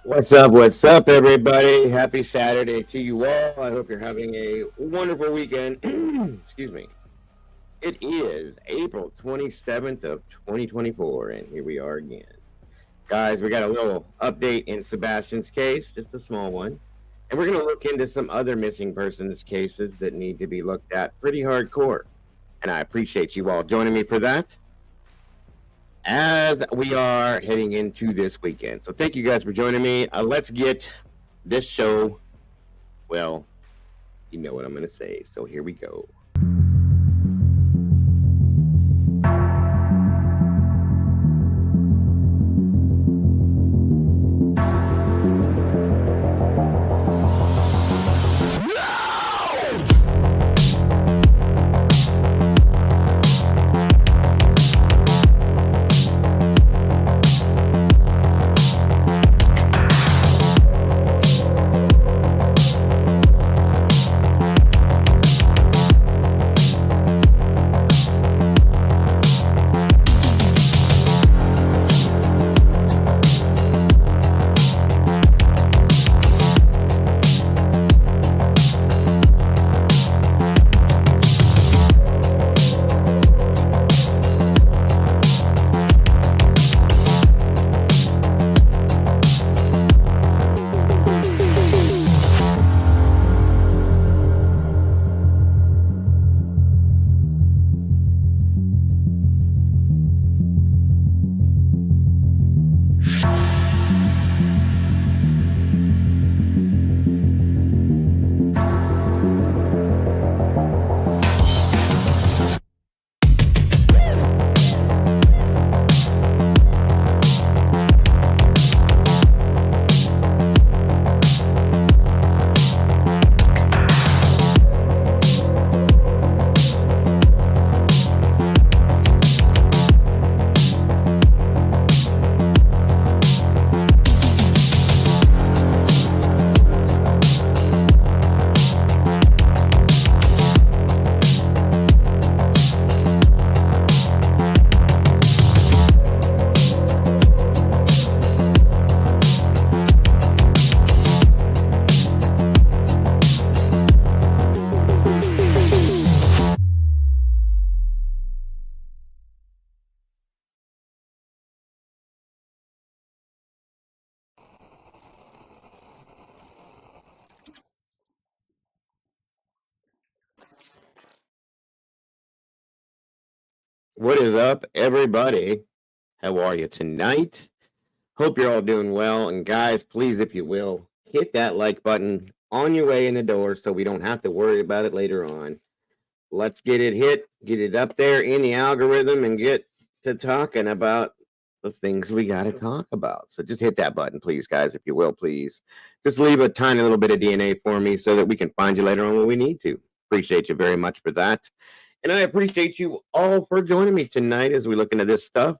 What's up, everybody? Happy Saturday to you all. I hope you're having a wonderful weekend. Excuse me. It is April 27th of 2024, and here we are again. Guys, we got a little update in Sebastian's case, just a small one. And we're going to look into some other missing persons cases that need to be looked at pretty hardcore. And I appreciate you all joining me for that as we are heading into this weekend. So thank you guys for joining me. Let's get this show, well, you know what I'm going to say. So here we go. What is up, everybody? How are you tonight? Hope you're all doing well. And guys, please, if you will, hit that like button on your way in the door so we don't have to worry about it later on. Let's get it hit, get it up there in the algorithm, and get to talking about the things we got to talk about. So just hit that button, please, guys, if you will, please. Just leave a tiny little bit of DNA for me so that we can find you later on when we need to. Appreciate you very much for that. And I appreciate you all for joining me tonight as we look into this stuff.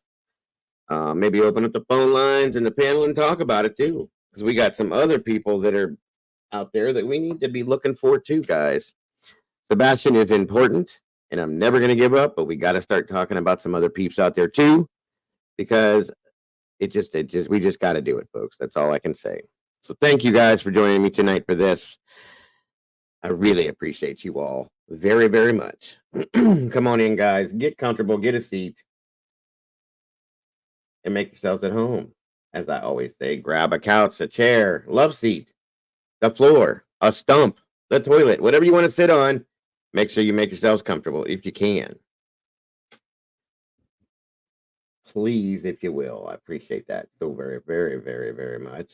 Maybe open up the phone lines and the panel and talk about it too, because we got some other people that are out there that we need to be looking for too, guys. Sebastian is important, and I'm never going to give up, but we got to start talking about some other peeps out there too, because we just got to do it, folks. That's all I can say. So thank you guys for joining me tonight for this. I really appreciate you all very, very much. Come on in, guys. Get comfortable, get a seat, and make yourselves at home. As I always say, grab a couch, a chair, love seat, the floor, a stump, the toilet, whatever you want to sit on. Make sure you make yourselves comfortable if you can. Please, if you will. I appreciate that so very, very, very, very much.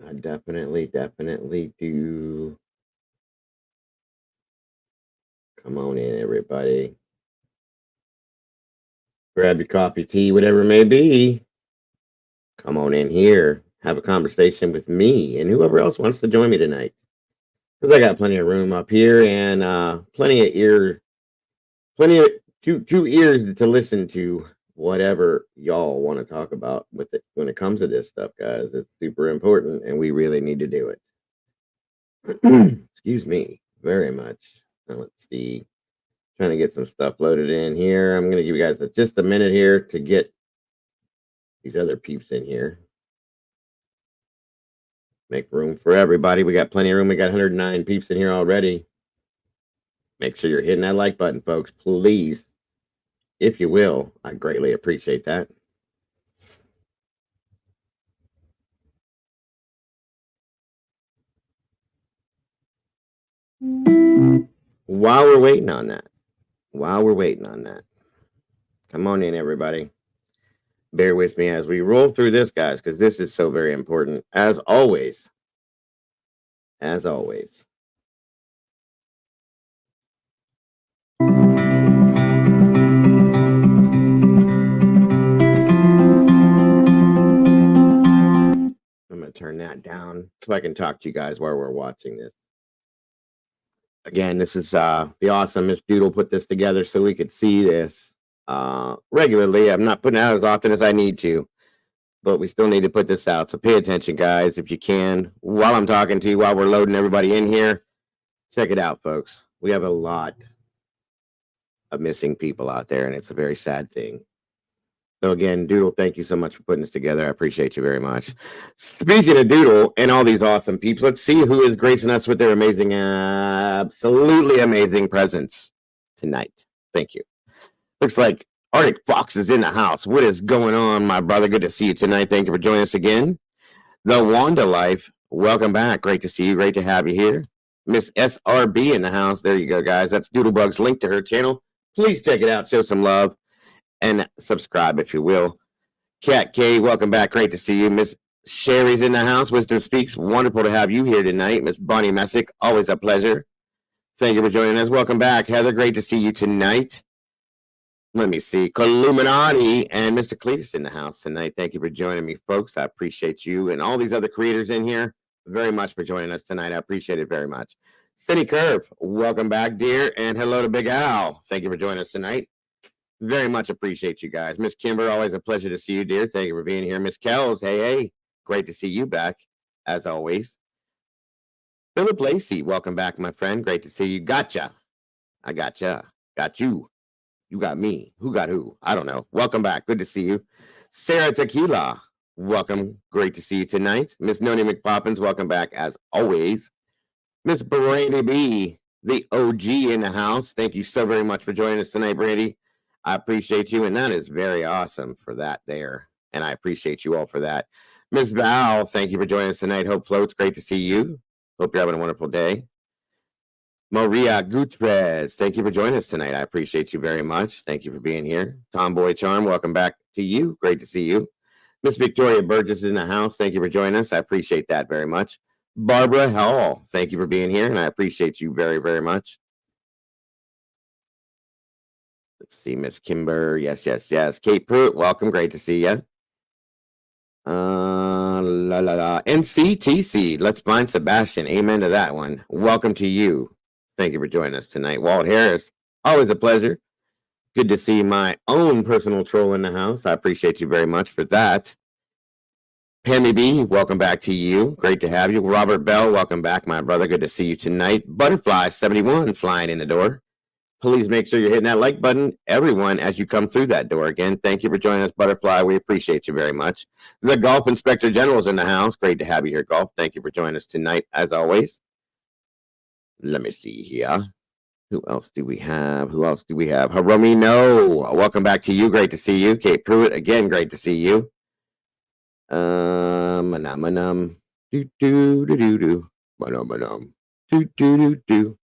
I definitely do. Come on in, everybody. Grab your coffee, tea, whatever it may be. Come on in here. Have a conversation with me and whoever else wants to join me tonight. Because I got plenty of room up here and plenty of two ears to listen to whatever y'all want to talk about with it when it comes to this stuff, guys. It's super important, and we really need to do it. Excuse me very much. Now, let's see. Trying to get some stuff loaded in here. I'm going to give you guys just a minute here to get these other peeps in here. Make room for everybody. We got plenty of room. We got 109 peeps in here already. Make sure you're hitting that like button, folks. Please, if you will. I greatly appreciate that. While we're waiting on that, come on in, everybody. Bear with me as we roll through this, guys, because this is so very important. As always. I'm going to turn that down so I can talk to you guys while we're watching this. Again, this is the awesome Miss Doodle put this together so we could see this regularly. I'm not putting it out as often as I need to, but we still need to put this out. So pay attention, guys, if you can. While I'm talking to you, while we're loading everybody in here, check it out, folks. We have a lot of missing people out there, and it's a very sad thing. So again, Doodle, thank you so much for putting this together. I appreciate you very much. Speaking of Doodle and all these awesome people, let's see who is gracing us with their amazing, absolutely amazing presence tonight. Thank you. Looks like Arctic Fox is in the house. What is going on, my brother? Good to see you tonight. Thank you for joining us again. The Wanda Life, welcome back. Great to see you. Great to have you here. Miss SRB in the house. There you go, guys. That's Doodlebug's link to her channel. Please check it out. Show some love. And subscribe if you will. Cat K, welcome back. Great to see you. Miss Sherry's in the house. Wisdom Speaks. Wonderful to have you here tonight. Miss Bonnie Messick, always a pleasure. Thank you for joining us. Welcome back, Heather. Great to see you tonight. Let me see. Columinati and Mr. Cletus in the house tonight. Thank you for joining me, folks. I appreciate you and all these other creators in here very much for joining us tonight. I appreciate it very much. City Curve, welcome back, dear. And hello to Big Al. Thank you for joining us tonight. Very much appreciate you guys. Miss Kimber, always a pleasure to see you, dear. Thank you for being here. Miss Kells, hey. Great to see you back, as always. Philip Lacey, welcome back, my friend. Great to see you. Gotcha. I gotcha. Got you. You got me. Who got who? I don't know. Welcome back. Good to see you. Sarah Tequila, welcome. Great to see you tonight. Miss Noni McPoppins, welcome back, as always. Miss Brandy B, the OG in the house. Thank you so very much for joining us tonight, Brandy. I appreciate you, and that is very awesome for that there, and I appreciate you all for that. Miss Val, thank you for joining us tonight. Hope Floats, great to see you. Hope you're having a wonderful day. Maria Gutierrez, thank you for joining us tonight. I appreciate you very much. Thank you for being here. Tomboy Charm, welcome back to you. Great to see you. Miss Victoria Burgess is in the house. Thank you for joining us. I appreciate that very much. Barbara Hall, thank you for being here, and I appreciate you very, very much. Let's see, Miss Kimber. Yes. Kate Pruitt, welcome. Great to see you. NCTC. Let's find Sebastian. Amen to that one. Welcome to you. Thank you for joining us tonight. Walt Harris, always a pleasure. Good to see my own personal troll in the house. I appreciate you very much for that. Pammy B, welcome back to you. Great to have you. Robert Bell, welcome back, my brother. Good to see you tonight. Butterfly 71 flying in the door. Please make sure you're hitting that like button, everyone, as you come through that door. Again, thank you for joining us, Butterfly. We appreciate you very much. The Golf Inspector General's in the house. Great to have you here, Golf. Thank you for joining us tonight, as always. Let me see here. Who else do we have? Haromino, welcome back to you. Great to see you. Kate Pruitt, again, great to see you. Manam. Do. Manam. Do.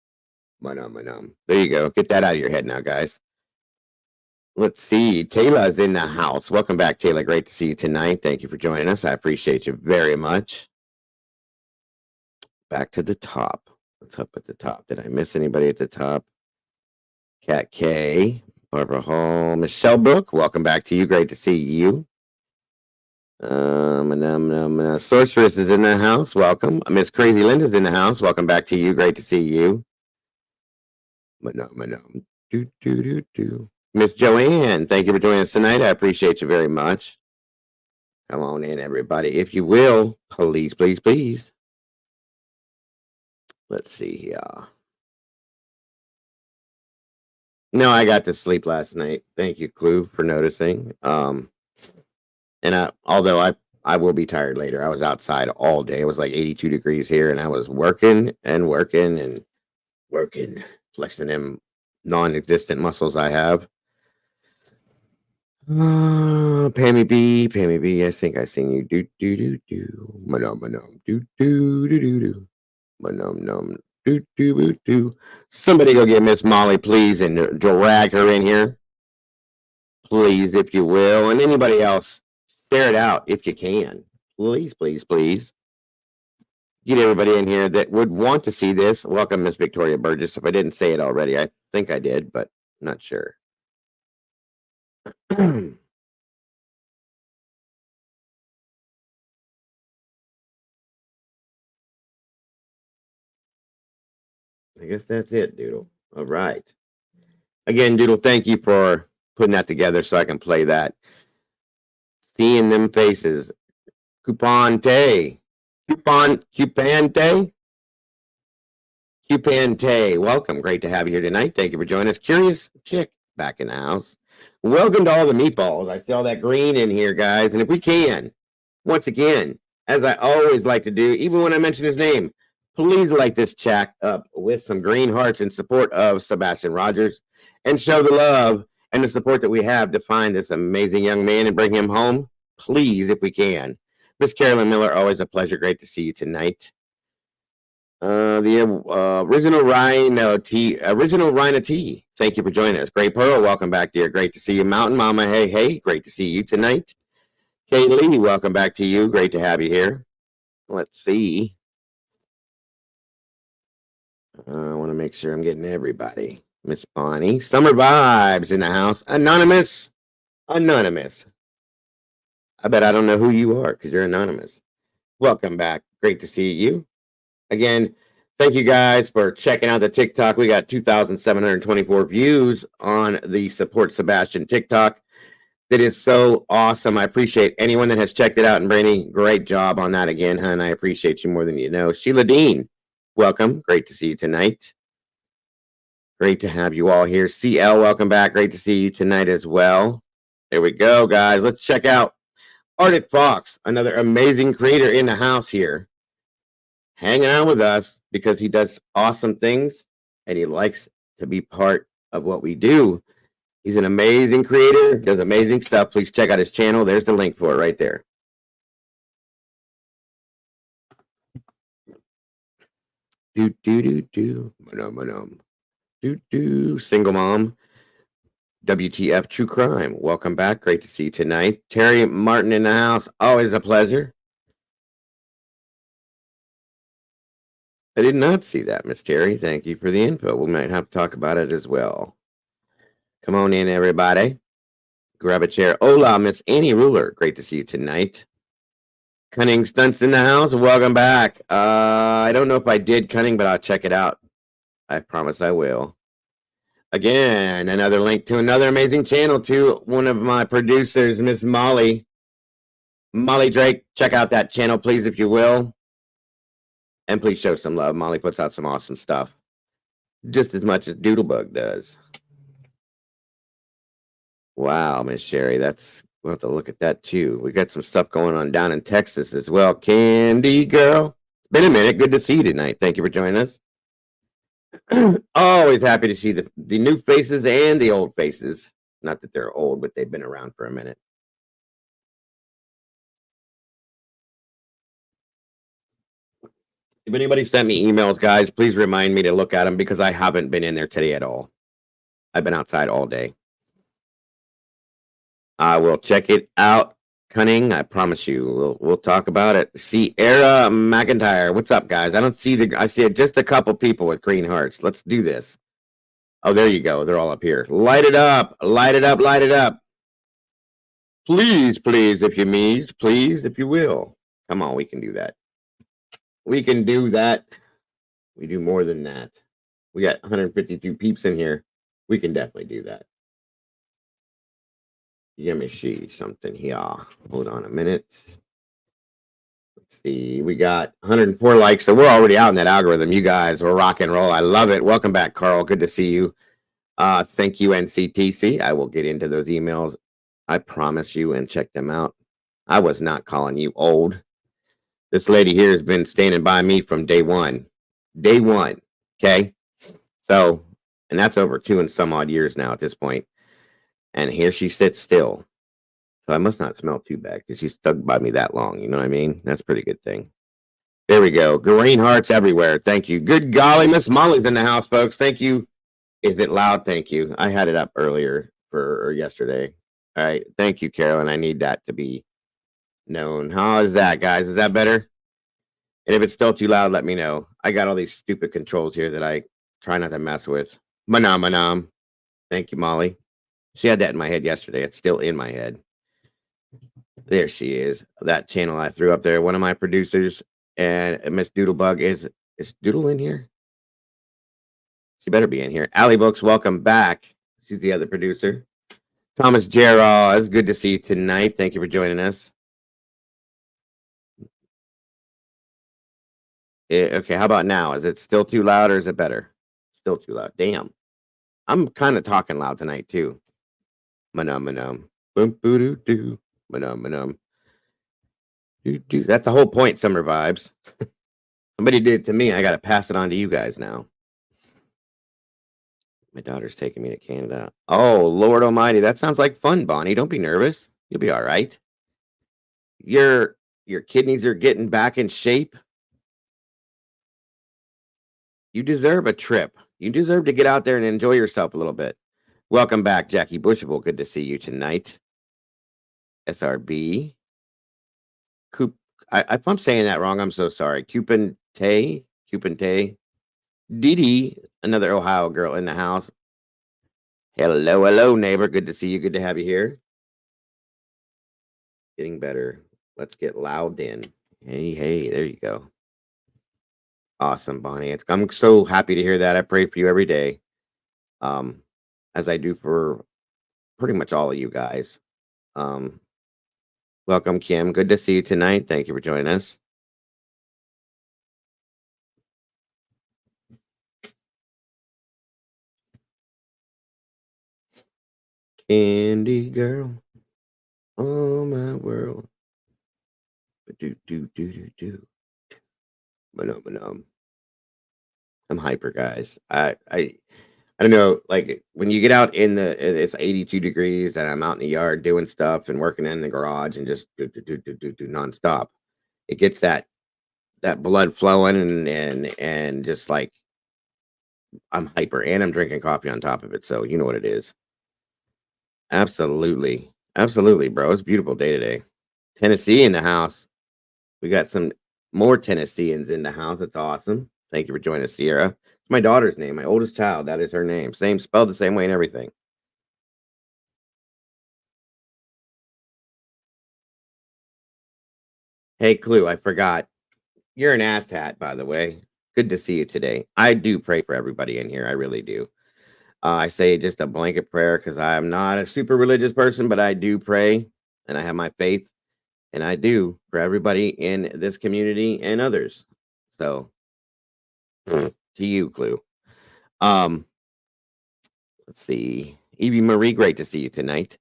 Manam. There you go. Get that out of your head now, guys. Let's see. Taylor's in the house. Welcome back, Taylor. Great to see you tonight. Thank you for joining us. I appreciate you very much. Back to the top. What's up at the top? Did I miss anybody at the top? Cat K, Barbara Hall, Michelle Brook. Welcome back to you. Great to see you. Sorceress is in the house. Welcome. Miss Crazy Linda's in the house. Welcome back to you. Great to see you. Miss Joanne, thank you for joining us tonight. I appreciate you very much. Come on in, everybody. If you will, please. Let's see here. No, I got to sleep last night. Thank you, Clue, for noticing. And And although I will be tired later. I was outside all day. It was like 82 degrees here, and I was working and working and working, flexing them non-existent muscles I have. Pammy B, I think I sing you. Do do do do, manum manum, do do do do do, manum num, do do do do. Somebody go get Miss Molly, please, and drag her in here, please, if you will, and anybody else, share it out if you can, please, please, please. Get everybody in here that would want to see this. Welcome, Miss Victoria Burgess. If I didn't say it already, I think I did, but not sure. I guess that's it, Doodle. All right. Again, Doodle, thank you for putting that together so I can play that. Seeing them faces. Cupante. Cupante. Welcome. Great to have you here tonight. Thank you for joining us. Curious Chick back in the house. Welcome to all the meatballs. I see all that green in here, guys. And if we can, once again, as I always like to do, even when I mention his name, please light this chat up with some green hearts in support of Sebastian Rogers and show the love and the support that we have to find this amazing young man and bring him home, please, if we can. Miss Carolyn Miller, always a pleasure. Great to see you tonight. The original Rhino T. Thank you for joining us. Great Pearl, welcome back, dear. Great to see you. Mountain Mama, hey, great to see you tonight. Kaylee, welcome back to you. Great to have you here. Let's see. I want to make sure I'm getting everybody. Miss Bonnie, Summer Vibes in the house. Anonymous. I bet I don't know who you are because you're anonymous. Welcome back. Great to see you. Again, thank you guys for checking out the TikTok. We got 2,724 views on the Support Sebastian TikTok. That is so awesome. I appreciate anyone that has checked it out. And Brainy, great job on that again, hun. I appreciate you more than you know. Sheila Dean, welcome. Great to see you tonight. Great to have you all here. CL, welcome back. Great to see you tonight as well. There we go, guys. Let's check out Arctic Fox, another amazing creator in the house here, hanging out with us because he does awesome things and he likes to be part of what we do. He's an amazing creator, does amazing stuff. Please check out his channel. There's the link for it right there. Single mom. WTF True Crime. Welcome back. Great to see you tonight. Terry Martin in the house. Always a pleasure. I did not see that, Miss Terry. Thank you for the info. We might have to talk about it as well. Come on in, everybody. Grab a chair. Hola, Miss Annie Ruler. Great to see you tonight. Cunning Stunts in the house. Welcome back. I don't know if I did Cunning, but I'll check it out. I promise I will. Again, another link to another amazing channel to one of my producers, Miss Molly. Molly Drake. Check out that channel, please, if you will. And please show some love. Molly puts out some awesome stuff. Just as much as Doodlebug does. Wow, Miss Sherry. We'll have to look at that too. We got some stuff going on down in Texas as well. Candy Girl. It's been a minute. Good to see you tonight. Thank you for joining us. Always happy to see the new faces and the old faces. Not that they're old, but they've been around for a minute. If anybody sent me emails, guys, please remind me to look at them because I haven't been in there today at all. I've been outside all day. I will check it out, Cunning. I promise you. We'll talk about it. Sierra McIntyre. What's up, guys? I see just a couple people with green hearts. Let's do this. Oh, there you go. They're all up here. Light it up. Light it up. Light it up. Please, please, if you mees, please, if you will. Come on, we can do that. We can do that. We do more than that. We got 152 peeps in here. We can definitely do that. Let me see something here. Hold on a minute. Let's see. We got 104 likes, so we're already out in that algorithm. You guys, we're rock and roll. I love it. Welcome back, Carl. Good to see you. Thank you, NCTC. I will get into those emails. I promise you, and check them out. I was not calling you old. This lady here has been standing by me from day one. Day one. Okay. So, and that's over 2 and some odd years now at this point. And here she sits still. So I must not smell too bad because she's stuck by me that long. You know what I mean? That's a pretty good thing. There we go. Green hearts everywhere. Thank you. Good golly, Miss Molly's in the house, folks. Thank you. Is it loud? Thank you. I had it up earlier for yesterday. All right. Thank you, Carolyn. I need that to be known. How is that, guys? Is that better? And if it's still too loud, let me know. I got all these stupid controls here that I try not to mess with. Manam, manam. Thank you, Molly. She had that in my head yesterday. It's still in my head. There she is. That channel I threw up there. One of my producers and Miss Doodlebug is Doodle in here? She better be in here. Allie Books, welcome back. She's the other producer. Thomas Gerard, it's good to see you tonight. Thank you for joining us. Okay, how about now? Is it still too loud or is it better? Still too loud. Damn. I'm kind of talking loud tonight too. Manum manum. Boom boo doo doo. Manum manum. Doo doo. That's the whole point, summer vibes. Somebody did it to me. I gotta pass it on to you guys now. My daughter's taking me to Canada. Oh, Lord Almighty. That sounds like fun, Bonnie. Don't be nervous. You'll be all right. Your kidneys are getting back in shape. You deserve a trip. You deserve to get out there and enjoy yourself a little bit. Welcome back, Jackie Bushable. Good to see you tonight. SRB. Coop. If I'm saying that wrong, I'm so sorry. Cupin Tay. Didi, another Ohio girl in the house. Hello, neighbor. Good to see you. Good to have you here. Getting better. Let's get loud in. Hey, there you go. Awesome, Bonnie. I'm so happy to hear that. I pray for you every day, as I do for pretty much all of you guys. Welcome, Kim. Good to see you tonight. Thank you for joining us. Candy girl, oh my world. Do. I'm hyper, guys. I don't know, like when you get out it's 82 degrees and I'm out in the yard doing stuff and working in the garage and just do nonstop. It gets that blood flowing and just like I'm hyper and I'm drinking coffee on top of it. So you know what it is. Absolutely. Absolutely, bro. It's a beautiful day today. Tennessee in the house. We got some more Tennesseans in the house. That's awesome. Thank you for joining us, Sierra. It's my daughter's name, my oldest child. That is her name. Same spelled the same way and everything. Hey, Clue, I forgot. You're an ass hat, by the way. Good to see you today. I do pray for everybody in here. I really do. I say just a blanket prayer because I am not a super religious person, but I do pray and I have my faith and I do for everybody in this community and others. So to you, Clue. Um, let's see. Evie Marie, great to see you tonight.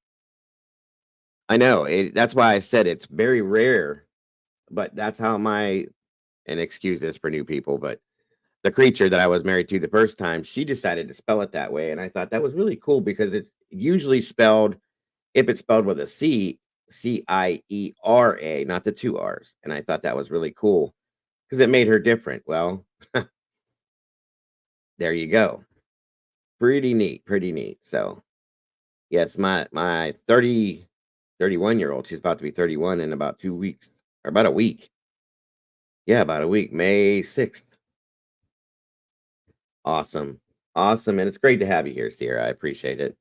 I know that's why I said it's very rare, but that's how and excuse this for new people, but the creature that I was married to the first time, she decided to spell it that way. And I thought that was really cool because it's usually spelled, if it's spelled with a C, Ciera, not the two R's. And I thought that was really cool because it made her different. Well, there you go. Pretty neat, pretty neat. So, yes, my 31-year-old, she's about to be 31 in about 2 weeks or about a week. Yeah, about a week, May 6th. Awesome. Awesome. And it's great to have you here, Sierra. I appreciate it.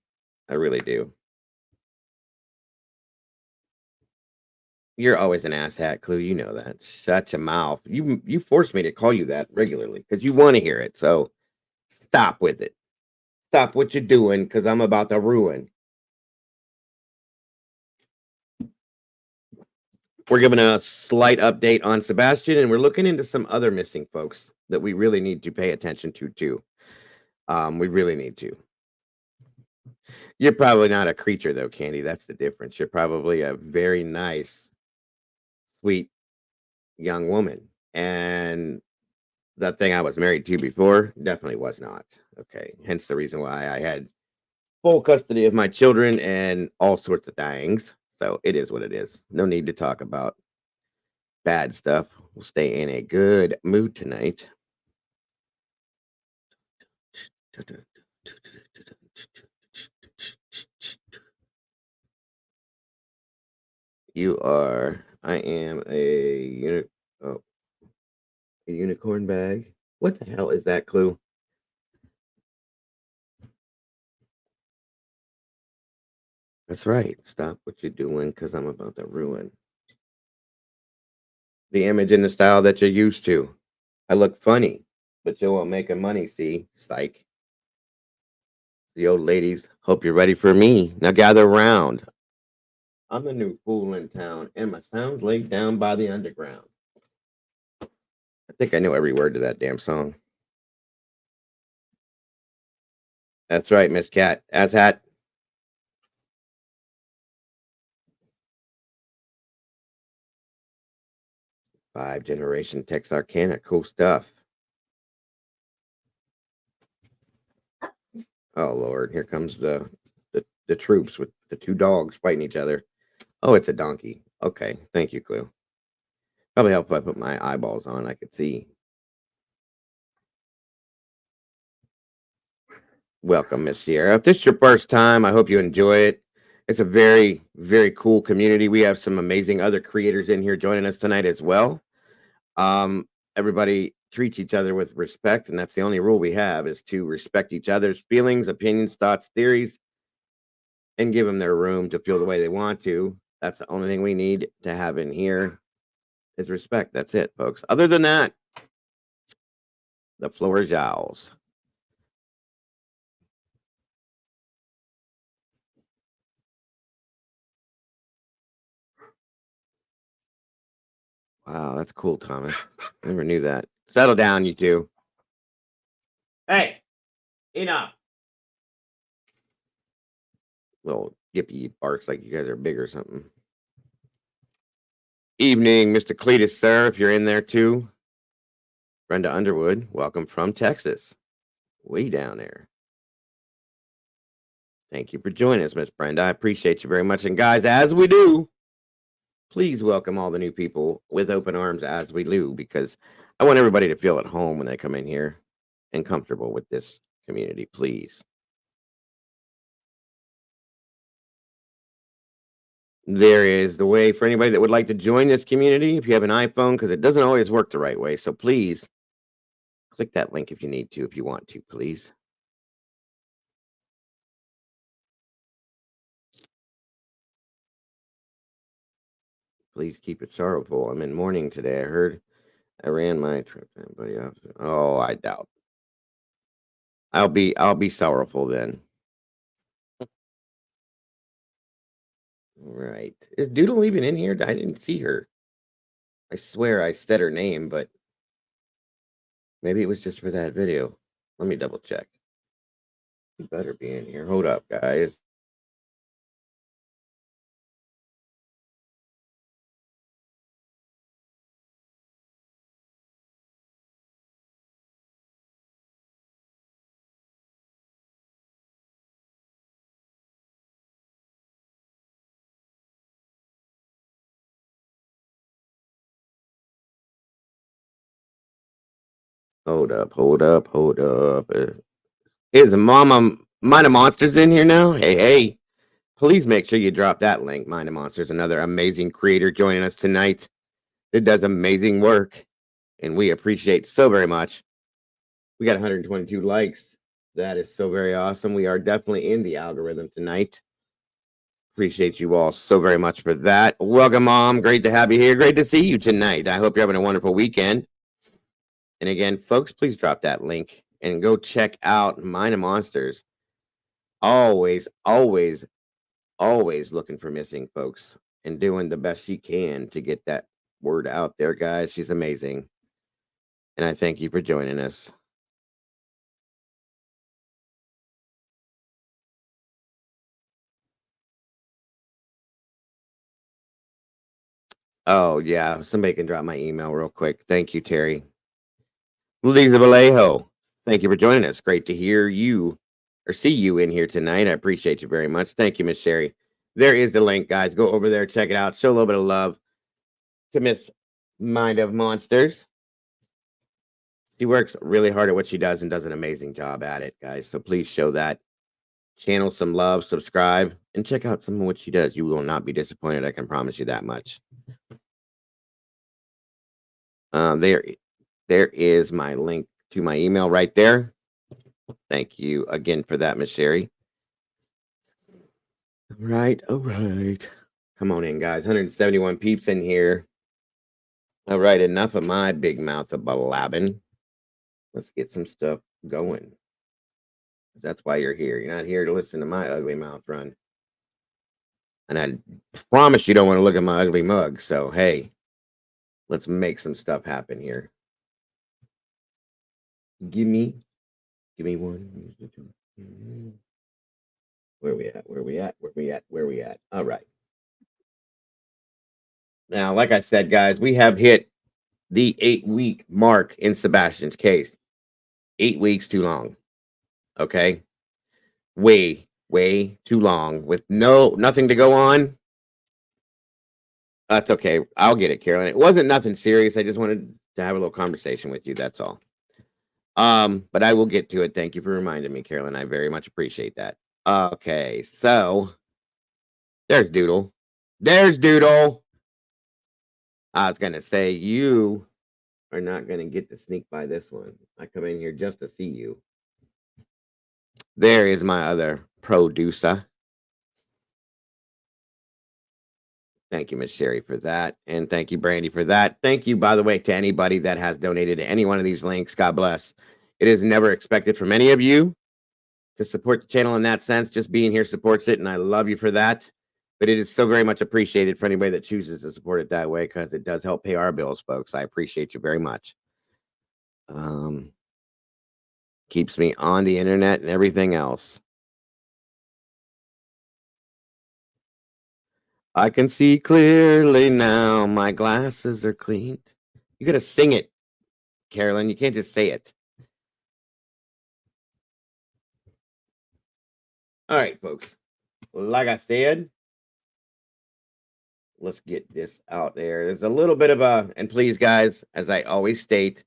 I really do. You're always an asshat, Clue. You know that. Shut your mouth. You force me to call you that regularly because you want to hear it. So stop with it. Stop what you're doing because I'm about to ruin. We're giving a slight update on Sebastian, and we're looking into some other missing folks that we really need to pay attention to too. We really need to. You're probably not a creature though, Candy. That's the difference. You're probably a very nice sweet young woman. And that thing I was married to before definitely was not. Okay. Hence the reason why I had full custody of my children and all sorts of things. So it is what it is. No need to talk about bad stuff. We'll stay in a good mood tonight. I am oh, a unicorn bag. What the hell is that, Clue? That's right. Stop what you're doing because I'm about to ruin the image and the style that you're used to. I look funny, but you won't make a money, see? Psych. The old ladies, hope you're ready for me. Now gather round. I'm the new fool in town, and my sound's laid down by the underground. I think I know every word to that damn song. That's right, Miss Cat. As hat. 5 generation Texarkana. Cool stuff. Oh Lord, here comes the troops with the 2 dogs fighting each other. Oh, it's a donkey. Okay, thank you, Clue. Probably help if I put my eyeballs on. I could see. Welcome, Miss Sierra. If this is your first time, I hope you enjoy it. It's a very, very cool community. We have some amazing other creators in here joining us tonight as well. Everybody treats each other with respect, and that's the only rule we have is to respect each other's feelings, opinions, thoughts, theories, and give them their room to feel the way they want to. That's the only thing we need to have in here is respect. That's it, folks. Other than that, the floor is yours. Wow, that's cool, Thomas. Never knew that. Settle down, you two. Hey, enough. Little yippy barks like you guys are big or something. Evening, Mr. Cletus, sir, if you're in there too. Brenda Underwood, welcome from Texas. Way down there. Thank you for joining us, Miss Brenda. I appreciate you very much. And guys, as we do, please welcome all the new people with open arms as we do, because I want everybody to feel at home when they come in here and comfortable with this community, please. There is the way for anybody that would like to join this community if you have an iPhone, because it doesn't always work the right way. So please click that link if you need to, if you want to, please. Please keep it sorrowful. I'm in mourning today. I heard I ran my trip, buddy. Oh, I doubt. I'll be sorrowful then. Right. Is Doodle even in here? I didn't see her. I swear I said her name, but maybe it was just for that video. Let me double check. You better be in here. Hold up, guys. Hold up, hold up, hold up. Is Mama Mind of Monsters in here now? Hey, hey. Please make sure you drop that link. Mind of Monsters, another amazing creator joining us tonight. It does amazing work, and we appreciate so very much. We got 122 likes. That is so very awesome. We are definitely in the algorithm tonight. Appreciate you all so very much for that. Welcome, Mom. Great to have you here. Great to see you tonight. I hope you're having a wonderful weekend. And again, folks, please drop that link and go check out Mind of Monsters. Always, always, always looking for missing folks and doing the best she can to get that word out there, guys. She's amazing. And I thank you for joining us. Oh, yeah. Somebody can drop my email real quick. Thank you, Terry. Lisa Vallejo, thank you for joining us. Great to hear you or see you in here tonight. I appreciate you very much. Thank you, Miss Sherry. There is the link, guys. Go over there, check it out. Show a little bit of love to Miss Mind of Monsters. She works really hard at what she does and does an amazing job at it, guys. So please show that channel some love, subscribe, and check out some of what she does. You will not be disappointed. I can promise you that much. There is my link to my email right there. Thank you again for that, Miss Sherry. All right. Come on in, guys. 171 peeps in here. All right, enough of my big mouth of blabbing. Let's get some stuff going. That's why you're here. You're not here to listen to my ugly mouth run. And I promise you don't want to look at my ugly mug. So, hey, let's make some stuff happen here. Give me one. Where we at? All right. Now, like I said, guys, we have hit the 8-week mark in Sebastian's case. 8 weeks too long. Okay. Way too long with nothing to go on. That's okay. I'll get it, Carolyn. It wasn't nothing serious. I just wanted to have a little conversation with you. That's all. But I will get to it. Thank you for reminding me, Carolyn. I very much appreciate that. Okay, so there's Doodle. There's Doodle. I was gonna say you are not gonna get to sneak by this one. I come in here just to see you. There is my other producer. Thank you, Miss Sherry, for that. And thank you, Brandy, for that. Thank you, by the way, to anybody that has donated to any one of these links. God bless. It is never expected from any of you to support the channel in that sense. Just being here supports it, and I love you for that. But it is so very much appreciated for anybody that chooses to support it that way because it does help pay our bills, folks. I appreciate you very much. Keeps me on the internet and everything else. I can see clearly now. My glasses are clean. You got to sing it, Carolyn. You can't just say it. All right, folks. Like I said, let's get this out there. There's a little bit of and please, guys, as I always state,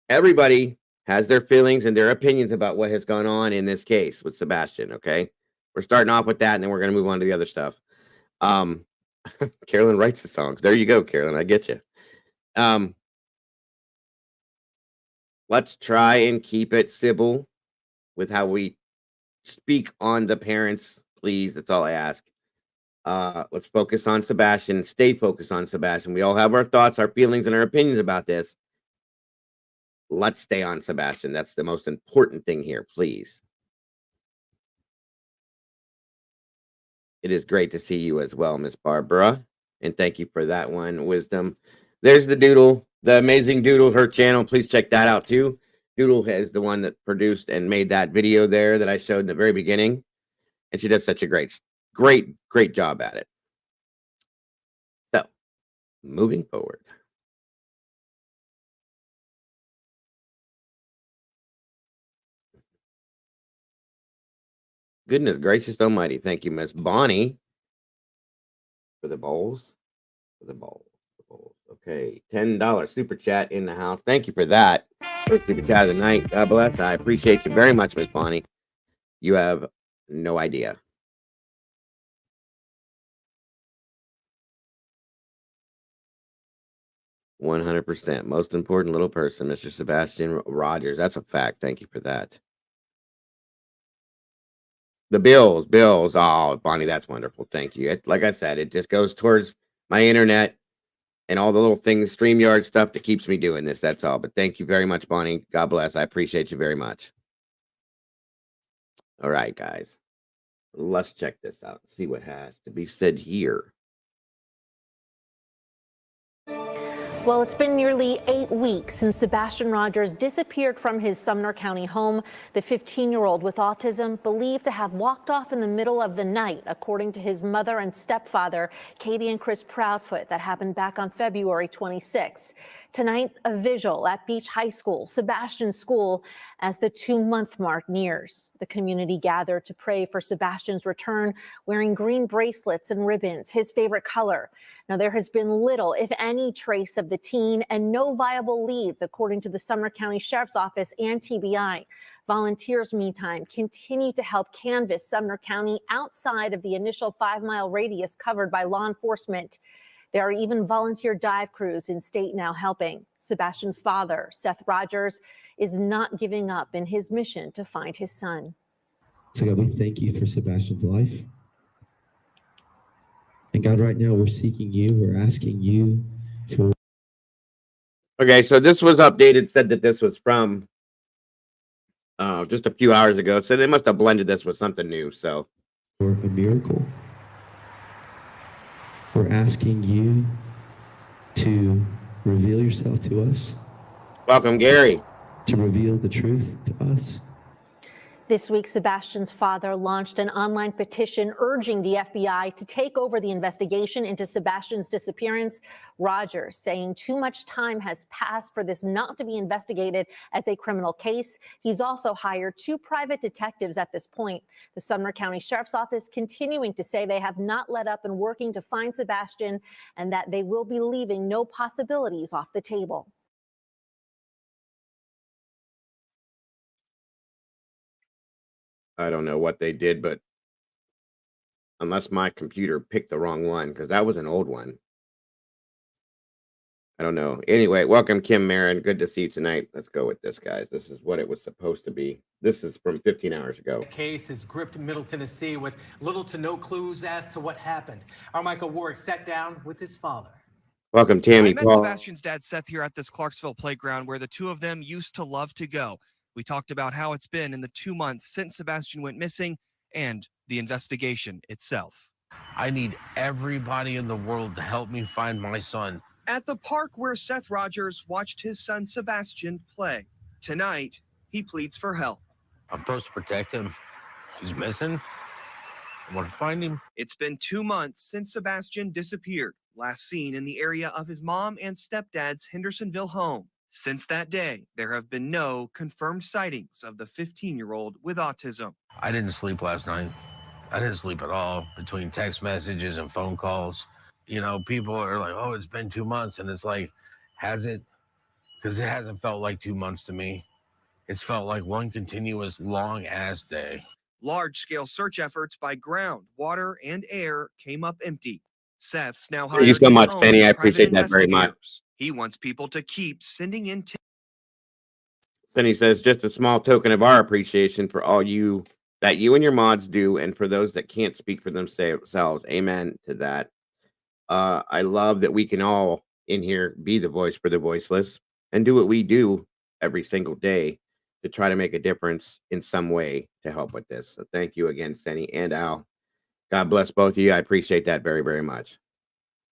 everybody has their feelings and their opinions about what has gone on in this case with Sebastian. Okay. We're starting off with that, and then we're going to move on to the other stuff. Carolyn writes the songs. There you go, Carolyn. I get you. Let's try and keep it civil with how we speak on the parents, please. That's all I ask. Let's focus on Sebastian. Stay focused on Sebastian. We all have our thoughts, our feelings, and our opinions about this. Let's stay on Sebastian. That's the most important thing here, please. It is great to see you as well, Miss Barbara. And thank you for that one, Wisdom. There's the Doodle, the amazing Doodle, her channel. Please check that out too. Doodle is the one that produced and made that video there that I showed in the very beginning. And she does such a great job at it. So, moving forward. Goodness gracious almighty. Thank you, Miss Bonnie, for the bowls. For the bowls. Okay, $10 super chat in the house. Thank you for that. First super chat of the night. God bless. I appreciate you very much, Miss Bonnie. You have no idea. %. Most important little person, Mr. Sebastian Rogers. That's a fact. Thank you for that. The bills. Oh, Bonnie, that's wonderful. Thank you. Like I said, it just goes towards my internet and all the little things, StreamYard stuff that keeps me doing this. That's all. But thank you very much, Bonnie. God bless. I appreciate you very much. All right, guys. Let's check this out and see what has to be said here. Well, it's been nearly 8 weeks since Sebastian Rogers disappeared from his Sumner County home. The 15-year-old with autism believed to have walked off in the middle of the night, according to his mother and stepfather, Katie and Chris Proudfoot. That happened back on February 26. Tonight, a vigil at Beach High School, Sebastian's school, as the 2-month mark nears. The community gathered to pray for Sebastian's return, wearing green bracelets and ribbons, his favorite color. Now, there has been little, if any, trace of the teen and no viable leads, according to the Sumner County Sheriff's Office and TBI. Volunteers, meantime, continue to help canvass Sumner County outside of the initial 5-mile radius covered by law enforcement. There are even volunteer dive crews in state now helping. Sebastian's father, Seth Rogers, is not giving up in his mission to find his son. So God, we thank you for Sebastian's life. And God, right now we're seeking you. We're asking you for. Okay, so this was updated, said that this was from just a few hours ago. So they must have blended this with something new. So for a miracle. We're asking you to reveal yourself to us. Welcome, Gary. To reveal the truth to us. This week, Sebastian's father launched an online petition urging the FBI to take over the investigation into Sebastian's disappearance. Rogers saying too much time has passed for this not to be investigated as a criminal case. He's also hired 2 private detectives at this point. The Sumner County Sheriff's Office continuing to say they have not let up in working to find Sebastian and that they will be leaving no possibilities off the table. I don't know what they did, but unless my computer picked the wrong one, because that was an old one. I don't know. Anyway, welcome, Kim Marin. Good to see you tonight. Let's go with this, guys. This is what it was supposed to be. This is from 15 hours ago. The case has gripped Middle Tennessee with little to no clues as to what happened. Our Michael Warwick sat down with his father. Welcome, Tammy. I met Sebastian's dad, Seth, here at this Clarksville playground where the two of them used to love to go. We talked about how it's been in the 2 months since Sebastian went missing and the investigation itself. I need everybody in the world to help me find my son. At the park where Seth Rogers watched his son Sebastian play. Tonight, he pleads for help. I'm supposed to protect him. He's missing. I want to find him. It's been 2 months since Sebastian disappeared, last seen in the area of his mom and stepdad's Hendersonville home. Since that day, there have been no confirmed sightings of the 15-year-old with autism. I didn't sleep last night. I didn't sleep at all between text messages and phone calls. You know, people are like, oh, it's been 2 months. And it's like, has it? Because it hasn't felt like 2 months to me. It's felt like one continuous long-ass day. Large-scale search efforts by ground, water, and air came up empty. Seth's now hired Thank you so his much, own Penny. I private appreciate that very much. investigators. He wants people to keep sending in tips. Penny says, just a small token of our appreciation for all you that you and your mods do, and for those that can't speak for themselves. Amen to that. I love that we can all in here be the voice for the voiceless and do what we do every single day to try to make a difference in some way to help with this. So thank you again, Senny and Al. God bless both of you. I appreciate that very, very much.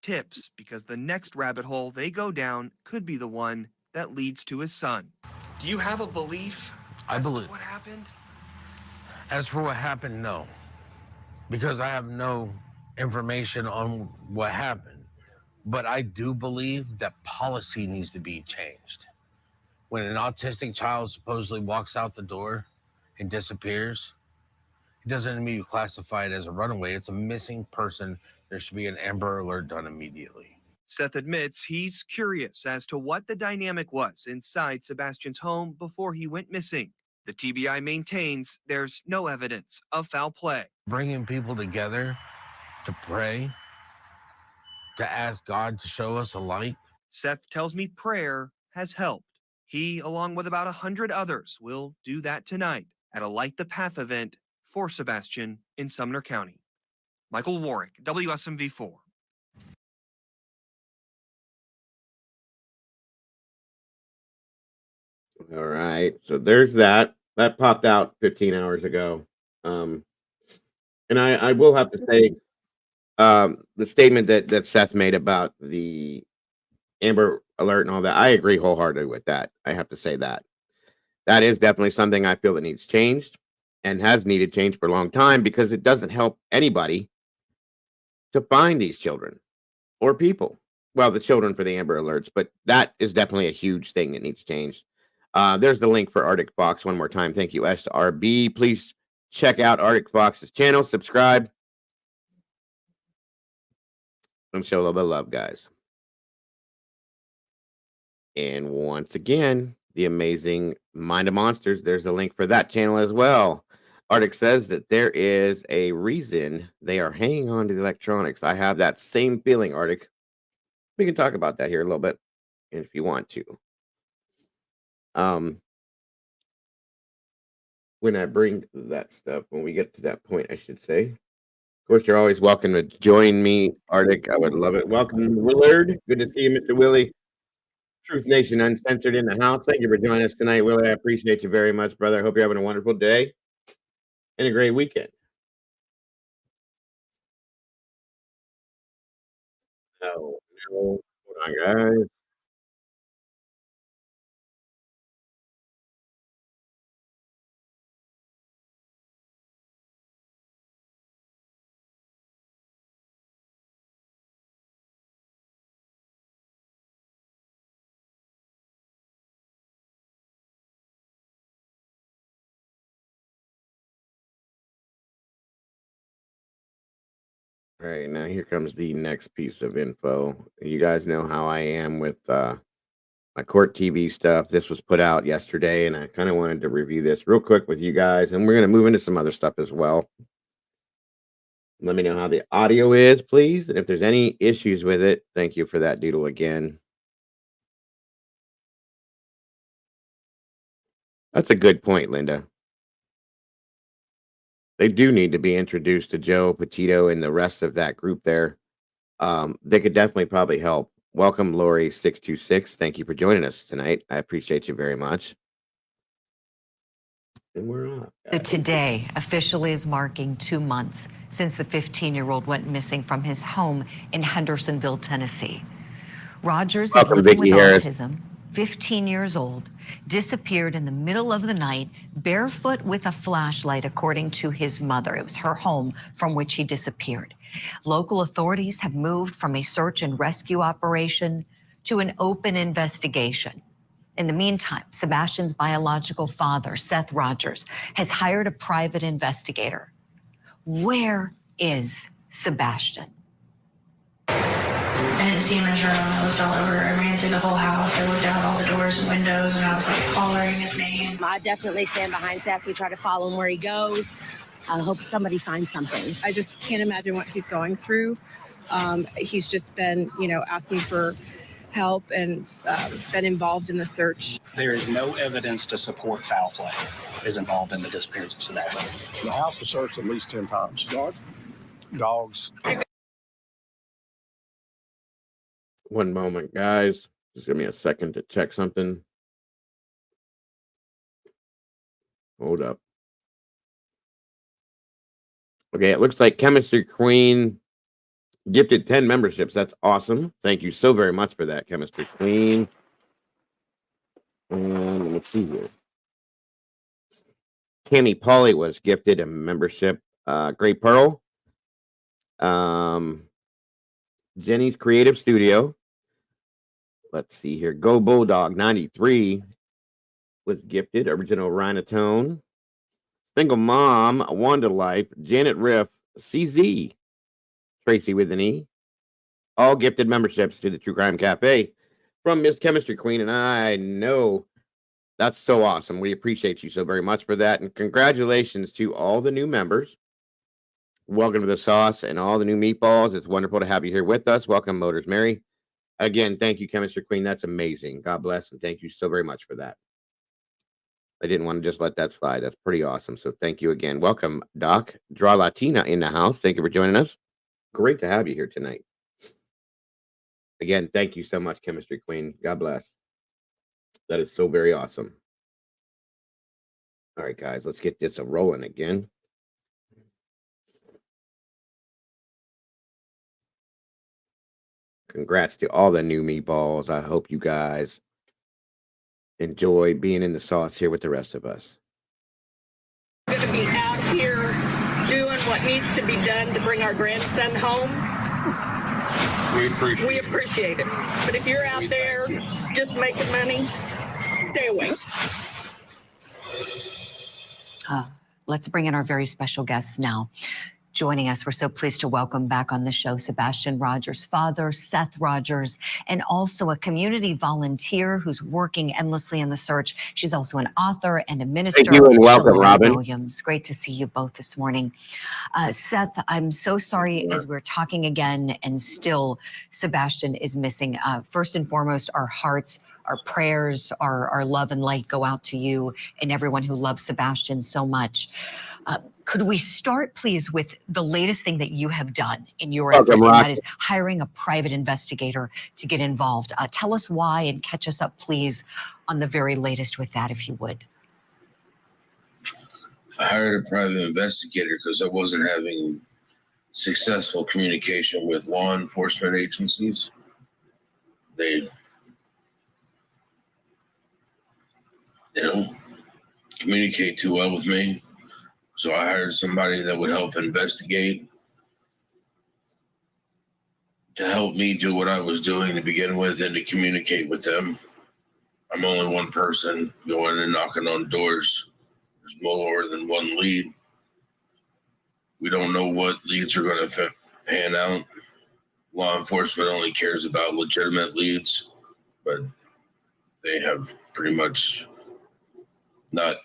Tips, because the next rabbit hole they go down could be the one that leads to his son. Do you have a belief as to what happened? As for what happened, no. Because I have no information on what happened. But I do believe that policy needs to be changed. When an autistic child supposedly walks out the door and disappears, it doesn't mean you classify it as a runaway. It's a missing person. There should be an Amber Alert done immediately. Seth admits he's curious as to what the dynamic was inside Sebastian's home before he went missing. The TBI maintains there's no evidence of foul play. Bringing people together to pray, to ask God to show us a light. Seth tells me prayer has helped. He, along with about 100 others, will do that tonight at a Light the Path event for Sebastian in Sumner County. Michael Warwick, WSMV4. All right, so there's that. That popped out 15 hours ago. And I will have to say, the statement that Seth made about the Amber Alert and all that. I agree wholeheartedly with that. I have to say that. That is definitely something I feel that needs changed and has needed change for a long time because it doesn't help anybody to find these children or people. Well, the children for the Amber Alerts, but that is definitely a huge thing that needs changed. There's the link for Arctic Fox one more time. Thank you, SRB. Please check out Arctic Fox's channel, subscribe, and show a little bit of love, guys. And once again, the amazing Mind of Monsters, there's a link for that channel as well. Arctic says that there is a reason they are hanging on to the electronics. I have that same feeling, Arctic. We can talk about that here a little bit if you want to. When I bring that stuff, when we get to that point, I should say. Of course, you're always welcome to join me, Arctic. I would love it. Welcome, Willard. Good to see you, Mr. Willie. Truth Nation Uncensored in the house. Thank you for joining us tonight, Willie. I appreciate you very much, brother. I hope you're having a wonderful day and a great weekend. Oh, no. Hold on, guys. All right, now here comes the next piece of info. You guys know how I am with my court TV stuff. This was put out yesterday, and I kind of wanted to review this real quick with you guys, and we're going to move into some other stuff as well. Let me know how the audio is, please. And if there's any issues with it, thank you for that doodle again. That's a good point, Linda. They do need to be introduced to Joe Petito and the rest of that group there. They could definitely probably help. Welcome, Lori626. Thank you for joining us tonight. I appreciate you very much. And we're on. So today officially is marking 2 months since the 15-year-old went missing from his home in Hendersonville, Tennessee. Rogers is living with autism, 15 years old, disappeared in the middle of the night, barefoot with a flashlight, according to his mother. It was her home from which he disappeared. Local authorities have moved from a search and rescue operation to an open investigation. In the meantime, Sebastian's biological father, Seth Rogers, has hired a private investigator. Where is Sebastian? I didn't see him in his room. I looked all over. I ran through the whole house. I looked out all the doors and windows, and I was like hollering his name. I definitely stand behind Seth. We try to follow him where he goes. I hope somebody finds something. I just can't imagine what he's going through. He's just been, asking for help and been involved in the search. There is no evidence to support foul play is involved in the disappearance of Sebastian. The house was searched at least 10 times. Dogs? Dogs. One moment, guys. Just give me a second to check something. Hold up. Okay, it looks like Chemistry Queen gifted 10 memberships. That's awesome. Thank you so very much for that, Chemistry Queen. And let me see here. Tammy Pauly was gifted a membership. Great Pearl. Jenny's Creative Studio. Let's see here. Go Bulldog 93 was gifted. Original Rhinotone. Single Mom, Wanda Life, Janet Riff, CZ, Tracy with an E. All gifted memberships to the True Crime Cafe from Miss Chemistry Queen. And I know that's so awesome. We appreciate you so very much for that. And congratulations to all the new members. Welcome to the sauce and all the new meatballs. It's wonderful to have you here with us. Welcome, Motors Mary. Again, thank you, Chemistry Queen. That's amazing. God bless, and thank you so very much for that. I didn't want to just let that slide. That's pretty awesome. So thank you again. Welcome, Doc Draw Latina in the house. Thank you for joining us. Great to have you here tonight. Again, thank you so much, Chemistry Queen. God bless. That is so very awesome. All right, guys, let's get this rolling again. Congrats to all the new meatballs. I hope you guys enjoy being in the sauce here with the rest of us. We're going to be out here doing what needs to be done to bring our grandson home. We appreciate it. But if you're out there just making money, stay away. Let's bring in our very special guests now. Joining us, we're so pleased to welcome back on the show Sebastian Rogers' father, Seth Rogers, and also a community volunteer who's working endlessly in the search. She's also an author and a minister. Thank you and welcome, Robin. Williams. Great to see you both this morning. Seth, I'm so sorry as we're talking again and still Sebastian is missing. First and foremost, our hearts, our prayers, our love and light go out to you and everyone who loves Sebastian so much. Could we start, please, with the latest thing that you have done in your efforts, and that is hiring a private investigator to get involved. Tell us why and catch us up, please, on the very latest with that, if you would. I hired a private investigator because I wasn't having successful communication with law enforcement agencies. They, communicate too well with me. So I hired somebody that would help investigate, to help me do what I was doing to begin with and to communicate with them. I'm only one person going and knocking on doors. There's more than one lead. We don't know what leads are going to pan out. Law enforcement only cares about legitimate leads, but they have pretty much not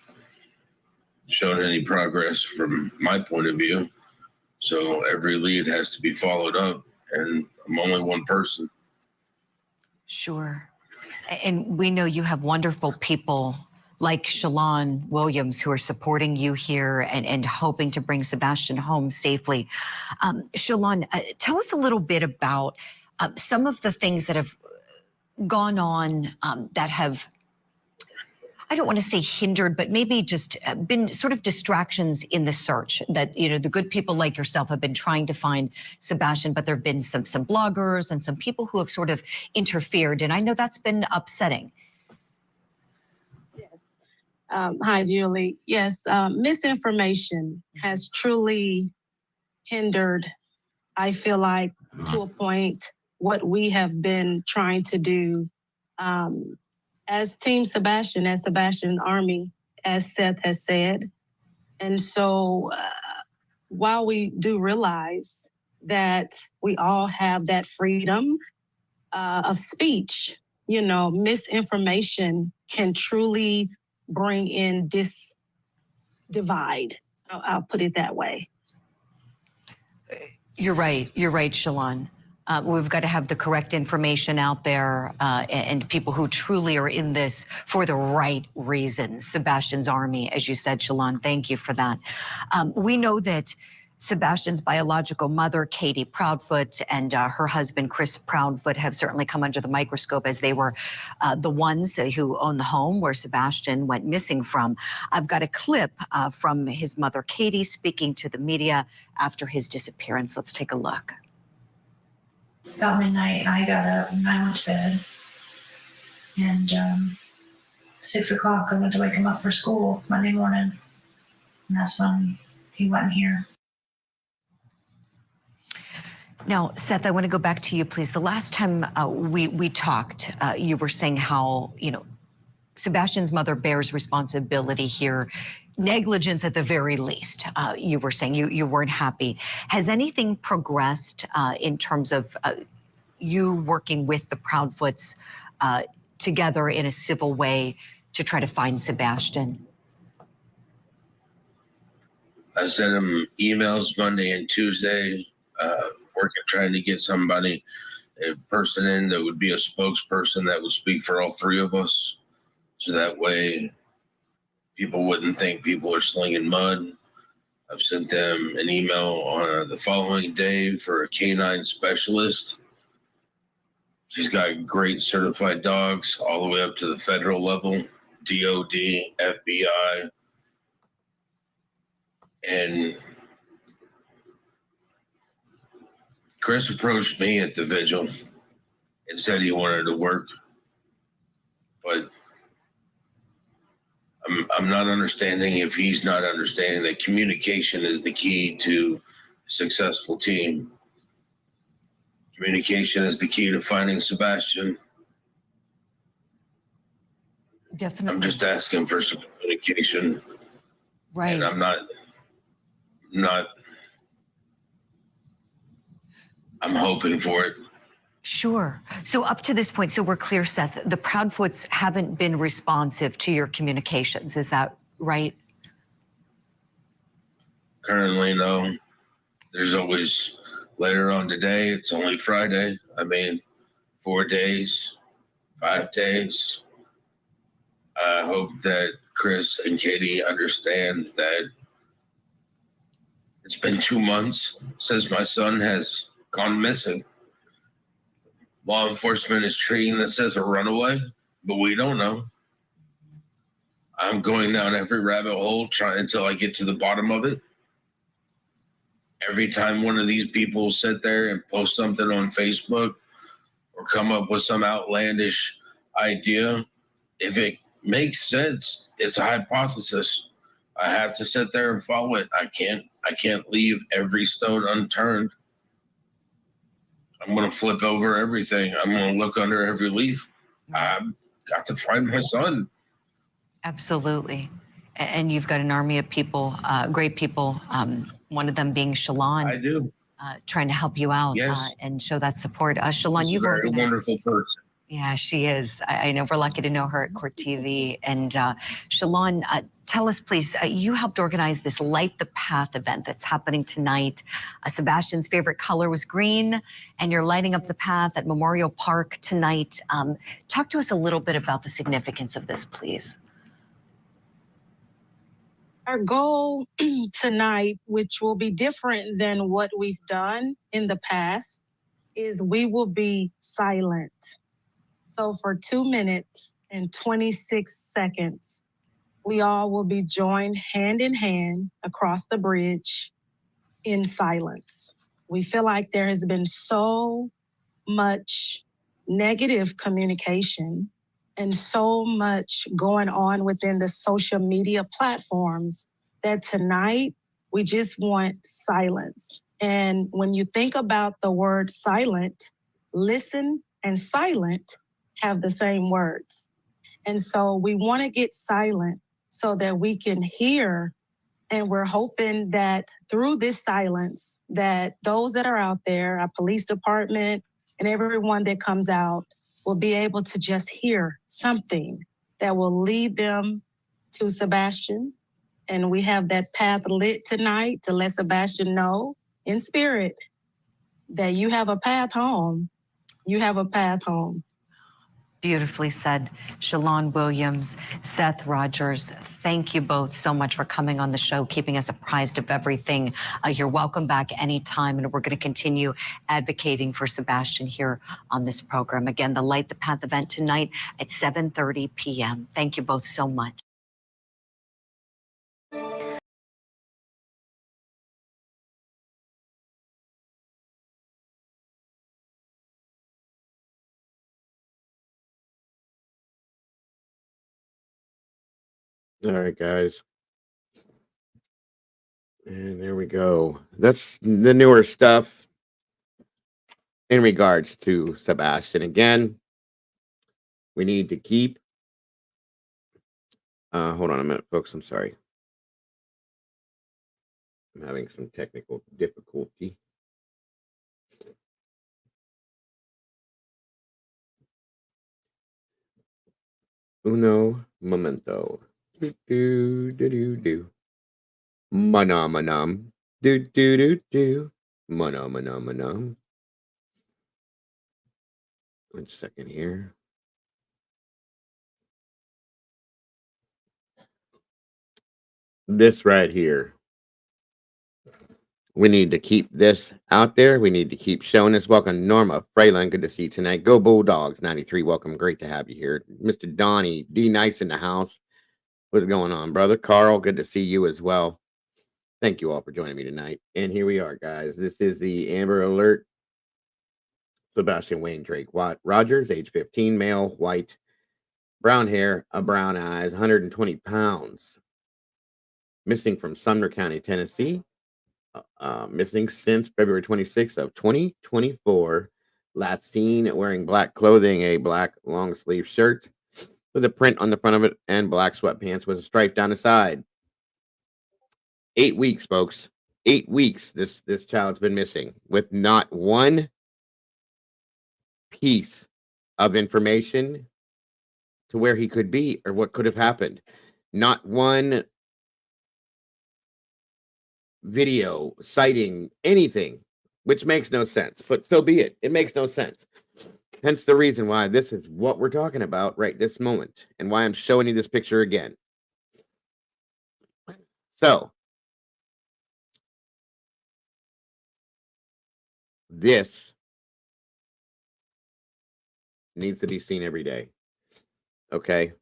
shown any progress from my point of view. So every lead has to be followed up, and I'm only one person. Sure. And we know you have wonderful people like Shalon Williams who are supporting you here and hoping to bring Sebastian home safely. Shalon, tell us a little bit about some of the things that have gone on that have, I don't want to say hindered, but maybe just been sort of distractions in the search that, the good people like yourself have been trying to find Sebastian, but there have been some bloggers and some people who have sort of interfered. And I know that's been upsetting. Yes. Hi, Julie. Yes, misinformation has truly hindered, I feel like, to a point, what we have been trying to do as Team Sebastian, as Sebastian Army, as Seth has said. And so while we do realize that we all have that freedom of speech, misinformation can truly bring in this divide. I'll put it that way. You're right, Shalon. We've got to have the correct information out there and people who truly are in this for the right reasons. Sebastian's Army, as you said, Shalon, thank you for that. We know that Sebastian's biological mother, Katie Proudfoot, and her husband, Chris Proudfoot, have certainly come under the microscope as they were the ones who own the home where Sebastian went missing from. I've got a clip from his mother, Katie, speaking to the media after his disappearance. Let's take a look. About midnight, I got up and I went to bed. And 6 o'clock, I went to wake him up for school Monday morning. And that's when he wasn't here. Now, Seth, I want to go back to you, please. The last time we talked, you were saying how, Sebastian's mother bears responsibility here, negligence at the very least. You were saying you weren't happy. Has anything progressed in terms of you working with the Proudfoots together in a civil way to try to find Sebastian? I sent him emails Monday and Tuesday, trying to get somebody, a person in that would be a spokesperson that would speak for all three of us. So that way people wouldn't think people are slinging mud. I've sent them an email on the following day for a canine specialist. She's got great certified dogs all the way up to the federal level, DOD, FBI. And Chris approached me at the vigil and said he wanted to work, but I'm not understanding if he's not understanding that communication is the key to a successful team. Communication is the key to finding Sebastian. Definitely. I'm just asking for some communication. Right. And I'm I'm hoping for it. Sure. So up to this point, so we're clear, Seth, the Proudfoots haven't been responsive to your communications. Is that right? Currently, no. There's always later on today. It's only Friday. I mean, 4 days, 5 days. I hope that Chris and Katie understand that it's been 2 months since my son has gone missing. Law enforcement is treating this as a runaway, but we don't know. I'm going down every rabbit hole trying until I get to the bottom of it. Every time one of these people sit there and post something on Facebook or come up with some outlandish idea, if it makes sense, it's a hypothesis. I have to sit there and follow it. I can't leave every stone unturned. I'm going to flip over everything. I'm going to look under every leaf. I've got to find my son. Absolutely. And you've got an army of people, great people, one of them being Shalon. I do. Trying to help you out. Yes. And show that support. Shalon, She's you've a very organized. wonderful person. Yeah, she is. I know we're lucky to know her at Court TV. And Shalon, tell us, please, you helped organize this Light the Path event that's happening tonight. Sebastian's favorite color was green, and you're lighting up the path at Memorial Park tonight. Talk to us a little bit about the significance of this, please. Our goal tonight, which will be different than what we've done in the past, is we will be silent. So for 2 minutes and 26 seconds, we all will be joined hand in hand across the bridge in silence. We feel like there has been so much negative communication and so much going on within the social media platforms that tonight we just want silence. And when you think about the word silent, listen and silent have the same words. And so we want to get silent so that we can hear. And we're hoping that through this silence, that those that are out there, our police department and everyone that comes out, will be able to just hear something that will lead them to Sebastian. And we have that path lit tonight to let Sebastian know in spirit that you have a path home. You have a path home. Beautifully said. Shalon Williams, Seth Rogers, thank you both so much for coming on the show, keeping us apprised of everything. You're welcome back anytime, and we're going to continue advocating for Sebastian here on this program. Again, the Light the Path event tonight at 7:30 p.m. Thank you both so much. All right, guys. And there we go. That's the newer stuff in regards to Sebastian. Again, we need to keep. Hold on a minute, folks. I'm sorry. I'm having some technical difficulty. Uno momento. Do. Manam. Do. Manam. 1 second here. This right here. We need to keep this out there. We need to keep showing this. Welcome, Norma Freyland. Good to see you tonight. Go Bulldogs 93. Welcome. Great to have you here. Mr. Donnie D. Nice in the house. What's going on, brother? Carl, good to see you as well. Thank you all for joining me tonight. And here we are, guys. This is the Amber Alert Sebastian Wayne Drake Rogers, age 15, male, white, brown hair, brown eyes, 120 pounds. Missing from Sumner County, Tennessee. Missing since February 26th of 2024. Last seen wearing black clothing, a black long sleeve shirt with a print on the front of it, and black sweatpants with a stripe down the side. 8 weeks, folks. 8 weeks this child's been missing with not one piece of information to where he could be or what could have happened. Not one video, sighting, anything, which makes no sense. But so be it. It makes no sense. Hence the reason why this is what we're talking about right this moment and why I'm showing you this picture again. So, this needs to be seen every day. Okay?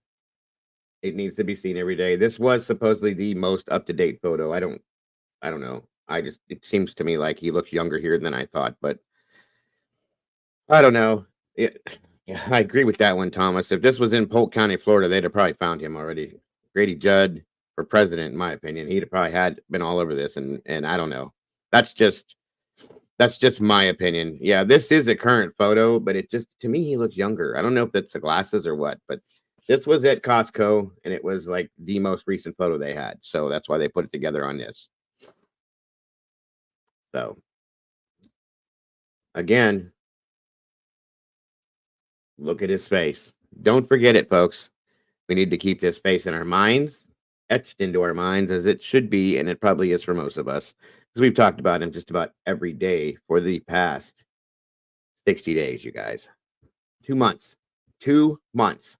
It needs to be seen every day. This was supposedly the most up-to-date photo. I don't know. It seems to me like he looks younger here than I thought, but I don't know. Yeah, I agree with that one, Thomas. If this was in Polk County, Florida, they'd have probably found him already. Grady Judd for president, in my opinion. He'd have probably been all over this, and I don't know. That's just my opinion. Yeah, this is a current photo, but it just, to me, he looks younger. I don't know if that's the glasses or what, but this was at Costco, and it was like the most recent photo they had. So that's why they put it together on this. So, again, look at his face. Don't forget it, folks. We need to keep this face in our minds, etched into our minds as it should be, and it probably is for most of us, because we've talked about him just about every day for the past 60 days, you guys. 2 months. 2 months.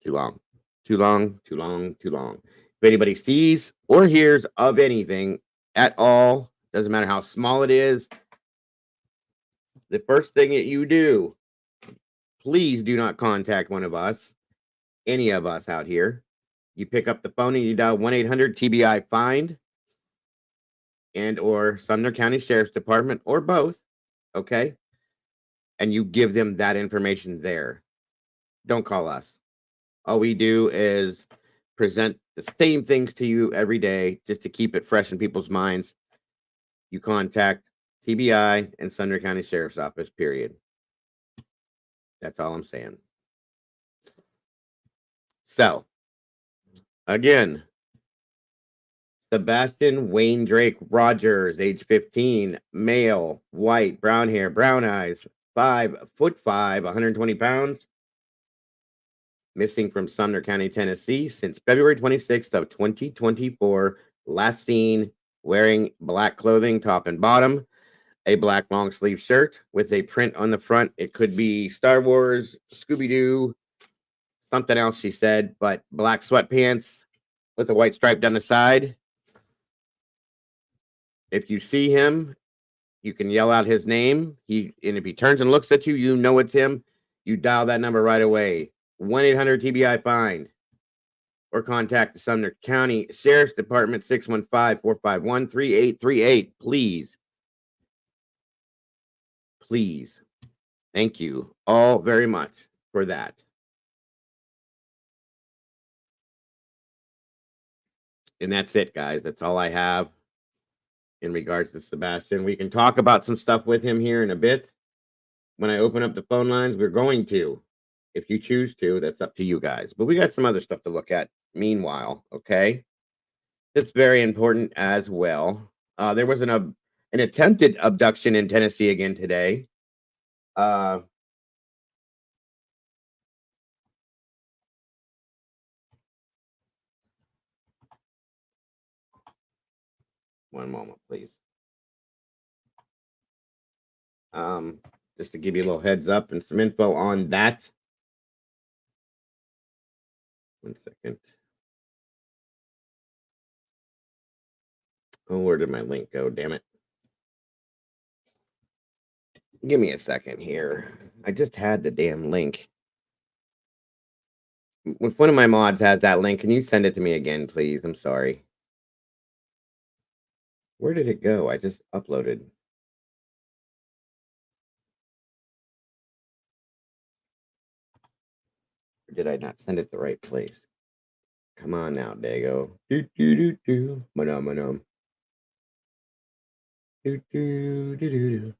Too long. Too long, too long, too long. If anybody sees or hears of anything at all, doesn't matter how small it is, the first thing that you do, please do not contact one of us, any of us out here. You pick up the phone and you dial 1-800-TBI-FIND and or Sumner County Sheriff's Department or both, okay? And you give them that information there. Don't call us. All we do is present the same things to you every day just to keep it fresh in people's minds. You contact TBI and Sumner County Sheriff's Office, period. That's all I'm saying. So, again, Sebastian Wayne Drake Rogers, age 15, male, white, brown hair, brown eyes, 5'5", 120 pounds. Missing from Sumner County, Tennessee since February 26th of 2024. Last seen wearing black clothing, top and bottom, a black long sleeve shirt with a print on the front. It could be Star Wars, Scooby-Doo, something else she said, but black sweatpants with a white stripe down the side. If you see him, you can yell out his name. And if he turns and looks at you, you know it's him. You dial that number right away. 1-800-TBI-FIND or contact the Sumner County Sheriff's Department 615-451-3838. Please. Please. Thank you all very much for that. And that's it, guys. That's all I have in regards to Sebastian. We can talk about some stuff with him here in a bit. When I open up the phone lines, we're going to. If you choose to, that's up to you guys. But we got some other stuff to look at meanwhile, okay? It's very important as well. There was an attempted abduction in Tennessee again today. One moment, please. Just to give you a little heads up and some info on that. 1 second. Oh, where did my link go? Damn it. Give me a second here. I just had the damn link. If one of my mods has that link, can you send it to me again, please? I'm sorry. Where did it go? I just uploaded. Or did I not send it the right place? Come on now, Dago. Do do do do. Manum manum. Do do do do do.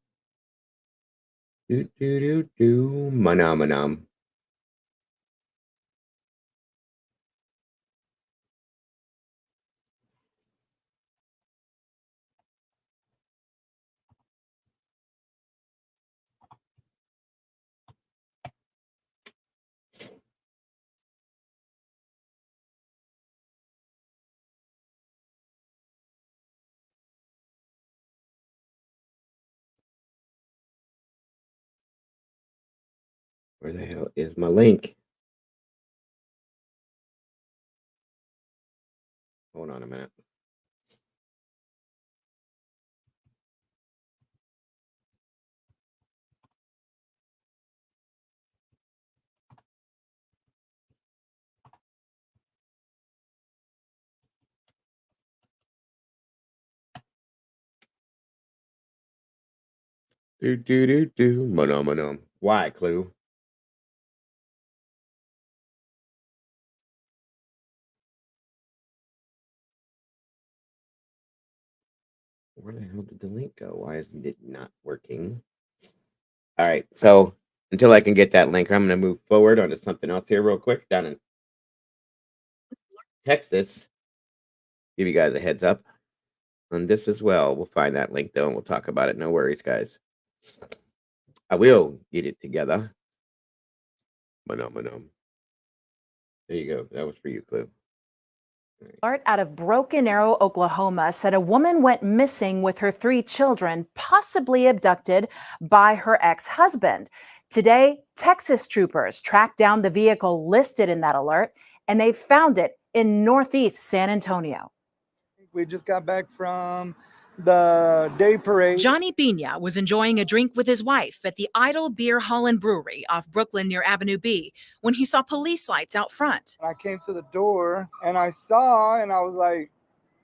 Do do do do. Manum manum. Where the hell is my link? Hold on a minute. Do do do do. Manum manum. Why, Clue? Where the hell did the link go? Why isn't it not working? All right, so until I can get that link, I'm going to move forward onto something else here real quick. Down in Texas, give you guys a heads up on this as well. We'll find that link though, and we'll talk about it. No worries, guys. I will get it together. Manum. There you go. That was for you, Clue. Alert out of Broken Arrow, Oklahoma, said a woman went missing with her 3 children, possibly abducted by her ex-husband. Today, Texas troopers tracked down the vehicle listed in that alert, and they found it in northeast San Antonio. We just got back from the day parade. Johnny Pina was enjoying a drink with his wife at the Idle Beer Hall and Brewery off Brooklyn near Avenue B when he saw police lights out front. I came to the door and I saw, and I was like,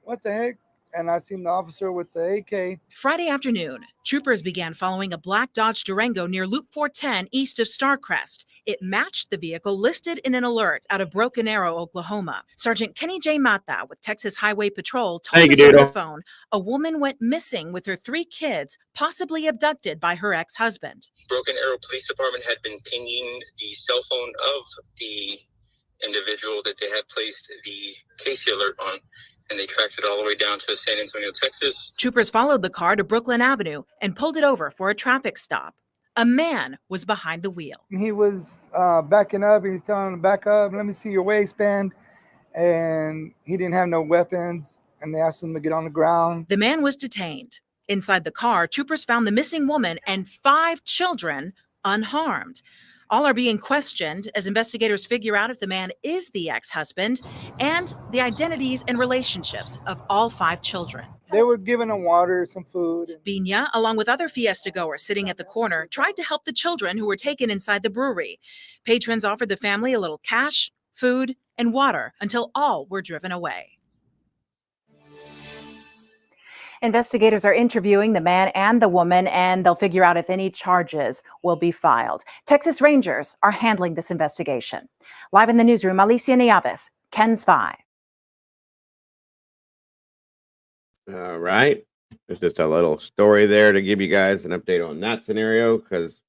what the heck? And I seen the officer with the AK. Friday afternoon, troopers began following a black Dodge Durango near Loop 410 east of Starcrest. It matched the vehicle listed in an alert out of Broken Arrow, Oklahoma. Sergeant Kenny J. Mata with Texas Highway Patrol told us over the phone a woman went missing with her 3 kids, possibly abducted by her ex-husband. Broken Arrow Police Department had been pinging the cell phone of the individual that they had placed the Casey alert on, and they tracked it all the way down to San Antonio, Texas. Troopers followed the car to Brooklyn Avenue and pulled it over for a traffic stop. A man was behind the wheel. He was backing up. He was telling him to back up. Let me see your waistband. And he didn't have no weapons. And they asked him to get on the ground. The man was detained. Inside the car, troopers found the missing woman and 5 children unharmed. All are being questioned as investigators figure out if the man is the ex-husband and the identities and relationships of all 5 children. They were giving them water, some food. Pina, along with other Fiesta goers sitting at the corner, tried to help the children who were taken inside the brewery. Patrons offered the family a little cash, food, and water until all were driven away. Investigators are interviewing the man and the woman, and they'll figure out if any charges will be filed. Texas Rangers are handling this investigation. Live in the newsroom, Alicia Nieves, KENS 5. All right. There's just a little story there to give you guys an update on that scenario, because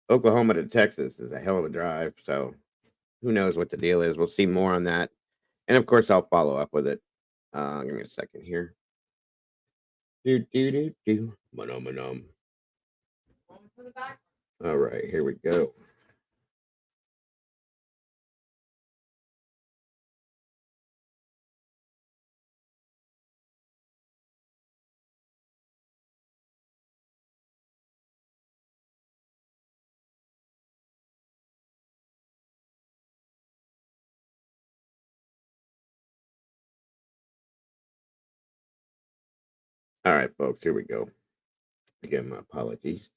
Oklahoma to Texas is a hell of a drive. So who knows what the deal is. We'll see more on that. And of course, I'll follow up with it. Give me a second here. Manum. All right, here we go. All right, folks, here we go. Again, my apologies.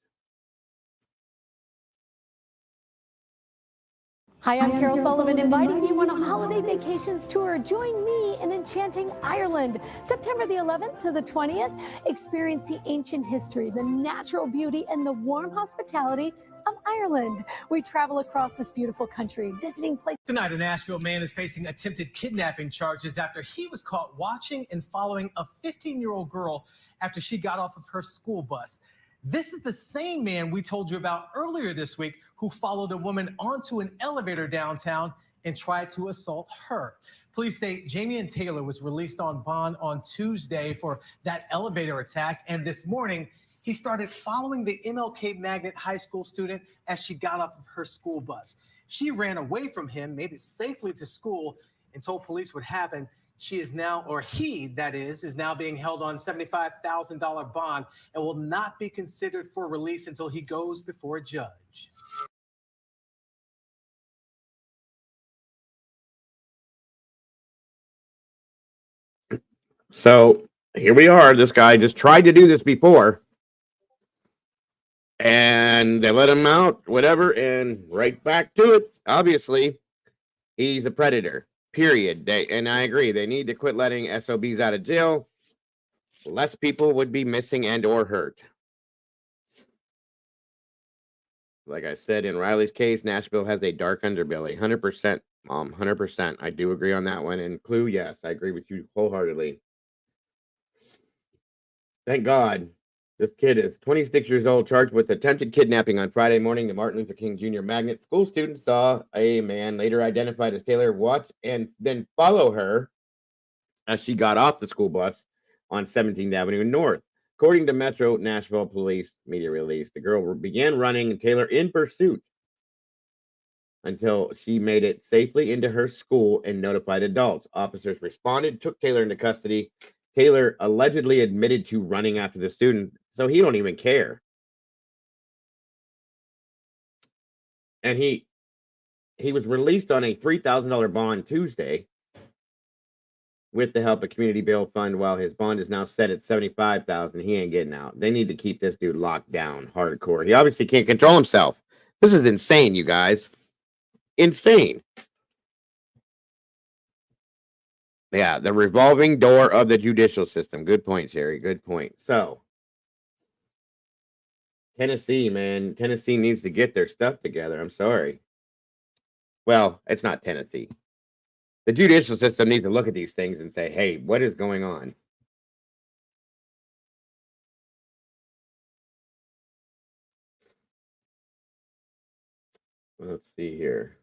Hi, I'm Carol Sullivan, inviting you on a holiday vacations tour. Join me in enchanting Ireland, September the 11th to the 20th. Experience the ancient history, the natural beauty, and the warm hospitality of Ireland. We travel across this beautiful country, visiting places. Tonight, a Nashville man is facing attempted kidnapping charges after he was caught watching and following a 15-year-old girl after she got off of her school bus. This is the same man we told you about earlier this week who followed a woman onto an elevator downtown and tried to assault her. Police say Jamian Taylor was released on bond on Tuesday for that elevator attack, and this morning he started following the MLK Magnet High School student as she got off of her school bus. She ran away from him, made it safely to school, and told police what happened. She is now, or he, that is now being held on $75,000 bond and will not be considered for release until he goes before a judge. So here we are. This guy just tried to do this before, and they let him out, whatever, and right back to it. Obviously, he's a predator. Period. And I agree. They need to quit letting SOBs out of jail. Less people would be missing and or hurt. Like I said, in Riley's case, Nashville has a dark underbelly. 100%, Mom. 100%. I do agree on that one. And Clue, yes, I agree with you wholeheartedly. Thank God. This kid is 26 years old, charged with attempted kidnapping on Friday morning. The Martin Luther King Jr. Magnet school student saw a man later identified as Taylor watch and then follow her as she got off the school bus on 17th Avenue North. According to Metro Nashville Police media release, the girl began running and Taylor in pursuit until she made it safely into her school and notified adults. Officers responded, took Taylor into custody. Taylor allegedly admitted to running after the student, so he don't even care. And he was released on a $3,000 bond Tuesday with the help of Community Bail Fund. While his bond is now set at $75,000, he ain't getting out. They need to keep this dude locked down hardcore. He obviously can't control himself. This is insane, you guys. Insane. Yeah, the revolving door of the judicial system. Good point, Jerry. Good point. So, Tennessee, man. Tennessee needs to get their stuff together. I'm sorry. Well, it's not Tennessee. The judicial system needs to look at these things and say, hey, what is going on? Let's see here.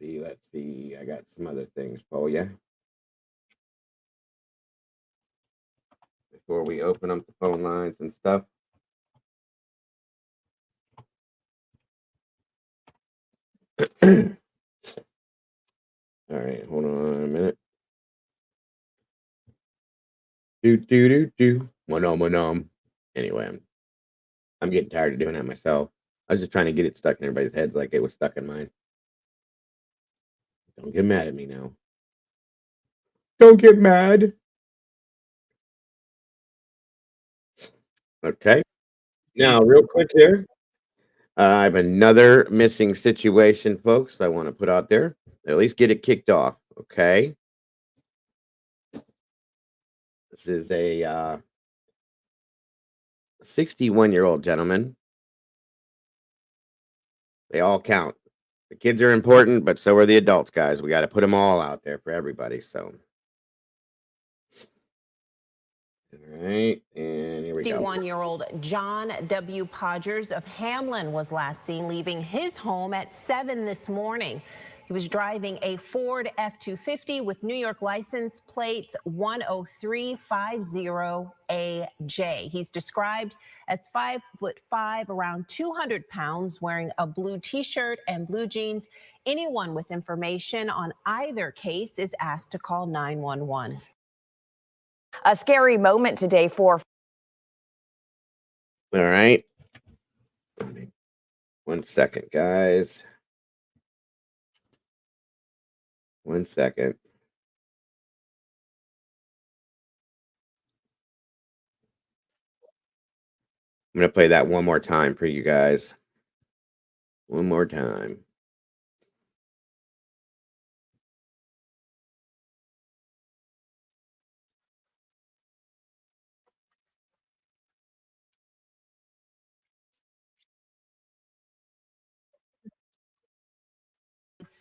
Let's see. I got some other things for you. Before we open up the phone lines and stuff. All right, hold on a minute. Anyway, I'm getting tired of doing that myself. I was just trying to get it stuck in everybody's heads like it was stuck in mine. Don't get mad at me now. Don't get mad. Okay. Now, real quick here. I have another missing situation, folks, I want to put out there. At least get it kicked off, okay? This is a 61-year-old gentleman. They all count. The kids are important, but so are the adults, guys. We got to put them all out there for everybody, so. All right, and here we go. 51-year-old John W. Podgers of Hamlin was last seen leaving his home at 7 this morning. He was driving a Ford F-250 with New York license plate 10350AJ. He's described as 5'5", around 200 pounds, wearing a blue T-shirt and blue jeans. Anyone with information on either case is asked to call 911. A scary moment today for. All right. 1 second, guys. 1 second. I'm going to play that one more time for you guys. One more time.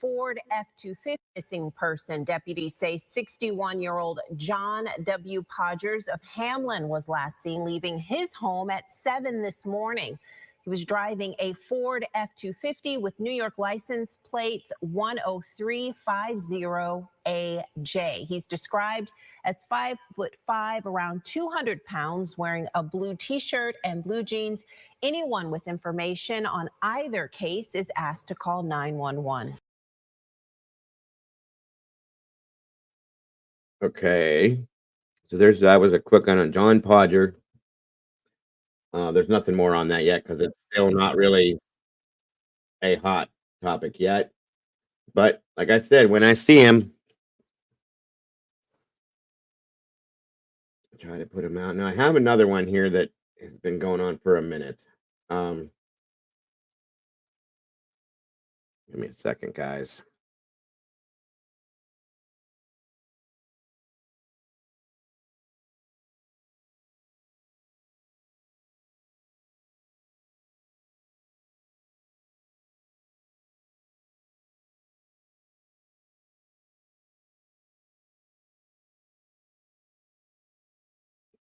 Ford F-250 missing person. Deputies say 61-year-old John W. Podgers of Hamlin was last seen leaving his home at 7 this morning. He was driving a Ford F-250 with New York license plate 10350AJ. He's described as 5'5", around 200 pounds, wearing a blue T-shirt and blue jeans. Anyone with information on either case is asked to call 911. Okay, so that was a quick one on John Podger. There's nothing more on that yet because it's still not really a hot topic yet. But like I said, when I see him, I try to put him out. Now I have another one here that has been going on for a minute. Give me a second, guys.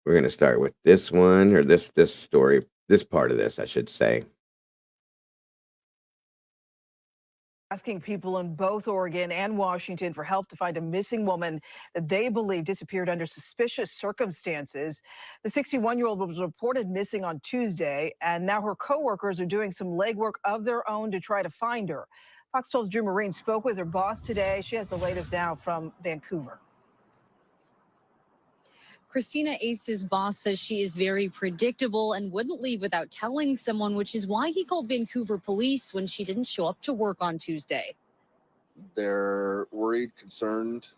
We're going to start with this one, or this story, this part of this, I should say. Asking people in both Oregon and Washington for help to find a missing woman that they believe disappeared under suspicious circumstances. The 61-year-old was reported missing on Tuesday, and now her coworkers are doing some legwork of their own to try to find her. Fox 12's Drew Marine spoke with her boss today. She has the latest now from Vancouver. Christina Ace's boss says she is very predictable and wouldn't leave without telling someone, which is why he called Vancouver police when she didn't show up to work on Tuesday. They're worried, concerned,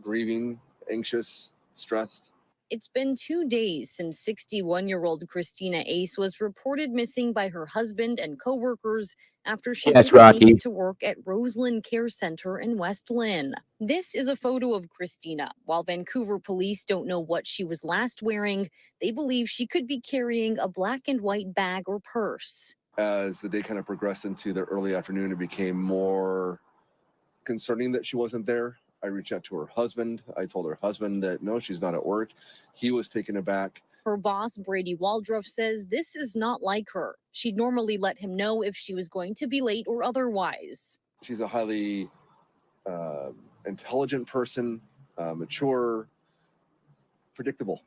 grieving, anxious, stressed. It's been 2 days since 61-year-old Christina Ace was reported missing by her husband and coworkers after she didn't make it to work at Roseland Care Center in West Lynn. This is a photo of Christina. While Vancouver police don't know what she was last wearing, they believe she could be carrying a black and white bag or purse. As the day kind of progressed into the early afternoon, it became more concerning that she wasn't there. I reached out to her husband. I told her husband that no, she's not at work. He was taken aback. Her boss, Brady Waldruff, says this is not like her. She'd normally let him know if she was going to be late or otherwise. She's a highly intelligent person, mature, predictable.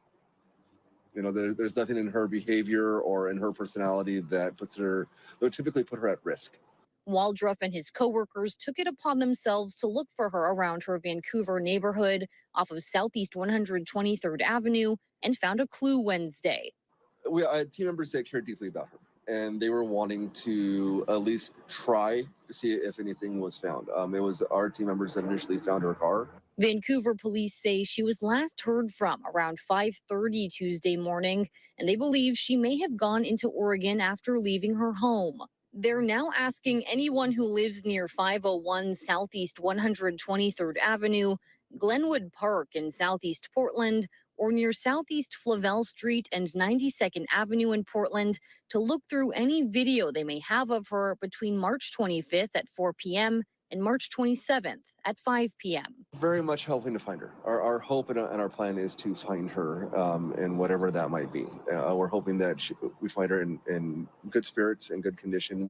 You know, there's nothing in her behavior or in her personality that would typically put her at risk. Waldruff and his coworkers took it upon themselves to look for her around her Vancouver neighborhood off of Southeast 123rd Avenue and found a clue Wednesday. We had team members that cared deeply about her, and they were wanting to at least try to see if anything was found. It was our team members that initially found her car. Vancouver police say she was last heard from around 5:30 Tuesday morning, and they believe she may have gone into Oregon after leaving her home. They're now asking anyone who lives near 501 Southeast 123rd Avenue, Glenwood Park in Southeast Portland, or near Southeast Flavel Street and 92nd Avenue in Portland to look through any video they may have of her between March 25th at 4 p.m. and March 27th at 5 p.m. Very much hoping to find her. Our hope and our plan is to find her in whatever that might be. We're hoping that we find her in good spirits and good condition.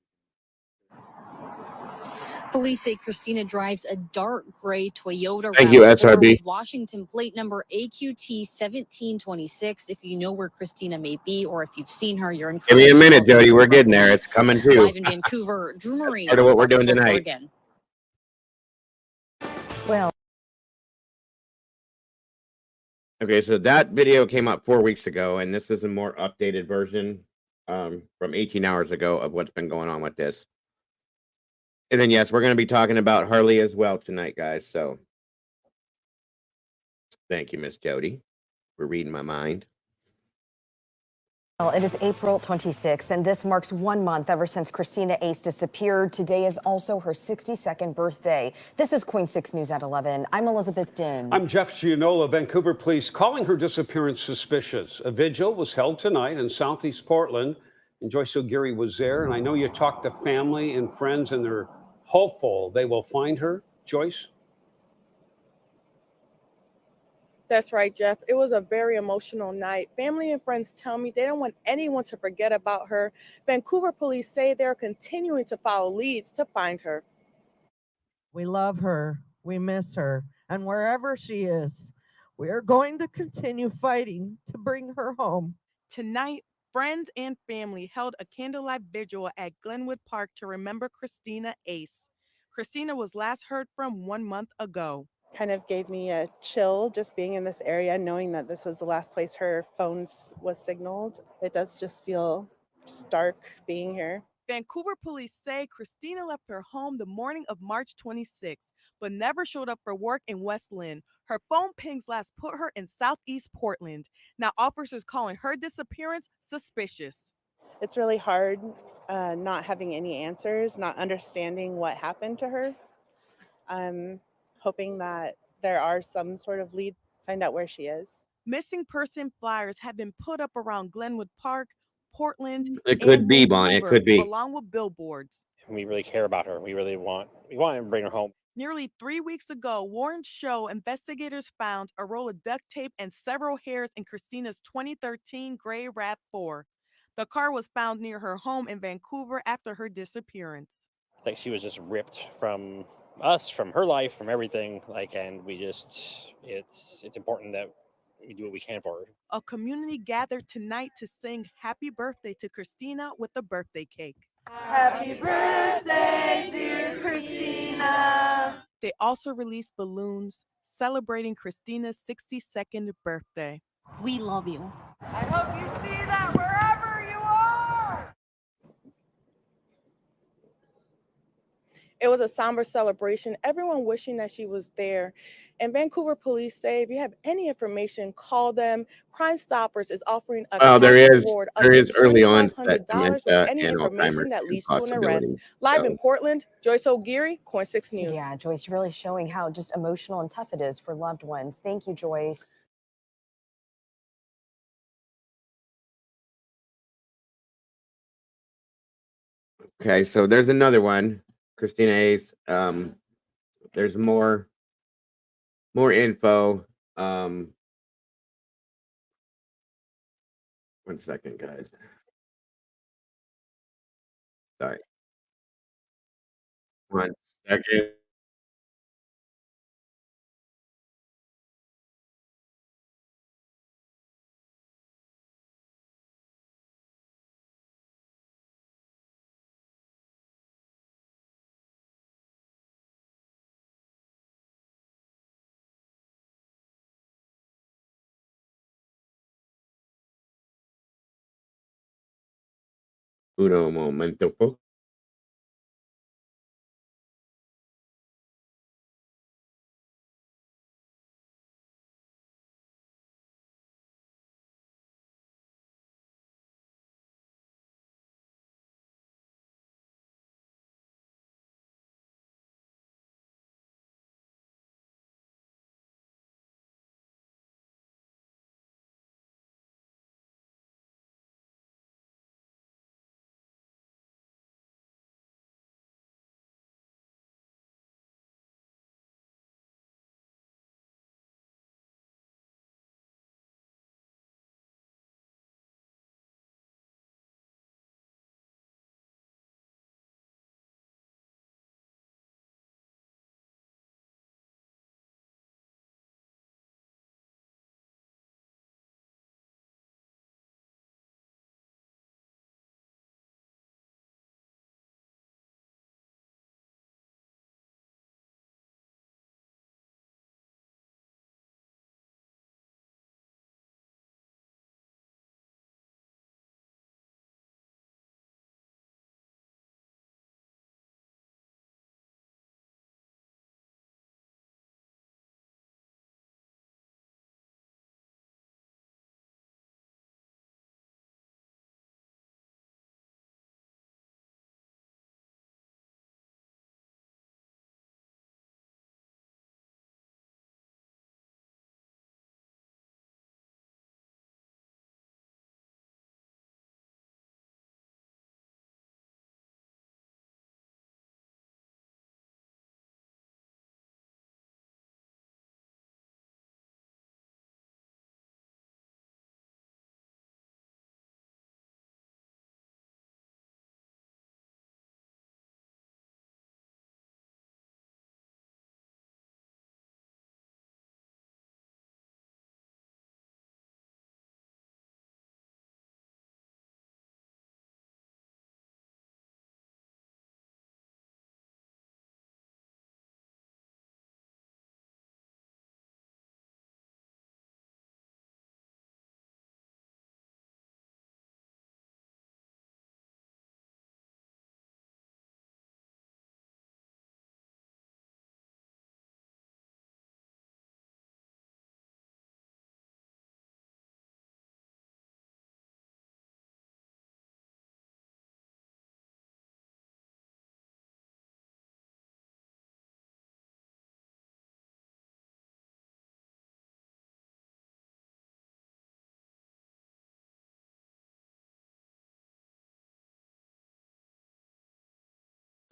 Police say Christina drives a dark gray Toyota Thank you, RAV4 SRB. with Washington plate number AQT 1726. If you know where Christina may be or if you've seen her, you're encouraged. Give me a minute, to call Jody. We're Vancouver getting there. It's police. coming too. Live in Vancouver, Drew Marine. Part of what we're Fox doing 12 tonight. Oregon. Well, Okay, so that video came up 4 weeks ago, and this is a more updated version from 18 hours ago of what's been going on with this. And then, yes, we're going to be talking about Harley as well tonight, guys. So thank you, Miss Jody, for reading my mind. well, it is April 26th, and this marks 1 month ever since Christina Ace disappeared. Today is also her 62nd birthday. This is Queen 6 News at 11. I'm Elizabeth Din. I'm Jeff Gianola. Vancouver police calling her disappearance suspicious. A vigil was held tonight in Southeast Portland, and Joyce O'Geary was there. And I know you talked to family and friends, and they're hopeful they will find her. Joyce? That's right, Jeff. It was a very emotional night. Family and friends tell me they don't want anyone to forget about her. Vancouver police say they're continuing to follow leads to find her. We love her. We miss her. And wherever she is, we are going to continue fighting to bring her home. Tonight, friends and family held a candlelight vigil at Glenwood Park to remember Christina Ace. Christina was last heard from 1 month ago. Kind of gave me a chill just being in this area, knowing that this was the last place her phone was signaled. It does just feel just dark being here. Vancouver police say Christina left her home the morning of March 26th, but never showed up for work in West Lynn. Her phone pings last put her in Southeast Portland. Now officers calling her disappearance suspicious. It's really hard not having any answers, not understanding what happened to her. I'm hoping that there are some sort of lead, find out where she is. Missing person flyers have been put up around Glenwood Park, Portland, It could and be, Bonnie. It Vancouver, could be. along with billboards. We really care about her. We want to bring her home. Nearly 3 weeks ago, Warren's show investigators found a roll of duct tape and several hairs in Christina's 2013 gray RAV4. The car was found near her home in Vancouver after her disappearance. It's like she was just ripped from us, from her life, from everything. And we just, it's important that we do what we can for her. A community gathered tonight to sing happy birthday to Christina with a birthday cake. Happy birthday, dear Christina. They also released balloons celebrating Christina's 62nd birthday. We love you. I hope you see that wherever you are. It was a somber celebration, everyone wishing that she was there. And Vancouver police say if you have any information, call them. Crime Stoppers is offering a cash reward up to early onset $2,500 with dementia any and information Alzheimer's that leads to an possibility. arrest. Live So, in Portland, Joyce O'Geary, Coin 6 News. Yeah, Joyce, really showing how just emotional and tough it is for loved ones. Thank you, Joyce. okay, so there's another one, Christina Ace. There's more info. 1 second, guys. Sorry. 1 second. Uno momento, po.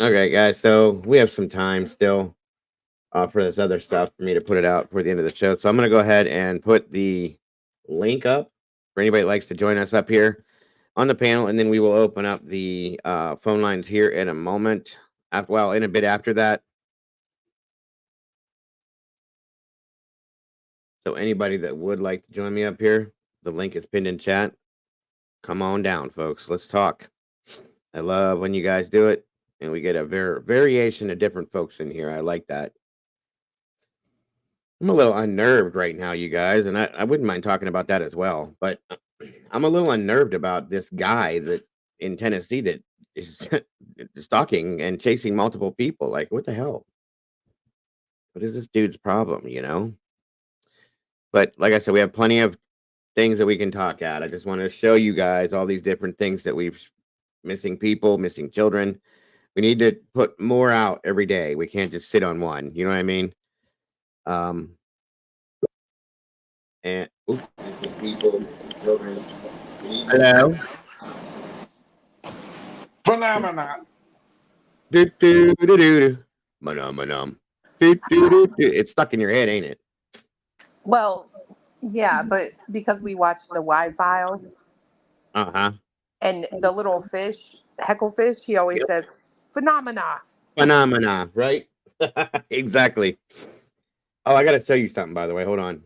Okay, guys. So we have some time still for this other stuff for me to put it out for the end of the show. So I'm going to go ahead and put the link up for anybody that likes to join us up here on the panel, and then we will open up the phone lines here in a moment. Well, in a bit after that. So anybody that would like to join me up here, the link is pinned in chat. Come on down, folks. Let's talk. I love when you guys do it, and we get a variation of different folks in here. I like that. I'm a little unnerved right now, you guys, and I wouldn't mind talking about that as well. But I'm a little unnerved about this guy that in Tennessee that is stalking and chasing multiple people. Like, what the hell? What is this dude's problem, you know? But like I said, we have plenty of things that we can talk at. I just want to show you guys all these different things that we've missing people, missing children. We need to put more out every day. We can't just sit on one. You know what I mean? And oops, missing people, missing children. Hello. Phenomena. Do do do do do. Manum. Do do do do. It's stuck in your head, ain't it? Well, yeah, but because we watch the Y-Files Uh-huh. and the little fish, Hecklefish, he always says, phenomena. Phenomena, right? Exactly. Oh, I got to show you something, by the way. Hold on.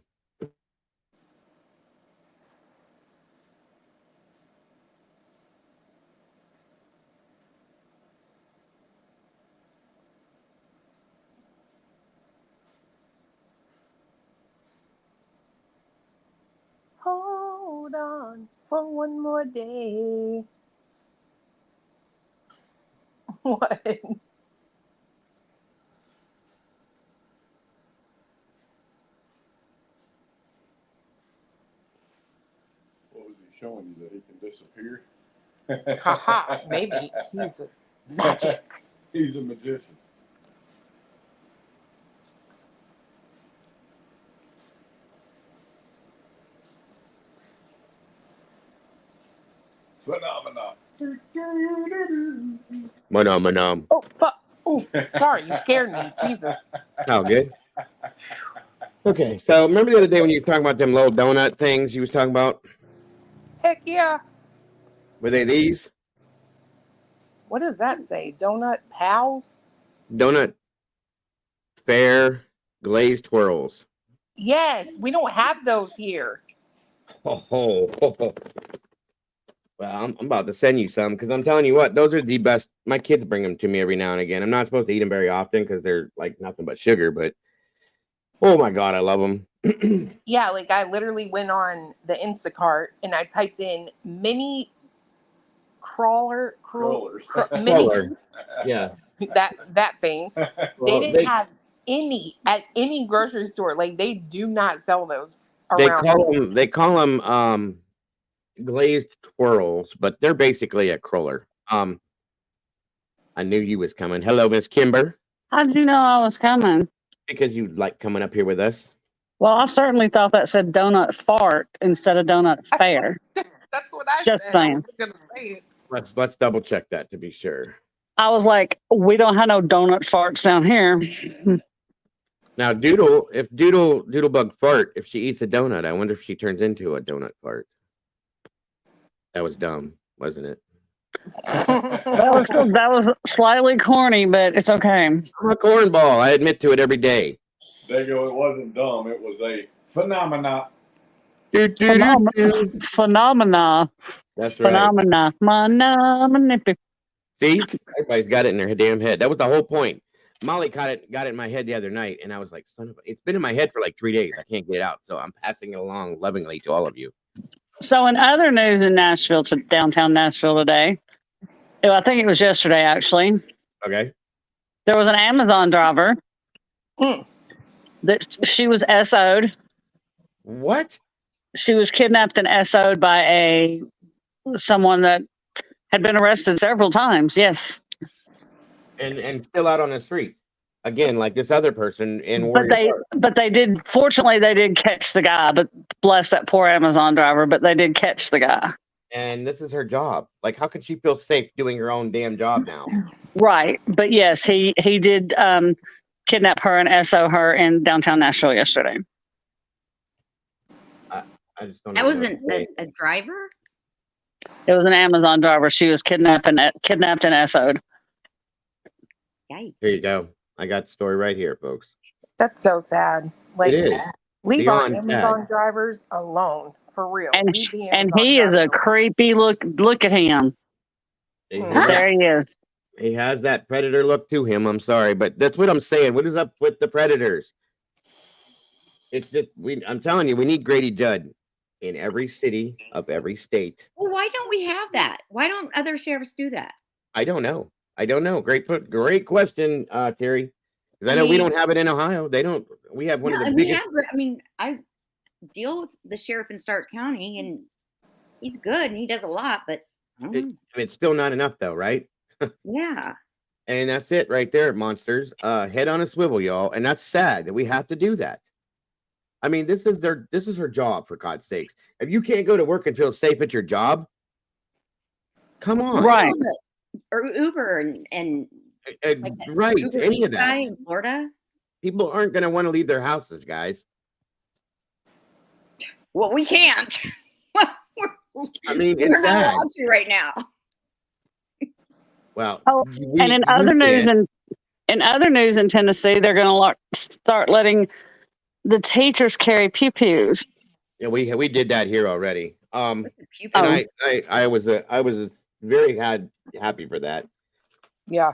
Hold on for one more day. What? What was he showing you, that he can disappear? Haha, maybe. He's a magic. He's a magician. Phenomena. Manum. Oh, fuck. Oh, sorry, you scared me. Jesus. Oh, good. Okay, so remember the other day when you were talking about them little donut things you was talking about? Heck yeah. Were they these? What does that say? Donut pals? Donut fair glazed twirls. Yes, we don't have those here. Oh. Well, I'm about to send you some because I'm telling you what, those are the best. My kids bring them to me every now and again. I'm not supposed to eat them very often because they're like nothing but sugar, but oh my God, I love them. Yeah, like I literally went on the Instacart and I typed in mini crawlers. Yeah. That thing. Well, They didn't have any at any grocery store. Like they do not sell those they around. call them glazed twirls, but they're basically a cruller. I knew you was coming. Hello, Miss Kimber. How did you know I was coming? Because you like coming up here with us. Well, I certainly thought that said donut fart instead of donut fair. That's what I Just said. saying. I was gonna say it. Let's double check that to be sure. I was like, we don't have no donut farts down here. Now, Doodlebug fart, if she eats a donut, I wonder if she turns into a donut fart. That was dumb, wasn't it? That was slightly corny, but it's okay. I'm a cornball. I admit to it every day. There you go. It wasn't dumb. It was a phenomena. Phenomena. That's right. Phenomena. See, everybody's got it in their damn head. That was the whole point. Molly got it in my head the other night, and I was like, "Son of a!" It's been in my head for like 3 days. I can't get it out, so I'm passing it along lovingly to all of you. So, in other news in Nashville, to downtown Nashville today, I think it was yesterday actually. Okay. There was an Amazon driver that she was SO'd. What? She was kidnapped and SO'd by someone that had been arrested several times. Yes. And still out on the street again, like this other person in Warrior. But they did. Fortunately, they did catch the guy. But bless that poor Amazon driver. But they did catch the guy. and this is her job. Like, how can she feel safe doing her own damn job now? Right. But yes, he did kidnap her and SO her in downtown Nashville yesterday. I just don't That know. wasn't a driver? It was an Amazon driver. She was kidnapped and SO'd. Yikes. Here you go. I got the story right here, folks. That's so sad. Like, It is. leave our Beyond Amazon sad. drivers alone, for real. And Leave the and Amazon he is drivers a creepy look. Look at him. There he is. He has that predator look to him. I'm sorry, but that's what I'm saying. What is up with the predators? It's just I'm telling you, we need Grady Judd in every city of every state. Well, why don't we have that? Why don't other sheriffs do that? I don't know. Great question, Terry. Because I know we don't have it in Ohio. They don't. We have one of the biggest. I deal with the sheriff in Stark County, and he's good and he does a lot, but It's still not enough, though, right? yeah. And that's it right there, monsters. Head on a swivel, y'all. And that's sad that we have to do that. I mean, this is her job, for God's sakes. If you can't go to work and feel safe at your job, come on. Right. Or Uber and like right. Uber Any Eats of that. guy in Florida. People aren't going to want to leave their houses, guys. Well, we can't. I mean, we're it's not sad. allowed to right now. Well, and in other news, in other news in Tennessee, they're going to start letting the teachers carry pew-pews. Yeah, we did that here already. And I was very happy for that. Yeah.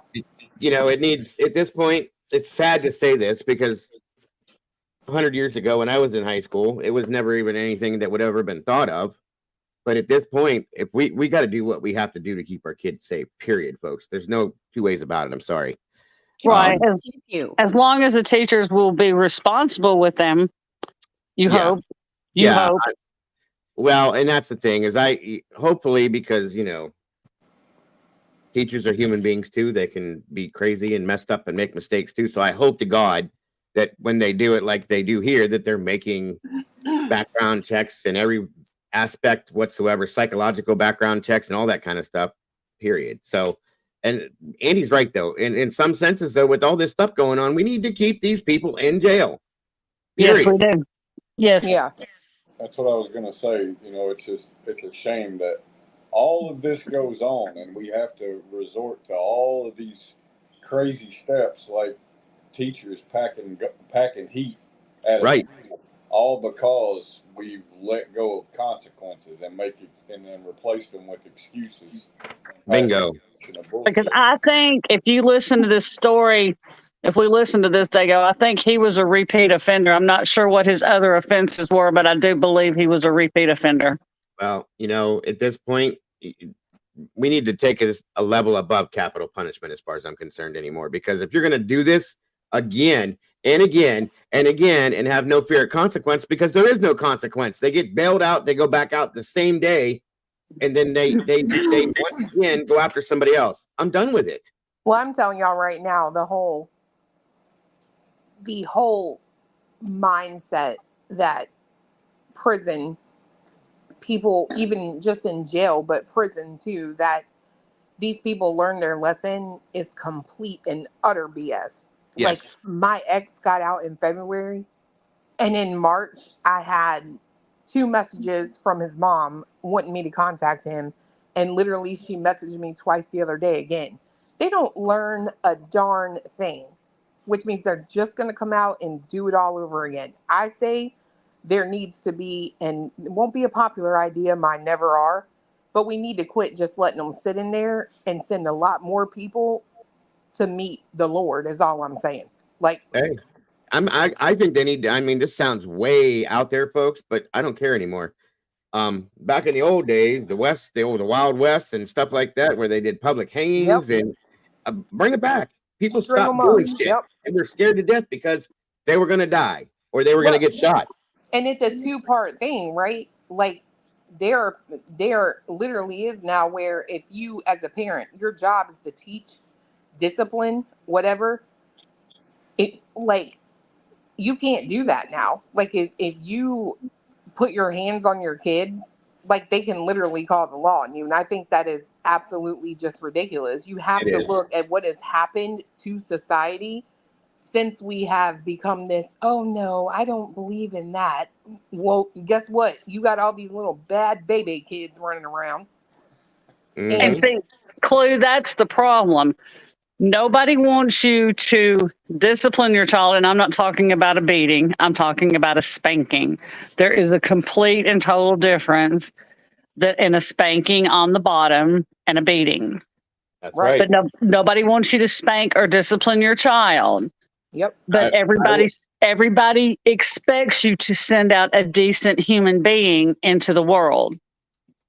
It needs, at this point, it's sad to say this because 100 years ago when I was in high school, it was never even anything that would ever been thought of. But at this point, if we got to do what we have to do to keep our kids safe, period, folks. There's no two ways about it. I'm sorry. Right. As long as the teachers will be responsible with them, you hope. You hope. Well, and that's the thing is hopefully because, teachers are human beings too. They can be crazy and messed up and make mistakes too. So I hope to God that when they do it like they do here, that they're making background checks in every aspect whatsoever, psychological background checks and all that kind of stuff, period. So, and Andy's right though. In some senses though, with all this stuff going on, we need to keep these people in jail. Period. Yes, we do. Yes. Yeah. That's what I was going to say. It's a shame that all of this goes on and we have to resort to all of these crazy steps like teachers packing heat at right. All because we've let go of consequences and then replace them with excuses. Bingo. Because I think if you listen to this story, if we listen to this, Dago, I think he was a repeat offender. I'm not sure what his other offenses were, but I do believe he was a repeat offender. Well, at this point, we need to take a level above capital punishment as far as I'm concerned anymore. Because if you're going to do this again and again and again and have no fear of consequence, because there is no consequence. They get bailed out, they go back out the same day, and then they once again go after somebody else. I'm done with it. Well, I'm telling y'all right now, the whole mindset that prison people, even just in jail, but prison too, that these people learn their lesson is complete and utter BS. Yes. Like my ex got out in February, and in March I had 2 messages from his mom wanting me to contact him, and literally she messaged me twice the other day again. They don't learn a darn thing, which means they're just going to come out and do it all over again. I say there needs to be, and it won't be a popular idea, mine never are, but we need to quit just letting them sit in there and send a lot more people to meet the Lord is all I'm saying. Like, hey, I think they need to, this sounds way out there, folks, but I don't care anymore. Back in the old days, the Wild West and stuff like that, where they did public hangings and bring it back. People stopped doing shit and they're scared to death because they were going to die or they were going to get shot. And it's a 2-part thing, right? Like there literally is now where if you as a parent, your job is to teach, discipline, whatever, you can't do that now. Like if you put your hands on your kids like they can literally call the law on you. And I think that is absolutely just ridiculous. You have It to is. look at what has happened to society since we have become this, oh no, I don't believe in that. Well, guess what? You got all these little bad baby kids running around. And And see, Clue, that's the problem. Nobody wants you to discipline your child, and I'm not talking about a beating. I'm talking about a spanking. There is a complete and total difference that in a spanking on the bottom and a beating. That's right. But nobody wants you to spank or discipline your child. Yep. But everybody expects you to send out a decent human being into the world.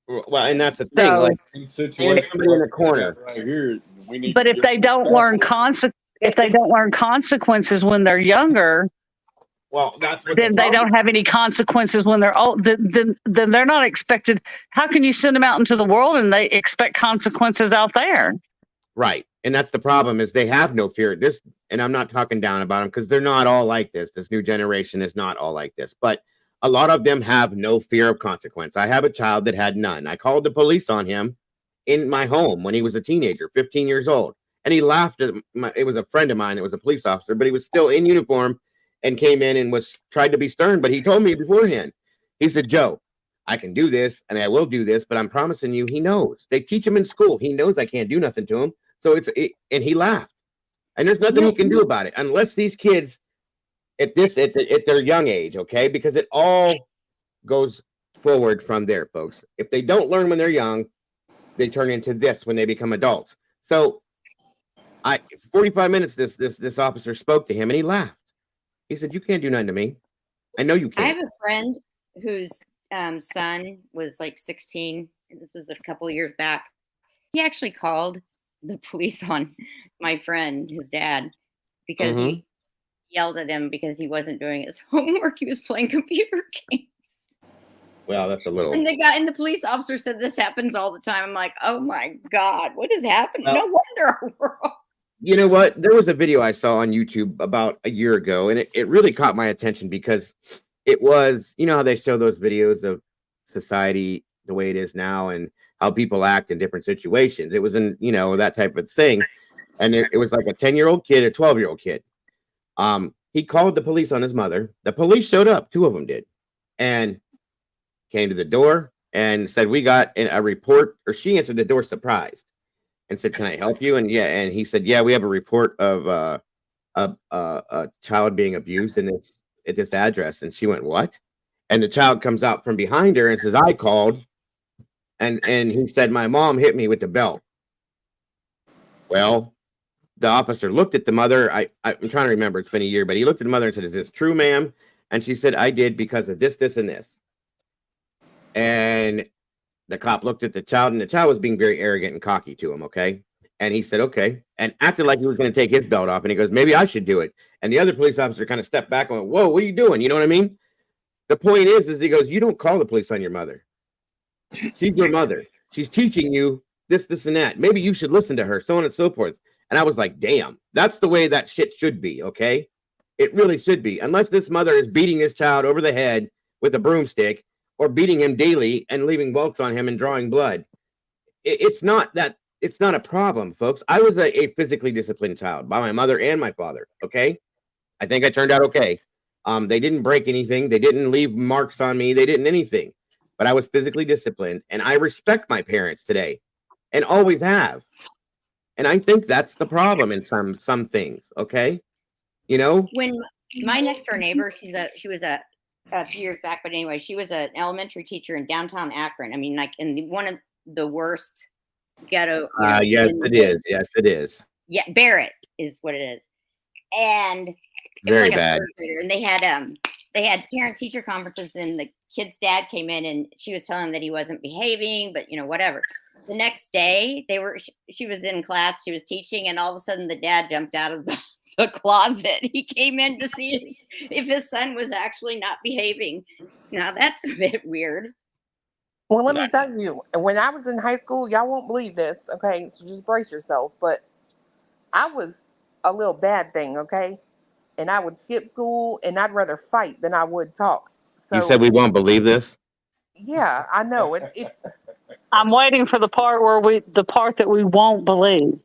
Well, and that's the thing. Like, Situation somebody in the corner. right here, we need But to if get they don't learn back. consequences when they're younger, well, that's what then they don't have any consequences when they're old. Then they're not expected. How can you send them out into the world and they expect consequences out there? Right. And that's the problem is they have no fear. This, and I'm not talking down about them because they're not all like this. This new generation is not all like this, but a lot of them have no fear of consequence. I have a child that had none. I called the police on him in my home when he was a teenager, 15 years old. And he laughed at it was a friend of mine that was a police officer, but he was still in uniform and came in and tried to be stern. But he told me beforehand, he said, Joe, I can do this and I will do this, but I'm promising you, he knows. They teach him in school. He knows I can't do nothing to him. So and he laughed. And there's nothing he can do about it unless these kids at their young age, okay? Because it all goes forward from there, folks. If they don't learn when they're young, they turn into this when they become adults. So 45 minutes this officer spoke to him and he laughed. He said, you can't do nothing to me. I know you I can't. have a friend whose son was like 16. This was a couple of years back. He actually called the police on my friend, his dad, because he yelled at him because he wasn't doing his homework. He was playing computer games. Well, that's a little. And the police officer said this happens all the time. I'm like, oh my God, what is happening? Well, No wonder our world. You know what? There was a video I saw on YouTube about a year ago, and it really caught my attention because it was, you know how they show those videos of society the way it is now and how people act in different situations. It was in, that type of thing. And it was like a 10-year-old kid, a 12-year-old kid. He called the police on his mother. The police showed up, 2 of them did, and came to the door and said, we got a report, or she answered the door surprised and said, can I help you? And and he said, yeah, we have a report of a child being abused at this address. And she went, what? And the child comes out from behind her and says, I called. And he said, my mom hit me with the belt. Well, the officer looked at the mother. I'm trying to remember. It's been a year, but he looked at the mother and said, is this true, ma'am? And she said, I did because of this, this, and this. And the cop looked at the child, and the child was being very arrogant and cocky to him, okay? And he said, okay, and acted like he was going to take his belt off. And he goes, maybe I should do it. And the other police officer kind of stepped back and went, whoa, what are you doing? You know what I mean? The point is he goes, you don't call the police on your mother. She's your mother. She's teaching you this, this, and that. Maybe you should listen to her, so on and so forth. And I was like, damn, that's the way that shit should be, okay? It really should be. Unless this mother is beating this child over the head with a broomstick or beating him daily and leaving welts on him and drawing blood. It's not a problem, folks. I was a physically disciplined child by my mother and my father, okay? I think I turned out okay. They didn't break anything. They didn't leave marks on me. They didn't anything. But I was physically disciplined, and I respect my parents today and always have. And I think that's the problem in some things, okay? When my next door neighbor, she was a few years back, but anyway, she was an elementary teacher in downtown Akron. I mean, like in one of the worst ghetto. Yes, it is. Yes, it is. Yeah, Barrett is what it is, and it very was like bad. A third grader, and they had parent-teacher conferences, and the kid's dad came in, and she was telling him that he wasn't behaving, but whatever. The next day, she was in class, she was teaching, and all of a sudden, the dad jumped out of the closet. He came in to see if his son was actually not behaving. Now that's a bit weird. Well, let me tell you, when I was in high school, y'all won't believe this, okay? So just brace yourself. But I was a little bad thing, okay? And I would skip school, and I'd rather fight than I would talk. So you said we won't believe this? Yeah, I know. It's I'm waiting for the part that we won't believe.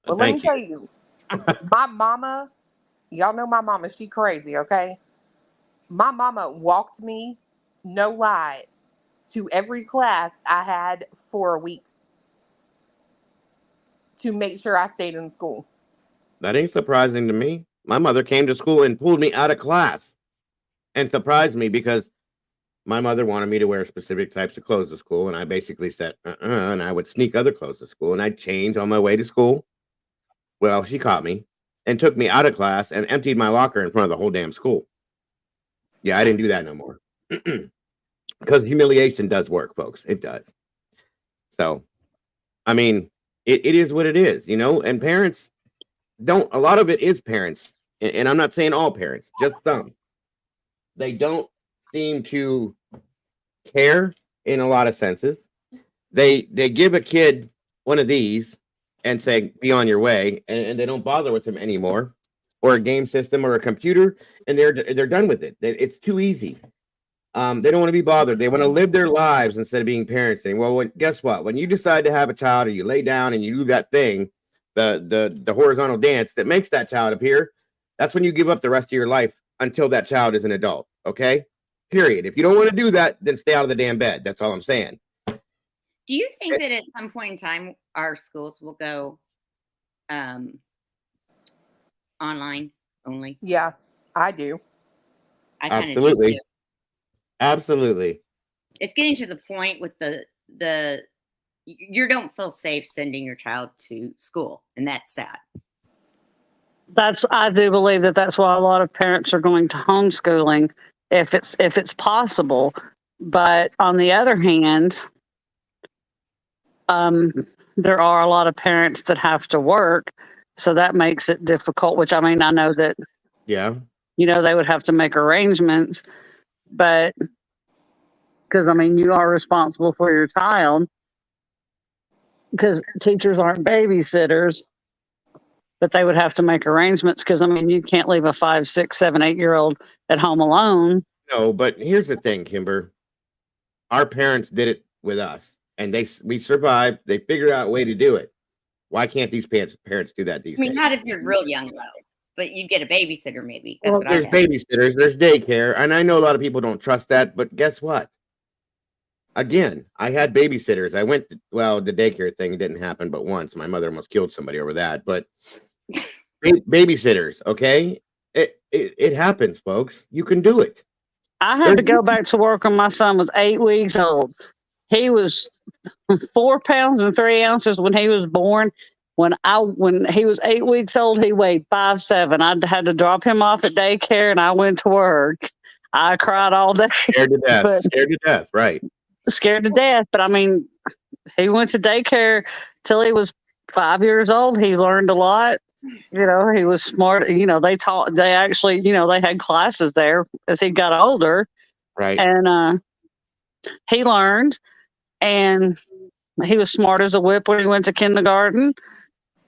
Well, let me Thank you. tell you, my mama, y'all know my mama, she crazy, okay? My mama walked me, no lie, to every class I had for a week to make sure I stayed in school. That ain't surprising to me. My mother came to school and pulled me out of class and surprised me because my mother wanted me to wear specific types of clothes to school, and I basically said, and I would sneak other clothes to school, and I'd change on my way to school. Well, she caught me and took me out of class and emptied my locker in front of the whole damn school. Yeah, I didn't do that no more. Because humiliation does work, folks. It does. So, I mean, it is what it is, you know, and parents don't, a lot of it is parents, and I'm not saying all parents, just some. They don't seem to care in a lot of senses. They give a kid one of these and say, be on your way, and they don't bother with them anymore, or a game system or a computer, and they're done with it. It's too easy. They don't want to be bothered. They want to live their lives instead of being parents. Well, guess what? When you decide to have a child, or you lay down and you do that thing, the horizontal dance that makes that child appear, that's when you give up the rest of your life until that child is an adult. Okay? Period. If you don't want to do that, then stay out of the damn bed. That's all I'm saying. Do you think that at some point in time our schools will go online only? Yeah, I do. I kind of do Absolutely. too. Absolutely. It's getting to the point with the you don't feel safe sending your child to school, and that's sad. I do believe that's why a lot of parents are going to homeschooling if it's possible. But on the other hand, there are a lot of parents that have to work, so that makes it difficult. Which, I mean, I know that Yeah. they would have to make arrangements, but because I mean, you are responsible for your child, because teachers aren't babysitters. But they would have to make arrangements because I mean, you can't leave a 5, 6, 7, 8-year-old at home alone. No, but here's the thing, Kimber. Our parents did it with us, and we survived. They figured out a way to do it. Why can't these parents do that these I mean, days? not if you're real young though, but you get a babysitter maybe. That's Well, what there's I have. babysitters, there's daycare, and I know a lot of people don't trust that, but guess what? Again, I had babysitters. I went the daycare thing didn't happen but once. My mother almost killed somebody over that, but babysitters, okay? It happens, folks. You can do it. I had to go back to work when my son was 8 weeks old. He was 4 pounds and 3 ounces when he was born. When he was 8 weeks old, he weighed 5'7". I had to drop him off at daycare, and I went to work. I cried all day. Scared to death. Scared to death, right? Scared to death. But I mean, he went to daycare till he was 5 years old. He learned a lot. He was smart. They actually, they had classes there as he got older. Right. And he learned, and he was smart as a whip when he went to kindergarten,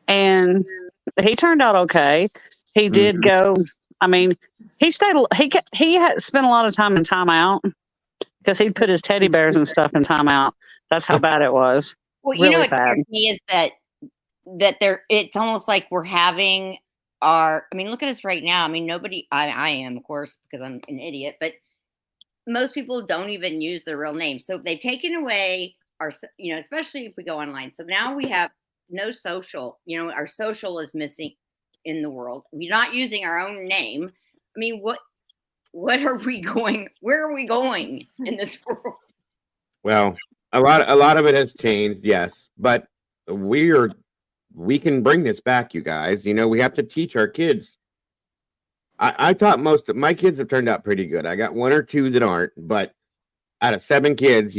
and he turned out okay. He did go, I mean, he had spent a lot of time in timeout because he'd put his teddy bears and stuff in timeout. That's how bad it was. Well, really what bad. scares me is that it's almost like we're having I mean, look at us right now. I mean, I am, of course, because I'm an idiot, but most people don't even use their real name. So they've taken away especially if we go online. So now we have no social, our social is missing in the world. We're not using our own name. I mean, what are we going? Where are we going in this world? Well, a lot of it has changed, yes, but we can bring this back, you guys. We have to teach our kids. I taught most of my kids have turned out pretty good. I got 1 or 2 that aren't, but out of 7 kids,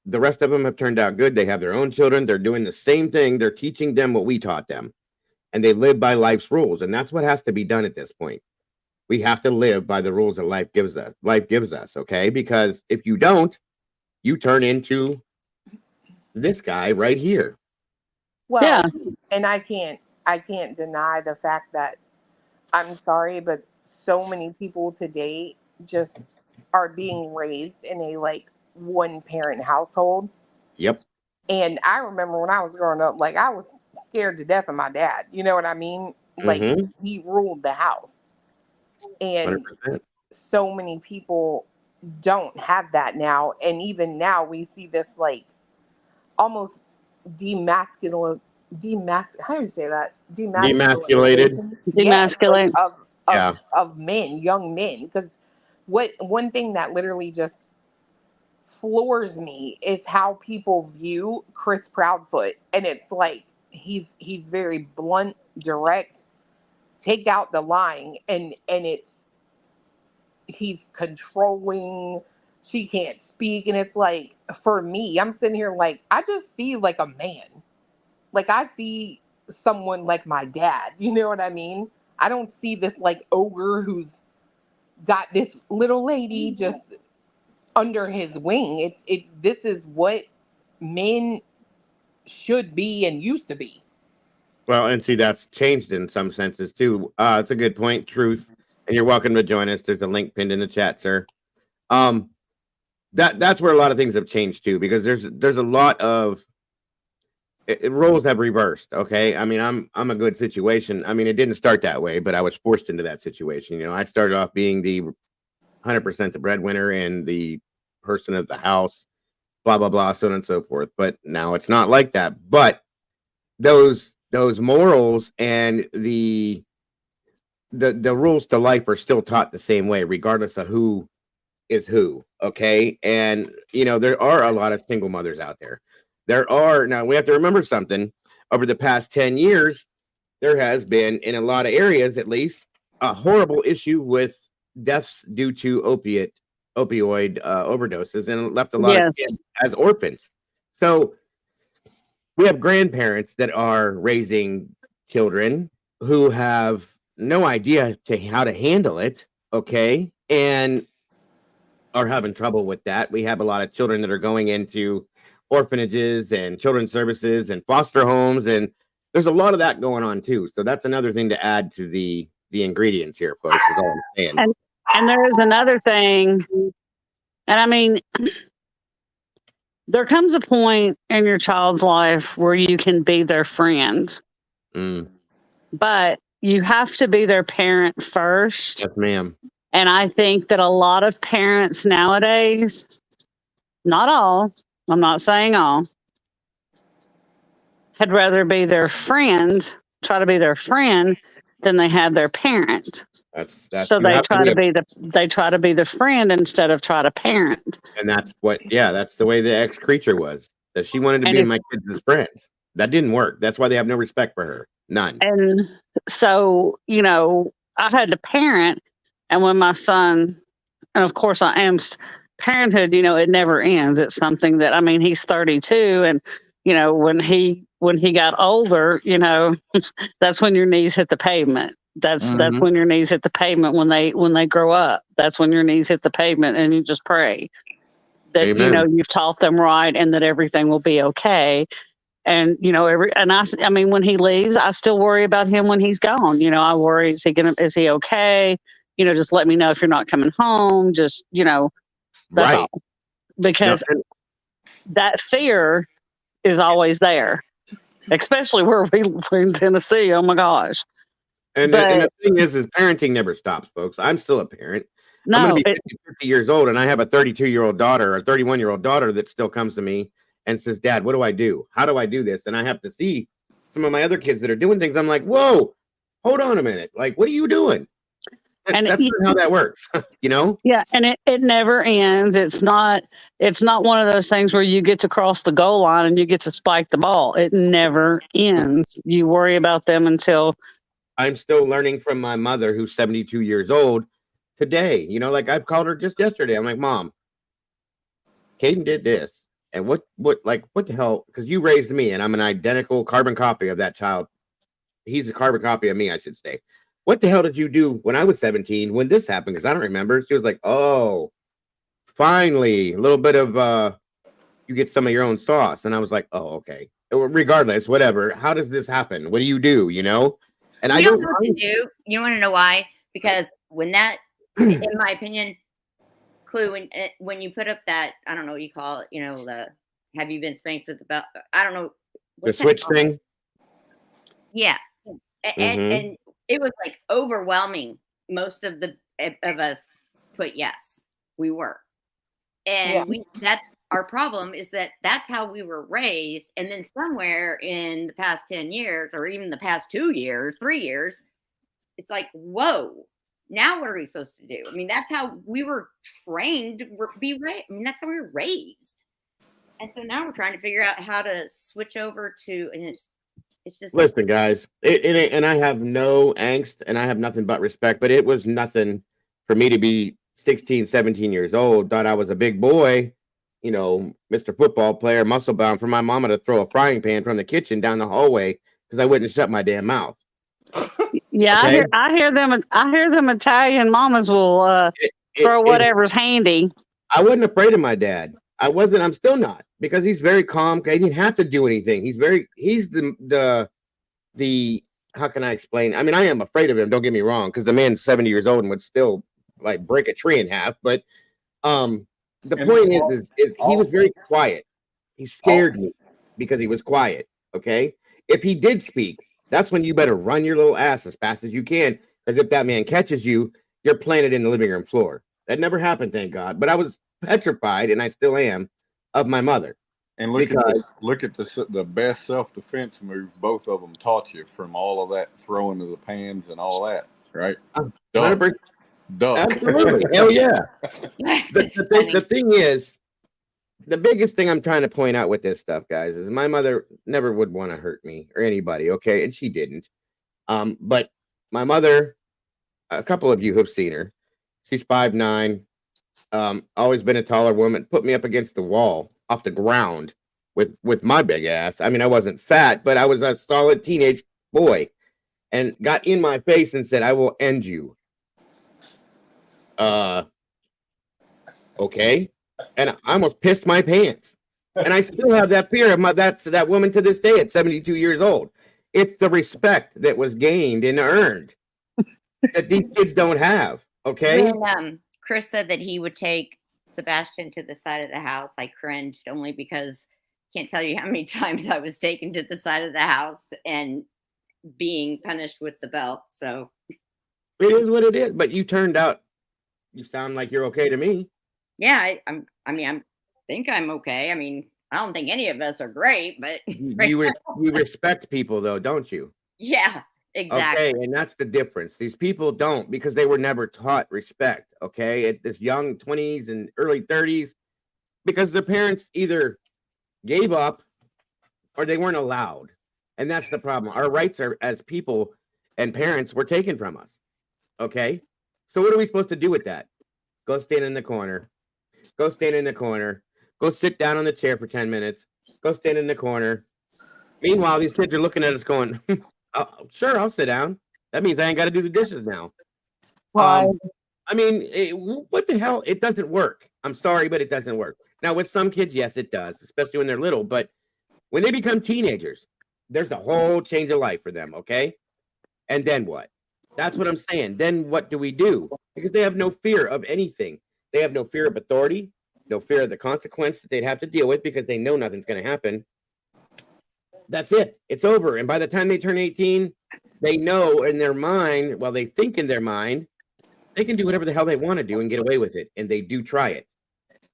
the rest of them have turned out good. They have their own children. They're doing the same thing. They're teaching them what we taught them, and they live by life's rules. And that's what has to be done at this point. We have to live by the rules that life gives us. Okay. Because if you don't, you turn into this guy right here. Well, Yeah. and I can't deny the fact that I'm sorry, but so many people today just are being raised in a one parent household. Yep. And I remember when I was growing up, like I was scared to death of my dad. You know what I mean? Like he ruled the house. And 100%. so many people don't have that now. And even now we see this like almost how do you say that? Demasculated. Yes, like Demasculate. of men, young men. Because one thing that literally just floors me is how people view Chris Proudfoot. And it's like he's very blunt, direct, take out the lying, and he's controlling. She can't speak, and it's like, for me, I'm sitting here like I just see like a man. Like I see someone like my dad. You know what I mean? I don't see this like ogre who's got this little lady just under his wing. It's this is what men should be and used to be. Well, and see, that's changed in some senses too. It's a good point, Truth. And you're welcome to join us. There's a link pinned in the chat, sir. That's where a lot of things have changed too, because there's a lot of roles have reversed. Okay, I mean, I'm a good situation. I mean, it didn't start that way, but I was forced into that situation. You know, I started off being the 100% the breadwinner and the person of the house, blah blah blah, so on and so forth. But now it's not like that. But those morals and the rules to life are still taught the same way, regardless of who is who. Okay, and you know there are a lot of single mothers out there. Now we have to remember something. Over the past 10 years, there has been, in a lot of areas at least, a horrible issue with deaths due to opioid overdoses, and left a lot of kids as orphans. So we have grandparents that are raising children who have no idea how to handle it, okay, and are having trouble with that. We have a lot of children that are going into orphanages and children's services and foster homes, and there's a lot of that going on too. So that's another thing to add to the ingredients here, folks, is all I'm saying. And there is another thing, and I mean, there comes a point in your child's life where you can be their friend, but you have to be their parent first. Yes, ma'am. And I think that a lot of parents nowadays, not all, I'm not saying all, had rather be their friend, try to be their friend, than they have their parent. So they try to be the friend instead of try to parent. And that's the way the ex creature was. That she wanted to be my kids' friends. That didn't work. That's why they have no respect for her. None. And so, you know, I had to parent, and when my son, and of course I am, parenthood, you know, it never ends. It's something that, I mean, he's 32, and you know, when he got older, you know, that's when your knees hit the pavement. That's when your knees hit the pavement when they grow up. That's when your knees hit the pavement, and you just pray that you know you've taught them right and that everything will be okay. And you know, I mean, when he leaves, I still worry about him when he's gone. You know, I worry, is he okay? You know, just let me know if you're not coming home. Just, you know, that's all. Because that fear is always there, especially where we're in Tennessee. Oh my gosh. And the thing is parenting never stops, folks. I'm still a parent. No, I'm going to be 50 years old, and I have a 32-year-old daughter or 31-year-old daughter that still comes to me and says, Dad, what do I do? How do I do this? And I have to see some of my other kids that are doing things. I'm like, whoa, hold on a minute. Like, what are you doing? That's not how that works, you know? Yeah, and it never ends. It's not one of those things where you get to cross the goal line and you get to spike the ball. It never ends. You worry about them until... I'm still learning from my mother, who's 72 years old today. You know, like I've called her just yesterday. I'm like, Mom, Caden did this. And what the hell? Because you raised me, and I'm an identical carbon copy of that child. He's a carbon copy of me, I should say. What the hell did you do when I was 17 when this happened? Because I don't remember. She was like, oh, finally, a little bit of you get some of your own sauce. And I was like, oh, okay. Regardless, whatever. How does this happen? What do? You know? And I don't know what to do. You want to know why? Because when that, in my opinion, Clue, when you put up that, I don't know what you call it, the have you been spanked with the belt? I don't know. The switch thing. Yeah. Mm-hmm. And it was like overwhelming. Most of us put yes, we were. And that's our problem, is that's how we were raised. And then somewhere in the past 10 years, or even the past 2 years, 3 years, it's like, whoa, now what are we supposed to do? I mean, that's how we were trained to be raised. I mean, that's how we were raised. And so now we're trying to figure out how to switch over to, and it's just. Listen, guys, and I have no angst and I have nothing but respect, but it was nothing for me to be 16, 17 years old, thought I was a big boy, Mr. Football player, muscle bound, for my mama to throw a frying pan from the kitchen down the hallway because I wouldn't shut my damn mouth. Yeah, okay? I hear them Italian mamas will throw whatever's handy. I wasn't afraid of my dad. I'm still not, because he's very calm. He didn't have to do anything. He's the how can I explain? I mean, I am afraid of him, don't get me wrong, because the man's 70 years old and would still like break a tree in half. But the point is he was very quiet. He scared me because he was quiet. Okay. If he did speak, that's when you better run your little ass as fast as you can. Because if that man catches you, you're planted in the living room floor. That never happened, thank God. But I was petrified, and I still am, of my mother. And look at the best self-defense move both of them taught you, from all of that throwing of the pans and all that, right? Duck. Absolutely. Hell yeah. The thing is, the biggest thing I'm trying to point out with this stuff, guys, is my mother never would want to hurt me or anybody, okay? And she didn't. But my mother, a couple of you have seen her. She's 5'9", always been a taller woman, put me up against the wall off the ground with my big ass. I mean, I wasn't fat, but I was a solid teenage boy, and got in my face and said, "I will end you." Okay. And I almost pissed my pants. And I still have that fear of that woman to this day at 72 years old. It's the respect that was gained and earned that these kids don't have. Okay. When Chris said that he would take Sebastian to the side of the house, I cringed, only because I can't tell you how many times I was taken to the side of the house and being punished with the belt. So it is what it is. But you turned out, you sound like you're okay to me. Yeah, I think I'm okay. I mean, I don't think any of us are great, but you respect people, though, don't you? Yeah, exactly. Okay, and that's the difference. These people don't, because they were never taught respect. Okay, at this young 20s and early 30s, because their parents either gave up or they weren't allowed, and that's the problem. Our rights are, as people and parents, were taken from us. Okay, so what are we supposed to do with that? Go stand in the corner. Go stand in the corner. Go sit down on the chair for 10 minutes. Go stand in the corner. Meanwhile, these kids are looking at us going, sure, I'll sit down. That means I ain't got to do the dishes now. I mean, what the hell? It doesn't work. I'm sorry, but it doesn't work. Now, with some kids, yes, it does, especially when they're little. But when they become teenagers, there's a whole change of life for them, okay? And then what? That's what I'm saying. Then what do we do? Because they have no fear of anything. They have no fear of authority, no fear of the consequence that they'd have to deal with, because they know nothing's going to happen. That's it. It's over. And by the time they turn 18, they know in their mind, well, they think in their mind, they can do whatever the hell they want to do and get away with it. And they do try it.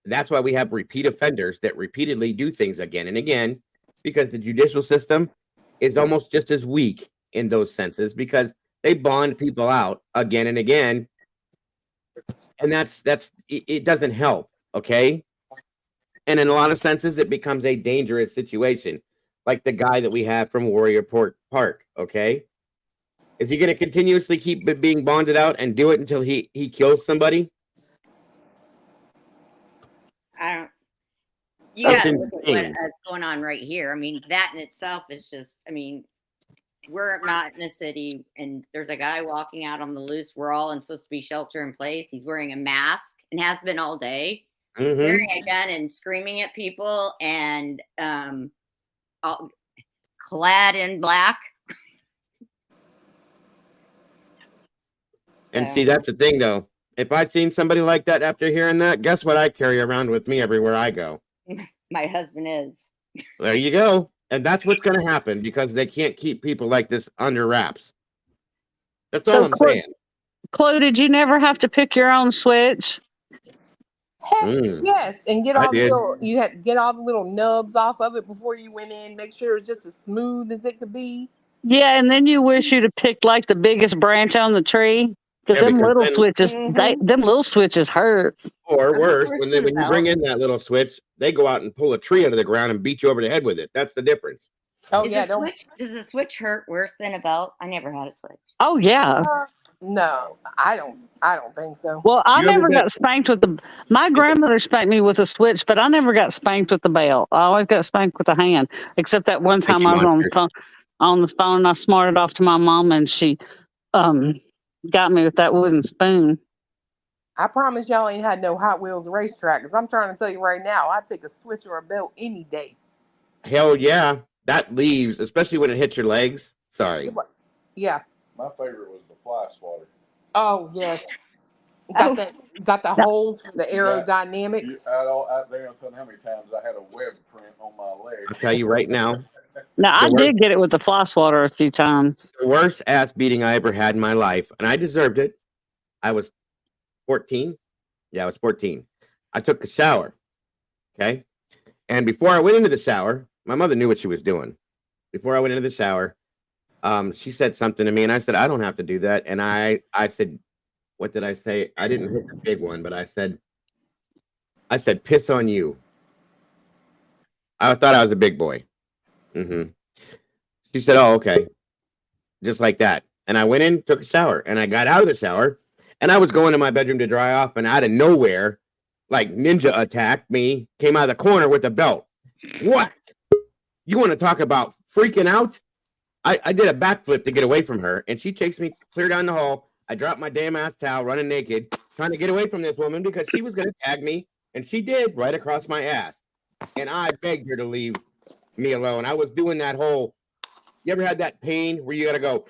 That's why we have repeat offenders that repeatedly do things again and again, because the judicial system is almost just as weak in those senses, because they bond people out again and again. And it doesn't help. Okay. And in a lot of senses, it becomes a dangerous situation. Like the guy that we have from Warrior Park. Okay. Is he going to continuously keep being bonded out and do it until he kills somebody? I don't. You got to look at what's going on right here. I mean, that in itself is just, I mean, we're not in a city, and there's a guy walking out on the loose. We're all supposed to be shelter in place. He's wearing a mask and has been all day, wearing a gun and screaming at people, and all clad in black. And see, that's the thing, though. If I seen somebody like that after hearing that, guess what I carry around with me everywhere I go? My husband is. There you go. And that's what's going to happen because they can't keep people like this under wraps. That's all So, I'm saying. Chloe, did you never have to pick your own switch? Heck yes, and get I all the did. little you had to get all the little nubs off of it before you went in. Make sure it's just as smooth as it could be. Yeah, and then you wish you'd have picked like the biggest branch on the tree. Because Yeah, them because little then- switches, them little switches hurt. Or worse, worse when than you the bring belt. in that little switch, they go out and pull a tree out of the ground and beat you over the head with it. That's the difference. Oh Is yeah, a switch, does a switch hurt worse than a belt? I never had a switch. Oh yeah. No, I don't think so. Well, I You ever never been- got spanked with the. My grandmother spanked me with a switch, but I never got spanked with the belt. I always got spanked with a hand. Except that one time I was on the phone. And I smarted off to my mom, and she got me with that wooden spoon. I promise y'all ain't had no Hot Wheels racetrack. Because I'm trying to tell you right now, I'd take a switch or a belt any day. Hell yeah. That leaves, especially when it hits your legs. Sorry. Yeah. My favorite was the fly swatter. Oh yes. Got the holes for the aerodynamics. I don't tell you how many times I had a web print on my leg. I'll tell you right now. Now I The did get it with the fly swatter a few times. The worst ass beating I ever had in my life, and I deserved it. I was 14. Yeah, I was 14. I took a shower. Okay. And before I went into the shower, my mother knew what she was doing. Before I went into the shower, she said something to me, and I said, I don't have to do that. And I said, what did I say? I didn't hit the big one, but I said, piss on you. I thought I was a big boy. She said, oh, okay. Just like that. And I went in, took a shower, and I got out of the shower, and I was going to my bedroom to dry off, and out of nowhere, like ninja attacked me, came out of the corner with a belt. What? You want to talk about freaking out? I did a backflip to get away from her, and she chased me clear down the hall. I dropped my damn ass towel, running naked, trying to get away from this woman because she was going to tag me, and she did right across my ass. And I begged her to leave me alone. I was doing that whole, you ever had that pain where you got to go,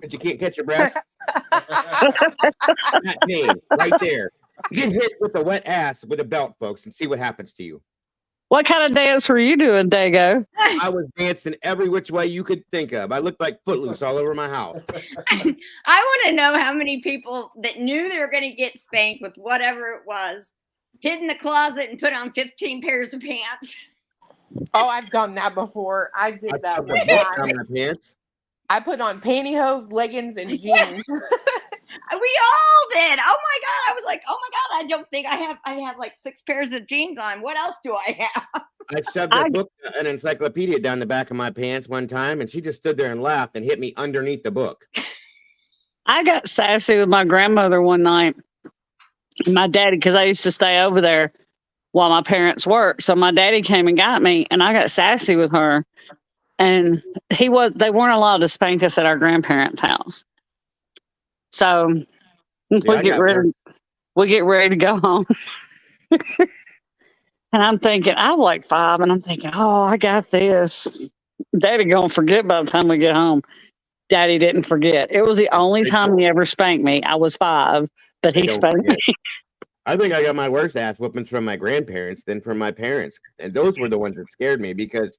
but you can't catch your breath? That pain right there. Get hit with a wet ass with a belt, folks, and see what happens to you. What kind of dance were you doing, Dago? I was dancing every which way you could think of. I looked like Footloose all over my house. I want to know how many people that knew they were going to get spanked with whatever it was, hid in the closet and put on 15 pairs of pants. Oh, I've done that before. I did that one On time. my pants. I put on pantyhose, leggings, and jeans. We all did. Oh my God. I was like, oh my God, I don't think I have like 6 pairs of jeans on. What else do I have? I shoved a book, an encyclopedia down the back of my pants one time, and she just stood there and laughed and hit me underneath the book. I got sassy with my grandmother one night. And my daddy, because I used to stay over there while my parents worked. So my daddy came and got me, and I got sassy with her. And they weren't allowed to spank us at our grandparents' house. So we get ready to go home. And I'm thinking, I was like 5, and I'm thinking, oh, I got this. Daddy gonna forget by the time we get home. Daddy didn't forget. It was the only time he ever spanked me. I was 5, but he spanked me. I think I got my worst ass whoopings from my grandparents than from my parents. And those were the ones that scared me because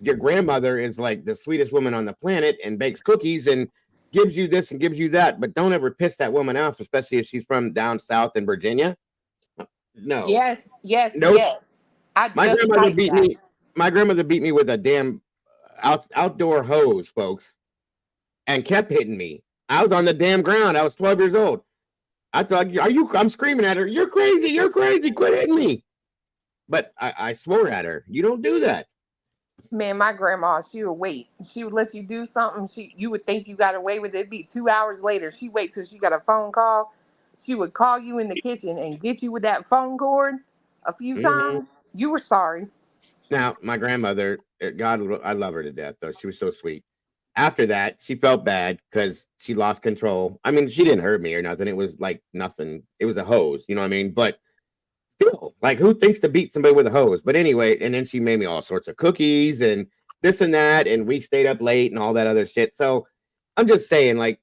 your grandmother is like the sweetest woman on the planet and bakes cookies and gives you this and gives you that, but don't ever piss that woman off, especially if she's from down south in Virginia. No. Yes. Nope. Yes. My grandmother beat me with a damn outdoor hose, folks, and kept hitting me. I was on the damn ground. I was 12 years old. I thought, I'm screaming at her, you're crazy, quit hitting me. But I swore at her, you don't do that. Man, my grandma, she would wait. She would let you do something. You would think you got away with it. It'd be 2 hours later. She'd wait till she got a phone call. She would call you in the kitchen and get you with that phone cord a few times. You were sorry. Now, my grandmother, God, I love her to death, though. She was so sweet. After that, she felt bad because she lost control. I mean, she didn't hurt me or nothing. It was like nothing. It was a hose, you know what I mean? But still, like, who thinks to beat somebody with a hose? But anyway, and then she made me all sorts of cookies and this and that, and we stayed up late and all that other shit. So I'm just saying, like,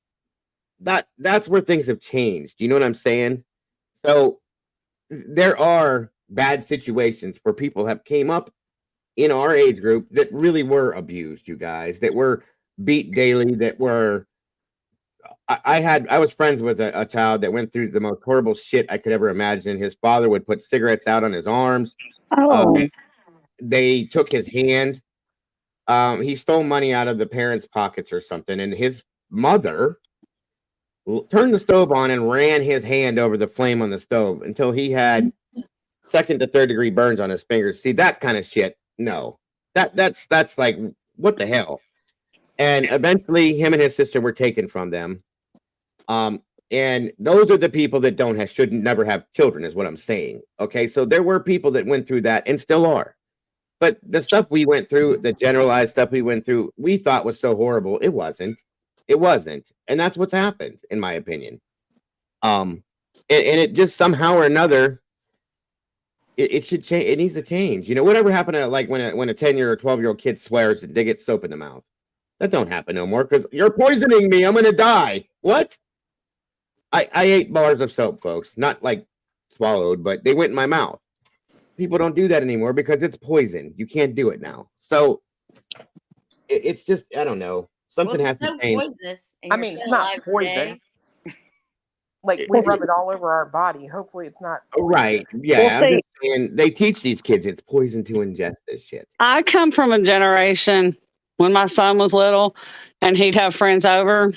that's where things have changed. You know what I'm saying? So there are bad situations where people have came up in our age group that really were abused, you guys, that were beat daily, that were I was friends with a child that went through the most horrible shit I could ever imagine. His father would put cigarettes out on his arms. Oh. They took his hand. He stole money out of the parents' pockets or something, and his mother turned the stove on and ran his hand over the flame on the stove until he had second to third degree burns on his fingers. See, that kind of shit, no. That's like, what the hell? And eventually him and his sister were taken from them. And those are the people that shouldn't never have children, is what I'm saying. Okay, so there were people that went through that and still are. But the stuff we went through, the generalized stuff we went through, we thought was so horrible. It wasn't. It wasn't. And that's what's happened, in my opinion. And it just somehow or another, it should change. It needs to change. You know, whatever happened to like when a 10-year or 12-year-old kid swears and they get soap in the mouth. That don't happen no more because you're poisoning me. I'm gonna die. What? I ate bars of soap, folks. Not like swallowed, but they went in my mouth. People don't do that anymore because it's poison. You can't do it now. So it's just, I don't know. Something has to change. Poisonous, I mean, it's not poison. Like, we rub it all over our body. Hopefully it's not poisonous. Right. Yeah. Well, I'm just saying, they teach these kids it's poison to ingest this shit. I come from a generation when my son was little and he'd have friends over.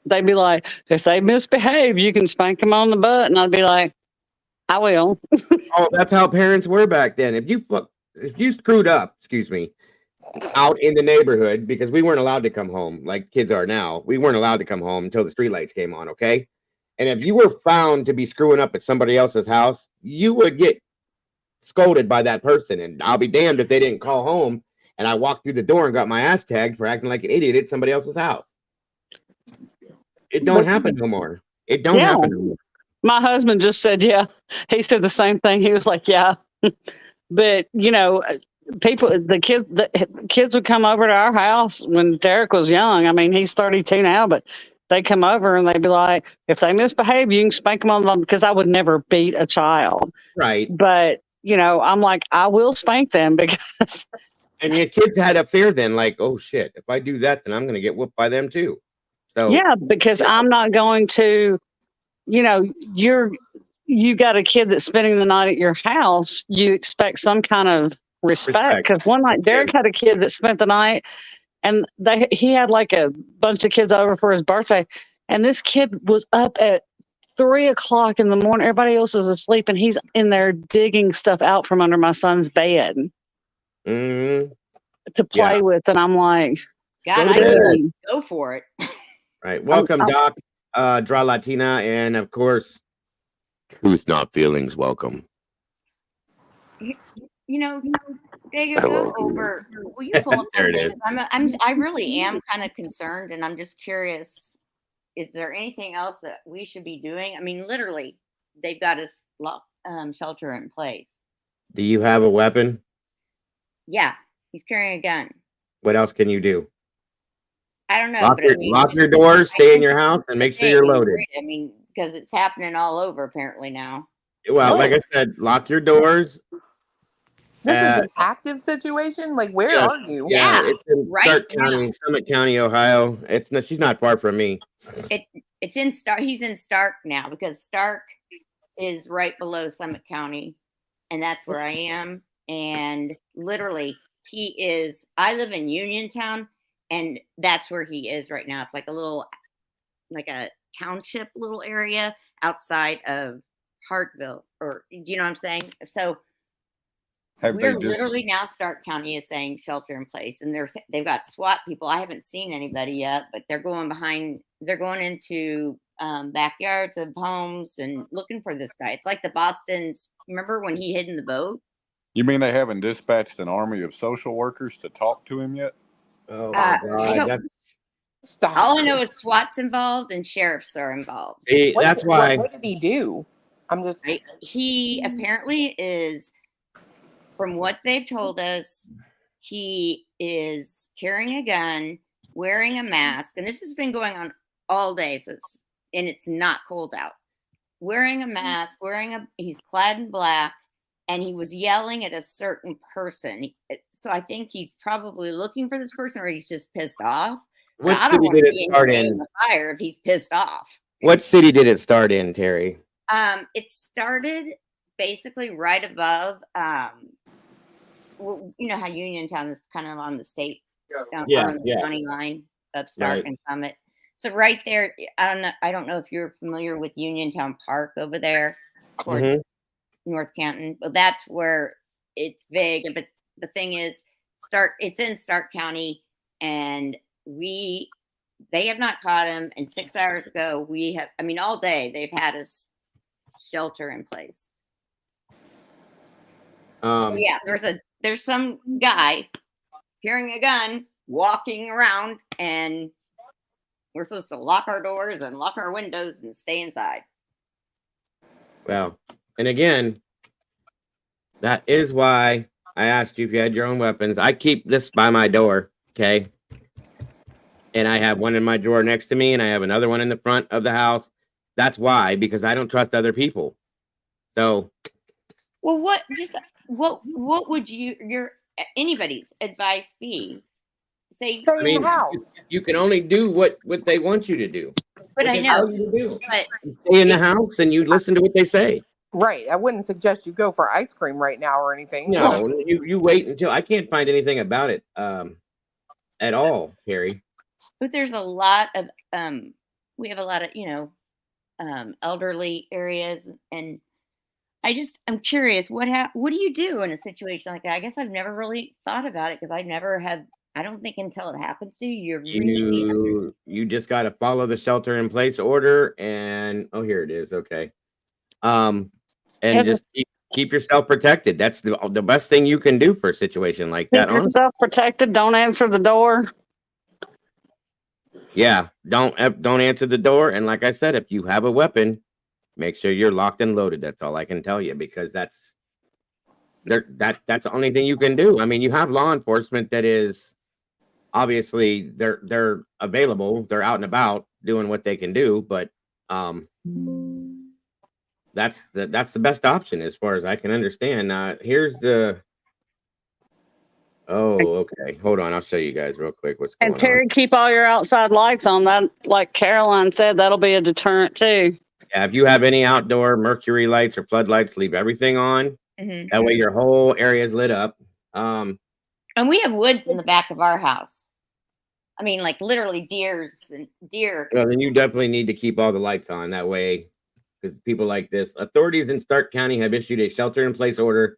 They'd be like, if they misbehave, you can spank them on the butt. And I'd be like, I will. Oh, that's how parents were back then. If you screwed up, out in the neighborhood, because we weren't allowed to come home like kids are now. We weren't allowed to come home until the streetlights came on, okay? And if you were found to be screwing up at somebody else's house, you would get scolded by that person. And I'll be damned if they didn't call home and I walked through the door and got my ass tagged for acting like an idiot at somebody else's house. It don't happen no more. It don't happen no more. My husband just said, yeah. He said the same thing. He was like, yeah. But, you know, the kids would come over to our house when Derek was young. I mean, he's 32 now, but they come over and they'd be like, if they misbehave, you can spank them on the, because I would never beat a child. Right. But, you know, I'm like, I will spank them because. And your kids had a fear then, like, oh shit, if I do that, then I'm going to get whooped by them too. So yeah, because I'm not going to, you know, you got a kid that's spending the night at your house, you expect some kind of respect. Because one night Derek had a kid that spent the night, and he had like a bunch of kids over for his birthday, and this kid was up at 3 o'clock in the morning. Everybody else was asleep, and he's in there digging stuff out from under my son's bed to play with, and I'm like, God, I really go for it. Right. Welcome, Doc, Draw Latina, and of course, Truth Not Feelings. Welcome. You know, Dago, go over. Will you pull up There it is. I really am kind of concerned, and I'm just curious. Is there anything else that we should be doing? I mean, literally, they've got us shelter in place. Do you have a weapon? Yeah, he's carrying a gun. What else can you do? I don't know. Lock your doors, stay in your house, and make sure you're loaded. I mean, because it's happening all over apparently now. Well, like I said, lock your doors. This is an active situation? Like, where are you? Yeah, it's in Stark County, Summit County, Ohio. She's not far from me. It's in Stark. He's in Stark now because Stark is right below Summit County, and that's where I am. And literally, I live in Uniontown, and that's where he is right now. It's like a township little area outside of Hartville, or you know what I'm saying? So we're literally now Stark County is saying shelter in place, and they've got SWAT people. I haven't seen anybody yet, but they're going into backyards of homes and looking for this guy. It's like the Boston's. Remember when he hid in the boat? You mean they haven't dispatched an army of social workers to talk to him yet? Oh my God! All I know is SWAT's involved and sheriffs are involved. That's why. What did he do? He apparently is, from what they've told us, he is carrying a gun wearing a mask, and this has been going on all day, and it's not cold out. Wearing a mask, he's clad in black, and he was yelling at a certain person. So I think he's probably looking for this person, or he's just pissed off. What I don't city want did to it be in start his in? name of fire if he's pissed off. What city did it start in, Terry? It started basically right above. You know how Uniontown is kind of on the state, on the county line of Stark Right. and Summit. So right there, I don't know if you're familiar with Uniontown Park over there towards North Canton, but that's where it's big. But the thing is, it's in Stark County, and they have not caught him. And 6 hours ago, all day they've had us shelter in place. So yeah, there's some guy carrying a gun walking around, and we're supposed to lock our doors and lock our windows and stay inside. Well, and again, that is why I asked you if you had your own weapons. I keep this by my door, okay? And I have one in my drawer next to me, and I have another one in the front of the house. That's why, because I don't trust other people. So, well, what would anybody's advice be? Say, stay in the house. You can only do what they want you to do. But I know. But stay in the house and you listen to what they say. Right. I wouldn't suggest you go for ice cream right now or anything. No, you wait until I can't find anything about it at all, Carrie. But there's a lot of we have a lot of elderly areas, and I'm curious what do you do in a situation like that? I guess I've never really thought about it because I don't think until it happens to you, you just got to follow the shelter in place order, and here it is. Okay. And just keep yourself protected. That's the best thing you can do for a situation like that. Keep yourself protected. Don't answer the door. Yeah, don't answer the door. And like I said, if you have a weapon, make sure you're locked and loaded. That's all I can tell you, because that's the only thing you can do. I mean, you have law enforcement that is obviously they're available, they're out and about doing what they can do, but that's the best option as far as I can understand. Here's the okay, hold on, I'll show you guys real quick what's going on. And Terry, keep all your outside lights on. That, like Caroline said, that'll be a deterrent too. Yeah, if you have any outdoor mercury lights or floodlights, leave everything on. That way your whole area is lit up. And we have woods in the back of our house. I mean, like literally deer. Well, then you definitely need to keep all the lights on. That way, because people like this. Authorities in Stark County have issued a shelter-in-place order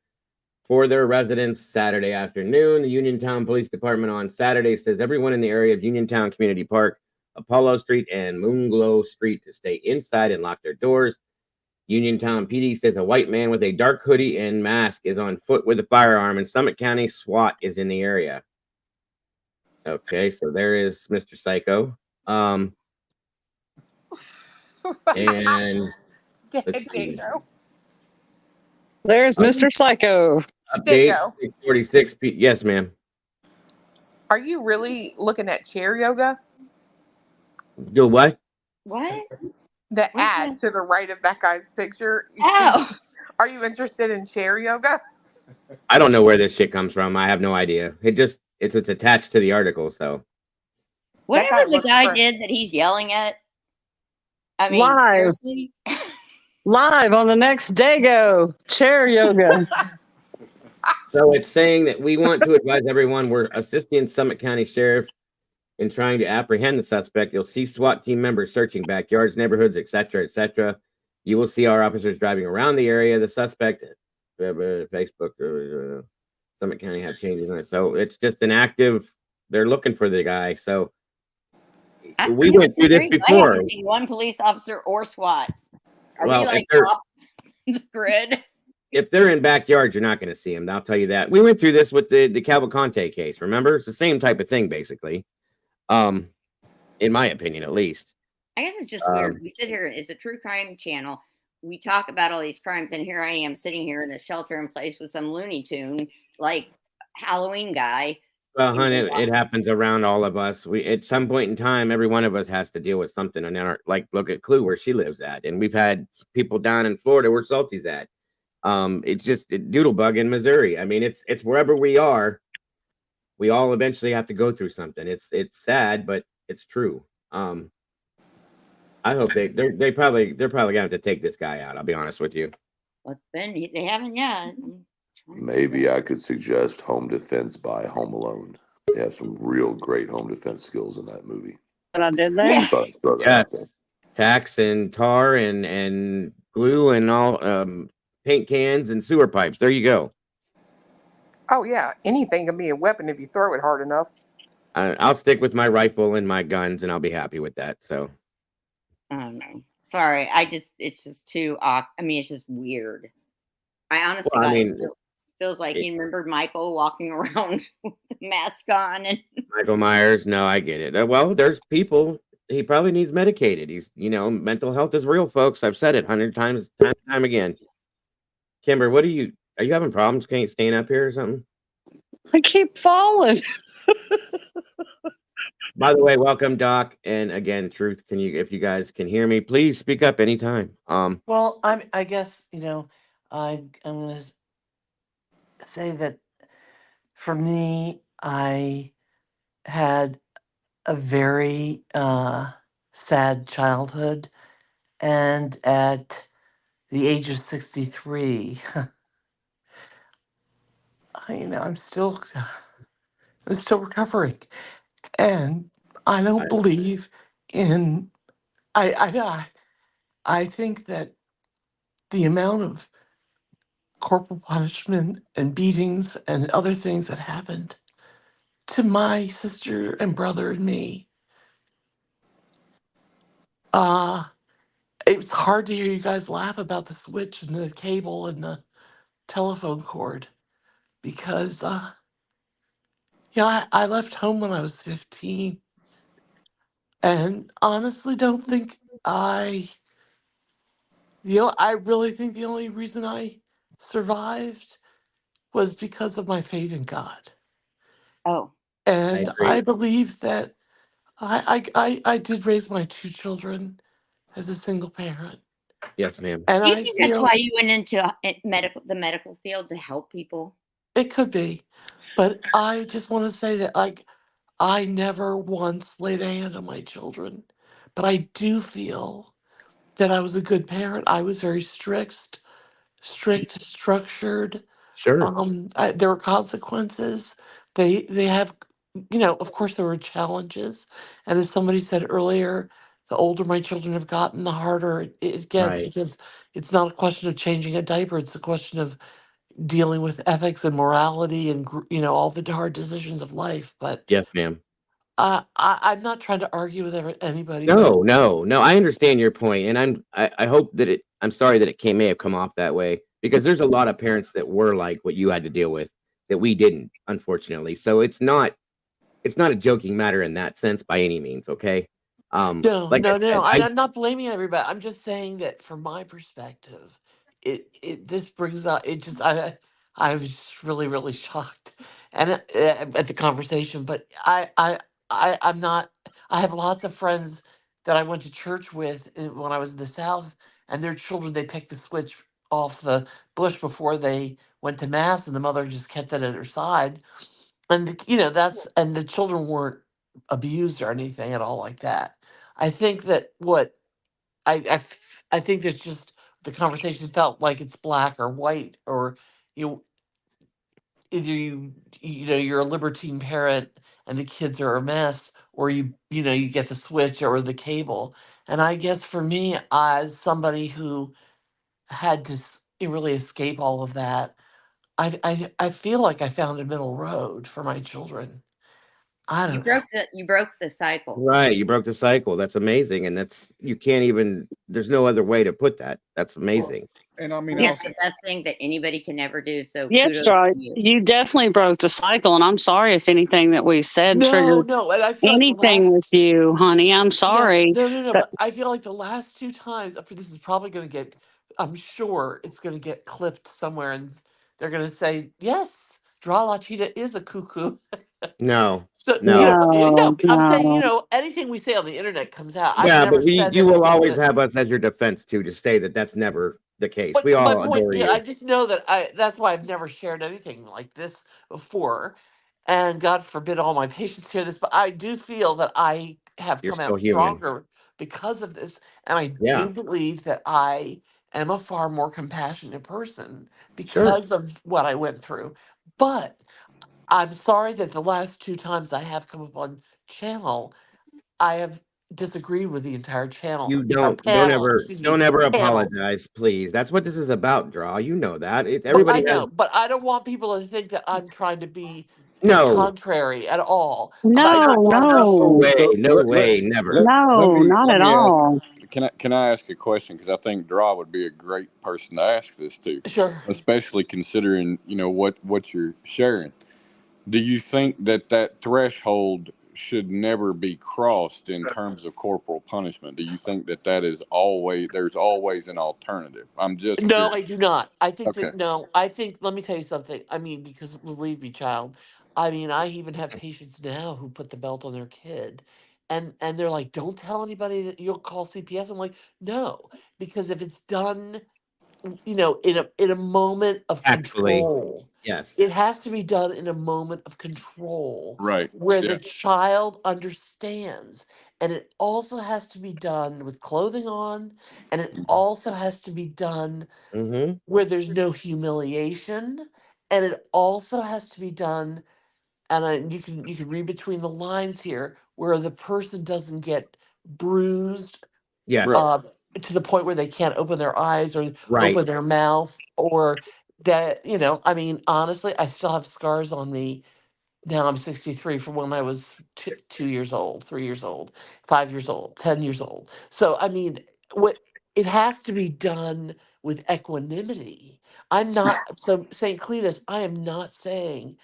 for their residents Saturday afternoon. The Uniontown Police Department on Saturday says everyone in the area of Uniontown Community Park, Apollo Street, and Moonglow Street to stay inside and lock their doors. Uniontown PD says a white man with a dark hoodie and mask is on foot with a firearm, and Summit County SWAT is in the area. Okay, so there is Mr. Psycho. And let's see. There's Mr. Psycho. Update 46. Yes, ma'am. Are you really looking at chair yoga? Do what? What? The ad to the right of that guy's picture. Are you interested in chair yoga? I don't know where this shit comes from. I have no idea. It's attached to the article, so. Whatever the guy did that he's yelling at. I mean, seriously. Live on the next Dago chair yoga. So it's saying that we want to advise everyone we're assisting Summit County Sheriff in trying to apprehend the suspect. You'll see SWAT team members searching backyards, neighborhoods, etc., etc. You will see our officers driving around the area. The suspect, Facebook, Summit County have changes on it. So it's just an active, they're looking for the guy. So we went through this before. I haven't seen one police officer or SWAT. Are Well, we like off the grid? If they're in backyards, you're not going to see them. I'll tell you that. We went through this with the Cavalcante case. Remember? It's the same type of thing, basically. In my opinion, at least. I guess it's just weird. We sit here, it's a true crime channel. We talk about all these crimes, and here I am sitting here in a shelter in place with some Looney Tune, like Halloween guy, Well, He was honey, a it happens around all of us. We at some point in time, every one of us has to deal with something. And then, like, look at Clue where she lives at, and we've had people down in Florida where Salty's at. It's just Doodlebug in Missouri. I mean, it's wherever we are, we all eventually have to go through something. It's sad, but it's true. I hope they're probably gonna have to take this guy out. I'll be honest with you. Well, they haven't yet. Maybe I could suggest Home Defense by Home Alone. They have some real great home defense skills in that movie. What I did there? Throw that out there. Yes, tax and tar and glue and all paint cans and sewer pipes. There you go. Oh yeah, anything can be a weapon if you throw it hard enough. I'll stick with my rifle and my guns, and I'll be happy with that. So, I don't know. Sorry, it's just too. I mean, it's just weird. I honestly, well, I got mean, feels like he remembered Michael walking around with the mask on, and Michael Myers. No, I get it. Well, there's people. He probably needs medicated. He's, mental health is real, folks. I've said it 100 times, time again. Kimber, are you having problems? Can't stand up here or something? I keep falling. By the way, welcome, Doc. And again, Truth, if you guys can hear me, please speak up anytime. Well, I guess, I'm going to say that for me, I had a very sad childhood. And at the age of 63, I'm still recovering. And I don't believe in, I think that the amount of corporal punishment and beatings and other things that happened to my sister and brother and me, it was hard to hear you guys laugh about the switch and the cable and the telephone cord because, I left home when I was 15 and honestly don't think I really think the only reason I survived was because of my faith in God. oh, And agree. I believe that I did raise my two children as a single parent. Yes, ma'am. And do you I think that's feel why you went into the medical field to help people? it could be, but I just want to say that I never once laid a hand on my children, but I do feel that I was a good parent. I was very strict, structured. Sure. There were consequences. They have, of course there were challenges, and as somebody said earlier, the older my children have gotten, the harder it gets Right. because it's not a question of changing a diaper. It's a question of dealing with ethics and morality and all the hard decisions of life. But Yes, ma'am. I'm not trying to argue with anybody, but No. I understand your point, and I hope that I'm sorry that may have come off that way because there's a lot of parents that were like what you had to deal with that we didn't, unfortunately. So it's not a joking matter in that sense by any means. Okay. no, Like I said, I'm not blaming everybody. I'm just saying that from my perspective, this brings up it. Just I was just really really shocked and at the conversation. But I'm not. I have lots of friends that I went to church with when I was in the South, and their children they picked the switch off the bush before they went to mass, and the mother just kept it at her side. And and the children weren't abused or anything at all like that. I think that what I think there's just the conversation felt like it's black or white, or you either you're a libertine parent and the kids are a mess, or you get the switch or the cable. And I guess for me, as somebody who had to really escape all of that, I feel like I found a middle road for my children. I You don't know. broke the cycle. right. You broke the cycle. That's amazing, and you can't even. There's no other way to put that. That's amazing. And I I mean, think that's the best thing that anybody can ever do. So Yes, kudos Joy. to you. You definitely broke the cycle, and I'm sorry if anything that we said triggered No, and I feel like the anything with last you, honey. I'm sorry. no, But but I feel like the last two times, this is probably going to get, I'm sure it's going to get clipped somewhere and they're going to say, yes, Draw La Cheetah is a cuckoo. No, So, no. no, I'm saying, No. anything we say on the internet comes out. I've Yeah, never but said you will anything always that. have us as your defense too, to say that that's never the case. But We my all point, adore yeah, I you. just know that that's why I've never shared anything like this before. And God forbid all my patients hear this, but I do feel that I have You're come out still human. stronger because of this. And I Yeah, do believe that I am a far more compassionate person sure. because of what I went through. But I'm sorry that the last two times I have come up on channel, I have disagreed with the entire channel You or panel, excuse me, don't ever panel. apologize, please. That's what this is about, Draw. You know that. But I Everybody has know, but I don't want people to think that I'm trying to be no, contrary at all. But I No, just want to make no no, sure. way, So no way, never. no, not let at me ask. all. Can I ask a question? Because I think Draw would be a great person to ask this to, Sure. especially considering what you're sharing. Do you think that threshold should never be crossed in terms of corporal punishment? Do you think that is always there's always an alternative? I'm just No, curious. I do not. I think Okay. that no. I think let me tell you something. I mean, because believe me, child. I mean, I even have patients now who put the belt on their kid, and they're like, "Don't tell anybody that you'll call CPS." I'm like, "No," because if it's done in a moment of Actually, control. yes. It has to be done in a moment of control Right. where Yeah. the child understands. And it also has to be done with clothing on, and it also has to be done Mm-hmm. where there's no humiliation, and it also has to be done, and you can read between the lines here, where the person doesn't get bruised Yes. Right. uh, to the point where they can't open their eyes or Right. open their mouth, or that, I mean, honestly, I still have scars on me. Now I'm 63 from when I was 2 years old, 3 years old, 5 years old, 10 years old. So, I mean, what it has to be done with equanimity. I'm not, so St. Cletus, I am not saying,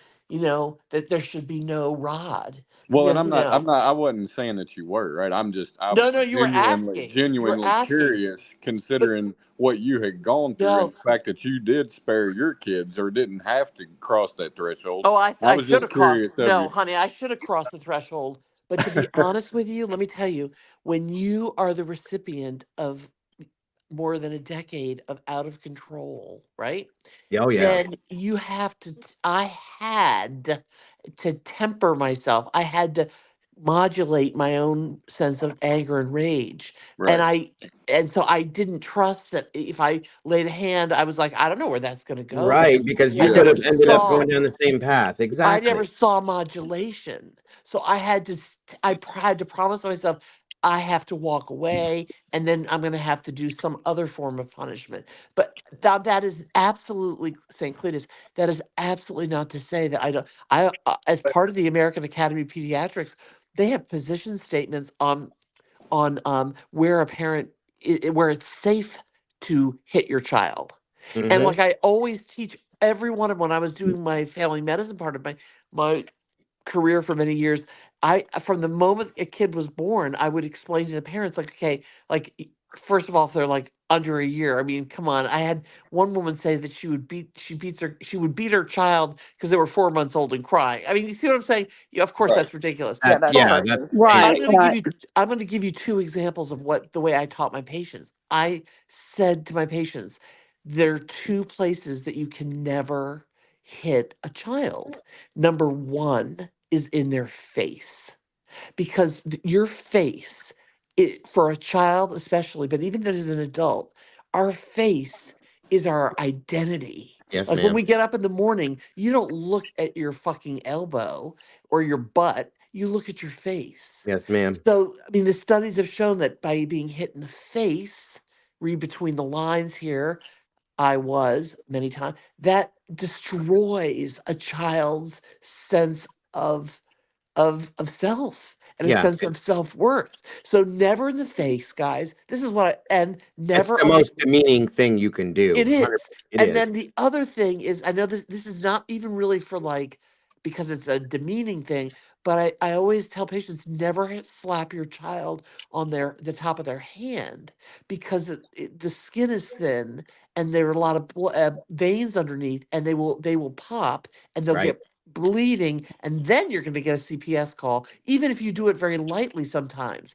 that there should be no rod Well, and because, I'm not, I wasn't saying that you were, right? I no, was no, you were genuinely, asking, curious but considering what you had gone through and no. the fact that you did spare your kids or didn't have to cross that threshold. Oh, I I I was should just have crossed. curious of No, you. honey, I should have crossed the threshold. But to be honest with you, let me tell you, when you are the recipient of more than a decade of out of control, right? Oh yeah. Then you have to. I had to temper myself. I had to modulate my own sense of anger and rage. And Right. so I didn't trust that if I laid a hand, I was like, I don't know where that's going to go Right, because because I you Yeah. could never have ended up saw going down the same path. I never Exactly. saw modulation. So I had to had to promise myself I have to walk away, and then I'm going to have to do some other form of punishment. But that is absolutely, St. Cletus, that is absolutely not to say that I don't as part of the American Academy of Pediatrics, they have position statements on where a parent where it's safe to hit your child. And Mm-hmm. like I always teach everyone of when I was doing my family medicine part of my career for many years, I from the moment a kid was born, I would explain to the parents like, okay, like first of all, if they're like under a year, I mean, come on. I had one woman say that she would beat her child because they were 4 months old and cry. I mean, you see what I'm saying? Yeah, of course Right. that's ridiculous. Yeah, that's But Yeah, that's crazy. it. I'm Right, going to give right. you I'm going to give you two examples of what the way I taught my patients. I said to my patients, there are two places that you can never hit a child. Number one is in their face, because your face, for a child especially, but even as an adult, our face is our identity. Yes, Like when ma'am. we get up in the morning, you don't look at your fucking elbow or your butt, you look at your face. Yes, ma'am. So, I mean, the studies have shown that by being hit in the face, read between the lines here, I was many times, that destroys a child's sense of self and a Yeah, sense of self-worth. So never in the face, guys. This is and it's never the on the most demeaning thing you can do. it 100%. is. It And is. then the other thing is, I know this is not even really for like, because it's a demeaning thing, but I always tell patients never slap your child on the top of their hand, because the skin is thin and there are a lot of veins underneath, and they will pop, and they'll Right. get bleeding, and then you're going to get a CPS call, even if you do it very lightly sometimes.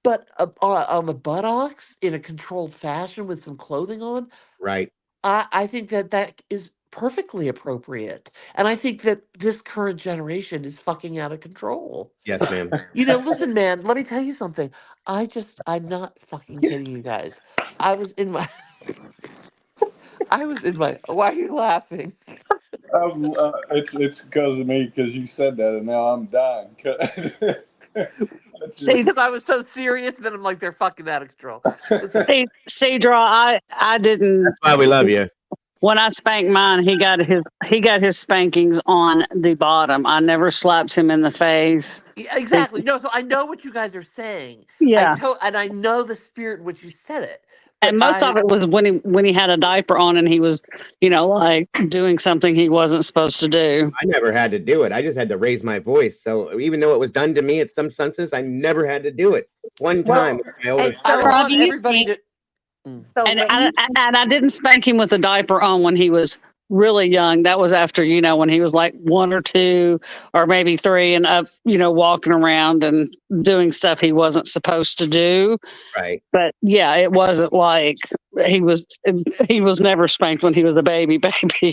But on the buttocks in a controlled fashion with some clothing on, Right. I think that is perfectly appropriate. And I think that this current generation is fucking out of control. Yes, ma'am. Listen, man, let me tell you something. I'm not fucking kidding you guys. I was in my, why are you laughing? It's because of me, because you said that, and now I'm dying. That's just, Because I was so serious, then I'm like, they're fucking out of control. Listen, Cedra, I didn't. That's why we love you. When I spanked mine, he got his spankings on the bottom. I never slapped him in the face. yeah, exactly. No, so I know what you guys are saying. Yeah. And I know the spirit in which you said it. But And most of it was when he had a diaper on and he was, like doing something he wasn't supposed to do. I never had to do it. I just had to raise my voice. So even though it was done to me at some senses, I never had to do it. One time, my oldest I son. don't want everybody to. And I didn't spank him with a diaper on when he was really young. That was after, when he was like 1 or 2 or maybe 3 and up, walking around and doing stuff he wasn't supposed to do. Right. But yeah, it wasn't like he was never spanked when he was a baby,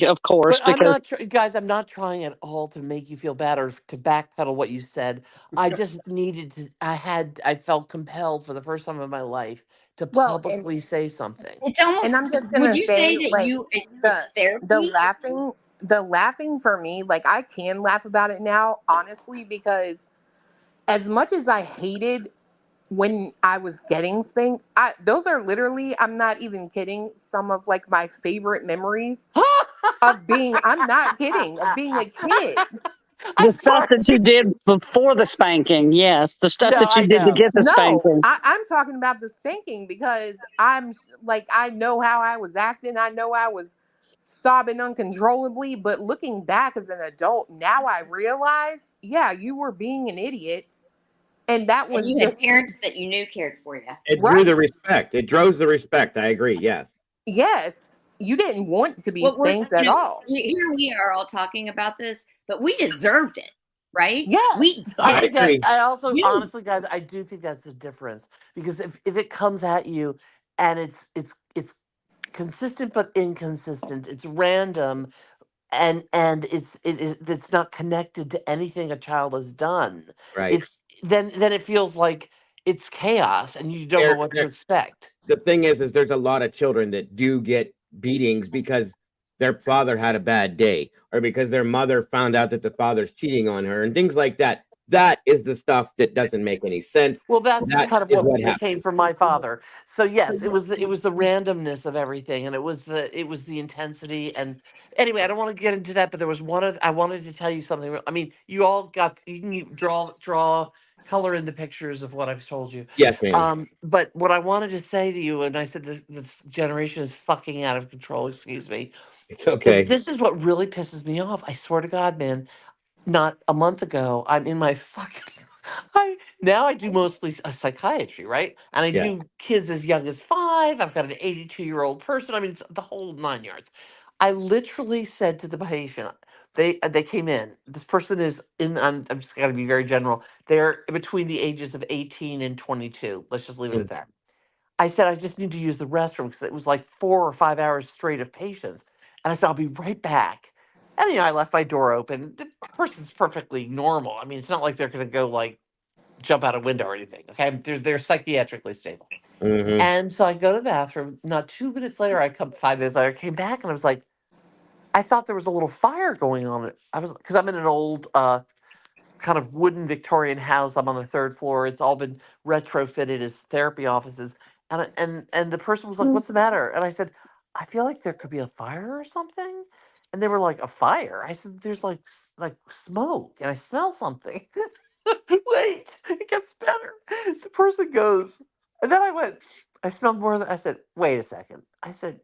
of course. But I'm not, guys, I'm not trying at all to make you feel bad or to backpedal what you said. I just needed to, I felt compelled for the first time in my life to publicly say something. It's almost. And I'm just Would gonna you say, say that like, it's therapy? the laughing for me, like, I can laugh about it now, honestly, because as much as I hated when I was getting spanked, those are literally, I'm not even kidding, some of like my favorite memories of being, I'm not kidding, of being a kid. The stuff that you did before the spanking, yes. The stuff No, that you I did to know. get the No, spanking. I'm talking about the spanking, because I'm like, I know how I was acting. I know I was sobbing uncontrollably, but looking back as an adult, now I realize, yeah, you were being an idiot. And that And was you had just parents that you knew cared for you. It drew the respect. It draws the respect. I agree. Yes. Yes. You didn't want to be What we're, spanked at all. here we are all talking about this, but we deserved it, right? Yes. I think that, I also, You. honestly, guys, I do think that's the difference. Because if it comes at you and it's consistent but inconsistent, it's random, and it's not connected to anything a child has done. Right. Then it feels like it's chaos and you don't know what to expect. The thing is there's a lot of children that do get beatings because their father had a bad day or because their mother found out that the father's cheating on her and things like that. That is the stuff that doesn't make any sense. Well, that's That kind of is what what became happened. from my father. So yes, it was the randomness of everything, and it was the intensity. And anyway, I don't want to get into that, but there was I wanted to tell you something. I mean, you all got you can draw color in the pictures of what I've told you. Yes, ma'am. But what I wanted to say to you, and I said this generation is fucking out of control. Excuse me. It's okay. This is what really pisses me off. I swear to God, man. Not a month ago, I'm in my fucking. I do mostly psychiatry, right? And I Yeah. do kids as young as 5. I've got an 82-year-old person. I mean, it's the whole 9 yards. I literally said to the patient, they came in. This person is in. I'm just got to be very general. They're between the ages of 18 and 22. Let's just leave it at that. I said, I just need to use the restroom because it was like 4 or 5 hours straight of patients. And I said, I'll be right back. And I left my door open. The person's perfectly normal. I mean, it's not like they're going to go like jump out a window or anything. Okay, they're psychiatrically stable. Mm-hmm. And so I go to the bathroom. Not 2 minutes later, 5 minutes later, I came back and I was like, I thought there was a little fire going on. Because I'm in an old kind of wooden Victorian house. I'm on the 3rd floor. It's all been retrofitted as therapy offices. And the person was like, "What's the matter?" And I said, "I feel like there could be a fire or something." And they were like, "A fire?" I said, "There's like smoke, and I smell something." Wait, it gets better. The person goes, and then I smelled more than I said, "Wait a second." I said,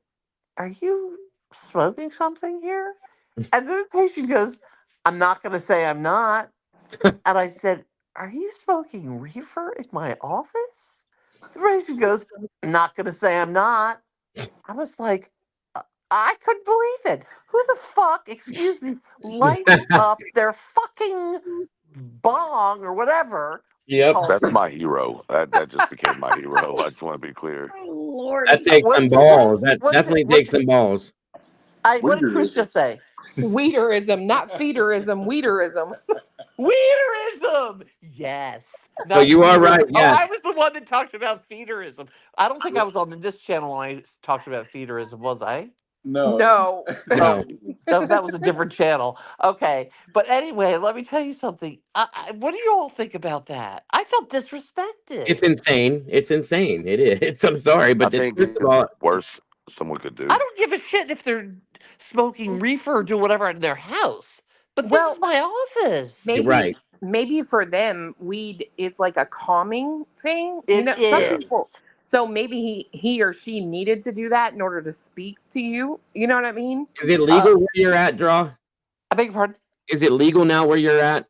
"Are you smoking something here?" And then the patient goes, "I'm not going to say I'm not." And I said, "Are you smoking reefer in my office?" The patient goes, "I'm not going to say I'm not." I was like, I couldn't believe it. Who the fuck, excuse me, lights up their fucking bong or whatever? Yep. That's my hero. That just became my hero. I just want to be clear. Oh, Lord. That takes What some did you say? balls. That What did definitely what? takes some balls. What did Chris just say? Weederism, not feederism, weederism. Weederism. Yes. So Not you are feeder. right. Oh, Yes. I was the one that talked about feederism. I don't think I was on this channel when I talked about feederism, was I? No. No. No. Oh, that was a different channel. Okay. But anyway, let me tell you something. What do you all think about that? I felt disrespected. It's insane. It's insane. It is. I'm sorry, I but think first of it's all, worse someone could I do. don't give a shit if they're smoking reefer or do whatever in their house. But this Well, is my office. you're maybe right. maybe for them weed is like a calming thing. You It know, some Yeah. people. is. So maybe he or she needed to do that in order to speak to you. You know what I mean? Is it Uh, legal where you're at, Draw? I beg your pardon? Is it legal now where you're at?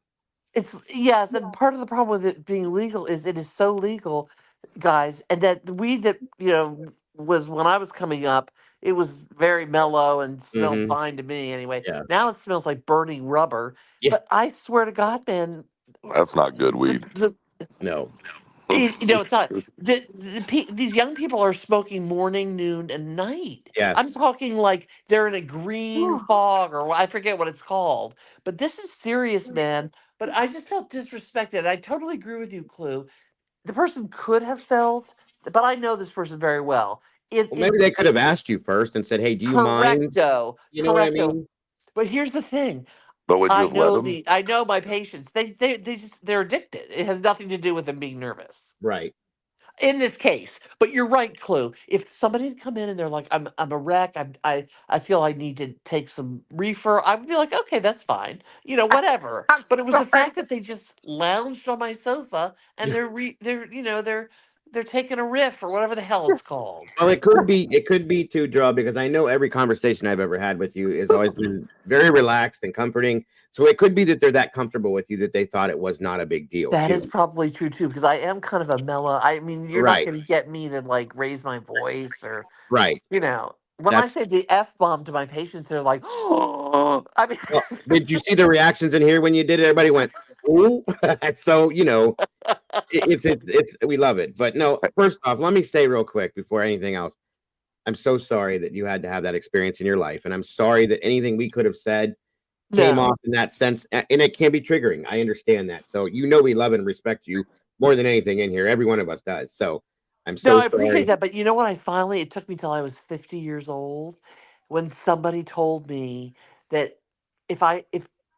It's yes, and part of the problem with it being legal is it is so legal, guys, and that the weed that was when I was coming up, it was very mellow and smelled Mm-hmm. fine to me anyway. Yeah. Now it smells like burning rubber. Yeah. But I swear to God, man, That's not good weed. the No. it's not these young people are smoking morning, noon, and night. I'm Yes. talking like they're in a green fog or I forget what it's called. But this is serious, man. But I just felt disrespected. I totally agree with you, Clue. The person could have felt, but I know this person very well. Well, maybe It's they could have asked you first and said, "Hey, do you mind?" correcto, You know what I correcto. mean? But here's the thing. But would you have let them? I know my patients. They're addicted. It has nothing to do with them being nervous Right. in this case. But you're right, Clue. If somebody had come in and they're like, I'm a wreck. I feel I need to take some reefer. I would be like, okay, that's fine. Whatever. I'm But it was the sorry. fact that they just lounged on my sofa and they're taking a riff or whatever the hell it's called. Well, it could be too, Draw, because I know every conversation I've ever had with you has always been very relaxed and comforting. So it could be that they're that comfortable with you that they thought it was not a big deal That is too. probably true too, because I am kind of a mellow. I mean, you're not Right. going to get me to like raise my voice or Right. when I That's say the F bomb to my patients, they're like, oh, I mean, well, did you see the reactions in here when you did it? Everybody went, "Ooh." So, it's we love it. But no, first off, let me say real quick before anything else, I'm so sorry that you had to have that experience in your life. And I'm sorry that anything we could have said came no. off in that sense. And it can be triggering. I understand that. So, we love and respect you more than anything in here. Every one of us does. So I'm No, so I appreciate sorry. that, but you know what? It took me till I was 50 years old when somebody told me that if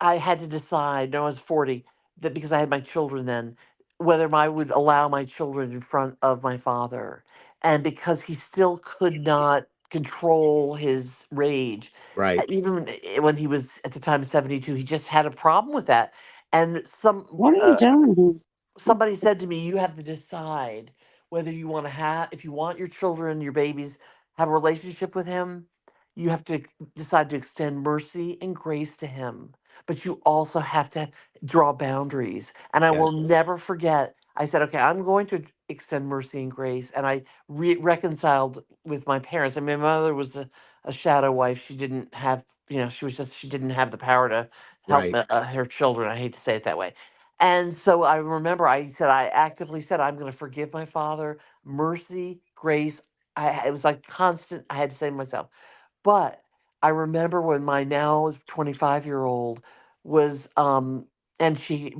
I had to decide, no, I was 40, that because I had my children then, whether I would allow my children in front of my father, and because he still could not control his rage, Right. even when he was at the time 72, he just had a problem with that, and What are you doing? somebody said to me, you have to decide whether you want to have, if you want your children, your babies, have a relationship with him, you have to decide to extend mercy and grace to him. But you also have to draw boundaries. And I Yes. will never forget, I said, okay, I'm going to extend mercy and grace. And I reconciled with my parents. I mean, my mother was a shadow wife. She didn't have, she didn't have the power to help Right. her children. I hate to say it that way. And so I remember I actively said, I'm going to forgive my father, mercy, grace. It was like constant, I had to say to myself. But I remember when my now 25-year-old was, and she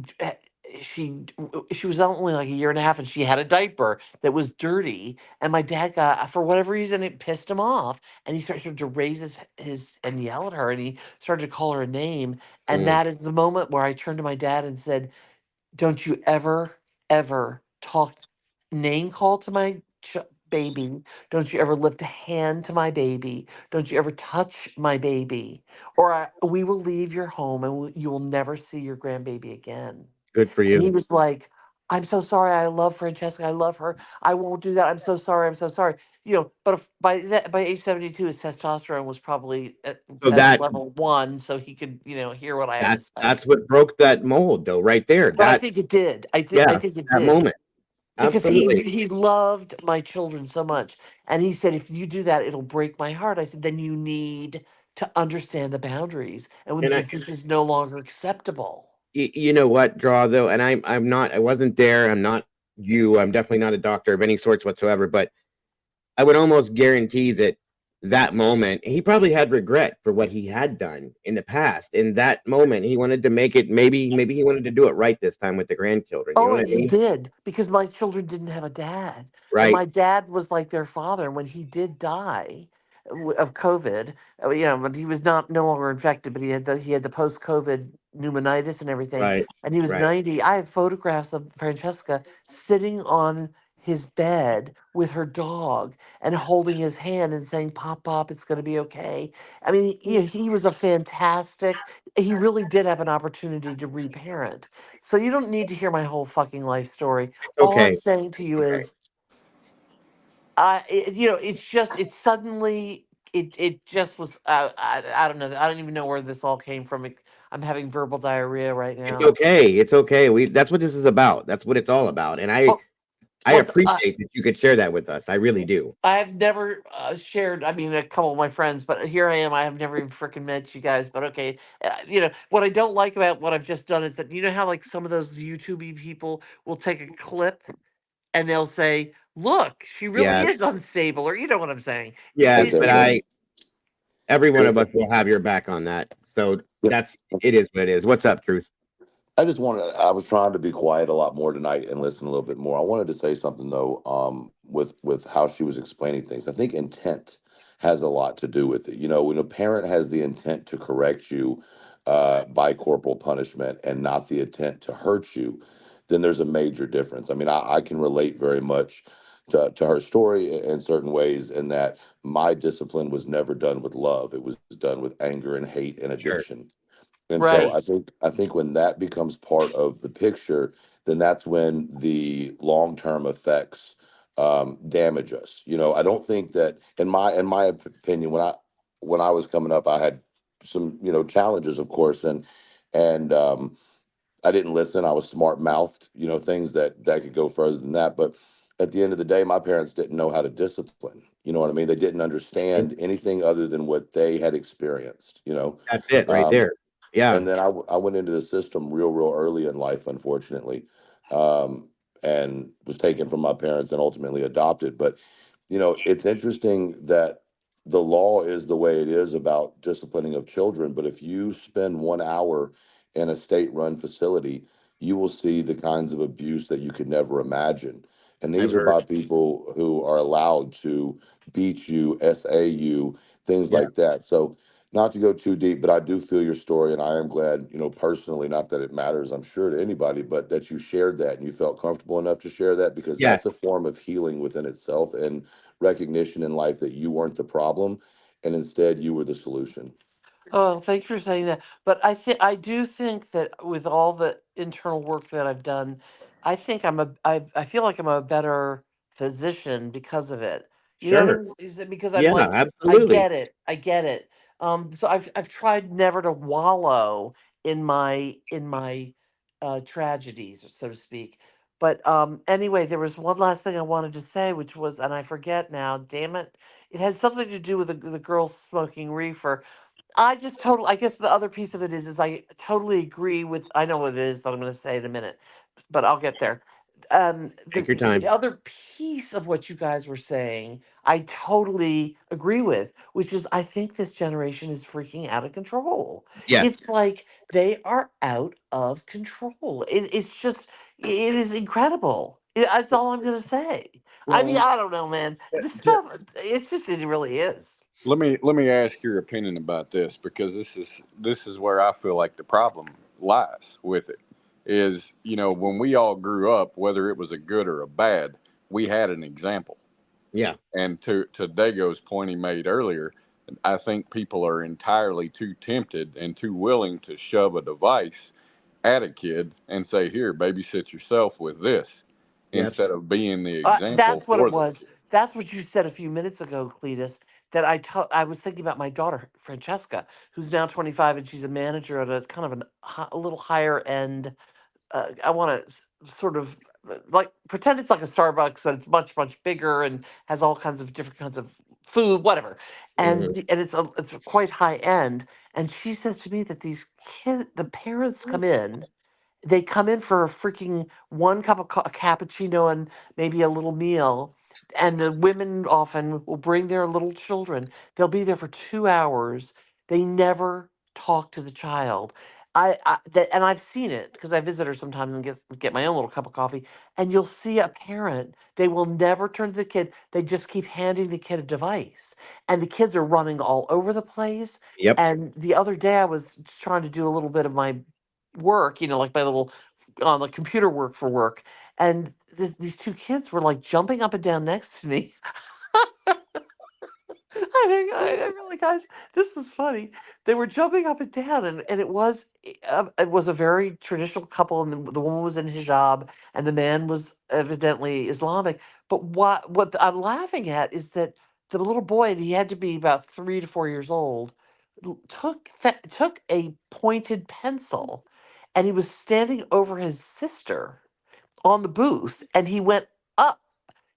was only like a year and a half and she had a diaper that was dirty. And my dad got, for whatever reason, it pissed him off. And he started to raise his and yell at her and he started to call her a name. And Mm, that is the moment where I turned to my dad and said, don't you ever, ever name call to my baby. Don't you ever lift a hand to my baby. Don't you ever touch my baby. Or we will leave your home and you will never see your grandbaby again. good for And he you. was like, I'm so sorry. I love Francesca. I love her. I won't do that. I'm so sorry. I'm so sorry. But by age 72, his testosterone was probably So at that level 1, so he could hear what I had that to say. that's what broke that mold though, right there. But I That think it did. I yeah, think it that did. moment. because Absolutely. he loved my children so much, and he said, if you do that, it'll break my heart. I said, then you need to understand the boundaries, and when And I, this is no longer acceptable. you know what, Draw though, and I'm not. I wasn't there. I'm not you. I'm definitely not a doctor of any sorts whatsoever. But I would almost guarantee that that moment he probably had regret for what he had done in the past. In that moment, he wanted to make it. Maybe he wanted to do it right this time with the grandchildren. You know Oh, what I and he mean? did, because my children didn't have a dad, and Right. my dad was like their father. And when he did die of COVID, yeah, but he was not no longer infected, but he had the post COVID pneumonitis and everything, Right. and he was Right. 90. I have photographs of Francesca sitting on his bed with her dog and holding his hand and saying, "Pop, pop, it's going to be okay." I mean, he was a fantastic. He really did have an opportunity to reparent, so you don't need to hear my whole fucking life story. It's All I'm okay. saying to you Okay. is, it's just, it suddenly, it just was, I don't know. I don't even know where this all came from. I'm having verbal diarrhea right It's now. okay. It's okay. That's what this is about. That's what it's all about. And I Well, I well, appreciate that you could share that with us. I really do. I've never shared, I mean, a couple of my friends, but here I am. I have never even freaking met you guys, but okay. What I don't like about what I've just done is that, you know how like some of those YouTube people will take a clip and they'll say, "Look, she really Yes. is unstable," or you know what I'm saying. Hey, Yes, but Kevin. every one of Chris, us will have your back on that. So yeah, it is what it is. What's up, Truth? I was trying to be quiet a lot more tonight and listen a little bit more. I wanted to say something though, with how she was explaining things. I think intent has a lot to do with it. You know, when a parent has the intent to correct you by corporal punishment and not the intent to hurt you, then there's a major difference. I mean, I can relate very much to her story in certain ways, in that my discipline was never done with love. It was done with anger and hate and Sure. addiction. And so Right. I think when that becomes part of the picture, then that's when the long term effects damage us. You know, I don't think that, in my opinion, when I was coming up, I had some, you know, challenges, of course, and I didn't listen. I was smart mouthed, you know, things that could go further than that. But at the end of the day, my parents didn't know how to discipline. You know what I mean? They didn't Mhm. understand anything other than what they had experienced. You know, That's it right um, there. Yeah. and then I went into the system real early in life, unfortunately, um, and was taken from my parents and ultimately adopted. But you know, it's interesting that the law is the way it is about disciplining of children. But if you spend 1 hour in a state-run facility, you will see the kinds of abuse that you could never imagine. And I've these are heard. about people who are allowed to beat you, SA you, things Yeah. like that. So not to go too deep, but I do feel your story, and I am glad, you know, personally, not that it matters, I'm sure, to anybody, but that you shared that and you felt comfortable enough to share that, because Yes. that's a form of healing within itself, and recognition in life that you weren't the problem, and instead you were the solution. Oh, thanks for saying that. But I do think that with all the internal work that I've done, I think I feel like I'm a better physician because of it. You know what I Sure. mean? Is it because I'm Yeah. like, I Absolutely. get it. I get it. So I've tried never to wallow in my tragedies, so to speak. But anyway, there was one last thing I wanted to say, which was, and I forget now, damn it. It had something to do with the girl smoking reefer. I guess the other piece of it is I totally agree with, I know what it is that I'm going to say in a minute, but I'll get there. Take your The time. other piece of what you guys were saying, I totally agree with, which is I think this generation is freaking out of control. Yes. It's like they are out of control. It's just, it is incredible. That's all I'm going to say. I mean, Well, I don't know, man. This yeah, stuff, it's just, it really is. let me ask your opinion about this, because this is where I feel like the problem lies with it. Is, you know, when we all grew up, whether it was a good or a bad, we had an example. Yeah. And to Dago's point he made earlier, I think people are entirely too tempted and too willing to shove a device at a kid and say, "Here, babysit yourself with this," Yep. instead of being the example That's what it for them. was. That's what you said a few minutes ago, Cletus. That I was thinking about my daughter Francesca, who's now 25, and she's a manager at a kind of a little higher end I want to sort of like pretend it's like a Starbucks and it's much much bigger and has all kinds of different kinds of food, whatever, Mhm. and it's quite high end. And she says to me that the parents come in. They come in for a freaking one cup of a cappuccino and maybe a little meal. And the women often will bring their little children. They'll be there for 2 hours. They never talk to the child. And I've seen it because I visit her sometimes and get my own little cup of coffee. And you'll see a parent. They will never turn to the kid. They just keep handing the kid a device, and the kids are running all over the place. Yep. And the other day, I was trying to do a little bit of my work, like my little on the computer work for work, and these two kids were like jumping up and down next to me. I mean, I really, guys, this is funny. They were jumping up and down, and it was a very traditional couple, and the woman was in hijab, and the man was evidently Islamic. But what I'm laughing at is that the little boy, and he had to be about 3 to 4 years old, took a pointed pencil, and he was standing over his sister on the booth, and he went up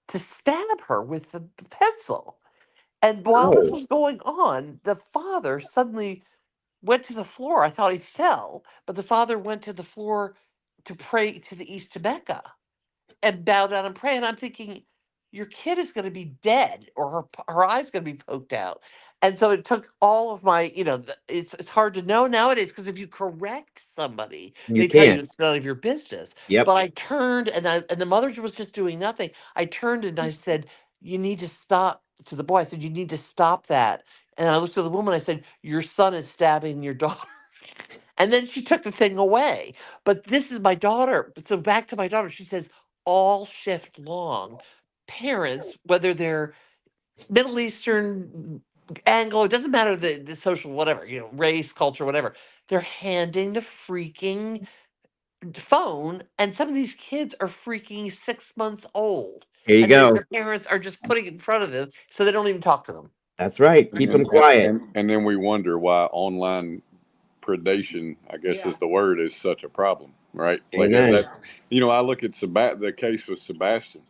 to stab her with the pencil. And while this Oh, was going on, the father suddenly went to the floor. I thought he fell, but the father went to the floor to pray to the east to Mecca and bow down and pray. And I'm thinking, your kid is going to be dead, or her eye's going to be poked out. And so it took all of my, it's hard to know nowadays because if you correct somebody, you they tell you can't. it's none of your business. Yep. But I turned and the mother was just doing nothing. I turned and I said, "You need to stop." To the boy, I said, "You need to stop that." And I looked at the woman. I said, "Your son is stabbing your daughter." And then she took the thing away. But this is my daughter. So back to my daughter. She says, all shift long, parents, whether they're Middle Eastern, Anglo, it doesn't matter the social, whatever, race, culture, whatever, they're handing the freaking phone. And some of these kids are freaking 6 months old. Here you And go. their parents are just putting it in front of them so they don't even talk to them. That's right. Keep them quiet. And then we wonder why online predation, I guess is the word, is such a problem, right? Like Amen. that's, I look at the case with Sebastian,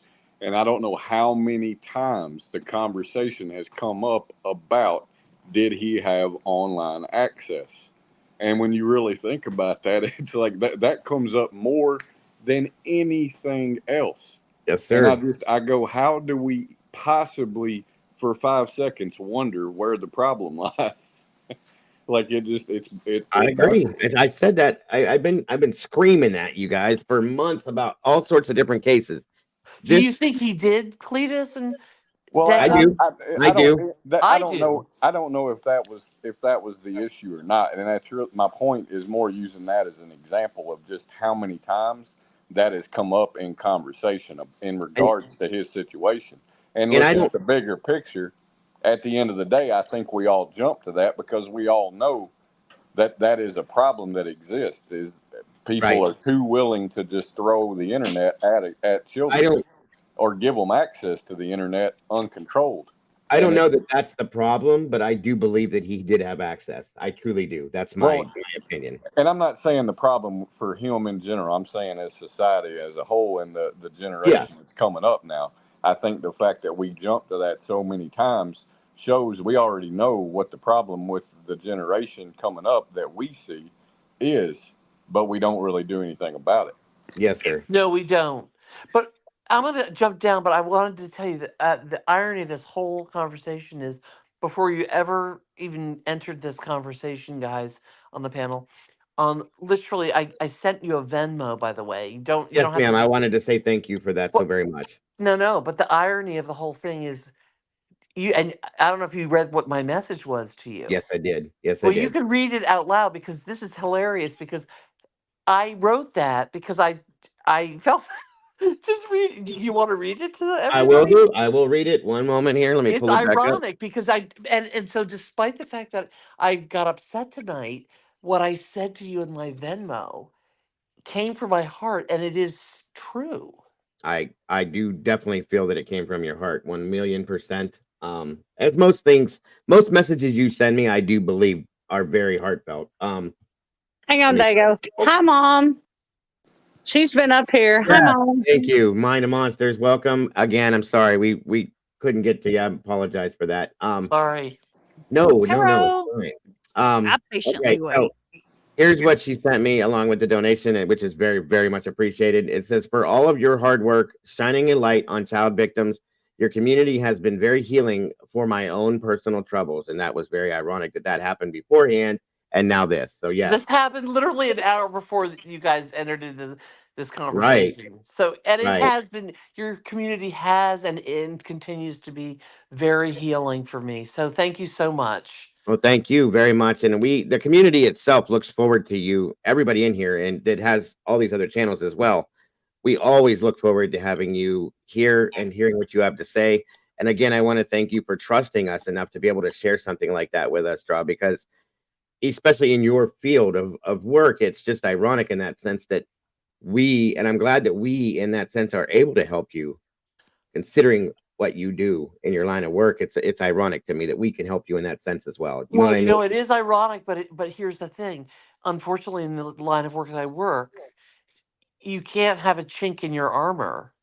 and I don't know how many times the conversation has come up about, did he have online access? And when you really think about that, it's like that comes up more than anything else. Yes, And sir. I go, how do we possibly for 5 seconds wonder where the problem lies? Like I it agree. baffles. I said that. I've been screaming at you guys for months about all sorts of different cases. Do you This think he did, Cletus and Well, I Dana? do. I do. I do. I don't know if that was the issue or not. And that's my point is more using that as an example of just how many times that has come up in conversation in And regards to his situation. And and I looking don't at the bigger picture, at the end of the day, I think we all jump to that because we all know that is a problem that exists. Is people right. are too willing to just throw the internet at I children don't or give them access to the internet uncontrolled. I And don't know it's that that's the problem, but I do believe that he did have access. I truly do. That's my well, opinion. and I'm not saying the problem for him in general. I'm saying as society as a whole and the Yeah. generation that's coming up now. I think the fact that we jump to that so many times shows we already know what the problem with the generation coming up that we see is, but we don't really do anything about it. Yes, sir. No, we don't. But I'm going to jump down, but I wanted to tell you that the irony of this whole conversation is before you ever even entered this conversation, guys, on the panel, literally, I sent you a Venmo, by the way. You Yes, don't have to ma'am. I just, wanted to say thank you for that so well, very much. no, but the irony of the whole thing is and I don't know if you read what my message was to you. Yes, I did. Yes, I Well, you did. can read it out loud because this is hilarious because I wrote that because I felt just read. Do you want to read it to I will everybody? do. I will read it. One moment here. Let me It's pull it back up. ironic because and so despite the fact that I got upset tonight, what I said to you in my Venmo came from my heart, and it is true. I do definitely feel that it came from your heart, 1,000,000%. As most things, most messages you send me, I do believe are very heartfelt. Hang Let on, me. Dago. Oh, Hi, Mom. She's been up here. Hi, Yeah, Mom. thank you. Mind of Monsters, welcome. Again, I'm sorry. We couldn't get to you. I apologize for that. Sorry. No, Hello. it's fine. I patiently Okay, so wait. here's what she sent me along with the donation, which is very, very much appreciated. It says, for all of your hard work, shining a light on child victims, your community has been very healing for my own personal troubles. And that was very ironic that happened beforehand. And now this. So, yes. This happened literally an hour before you guys entered into this Right. conversation. So, and it Right. has been, your community has and continues to be very healing for me. So, thank you so much. Well, thank you very much. And the community itself looks forward to you, everybody in here, and that has all these other channels as well. We always look forward to having you here and hearing what you have to say. And again, I want to thank you for trusting us enough to be able to share something like that with us, Draw, because especially in your field of work, it's just ironic in that sense that and I'm glad that we, in that sense, are able to help you, considering what you do in your line of work. It's ironic to me that we can help you in that sense as well. You know Well, what I mean? it is ironic, but here's the thing. Unfortunately, in the line of work that I work, you can't have a chink in your armor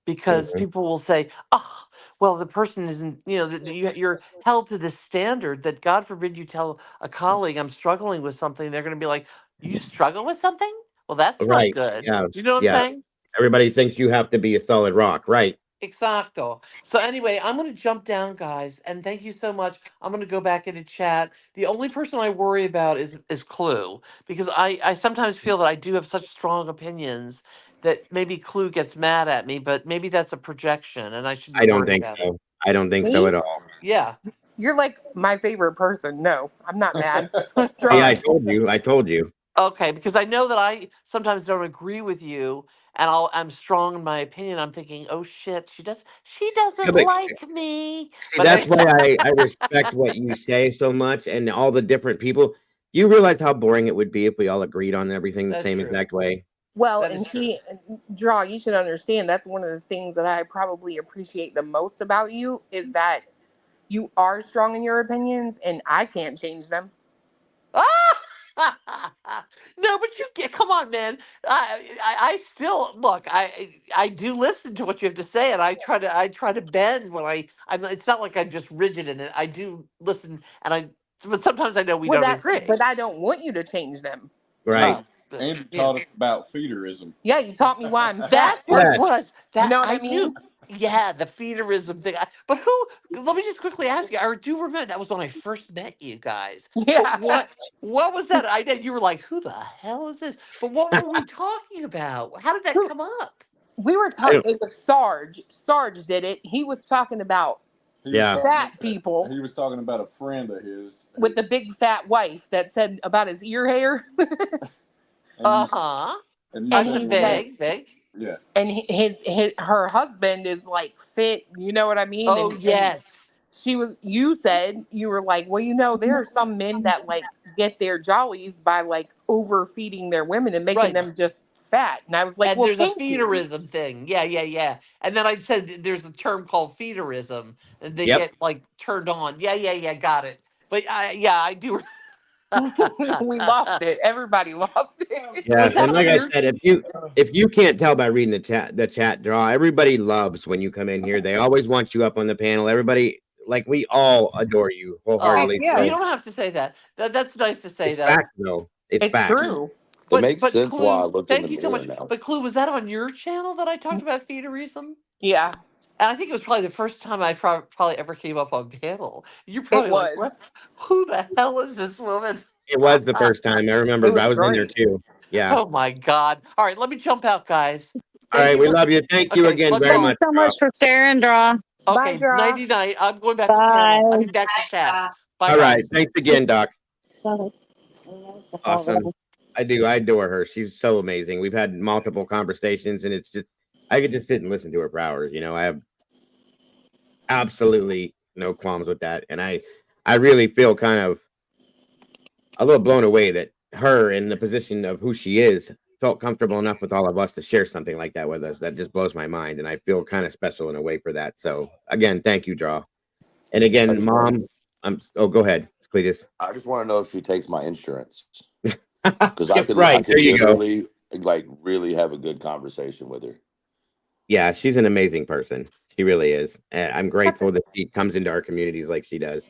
because Mhm. people will say, "Oh, well, the person isn't." You're held to this standard that, God forbid, you tell a colleague, "I'm struggling with something." They're going to be like, "You struggle with something? Well, that's not Right. good." Yeah. Do you know what I'm Yeah. saying? Everybody thinks you have to be a solid rock, right? Exacto. So anyway, I'm going to jump down, guys, and thank you so much. I'm going to go back into chat. The only person I worry about is Clue, because I sometimes feel that I do have such strong opinions that maybe Clue gets mad at me, but maybe that's a projection, and I should be I don't worried think about it. so. I don't think so Me? at all. Yeah. You're like my favorite person. No, I'm not mad. Yeah, I Try. told you. I told you. Okay, because I know that I sometimes don't agree with you, and I'm strong in my opinion. I'm thinking, oh shit, she Yeah, doesn't but like me. see, But that's why I respect what you say so much and all the different people. You realize how boring it would be if we all agreed on everything the that's same true. exact way? Well, That and is true. Draw, you should understand that's one of the things that I probably appreciate the most about you is that you are strong in your opinions and I can't change them. No, but you get, come on, man. I still look. I do listen to what you have to say, and I try to bend when I'm. It's not like I'm just rigid in it. I do listen, but sometimes I know we Well, don't agree. but I don't want you to change them. Right. Andy Yeah. taught us about feederism. Yeah, you taught me why I'm fat. That's what it Yes. was. You That know what I I do. mean? Yeah, the feederism thing. But who? Let me just quickly ask you. I do remember that was when I first met you guys. But Yeah. what was that? I know you were like, "Who the hell is this?" But what were we talking about? How did that come up? We were I talking, don't. it was Sarge. Sarge did it. He was talking about He was Yeah. fat talking. people He was talking about a friend of his. with the big fat wife that said about his ear hair. Uh huh. And you And said, he well, said, what? Vague. Yeah. and her husband is like fit, you know what I mean? Oh And yes. you said, you were like, well, there are some men that like get their jollies by like overfeeding their women and making Right. them just fat. And I was like, And well, there's a thank you. feederism thing. Yeah. And then I said there's a term called feederism, and they Yep. get like turned on. Yeah. Got it. But I do. We lost it. Everybody lost it. Yes. Was that And like on I your? said, if you can't tell by reading the chat, Draw, everybody loves when you come in here. They always want you up on the panel. Everybody, like, we all adore you Oh, wholeheartedly. Yeah, you So don't have to say that. That's nice to say it's though. facts, though. It's it's facts. true. It makes But sense why I Clue, look in the thank you so mirror much. now. But Clue, was that on your channel that I talked about feederism? Yeah, And I think it was probably the first time I probably ever came up on panel. You're it probably like, was. what? Who the hell is this woman? It was the first time. I It remember was I was in there great. too. Yeah. Oh my God. All right, let me jump out, guys. All Thank right. you We for, love you. Thank you okay, again love very Thank you y'all. much, so Draw. much for sharing, Draw. Bye, Okay, Draw. nighty night. I'm going back to Bye. panel. I mean, back to chat. Bye, All right. guys. Thanks again, Doc. Awesome. I do. I adore her. She's so amazing. We've had multiple conversations, and it's just, I could just sit and listen to her for hours. I have absolutely no qualms with that. And I really feel kind of a little blown away that her, in the position of who she is, felt comfortable enough with all of us to share something like that with us. That just blows my mind. And I feel kind of special in a way for that. So again, thank you, Draw. And I again, just want Mom, oh, go ahead, Cletus. I just want to know if she takes my insurance because I could Right. There you go. literally like really have a good conversation with her. Yeah, she's an amazing person. She really is. And I'm grateful that she comes into our communities like she does.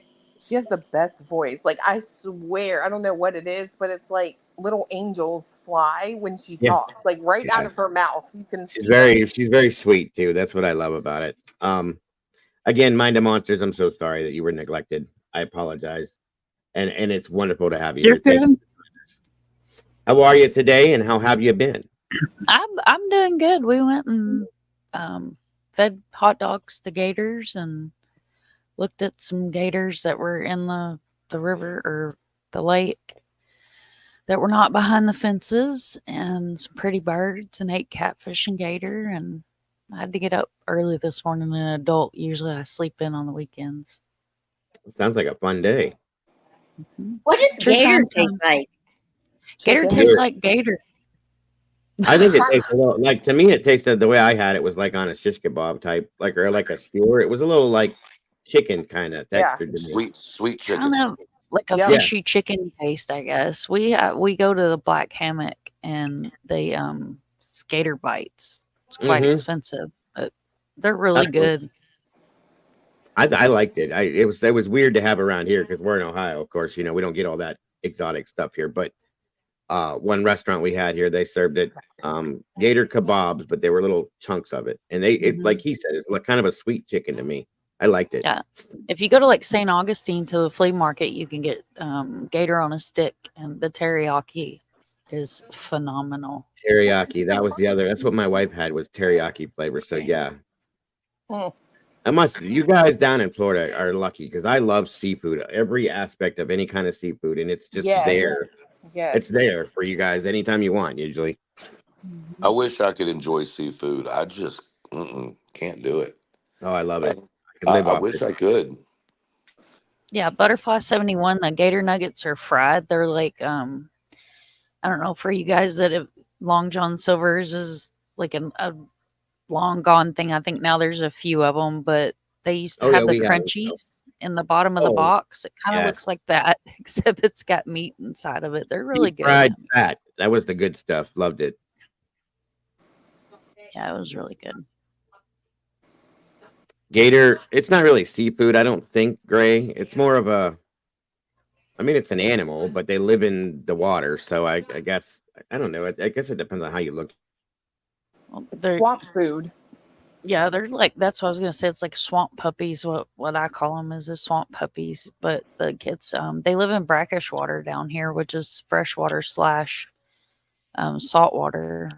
She has the best voice. Like, I swear, I don't know what it is, but it's like little angels fly when she Yeah. talks, like right out Yeah. of her mouth. You can She's see that. very sweet too. That's what I love about it. Again, Mind the Monsters, I'm so sorry that you were neglected. I apologize. And it's wonderful to have you You're here. Thank you. good. How are you today and how have you been? I'm doing good. We went and fed hot dogs to gators and looked at some gators that were in the river or the lake that were not behind the fences, and some pretty birds, and ate catfish and gator. And I had to get up early this morning. An adult, usually I sleep in on the weekends. Sounds like a fun day. What does True gator crime taste time. like? Gator Chicken. tastes like gator. I think it tastes a little like, to me, it tasted the way I had it was like on a shish kebab type, like, or like a skewer. It was a little like chicken kind of Yeah. texture to me. Sweet Kind chicken. of like a Yeah. fishy chicken taste, I guess. We go to the Black Hammock and they skater bites. It's quite Mhm. expensive, but they're really Absolutely. good. I liked it. It was weird to have around here because we're in Ohio, of course. You know, we don't get all that exotic stuff here. But one restaurant we had here, they served it gator kebabs, but they were little chunks of it, and it like he said, it's like kind of a sweet chicken to me. I liked it. Yeah. If you go to like St. Augustine to the flea market, you can get gator on a stick, and the teriyaki is phenomenal. Teriyaki. That was the other. That's what my wife had was teriyaki flavor. So yeah, Mm. you guys down in Florida are lucky because I love seafood, every aspect of any kind of seafood, and it's just Yes. there. Yes. It's there for you guys anytime you want, usually. I wish I could enjoy seafood. I just can't do it. Oh, I love it. I could I, live I off wish it. I could. Yeah, Butterfly 71, the gator nuggets are fried. They're like I don't know, for you guys that have Long John Silver's is like a long gone thing. I think now there's a few of them, but they used to Oh yeah, have the we have them. crunchies in the bottom of the Oh box. It kind of yes, looks like that, except it's got meat inside of it. They're really deep good. fried fat. That was the good stuff. Loved it. Yeah, it was really good. Gator. It's not really seafood. I don't think, Gray. It's more of a. I mean, it's an animal, but they live in the water. So I guess I don't know. I guess it depends on how you look. Well, It's they're swamp food. yeah, they're like that's what I was gonna say. It's like swamp puppies. What I call them is the swamp puppies. But the kids, they live in brackish water down here, which is freshwater slash salt water.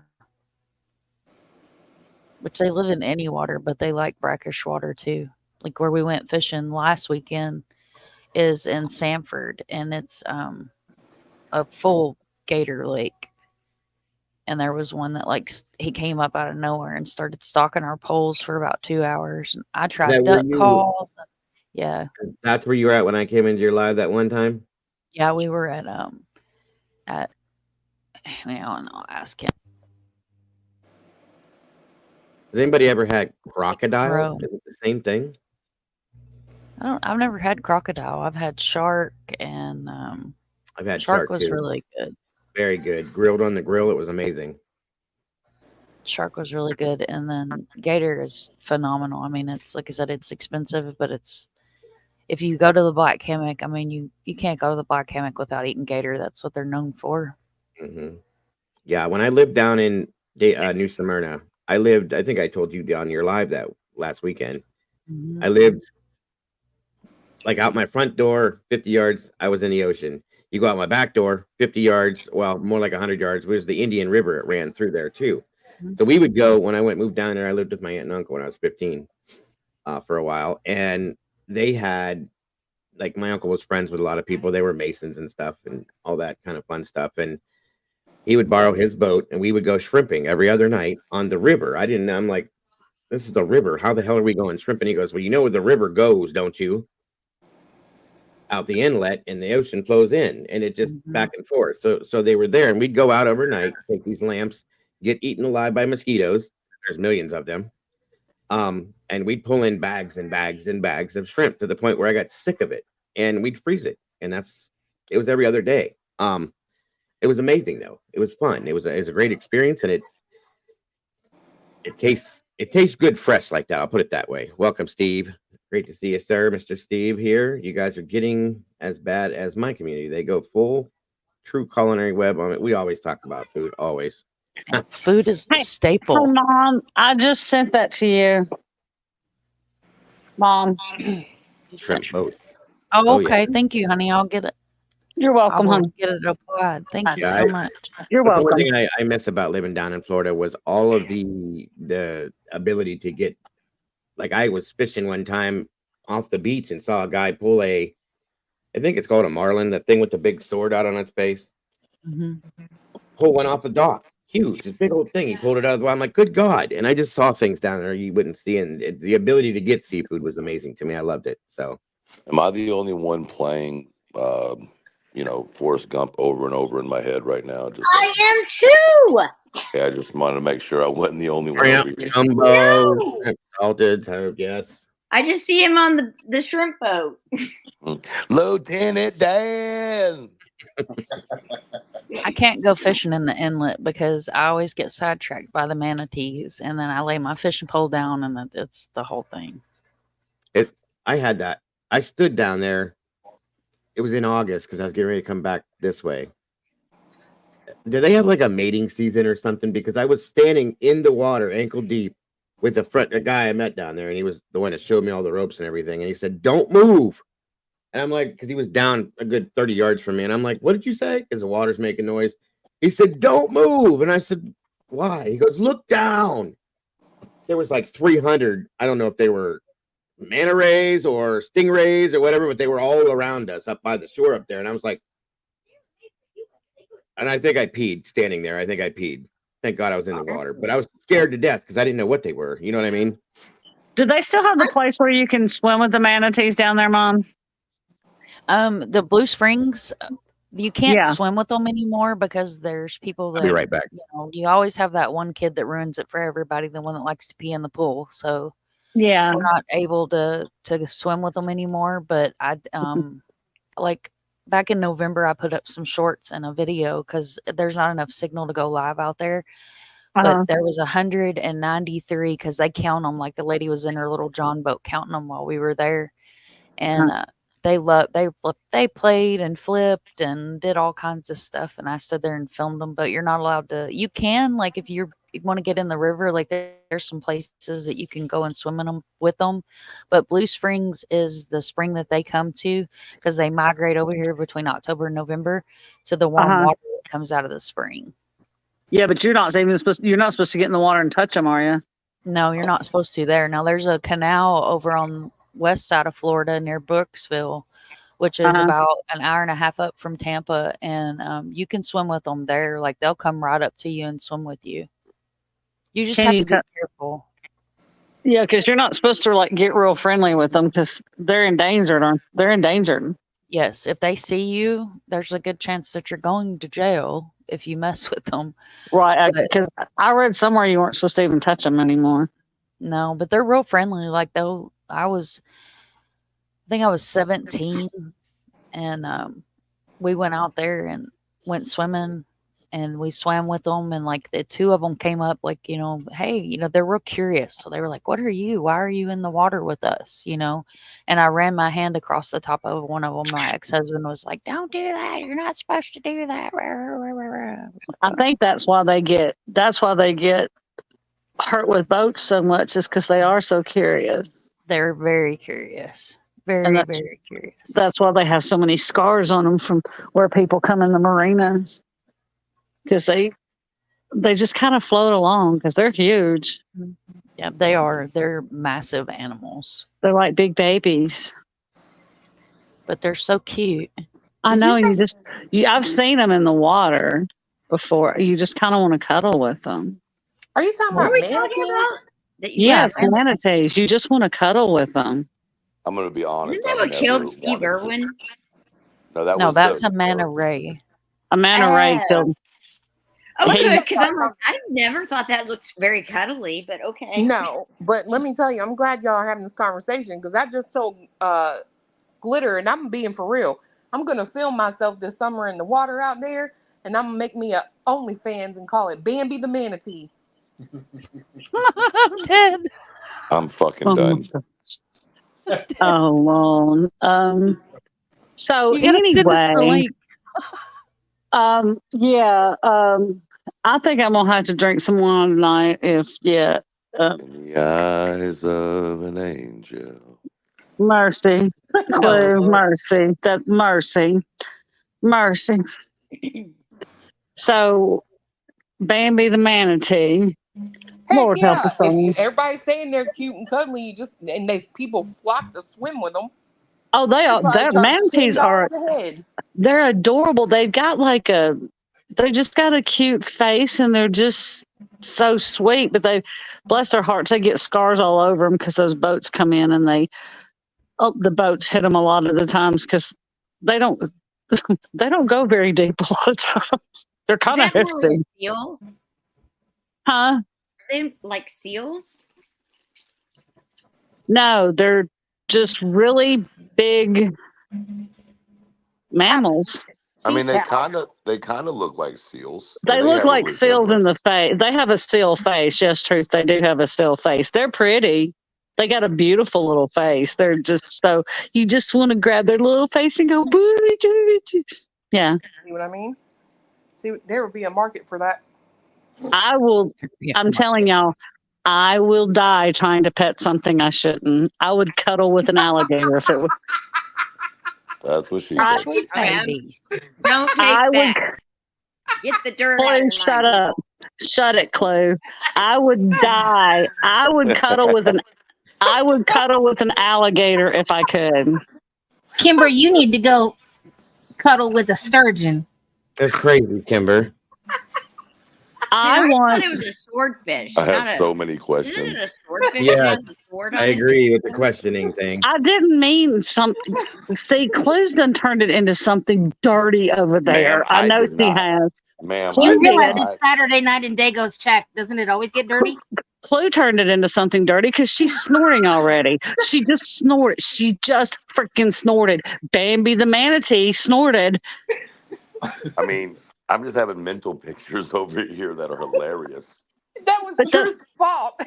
Which they live in any water, but they like brackish water too. Like where we went fishing last weekend is in Sanford, and it's a full gator lake. And there was one that like he came up out of nowhere and started stalking our poles for about 2 hours. And I Is tried that where duck you? calls. Yeah, That's where you were at when I came into your live that one time. yeah, we were at I'll ask him. Has anybody ever had crocodile? Bro, Is it the same thing? I've never had crocodile. I've had shark, and I've had shark shark was too. really good. Very good. Grilled on the grill. It was amazing. Shark was really good, and then gator is phenomenal. I mean, it's like I said, it's expensive, but it's if you go to the Black Hammock, I mean, you can't go to the Black Hammock without eating gator. That's what they're known for. Hmm. Yeah, when I lived down in New Smyrna, I think I told you on your live that last weekend. Mhm. I lived like out my front door, 50 yards, I was in the ocean. You go out my back door, 50 yards, well, more like 100 yards, was the Indian River. It ran through there too. So we would go when I moved down there. I lived with my aunt and uncle when I was 15 for a while. And they had, like, my uncle was friends with a lot of people. They were Masons and stuff and all that kind of fun stuff. And he would borrow his boat and we would go shrimping every other night on the river. I'm like, this is the river. How the hell are we going shrimping? He goes, well, you know where the river goes, don't you? Out the inlet, and the ocean flows in, and it just back and forth. So they were there, and we'd go out overnight, take these lamps, get eaten alive by mosquitoes. There's millions of them. And we'd pull in bags and bags and bags of shrimp to the point where I got sick of it, and we'd freeze it, and it was every other day. It was amazing though. It was fun. It was a great experience, and it tastes good fresh like that. I'll put it that way. Welcome, Steve. Great to see you, sir, Mr. Steve here. You guys are getting as bad as my community. They go full true culinary web on it. We always talk about food, always. Food is the Hey, staple. Mom, I just sent that to you. Mom. Shrimp boat. Oh, Oh, yeah. okay. Thank you, honey. I'll get it. You're welcome, I will honey. get it applied. Thank you Yeah, so much. You're That's the one welcome. thing I miss about living down in Florida was all of the ability to get, like, I was fishing one time off the beach and saw a guy pull I think it's called a marlin, the thing with the big sword out on its face. Pull one off the dock. Huge, this big old thing. He pulled it out of the water. I'm like, good God. And I just saw things down there you wouldn't see. And the ability to get seafood was amazing to me. I loved it. So, Am I the only one playing, Forrest Gump over and over in my head right now? I am too. Yeah, I just wanted to make sure I wasn't the only one shrimp, over here. gumbo, No. shrimp salted, so yes. I just see him on the shrimp boat. Lieutenant Dan. I can't go fishing in the inlet because I always get sidetracked by the manatees, and then I lay my fishing pole down, and it's the whole thing. I had that. I stood down there. It was in August because I was getting ready to come back this way. Do they have like a mating season or something? Because I was standing in the water, ankle deep, with a guy I met down there, and he was the one that showed me all the ropes and everything. And he said, "Don't move." And I'm like, because he was down a good 30 yards from me, and I'm like, "What did you say?" Because the water's making noise. He said, "Don't move," and I said, "Why?" He goes, "Look down." There was like 300. I don't know if they were manta rays or stingrays or whatever, but they were all around us up by the shore up there, and I was like. And I think I peed standing there. I think I peed. Thank God I was in the water. But I was scared to death because I didn't know what they were. You know what I mean? Do they still have the place where you can swim with the manatees down there, Mom? The Blue Springs, you can't Yeah. swim with them anymore because there's people I'll be that, right back. you always have that one kid that ruins it for everybody, the one that likes to pee in the pool. So Yeah. we're not able to swim with them anymore. But I like back in November, I put up some shorts and a video because there's not enough signal to go live out there. But there was 193 because they count them. Like the lady was in her little John boat counting them while we were there, and they played and flipped and did all kinds of stuff. And I stood there and filmed them. But you're not allowed to. You can, like, if you want to get in the river, like there's some places that you can go and swim in them with them. But Blue Springs is the spring that they come to because they migrate over here between October and November to the warm water that comes out of the spring. Yeah, but you're not supposed to get in the water and touch them, are you? No, you're not supposed to there. Now there's a canal over on west side of Florida near Brooksville, which is about an hour and a half up from Tampa, and you can swim with them there. Like they'll come right up to you and swim with you. You just have to be careful. Yeah, because you're not supposed to like get real friendly with them because they're endangered. They're endangered. Yes, if they see you, there's a good chance that you're going to jail if you mess with them. Right, because I read somewhere you weren't supposed to even touch them anymore. No, but they're real friendly. Like though, I think I was 17, and we went out there and went swimming, and we swam with them, and like the two of them came up, like, hey, they're real curious, so they were like, "What are you? Why are you in the water with us?" And I ran my hand across the top of one of them. My ex-husband was like, "Don't do that. You're not supposed to do that." I think that's why they get hurt with boats so much, is because they are so curious. They're very curious. Very, very curious. That's why they have so many scars on them from where people come in the marinas. Because they just kind of float along because they're huge. Yeah, they are. They're massive animals. They're like big babies. But they're so cute. I know. I've seen them in the water before. You just kind of want to cuddle with them. Are you talking about manatees? Yes, manatees. You just want to cuddle with them. I'm going to be honest. Isn't that what killed Steve Irwin? No, that's a manta ray. A manta ray killed. Oh, good, because I'm like, I never thought that looked very cuddly, but okay. No, but let me tell you, I'm glad y'all are having this conversation because I just told Glitter, and I'm being for real. I'm going to film myself this summer in the water out there and I'm gonna make me a OnlyFans and call it Bambi the Manatee. I'm dead. I'm fucking Oh my done. gosh. Oh, Lord. So You gotta send us the anyway, link. yeah, I think I'm gonna have to drink some wine tonight. In the eyes of an angel. Mercy, Oh, Clue, Lord. mercy, that mercy. So Bambi the manatee, Heck Lord help us yeah! If you, all. everybody's saying they're cute and cuddly, and they people flock to swim with them. Oh, they They are. probably Their charge manatees $10 are. a head. They're adorable. They've got like they just got a cute face, and they're just so sweet. But they, bless their hearts, they get scars all over them because those boats come in and the boats hit them a lot of the times because they don't they don't go very deep a lot of times. They're Is kind of that more like a hefty, seal? huh? Are they like seals? No, they're just really big mammals. I mean, Sea they kind of look like seals. I mean, They they look have a like seals in the resemblance. face. They have a seal face. Yes, truth. They do have a seal face. They're pretty. They got a beautiful little face. They're just so you just want to grab their little face and go boo. Yeah, See what I mean? See, there would be a market for that. I will. Yeah, I'm telling y'all, I will die trying to pet something I shouldn't. I would cuddle with an alligator if it was. That's what she they're said. sweet Okay, babies. don't take I would. that. Get the dirt out Chloe, of your shut mind, up. people. Shut it, Chloe. I would die. I would cuddle with an alligator if I could. Kimber, you need to go cuddle with a sturgeon. That's crazy, Kimber. I I want. thought it was a swordfish, I not have a. so many Isn't questions. it a swordfish that Yeah, has a sword on I it? agree with the questioning thing. I didn't mean something. See, Clue's done turned it into something dirty over Ma'am, there. I I know did she not. has. Ma'am, Clue I You did realize did. it's not. Saturday night in Dago's check. Doesn't it always get dirty? Clue turned it into something dirty because she's snorting already. She just snorted. She just freaking snorted. Bambi the manatee snorted. I mean, I'm just having mental pictures over here that are hilarious. That was But Truth's fault.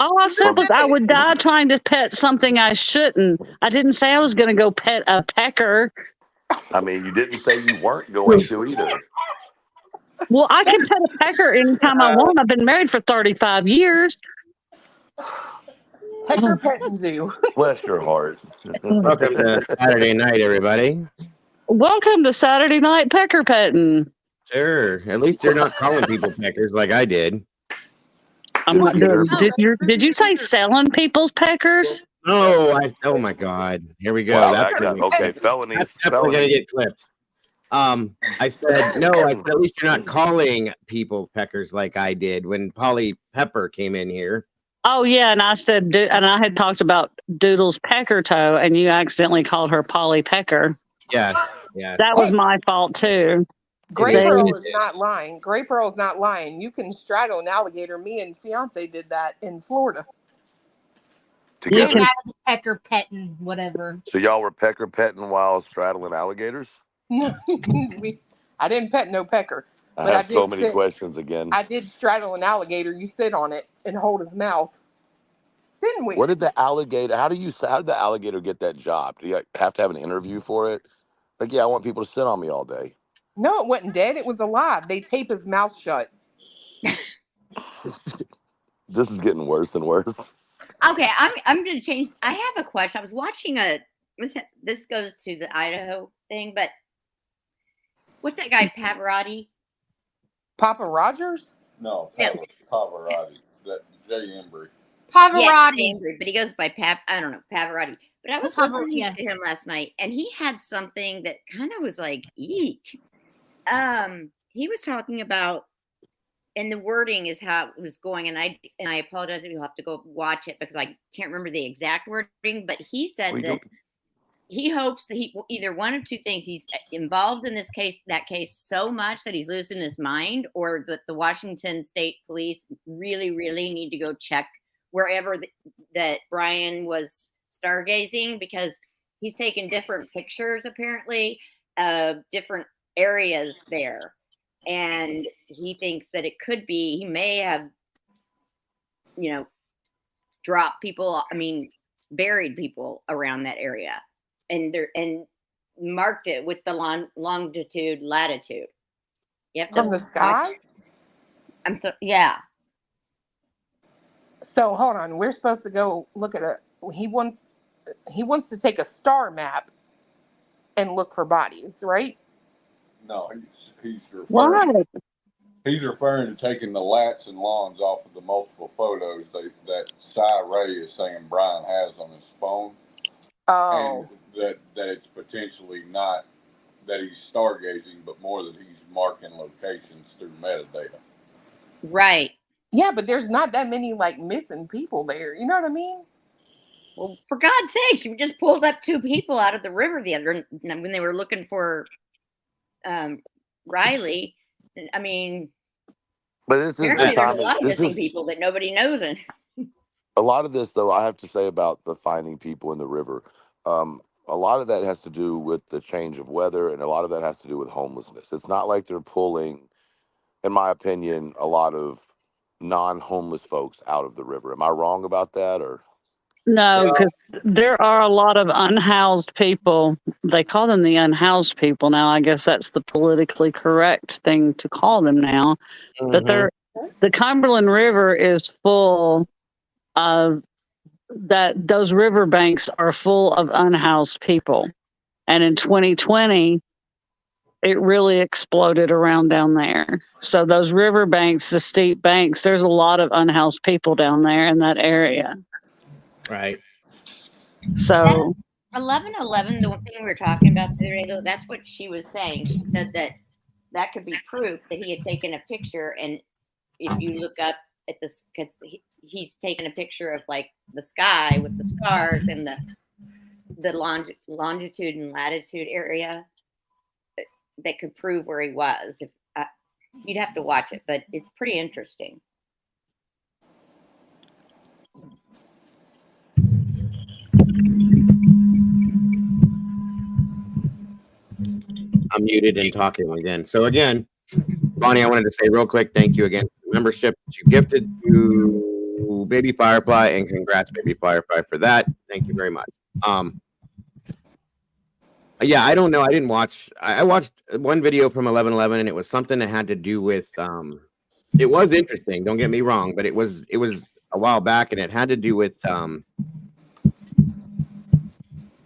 all I said was I would die trying to pet something I shouldn't. I didn't say I was going to go pet a pecker. I mean, you didn't say you weren't going to either. Well, I can pet a pecker anytime I want. I've been married for 35 years. Pecker petting zoo. Bless your heart. Welcome to Saturday night, everybody. Welcome to Saturday Night Pecker Petting. Sure. At least you're not calling people peckers like I did. I'm not doing. Oh, Did you say selling people's peckers? Oh, oh my God. Here we go. Wow, That's that gonna got get okay. clipped. Felonies, That's definitely gonna felonies. get clipped. I said no. I said at least you're not calling people peckers like I did when Polly Pepper came in here. Oh yeah, and I said, and I had talked about Doodle's pecker toe, and you accidentally called her Polly Pecker. Yes, yes. That was my fault too. Gray See? Pearl is not lying. Gray Pearl's not lying. You can straddle an alligator. Me and fiance did that in Florida. Get Together. out of the pecker petting, whatever. So y'all were pecker petting while straddling alligators? I didn't pet no pecker, I but I have so did many sit. questions again. I did straddle an alligator. You sit on it and hold his mouth, didn't we? What did the alligator? How did the alligator get that job? Do you have to have an interview for it? Like, yeah, I want people to sit on me all day. No, it wasn't dead. It was alive. They tape his mouth shut. This is getting worse and worse. Okay, I'm going to change. I have a question. I was watching this goes to the Idaho thing, but what's that guy Pavarotti? Papa Rogers? No, Yeah. Pavarotti. That Jay Embry. Pavarotti. Yeah, Embry, but he goes by I don't know, Pavarotti. But I was listening to him last night, and he had something that kind of was like, eek. He was talking about, and the wording is how it was going, and I apologize if you'll have to go watch it because I can't remember the exact wording, but he said that he hopes that either one of two things: he's involved in that case so much that he's losing his mind, or that the Washington State Police really, really need to go check wherever that Brian was stargazing, because he's taken different pictures apparently of different areas there, and he thinks that it could be, he may have, dropped people, buried people around that area, and marked it with the longitude, latitude. You have From to the sky? yeah. So hold on, we're supposed to go look at he wants to take a star map and look for bodies, right? No, he's Why? referring. He's referring to taking the lats and lawns off of the multiple photos that Cy Ray is saying Brian has on his phone. Oh. And that it's potentially not that he's stargazing, but more that he's marking locations through metadata. Right. Yeah, but there's not that many like missing people there. You know what I mean? Well, for God's sakes, we just pulled up 2 people out of the river when they were looking for Riley. But this is the Apparently there's time. a lot of This missing is people that nobody knows. a lot of this, though. I have to say about the finding people in the river. A lot of that has to do with the change of weather, and a lot of that has to do with homelessness. It's not like they're pulling, in my opinion, a lot of non-homeless folks out of the river. Am I wrong about that, or? No, Well, because there are a lot of unhoused people. They call them the unhoused people now. I guess that's the politically correct thing to call them now. But the Cumberland River is full of that. Those riverbanks are full of unhoused people. And in 2020, it really exploded around down there. So those riverbanks, the steep banks, there's a lot of unhoused people down there in that area. Right. So 1111, the one thing we were talking about the other day, though, that's what she was saying. She said that could be proof that he had taken a picture, and if you look up at this, because he's taken a picture of like the sky with the stars and the longitude and latitude area, that could prove where he was. If you'd have to watch it, but it's pretty interesting. I'm muted and talking again. So again, Bonnie, I wanted to say real quick, thank you again for the membership that you gifted to Baby Firefly, and congrats, Baby Firefly, for that. Thank you very much. Yeah, I don't know. I didn't watch. I watched one video from 1111, and it was something that had to do with. It was interesting. Don't get me wrong, but it was a while back, and it had to do with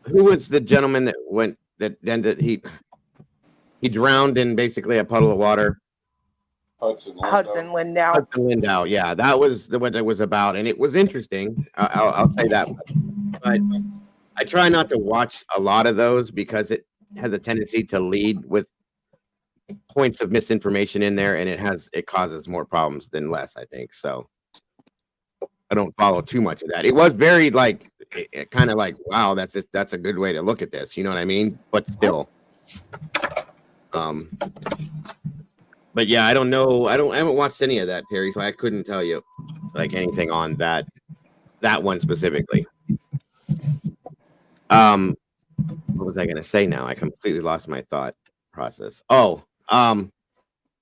who was the gentleman that ended he drowned in basically a puddle of water. Hudson Lindau. Hudson Lindau. Yeah, that was what it was about, and it was interesting. I'll say that. But I try not to watch a lot of those because it has a tendency to lead with points of misinformation in there, and it causes more problems than less, I think. So I don't follow too much of that. It was very kind of like, wow, that's a good way to look at this. You know what I mean? But still, but yeah, I don't know. I haven't watched any of that, Terry, so I couldn't tell you like anything on that one specifically. What was I going to say now? I completely lost my thought process. Oh,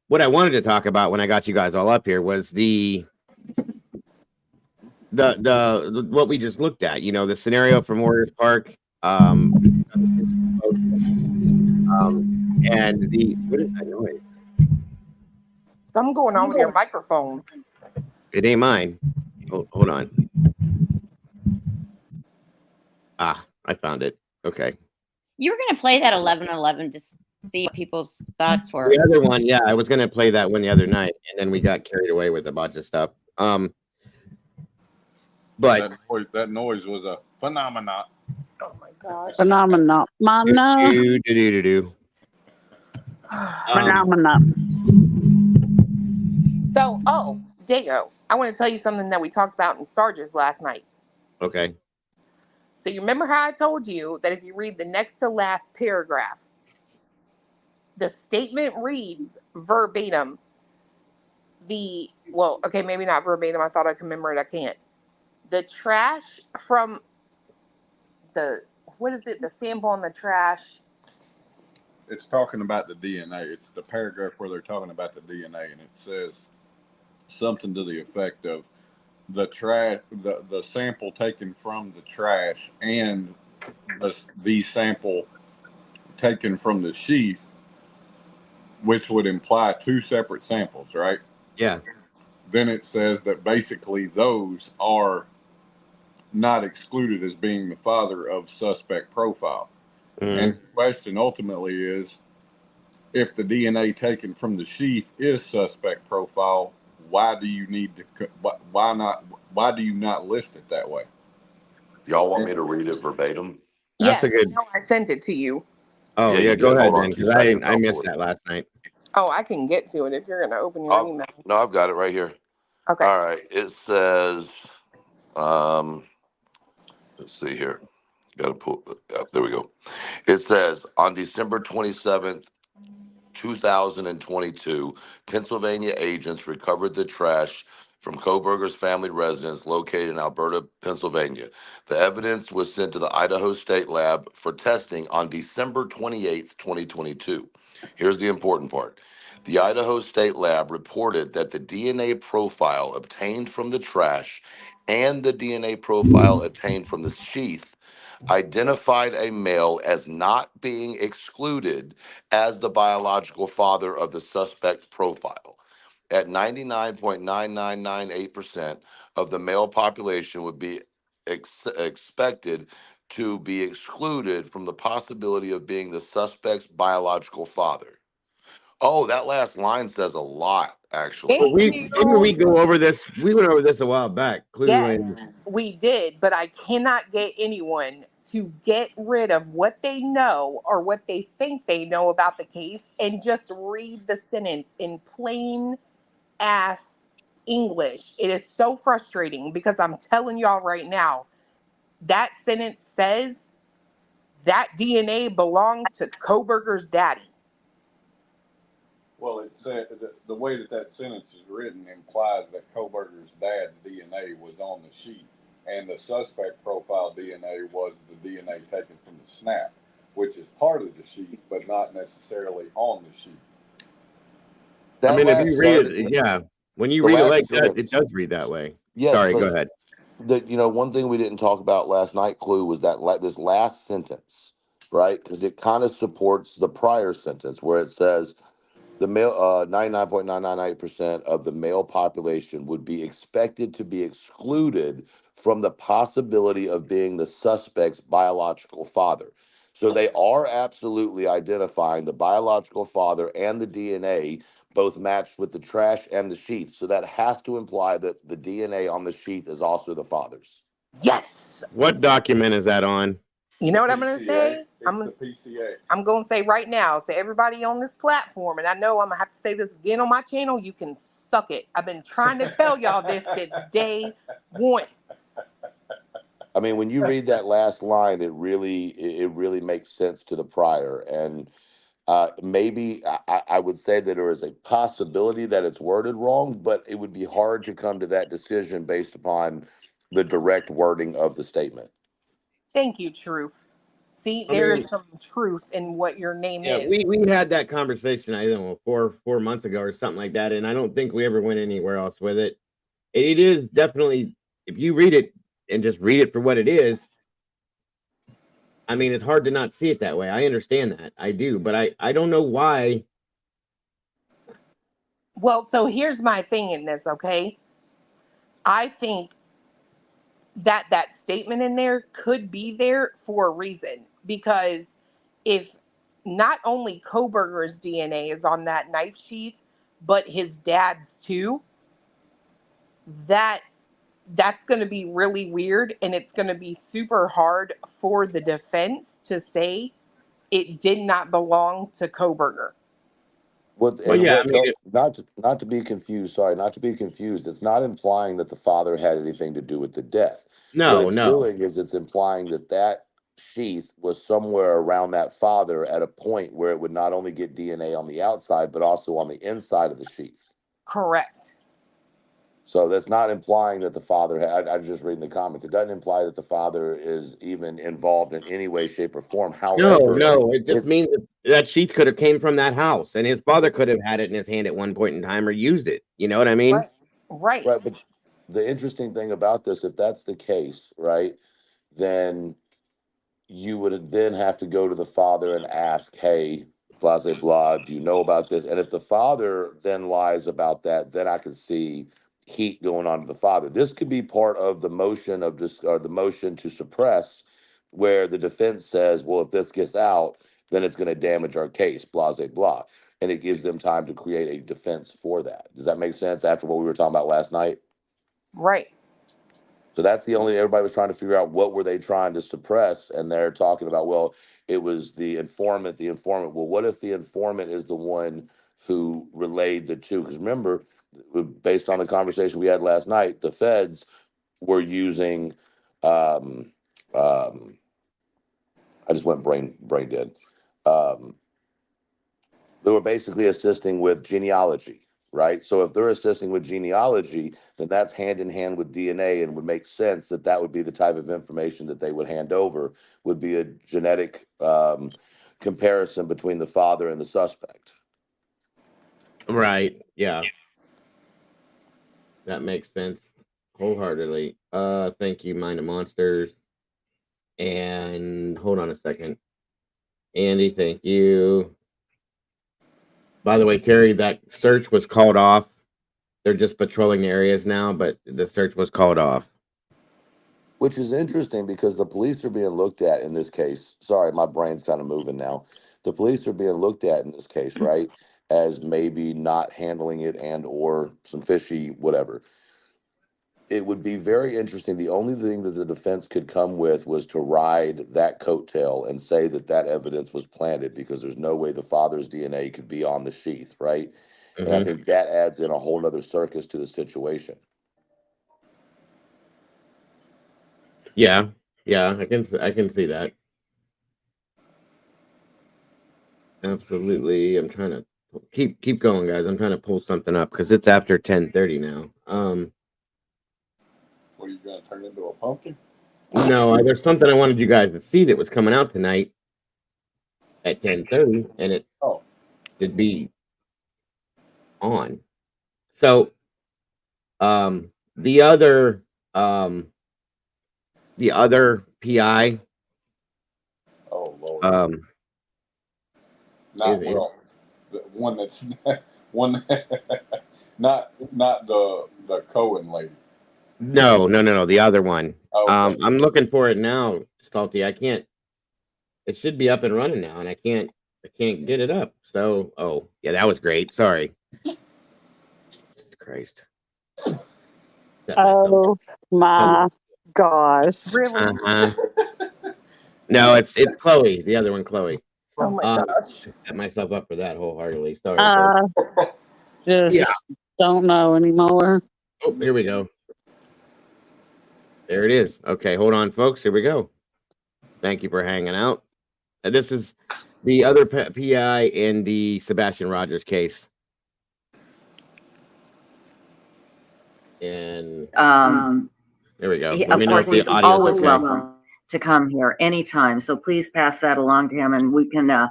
what I wanted to talk about when I got you guys all up here was the what we just looked at, the scenario from Warriors Park, and what is that noise? Something going on with your microphone. It ain't mine. Hold on. I found it. Okay. You were going to play that 1111 to see what people's thoughts were. The other one, yeah, I was going to play that one the other night, and then we got carried away with a bunch of stuff. But that noise was a phenomenon. Oh my gosh. Phenomenon. So, Dago, I want to tell you something that we talked about in Sarge's last night. Okay. So you remember how I told you that if you read the next to last paragraph, the statement reads verbatim. Maybe not verbatim. I thought I could remember it. I can't. The trash from the sample on the trash it's talking about the DNA. It's the paragraph where they're talking about the DNA, and it says something to the effect of the trash, the sample taken from the trash, and the sample taken from the sheath, which would imply two separate samples, right? Yeah. Then it says that basically those are not excluded as being the father of suspect profile. And the question ultimately is, if the DNA taken from the sheath is suspect profile, why do you need to? Why do you not list it that way? Y'all want me to read it verbatim? That's a Yes, good. no, I sent it to you. Oh Yeah, yeah, you go did. ahead Hold then, on, because I didn't I fell missed for it. that last night. Oh, I can get to it if you're going to open your email. No, I've got it right here. Okay. All right. It says, let's see here. Got to pull. There we go. It says on December 27th, 2022, Pennsylvania agents recovered the trash from Koberger's family residence located in Alberta, Pennsylvania. The evidence was sent to the Idaho State Lab for testing on December 28th, 2022. Here's the important part. The Idaho State Lab reported that the DNA profile obtained from the trash and the DNA profile obtained from the sheath identified a male as not being excluded as the biological father of the suspect profile. At 99.9998% of the male population would be expected to be excluded from the possibility of being the suspect's biological father. Oh, that last line says a lot, actually. Well, Thank didn't you. we go over this? We went over this a while back. Yes, Cleveland. we did, but I cannot get anyone to get rid of what they know or what they think they know about the case and just read the sentence in plain ass English. It is so frustrating because I'm telling y'all right now, that sentence says that DNA belonged to Koberger's daddy. Well, it said the way that sentence is written implies that Koberger's dad's DNA was on the sheath, and the suspect profile DNA was the DNA taken from the snap, which is part of the sheath, but not necessarily on the sheath. I That mean, if last you read sentence, it, yeah, when you the read it last like that, it sentence, does read that way. yes, Sorry, go but ahead. one thing we didn't talk about last night, Clue, was that this last sentence, right? Because it kind of supports the prior sentence where it says the male 99.998% of the male population would be expected to be excluded from the possibility of being the suspect's biological father. So they are absolutely identifying the biological father and the DNA both matched with the trash and the sheath. So that has to imply that the DNA on the sheath is also the father's. Yes. What document is that on? You know what I'm going to say? It's the PCA. I'm going to say right now to everybody on this platform, and I know I'm going to have to say this again on my channel, you can suck it. I've been trying to tell y'all this since day one. I mean, when you read that last line, it really makes sense to the prior. And maybe I would say that there is a possibility that it's worded wrong, but it would be hard to come to that decision based upon the direct wording of the statement. Thank you, Truth. See, I there is mean, some truth in what your name yeah, is. we had that conversation, I don't know, four months ago or something like that, and I don't think we ever went anywhere else with it. It is definitely, if you read it and just read it for what it is, I mean, it's hard to not see it that way. I understand that. I do, but I don't know why. Well, so here's my thing in this, okay? I think that statement in there could be there for a reason, because if not only Koberger's DNA is on that knife sheath, but his dad's too, that's going to be really weird, and it's going to be super hard for the defense to say it did not belong to Koberger. What Well, and yeah, I what mean, don't not to be confused. Sorry, not to be confused. It's not implying that the father had anything to do with the death. What no, it's no. doing is it's implying that sheath was somewhere around that father at a point where it would not only get DNA on the outside but also on the inside of the sheath. Correct. So that's not implying that the father had, I'm just reading the comments. It doesn't imply that the father is even involved in any way, shape, or form. No, However, no, it just it's means that sheath could have came from that house, and his father could have had it in his hand at one point in time or used it. You know what I mean? Right. right. But the interesting thing about this, if that's the case, right, then you would then have to go to the father and ask, hey, blah, blah, blah, do you know about this? And if the father then lies about that, then I could see heat going on to the father. This could be part of the motion of just, or the motion to suppress, where the defense says, well, if this gets out, then it's going to damage our case, blah, blah, blah. And it gives them time to create a defense for that. Does that make sense after what we were talking about last night? Right. So that's the only, everybody was trying to figure out what were they trying to suppress. And they're talking about, well, it was the informant. Well, what if the informant is the one who relayed the two? Because remember, based on the conversation we had last night, the feds were using, um, I just went brain dead. They were basically assisting with genealogy, right? So if they're assisting with genealogy, then that's hand in hand with DNA, and would make sense that that would be the type of information that they would hand over, would be a genetic comparison between the father and the suspect. Right. Yeah. That makes sense wholeheartedly. Thank you, Mind of Monsters. And hold on a second. Andy, thank you. By the way, Terry, that search was called off. They're just patrolling the areas now, but the search was called off. Which is interesting because the police are being looked at in this case. Sorry, my brain's kind of moving now. The police are being looked at in this case, right, as maybe not handling it and or some fishy whatever. It would be very interesting. The only thing that the defense could come with was to ride that coattail and say that that evidence was planted, because there's no way the father's DNA could be on the sheath, right? And I Mhm. think that adds in a whole nother circus to the situation. Yeah, yeah, I can see that. Absolutely. I'm trying to keep going, guys. I'm trying to pull something up because it's after 10:30 now. What are you going to turn into a pumpkin? No, there's something I wanted you guys to see that was coming out tonight at 10:30, and it should be on. So, um, the other, um, the other PI, Oh Lord. um, Not is well. The one that's one. Not the Cohen lady. no, the other one. Okay. I'm looking for it now, Stalty. I can't. It should be up and running now, and I can't get it up. So, oh yeah, that was great. Sorry. Christ. Set myself. Oh my gosh. Really? Uh-huh. No, it's Chloe, the other one, Chloe. Oh my gosh. Set myself up for that wholeheartedly. Sorry, folks. Just don't know anymore. Oh, here we go. There it is. Okay, hold on, folks. Here we go. Thank you for hanging out. This is the other PI in the Sebastian Rogers case. And there we go. Let me know if the he's audio always is okay. welcome to come here anytime. So please pass that along to him, and we can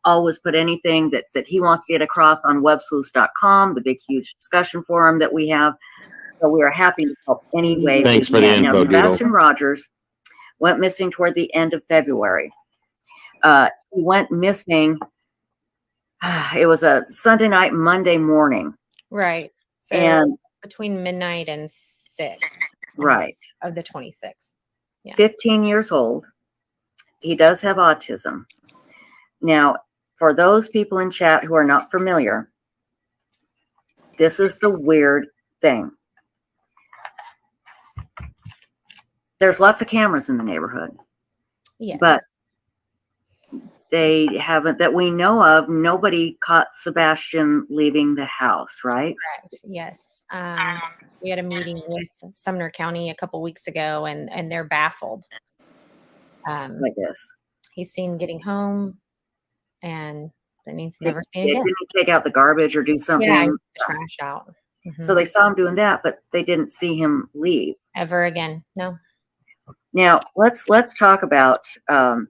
always put anything that he wants to get across on websleuths.com, the big, huge discussion forum that we have. So we are happy to help any way Thanks we for the can. Now, info, Doodle. Sebastian Rogers went missing toward the end of February. He went missing. It was a Sunday night, Monday morning. Right. So And between midnight and 6. Right. Of the 26th. Yeah. 15 years old. He does have autism. Now, for those people in chat who are not familiar, this is the weird thing. There's lots of cameras in the neighborhood. Yeah. But they haven't, that we know of, nobody caught Sebastian leaving the house, right? Correct. Yes. We had a meeting with Sumner County a couple weeks ago, and they're baffled. Like this. He's seen getting home, and then he's never seen Didn't again. he take out the garbage or do something? Yeah, he took the trash out. So they saw him doing that, but they didn't see him leave ever again. No. Now let's talk about that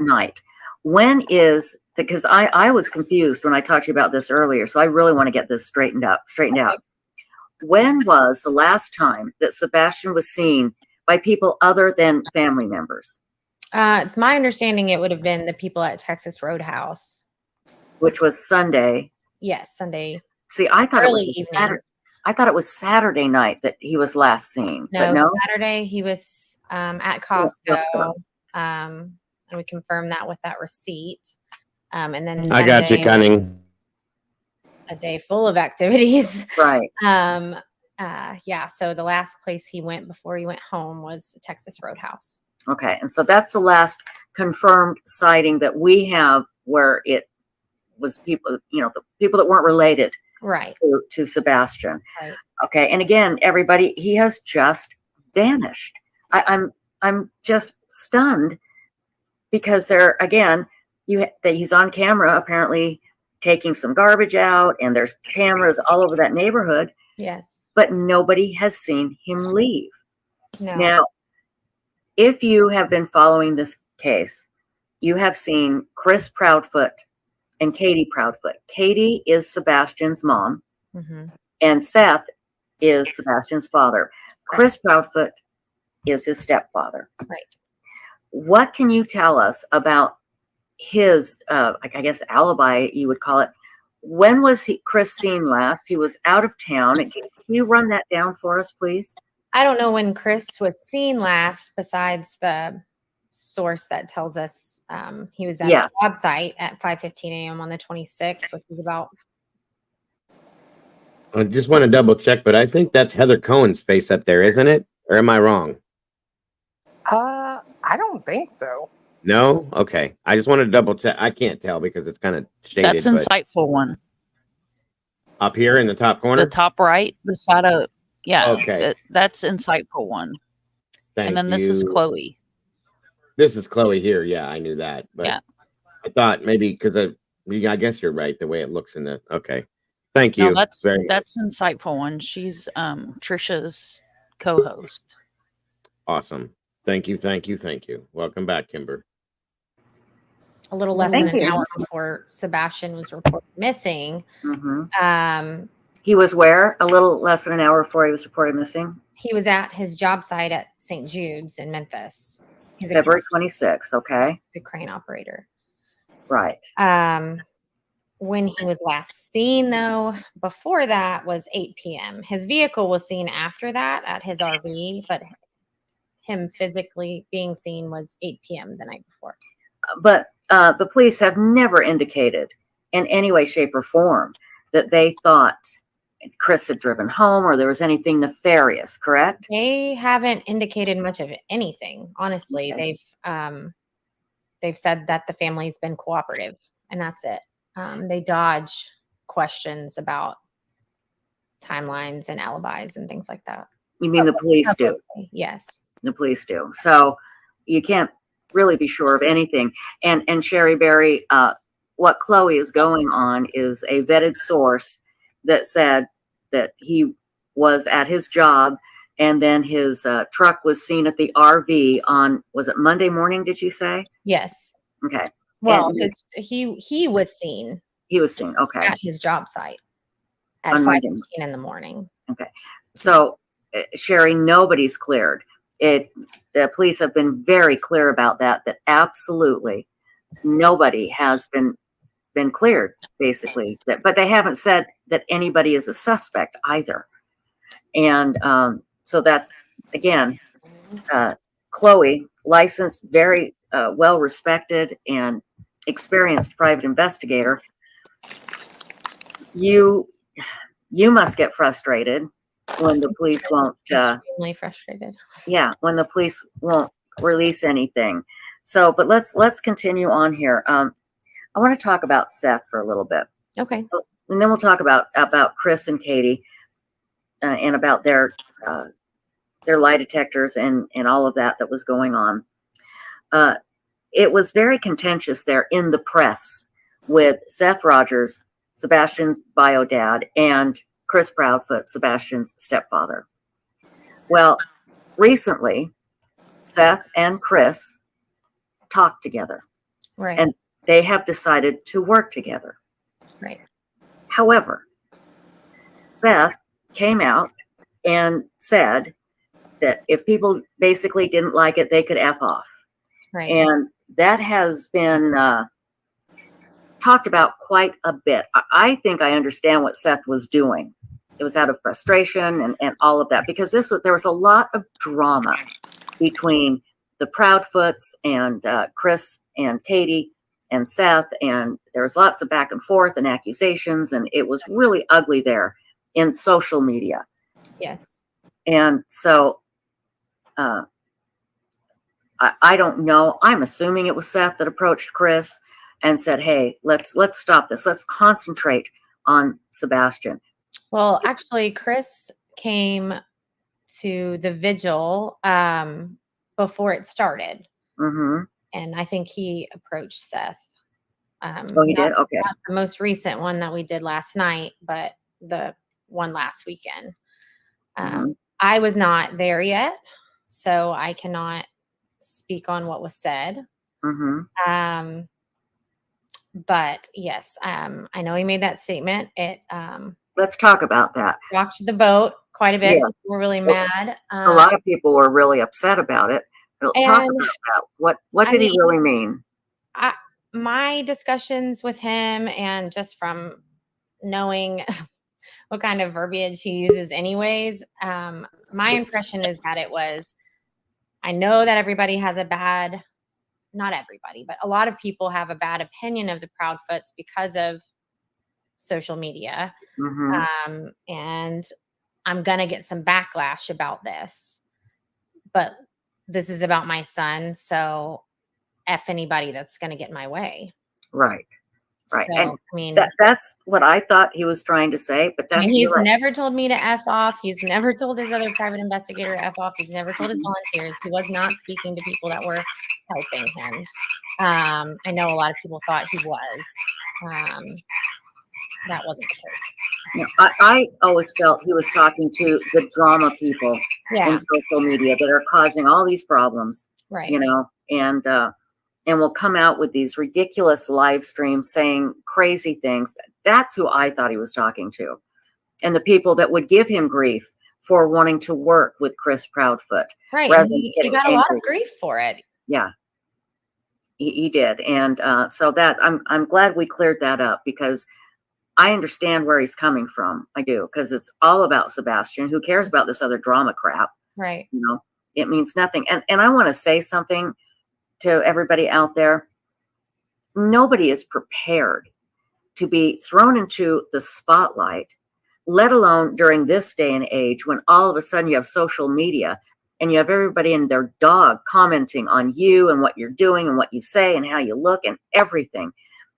night. When is, because I was confused when I talked to you about this earlier, so I really want to get this straightened out. When was the last time that Sebastian was seen by people other than family members? It's my understanding it would have been the people at Texas Roadhouse, which was Sunday. Yes, Sunday. See, I thought early it was evening. Saturday. I thought it was Saturday night that he was last seen. But no, Saturday he was at Yeah, Costco, and we confirmed that with that receipt. And then I got you, Sunday Cunning. was a day full of activities. Right. Yeah. So the last place he went before he went home was Texas Roadhouse. Okay, and so that's the last confirmed sighting that we have where it was people, the people that weren't related Right. to Sebastian. Right. Okay, and again, everybody, he has just vanished. I'm just stunned because he's on camera apparently taking some garbage out, and there's cameras all over that neighborhood. Yes. But nobody has seen him leave. No. Now, if you have been following this case, you have seen Chris Proudfoot and Katie Proudfoot. Katie is Sebastian's mom, and Seth is Sebastian's father. Chris Proudfoot is his stepfather. Right. What can you tell us about his, I guess, alibi, you would call it? When was Chris seen last? He was out of town. Can you run that down for us, please? I don't know when Chris was seen last, besides the source that tells us he was at the job site at 5:15 a.m. on the 26th, which is about. I just want to double check, but I think that's Heather Cohen's face up there, isn't it? Or am I wrong? I don't think so. No? Okay. I just wanted to double check. I can't tell because it's kind of shaded. That's insightful one. Up here in the top corner? The top right, beside a, yeah. Okay. That's insightful one. Thank and then this is you. Chloe. This is Chloe here. Yeah, I knew that. But yeah. I thought maybe because I guess you're right. The way it looks in the, okay. Thank you. No, that's very that's insightful one. She's Trisha's co-host. awesome. Thank you. Thank you. Thank you. Welcome back, Kimber. A little less than an hour before Sebastian was reported missing. He was where? A little less than an hour before he was reported missing? He was at his job site at St. Jude's in Memphis. He's February 26th, okay. He's a crane operator. Right. When he was last seen, though, before that was 8 p.m. His vehicle was seen after that at his RV, but him physically being seen was 8 p.m. the night before. But the police have never indicated in any way, shape, or form that they thought Chris had driven home or there was anything nefarious, correct? They haven't indicated much of anything, honestly. Okay. They've said that the family's been cooperative, and that's it. They dodge questions about timelines and alibis and things like that. You mean the police do? Yes. The police do. So you can't really be sure of anything. And Sherry Berry, what Chloe is going on is a vetted source that said that he was at his job, and then his truck was seen at the RV on, was it Monday morning, did you say? Yes. Okay. Well, he was seen. He was seen, okay. At his job site at On 5:15 Monday. in the morning. Okay. So, Sherry, nobody's cleared. The police have been very clear about that absolutely nobody has been cleared, basically. But they haven't said that anybody is a suspect either. And so that's, again, Chloe, licensed, very well respected and experienced private investigator. You must get frustrated when the police won't extremely frustrated. Yeah, when the police won't release anything. So, but let's continue on here. I want to talk about Seth for a little bit. Okay. And then we'll talk about Chris and Katie and about their lie detectors and all of that was going on. It was very contentious there in the press with Seth Rogers Sebastian's bio dad, and Chris Proudfoot, Sebastian's stepfather. Well, recently, Seth and Chris talked together. Right. And they have decided to work together. Right. However, Seth came out and said that if people basically didn't like it, they could F off. Right. And that has been talked about quite a bit. I think I understand what Seth was doing. It was out of frustration and all of that, because there was a lot of drama between the Proudfoots and Chris and Katie and Seth, and there was lots of back and forth and accusations, and it was really ugly there in social media. Yes. And so I don't know. I'm assuming it was Seth that approached Chris and said, "Hey, let's stop this. Let's concentrate on Sebastian." Well, actually, Chris came to the vigil before it started. Mm-hmm. And I think he approached Seth. Oh, he did? Okay. Not the most recent one that we did last night, but the one last weekend. I was not there yet, so I cannot speak on what was said. But yes, I know he made that statement. It let's talk about that. Rocked the boat quite a bit. Yeah. People were really mad. A lot of people were really upset about it. Talk about that. What did he really mean? My discussions with him, and just from knowing what kind of verbiage he uses anyways, my impression is that it was, I know that everybody has not everybody, but a lot of people have a bad opinion of the Proudfoots because of social media. And I'm going to get some backlash about this, but this is about my son. So F anybody that's going to get in my way. Right. Right. So, And I mean, that's what I thought he was trying to say, but that's he's never told me to F off. He's never told his other private investigator to F off. He's never told his volunteers. He was not speaking to people that were helping him. I know a lot of people thought he was. That wasn't the case. No, I always felt he was talking to the drama people in social media that are causing all these problems. Right. You know, and will come out with these ridiculous live streams saying crazy things. That's who I thought he was talking to. And the people that would give him grief for wanting to work with Chris Proudfoot. Right. And he got a lot of grief for it. Yeah. He did. And so that I'm glad we cleared that up, because I understand where he's coming from. I do, because it's all about Sebastian. Who cares about this other drama crap? Right. You know, it means nothing. And I want to say something to everybody out there. Nobody is prepared to be thrown into the spotlight, let alone during this day and age when all of a sudden you have social media and you have everybody and their dog commenting on you and what you're doing and what you say and how you look and everything,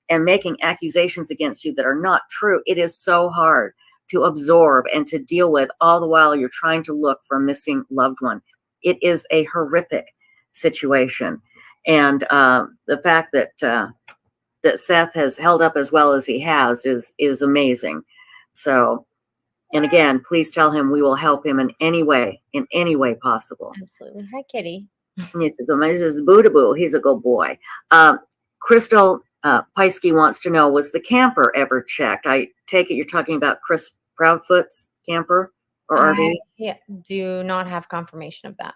and making accusations against you that are not true. It is so hard to absorb and to deal with, all the while you're trying to look for a missing loved one. It is a horrific situation. And the fact that that Seth has held up as well as he has is amazing. So, and again, please tell him we will help him in any way possible. Absolutely. Hi, Kitty. He says, "Oh, this is Boo. He's a good boy." Crystal Piesky wants to know, was the camper ever checked? I take it you're talking about Chris Proudfoot's camper or RV? Yeah, do not have confirmation of that.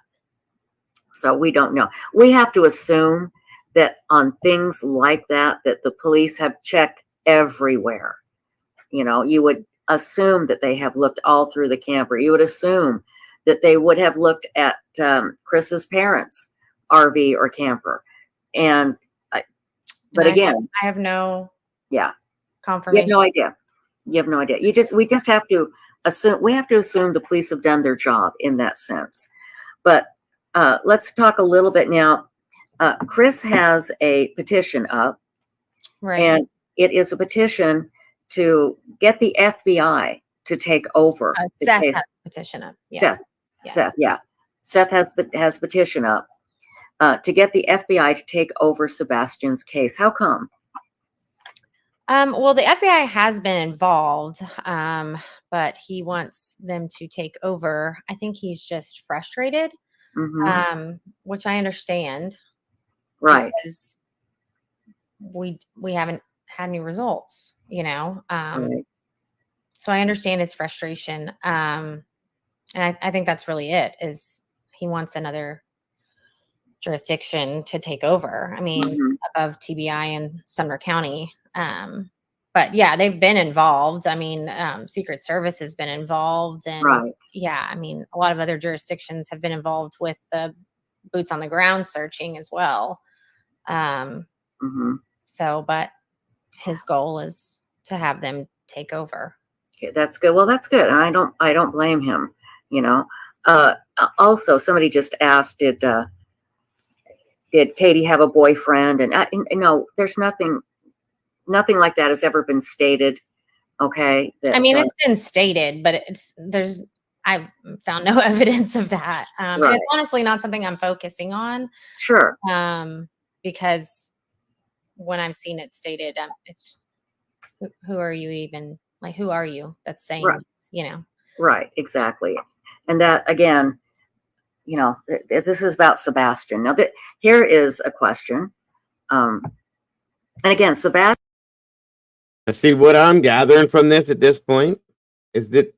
So we don't know. We have to assume that on things like that, that the police have checked everywhere. You know, you would assume that they have looked all through the camper. You would assume that they would have looked at Chris's parents' RV or camper. And, but again, I have no confirmation. You have no idea. You have no idea. We just have to assume, the police have done their job in that sense. But let's talk a little bit now. Chris has a petition up, right? And it is a petition to get the FBI to take over the Seth case. has a petition up. Yes. Seth, yeah. Seth has petition up to get the FBI to take over Sebastian's case. How come? Well, the FBI has been involved, but he wants them to take over. I think he's just frustrated, which I understand. Right. Because we haven't had any results, Right. So I understand his frustration. And I think that's really it, is he wants another jurisdiction to take over. I mean, above TBI in Sumner County. But yeah, they've been involved. I mean, Secret Service has been involved, and Right. yeah, I mean, a lot of other jurisdictions have been involved with the boots on the ground searching as well. So, but his goal is to have them take over. Okay, that's good. Well, that's good. And I don't blame him, you know. Also, somebody just asked, did Katie have a boyfriend? And no, there's nothing like that has ever been stated. Okay. I mean, it's been stated, but I've found no evidence of that. And it's honestly not something I'm focusing on. Sure. Because when I've seen it stated, it's who are you even? Like, who are you that's saying this, Right, exactly. And that, again, this is about Sebastian. Now, here is a question. And again, Sebastian. See, what I'm gathering from this at this point is that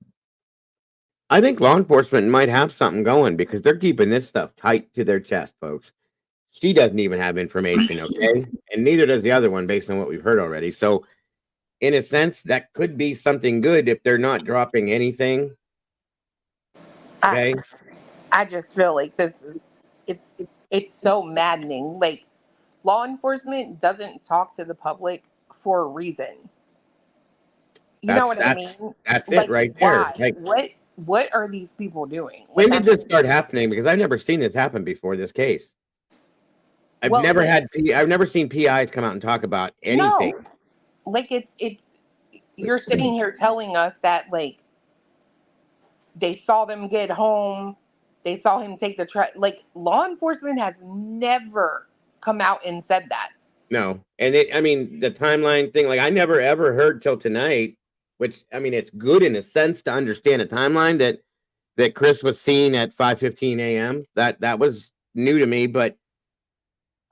I think law enforcement might have something going, because they're keeping this stuff tight to their chest, folks. She doesn't even have information, okay? And neither does the other one, based on what we've heard already. So, in a sense, that could be something good if they're not dropping anything. Okay. I just feel like it's so maddening. Like, law enforcement doesn't talk to the public for a reason. You know what I mean? That's like, it right there. why? Like, what are these people doing? When did this start happening? Because I've never seen this happen before, this case. I've never seen PIs come out and talk about anything. No. Like, it's you're sitting here telling us that, like, they saw them get home, they saw him take the truck. Like, law enforcement has never come out and said that. No. And I mean, the timeline thing, like, I never ever heard till tonight, which, I mean, it's good in a sense to understand a timeline that Chris was seen at 5:15 a.m. That was new to me, but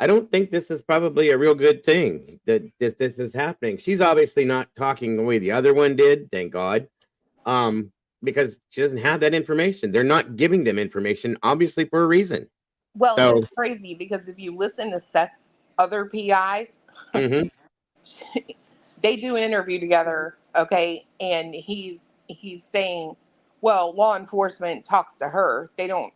I don't think this is probably a real good thing that this is happening. She's obviously not talking the way the other one did, thank God. Because she doesn't have that information. They're not giving them information, obviously, for a reason. Well, and it's crazy because if you listen to Seth's other PI, they do an interview together, okay, and he's saying, well, law enforcement talks to her. They don't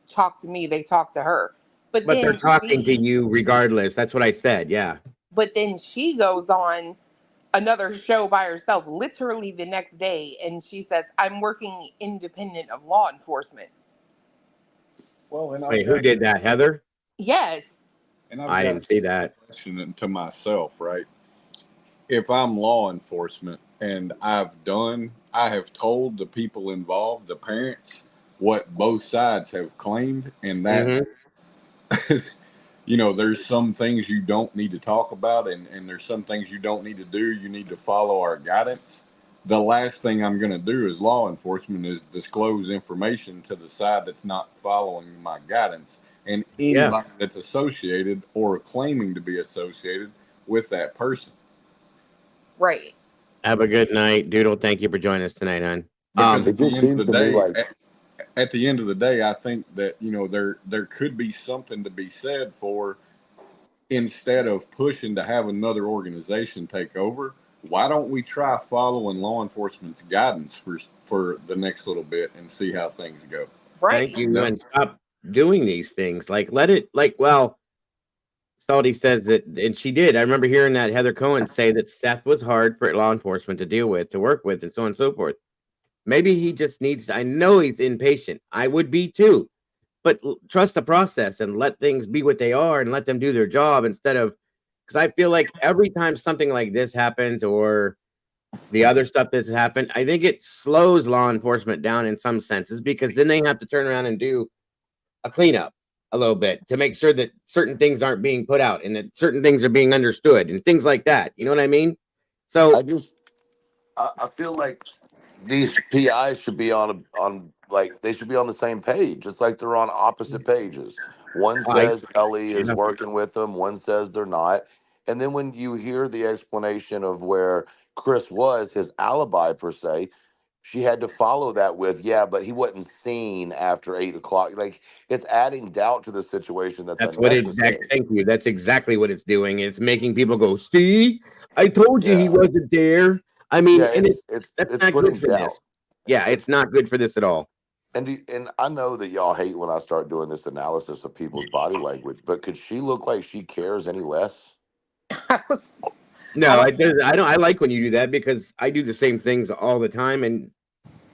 talk to me, they talk to her. But then they're talking to you regardless. That's what I said, yeah. But then she goes on another show by herself literally the next day, and she says, I'm working independent of law enforcement. Well, and wait, who did that? Heather? Yes. And I didn't see that. Question to myself, right? If I'm law enforcement and I have told the people involved, the parents, what both sides have claimed, and that's there's some things you don't need to talk about, and there's some things you don't need to do. You need to follow our guidance. The last thing I'm going to do as law enforcement is disclose information to the side that's not following my guidance, and anybody that's associated or claiming to be associated with that person. Right. Have a good night, Doodle. Thank you for joining us tonight, hon. Because at the end of the day, I think that there could be something to be said for, instead of pushing to have another organization take over, why don't we try following law enforcement's guidance for the next little bit and see how things go? Right. Thank you, and stop doing these things. Like, let it, Salty says that, and she did. I remember hearing that Heather Cohen say that Seth was hard for law enforcement to deal with, to work with, and so on and so forth. Maybe he just needs, I know he's impatient. I would be too. But trust the process and let things be what they are and let them do their job, instead of, because I feel like every time something like this happens, or the other stuff that's happened, I think it slows law enforcement down in some senses, because then they have to turn around and do a cleanup a little bit to make sure that certain things aren't being put out and that certain things are being understood and things like that. You know what I mean? So I feel like these PIs should be they should be on the same page, just like they're on opposite pages. One I says Ellie is yeah. working with them, one says they're not. And then when you hear the explanation of where Chris was, his alibi per se, she had to follow that with, yeah, but he wasn't seen after 8 o'clock. Like, it's adding doubt to the situation that's That's what unnecessary. thank you. That's exactly what it's doing. It's making people go, "See? I told you he Yeah. wasn't there." I mean, Yeah, and that's it's not good putting for doubt. this. Yeah, it's not good for this at all. And I know that y'all hate when I start doing this analysis of people's body language, but could she look like she cares any less? No, I don't I like when you do that because I do the same things all the time, and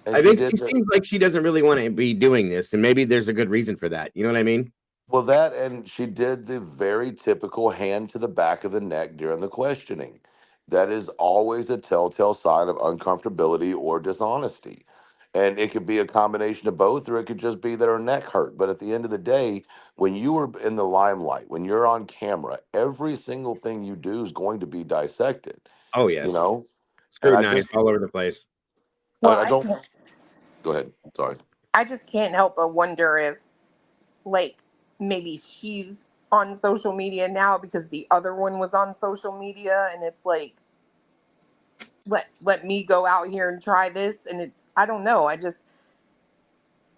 And I she think did she that. seems like she doesn't really wanna be doing this, and maybe there's a good reason for that. You know what I mean? Well, that and she did the very typical hand to the back of the neck during the questioning. That is always a telltale sign of uncomfortability or dishonesty. And it could be a combination of both, or it could just be that her neck hurt. But at the end of the day, when you are in the limelight, when you're on camera, every single thing you do is going to be dissected, Oh, you yes. know? And Scrutinized all over the place. Well, I don't, go ahead. Sorry. I just can't help but wonder if, like, maybe she's on social media now because the other one was on social media, and it's like, let me go out here and try this, and it's, I don't know. I just,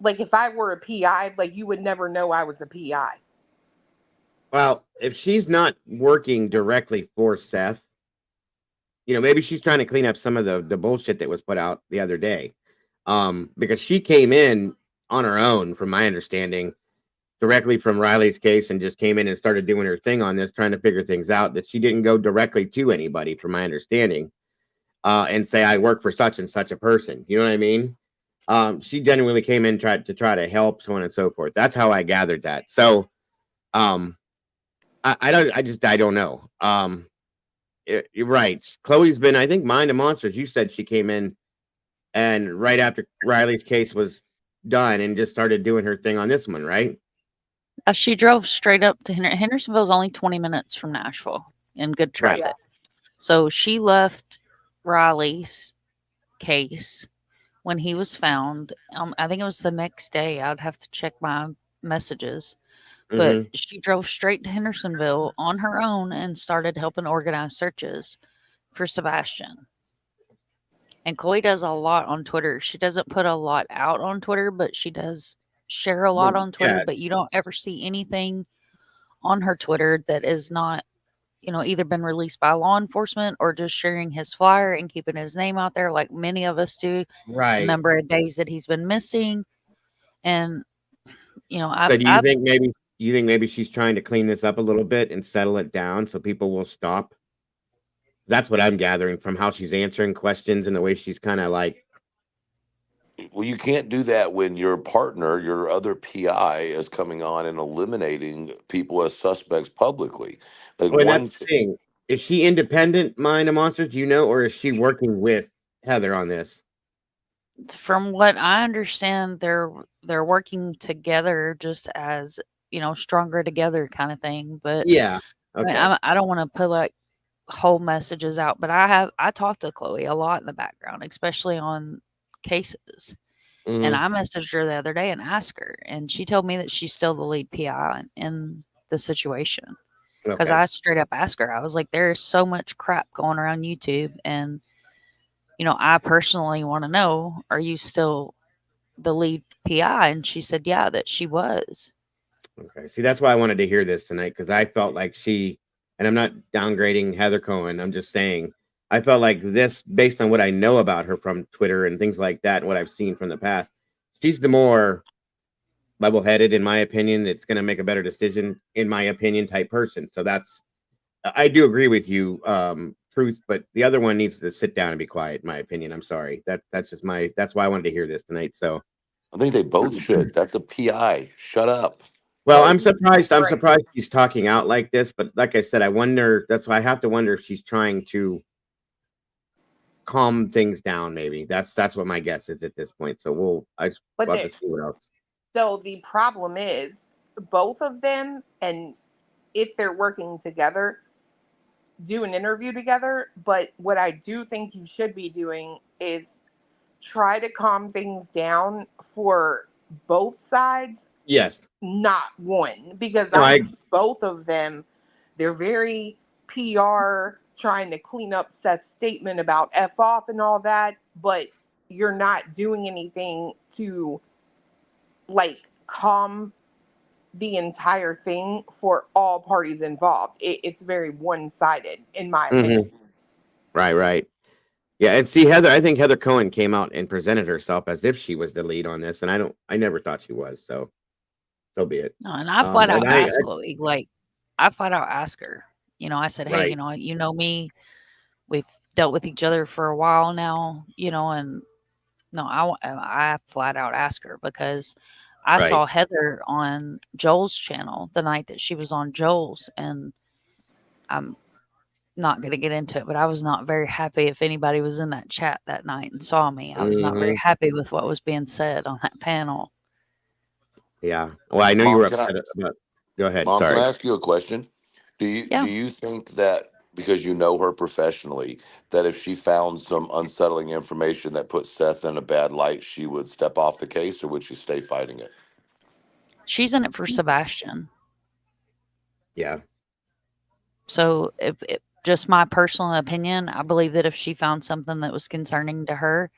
like, if I were a PI, like, you would never know I was a PI. Well, if she's not working directly for Seth, maybe she's trying to clean up some of the bullshit that was put out the other day. Because she came in on her own, from my understanding, directly from Riley's case, and just came in and started doing her thing on this, trying to figure things out. That she didn't go directly to anybody, from my understanding, and say, I work for such and such a person. You know what I mean? She genuinely came in try to help, so on and so forth. That's how I gathered that. So, I don't know. You're right. Chloe's been, I think, Mind of Monsters. You said she came in and right after Riley's case was done and just started doing her thing on this one, right? She drove straight up to Hendersonville is only 20 minutes from Nashville in good traffic. Yeah. So she left Riley's case when he was found. I think it was the next day. I'd have to check my messages. But she drove straight to Hendersonville on her own and started helping organize searches for Sebastian. And Chloe does a lot on Twitter. She doesn't put a lot out on Twitter, but she does share a lot on Twitter. Yeah. But you don't ever see anything on her Twitter that is not, either been released by law enforcement or just sharing his flyer and keeping his name out there like many of us do. The Right. number of days that he's been missing. And, So do you think maybe she's trying to clean this up a little bit and settle it down so people will stop? That's what I'm gathering from how she's answering questions and the way she's kind of like. Well, you can't do that when your partner, your other PI, is coming on and eliminating people as suspects publicly. Like, Well, and that's one, the thing. Is she independent, Mind of Monsters? Do you know, or is she working with Heather on this? From what I understand, they're working together just as, stronger together kind of thing. But Yeah. I mean, Okay. I don't want to put like whole messages out, but I talked to Chloe a lot in the background, especially on cases. And I messaged her the other day and asked her, and she told me that she's still the lead PI in the situation. Because Okay. I straight up asked her, I was like, there's so much crap going around YouTube, and I personally want to know, are you still the lead PI? And she said, yeah, that she was. Okay. See, that's why I wanted to hear this tonight, because I felt like and I'm not downgrading Heather Cohen. I'm just saying, I felt like this, based on what I know about her from Twitter and things like that, and what I've seen from the past, she's the more level-headed, in my opinion. It's going to make a better decision, in my opinion, type person. So I do agree with you, Truth, but the other one needs to sit down and be quiet, in my opinion. I'm sorry. That's why I wanted to hear this tonight. So I think they both should. That's a PI. Shut up. well, Like, I'm surprised. I'm Right. surprised she's talking out like this. But like I said, I wonder. That's why I have to wonder if she's trying to calm things down. Maybe that's what my guess is at this point. So we'll But have to see what else. so the problem is both of them, and if they're working together, do an interview together. But what I do think you should be doing is try to calm things down for both sides, Yes. not one, because No, I I see both of them. They're very PR, trying to clean up Seth's statement about F off and all that, but you're not doing anything to like calm the entire thing for all parties involved. It's very one-sided, in my opinion. Mhm. Right. Yeah, and see, Heather, I think Heather Cohen came out and presented herself as if she was the lead on this, and I never thought she was, so be it. No, and I flat And out asked Chloe, like, I flat out asked her, I said, hey, Right. you know me, we've dealt with each other for a while now, and no, I flat out asked her because I Right. saw Heather on Joel's channel the night that she was on Joel's, and I'm not going to get into it, but I was not very happy if anybody was in that chat that night and saw me. I was not very Mhm. happy with what was being said on that panel. Yeah. Well, I know you Mom, were can I upset about Go ahead, Mom, can I sorry. ask you a question? Do Yeah. you think that because you know her professionally, that if she found some unsettling information that put Seth in a bad light, she would step off the case, or would she stay fighting it? She's in it for Sebastian. Yeah. So if just my personal opinion, I believe that if she found something that was concerning to her,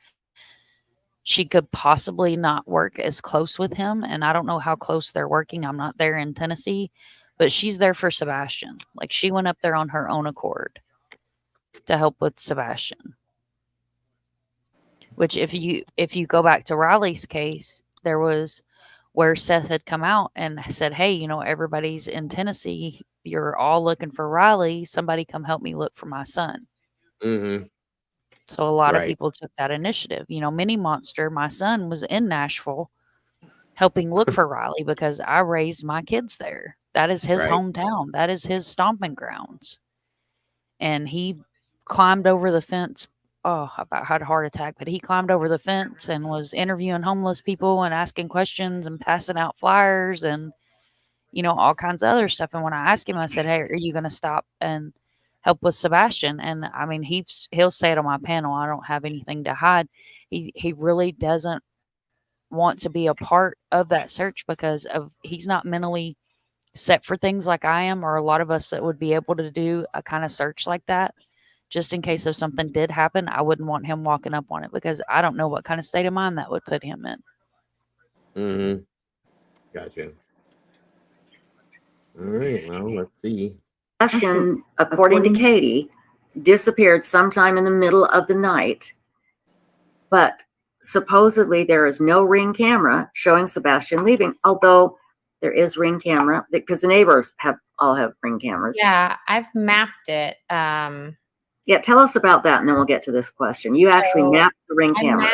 she could possibly not work as close with him. And I don't know how close they're working. I'm not there in Tennessee, but she's there for Sebastian. Like, she went up there on her own accord to help with Sebastian. Which if you go back to Riley's case, there was where Seth had come out and said, hey, everybody's in Tennessee. You're all looking for Riley. Somebody come help me look for my son. Mhm. So a lot of Right. people took that initiative. Mini Monster, my son, was in Nashville helping look for Riley because I raised my kids there. That is his Right. hometown. That is his stomping grounds. And he climbed over the fence. Oh, I about had a heart attack, but he climbed over the fence and was interviewing homeless people and asking questions and passing out flyers and, all kinds of other stuff. And when I asked him, I said, hey, are you going to stop and help with Sebastian? And I mean, he'll say it on my panel. I don't have anything to hide. He really doesn't want to be a part of that search because he's not mentally set for things like I am, or a lot of us that would be able to do a kind of search like that. Just in case if something did happen, I wouldn't want him walking up on it because I don't know what kind of state of mind that would put him in. Mhm. Gotcha. All right. Well, let's see. Sebastian, according to Katie, disappeared sometime in the middle of the night, but supposedly there is no Ring camera showing Sebastian leaving, although there is Ring camera because the neighbors all have Ring cameras. Yeah, I've mapped it. Yeah, tell us about that, and then we'll get to this question. You actually mapped the Ring cameras.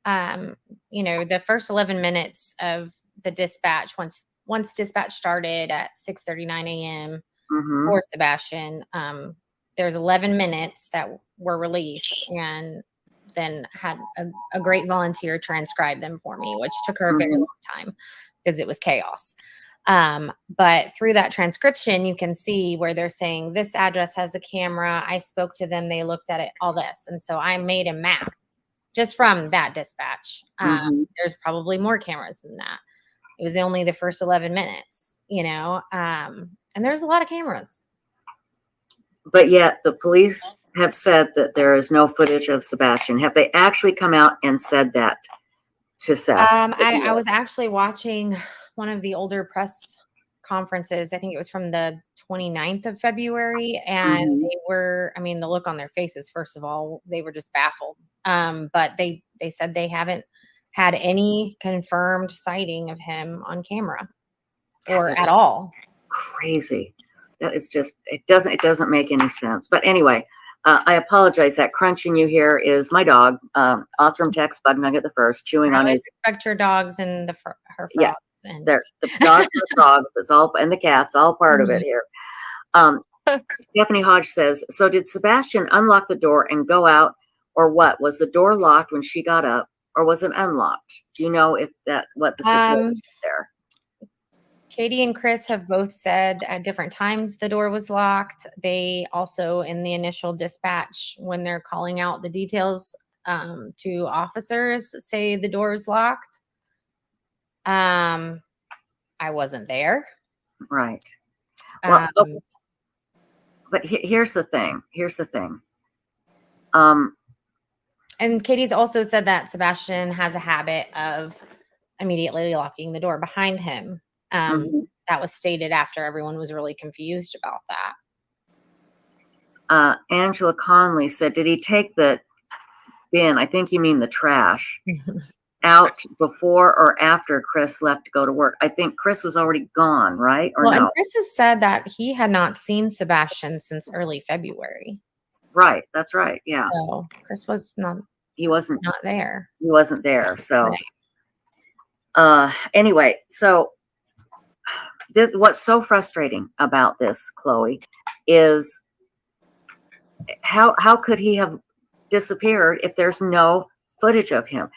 I mapped, the first 11 minutes of the dispatch. Once dispatch started at 6:39 a.m. for Sebastian, there's 11 minutes that were released, and then had a great volunteer transcribe them for me, which took her a very long time because it was chaos. But through that transcription, you can see where they're saying this address has a camera. I spoke to them. They looked at it, all this. And so I made a map just from that dispatch. There's probably more cameras than that. It was only the first 11 minutes, and there's a lot of cameras. But yet the police have said that there is no footage of Sebastian. Have they actually come out and said that to Seth? I was actually watching one of the older press conferences. I think it was from the 29th of February. And they were, the look on their faces, first of all, they were just baffled. But they said they haven't had any confirmed sighting of him on camera or at all. Crazy. That is just, it doesn't make any sense. But anyway, I apologize. That crunching you hear is my dog, Othram Tex Bug Nugget the First, chewing on his. Expect your dogs and her frogs. Yeah, they're the dogs and the frogs. It's all, and the cats, all part of it here. Stephanie Hodge says, so did Sebastian unlock the door and go out, or what? Was the door locked when she got up, or was it unlocked? Do you know if what the situation is there? Katie and Chris have both said at different times the door was locked. They also, in the initial dispatch, when they're calling out the details to officers, say the door is locked. I wasn't there. Right. Well, but here's the thing. And Katie's also said that Sebastian has a habit of immediately locking the door behind him. That was stated after everyone was really confused about that. Angela Conley said, did he take the bin, I think you mean the trash, out before or after Chris left to go to work? I think Chris was already gone, right? Or well, no? And Chris has said that he had not seen Sebastian since early February. Right, that's right. Yeah. So Chris was not. He wasn't there. He wasn't there. So, anyway, so what's so frustrating about this, Chloe, is how could he have disappeared if there's no footage of him?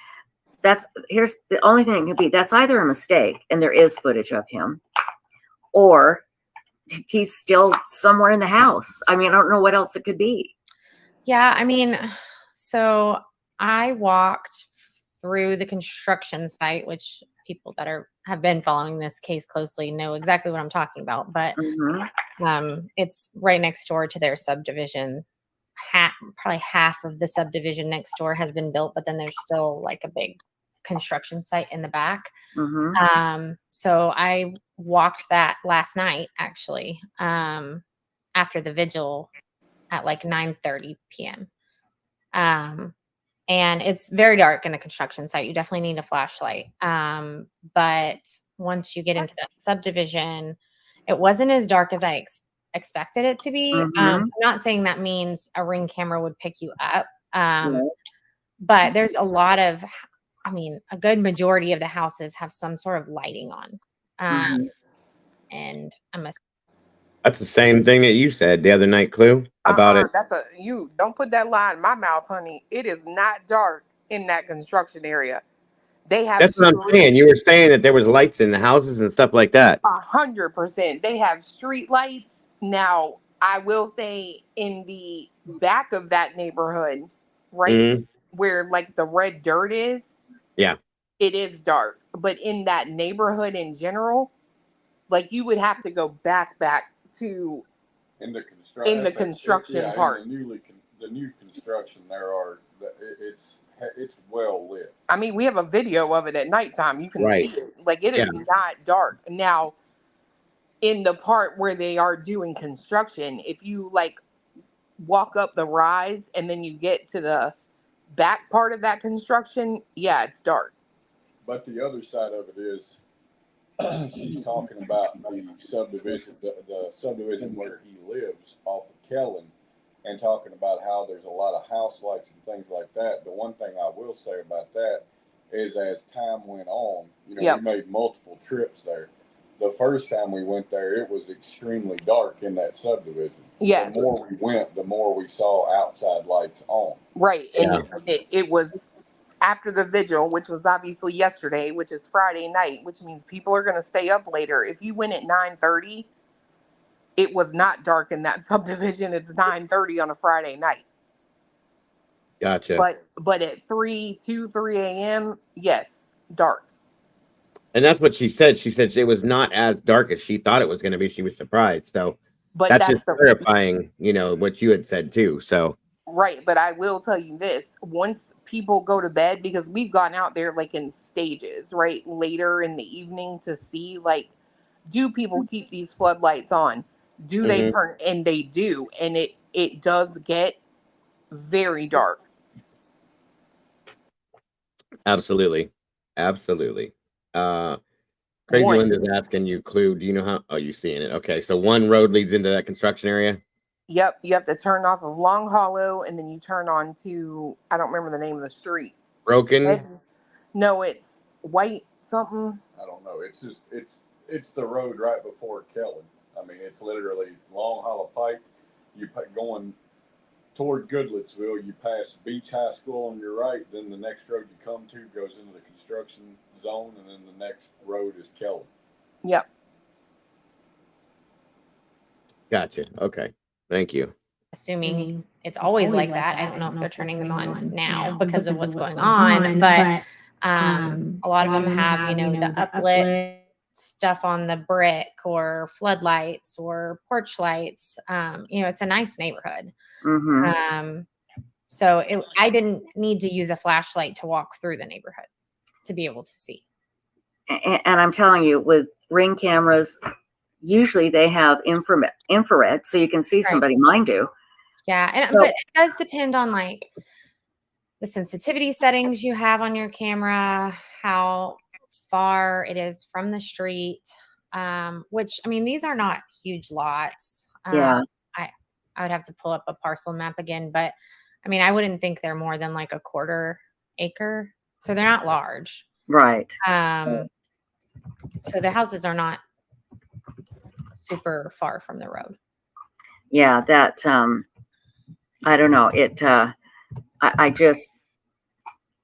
Here's the only thing it could be. That's either a mistake and there is footage of him, or he's still somewhere in the house. I mean, I don't know what else it could be. Yeah, I mean, so I walked through the construction site, which people that have been following this case closely know exactly what I'm talking about. But it's right next door to their subdivision. Probably half of the subdivision next door has been built, but then there's still like a big construction site in the back. So I walked that last night, actually, after the vigil at like 9:30 p.m. And it's very dark in the construction site. You definitely need a flashlight. But once you get into that subdivision, it wasn't as dark as I expected it to be. I'm not saying that means a Ring camera would pick you up. But there's a lot of, I mean, a good majority of the houses have some sort of lighting on. And That's the same thing that you said the other night, Clue, about it. You don't put that lie in my mouth, honey. It is not dark in that construction area. They have. That's what I'm saying. You were saying that there was lights in the houses and stuff like that. 100%. They have street lights. Now, I will say in the back of that neighborhood, right where like the red dirt is, yeah, it is dark. But in that neighborhood in general, like you would have to go back to in the construction part. In the new construction, it's well lit. I mean, we have a video of it at nighttime. You can see it. Like it is not dark. Now, in the part where they are doing construction, if you like walk up the rise and then you get to the back part of that construction, yeah, it's dark. But the other side of it is she's talking about the subdivision, the subdivision where he lives off of Kellen, and talking about how there's a lot of house lights and things like that. The one thing I will say about that is as time went on, we made multiple trips there. The first time we went there, it was extremely dark in that subdivision. Yes. The more we went, the more we saw outside lights on. Right. And it was after the vigil, which was obviously yesterday, which is Friday night, which means people are going to stay up later. If you went at 9:30, it was not dark in that subdivision. It's 9:30 on a Friday night. Gotcha. But at 3 a.m., yes, dark. And that's what she said. She said it was not as dark as she thought it was going to be. She was surprised. So that's just clarifying, what you had said too. So right. But I will tell you this, once people go to bed, because we've gone out there like in stages, right? Later in the evening to see, like, do people keep these floodlights on? Do they turn? And they do. And it does get very dark. Absolutely. Crazy Linda's asking you, Clue, do you know how? Oh, you're seeing it. Okay. So one road leads into that construction area. Yep. You have to turn off of Long Hollow and then you turn on to, I don't remember the name of the street. Broken? No, it's White something. I don't know. It's just, it's the road right before Kellen. I mean, it's literally Long Hollow Pike. You going toward Goodlettsville, you pass Beach High School on your right, then the next road you come to goes into the construction zone, and then the next road is Kellen. Yep. Gotcha. Okay. Thank you. Assuming it's always like that. I don't know if they're turning them on now because of what's going on, but a lot of them have, you know, the uplit stuff on the brick or floodlights or porch lights. You know, it's a nice neighborhood. So I didn't need to use a flashlight to walk through the neighborhood to be able to see. And I'm telling you, with Ring cameras, usually they have infrared, so you can see somebody. Mine do. Yeah, and but it does depend on like the sensitivity settings you have on your camera, how far it is from the street. Which, I mean, these are not huge lots. Yeah. I would have to pull up a parcel map again, but I mean, I wouldn't think they're more than like a 1/4 acre, so they're not large. Right. So the houses are not super far from the road. Yeah, that I don't know. I just,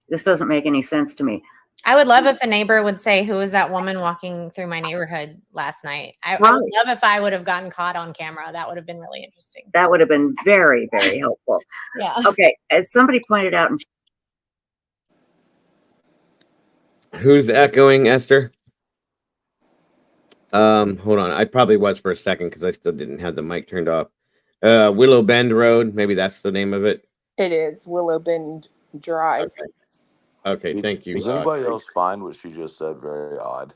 this doesn't make any sense to me. I would love if a neighbor would say, who was that woman walking through my neighborhood last night? I would love if I would have gotten caught on camera. That would have been really interesting. That would have been very, very helpful. Yeah. Okay. As somebody pointed out, Who's echoing, Esther? Hold on. I probably was for a second because I still didn't have the mic turned off. Willow Bend Road. Maybe that's the name of it. It is Willow Bend Drive. Okay, thank you. Does anybody else find what she just said very odd?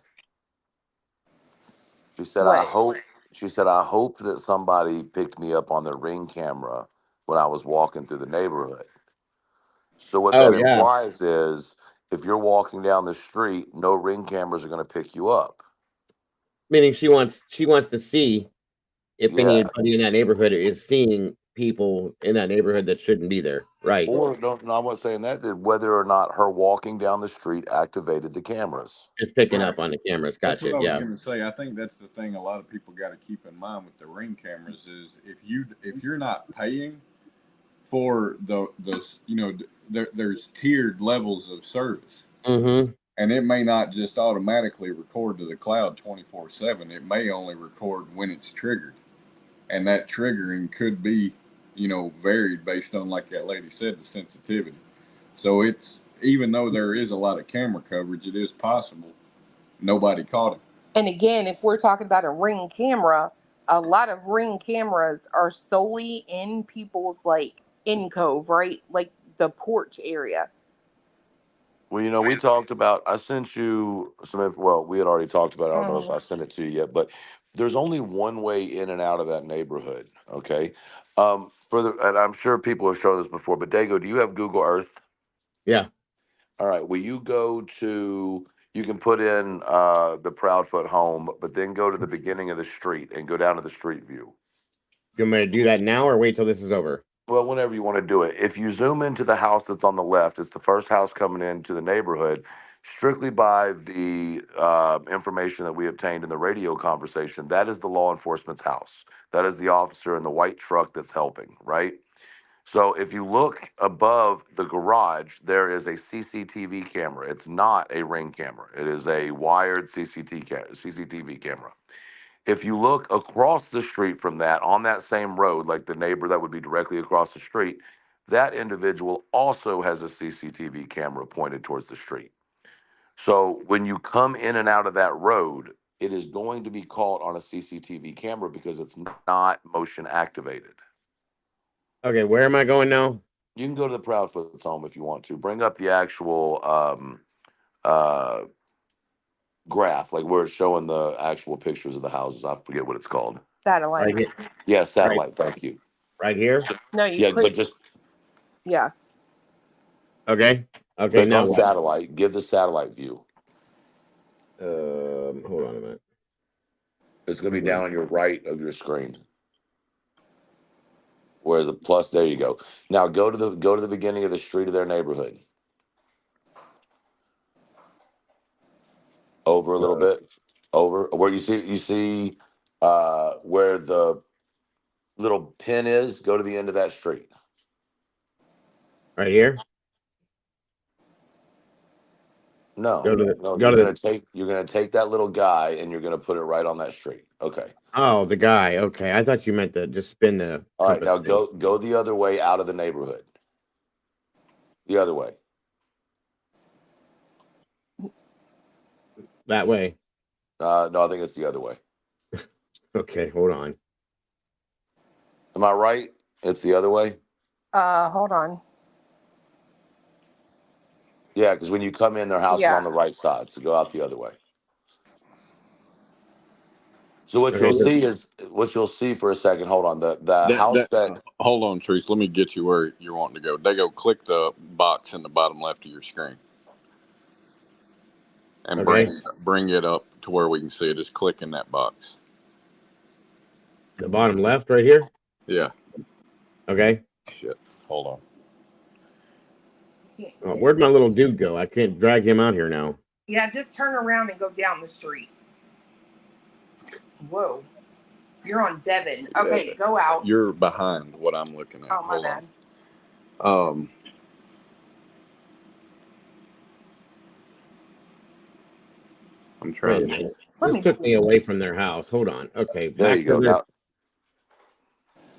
She said, What? I hope that somebody picked me up on their Ring camera when I was walking through the neighborhood. So what that implies is if you're walking down the street, no Ring cameras are going to pick you up. Meaning she wants to see if anybody in that neighborhood is seeing people in that neighborhood that shouldn't be there. Right. Or no, I'm not saying that whether or not her walking down the street activated the cameras. It's picking up on the cameras. That's Gotcha. what I Yeah. was going to say. I think that's the thing a lot of people got to keep in mind with the Ring cameras is if you're not paying for the you know there's tiered levels of service. Mm-hmm. And it may not just automatically record to the cloud 24/7. It may only record when it's triggered. And that triggering could be, you know, varied based on, like that lady said, the sensitivity. So it's, even though there is a lot of camera coverage, it is possible nobody caught it. And again, if we're talking about a Ring camera, a lot of Ring cameras are solely in people's like in cove, right? Like the porch area. Well, you know, we talked about, I sent you some, well, we had already talked about it. I don't know if I sent it to you yet, but there's only one way in and out of that neighborhood. Okay. And I'm sure people have shown this before, but Dago, do you have Google Earth? Yeah. All right. Will you go to, you can put in the Proudfoot home, but then go to the beginning of the street and go down to the street view. You want me to do that now or wait till this is over? Well, whenever you want to do it. If you zoom into the house that's on the left, it's the first house coming into the neighborhood. Strictly by the information that we obtained in the radio conversation, that is the law enforcement's house. That is the officer in the white truck that's helping, right? So if you look above the garage, there is a CCTV camera. It's not a Ring camera. It is a wired CCTV camera. If you look across the street from that, on that same road, like the neighbor that would be directly across the street, that individual also has a CCTV camera pointed towards the street. So when you come in and out of that road, it is going to be caught on a CCTV camera because it's not motion activated. Okay, where am I going now? You can go to the Proudfoot's home if you want to. Bring up the actual graph, like where it's showing the actual pictures of the houses. I forget what it's called. Satellite. Right here. Yeah, satellite. Right. Thank you. Right here? No, you click. But just Yeah. Okay. Okay. click Now on what? satellite. Give the satellite view. Hold on a minute. It's going to be down on your right of your screen. Where's the plus? There you go. Now go to the beginning of the street of their neighborhood. Over a little bit. Over where you see where the little pin is. Go to the end of that street. Right here. No, Go to the no, go you're to gonna the. take that little guy and you're gonna put it right on that street. Okay. Oh, the guy. Okay, I thought you meant to just spin the All right, compass now thing go the other way out of the neighborhood. The other way. that way. No, I think it's the other way. Okay, hold on. Am I right? It's the other way? Hold on. Yeah, because when you come in, their house is Yeah. on the right side. So go out the other way. So Okay, so what you'll see for a second, hold on. The house That that hold on, Truth. Let me get you where you're wanting to go. They go click the box in the bottom left of your screen and okay, bring it up to where we can see it. Just click in that box. the bottom left right here. Yeah. Okay. Shit. Hold on. Oh, where'd my little dude go? I can't drag him out here now. Yeah, just turn around and go down the street. Whoa. You're on Devon. Okay, go out. You're behind what I'm looking at. Oh, my Hold bad. on. I'm Wait trying a to. minute. This took me away from their house. Hold on. Okay, there back you to go. their. Now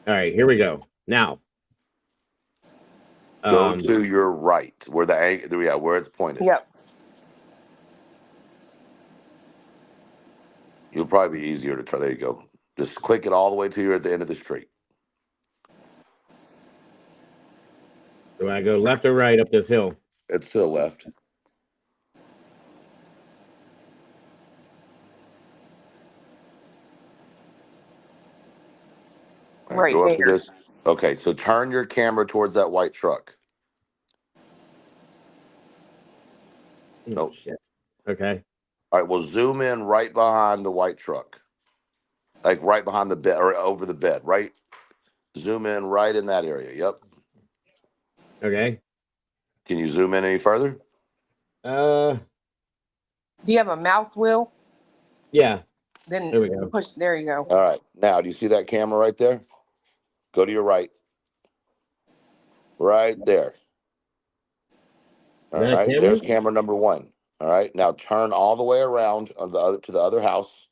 All right, here we go. Now, go to your right where where it's pointed. Yep. You'll probably be easier to try. There you go. Just click it all the way to you're at the end of the street. do I go left or right up this hill? It's to the left. All right, Right go up to there. this. Okay, so turn your camera towards that white truck. Oh, Nope. shit. Okay. All right, well, zoom in right behind the white truck. Like right behind the bed or over the bed, right? Zoom in right in that area. Yep. Okay. Can you zoom in any further? Do you have a mouse wheel? Yeah. Then There we go. push. There you go. All right. Now, do you see that camera right there? Go to your right. Right there. All Is that a right. camera? There's camera number one. All right. Now turn all the way around on to the other house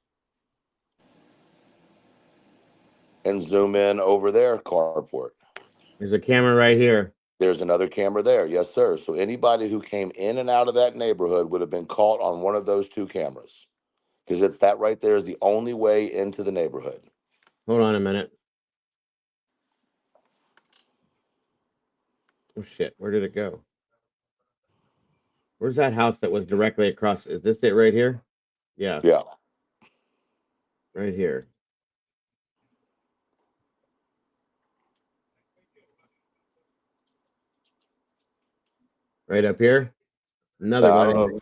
and zoom in over their carport. There's a camera right here. There's another camera there. Yes, sir. So anybody who came in and out of that neighborhood would have been caught on one of those two cameras. Because it's that right there is the only way into the neighborhood. Hold on a minute. Oh shit! Where did it go? Where's that house that was directly across? Is this it right here? Yeah. Yeah. Right here. Right up here. Another I one. don't know.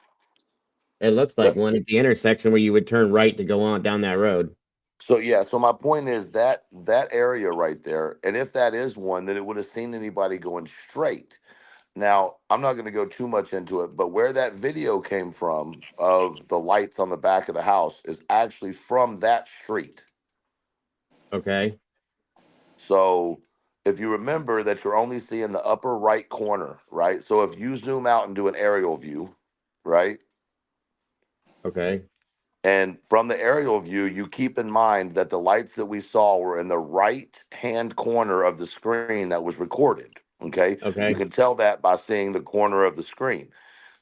It looks like But one at the intersection where you would turn right to go on down that road. so yeah, so my point is that area right there, and if that is one, then it would have seen anybody going straight. Now, I'm not going to go too much into it, but where that video came from of the lights on the back of the house is actually from that street. Okay. So if you remember that you're only seeing the upper right corner, right? So if you zoom out and do an aerial view, right? Okay. And from the aerial view, you keep in mind that the lights that we saw were in the right hand corner of the screen that was recorded. Okay. You Okay. can tell that by seeing the corner of the screen.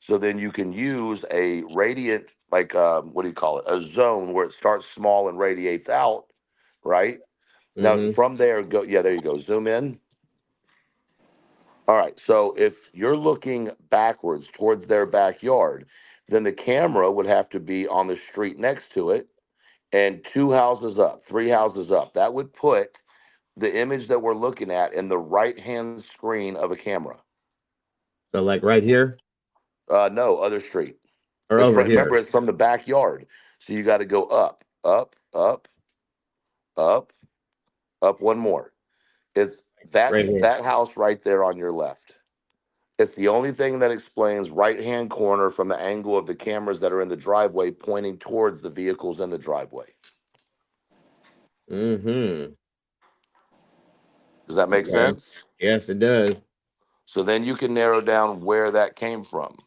So then you can use a radiant, like, what do you call it? A zone where it starts small and radiates out, right? Now Mm-hmm. from there, yeah, there you go. Zoom in. All right. So if you're looking backwards towards their backyard, then the camera would have to be on the street next to it and two houses up, three houses up. That would put the image that we're looking at in the right hand screen of a camera. So like right here No, other street. or It's over from, remember, here. it's from the backyard. So you got to go up, up, up, up, up one more. It's Right here. that house right there on your left. It's the only thing that explains right hand corner from the angle of the cameras that are in the driveway pointing towards the vehicles in the driveway. Mm-hmm. Does that make Okay. sense? Yes, it does. So then you can narrow down where that came from.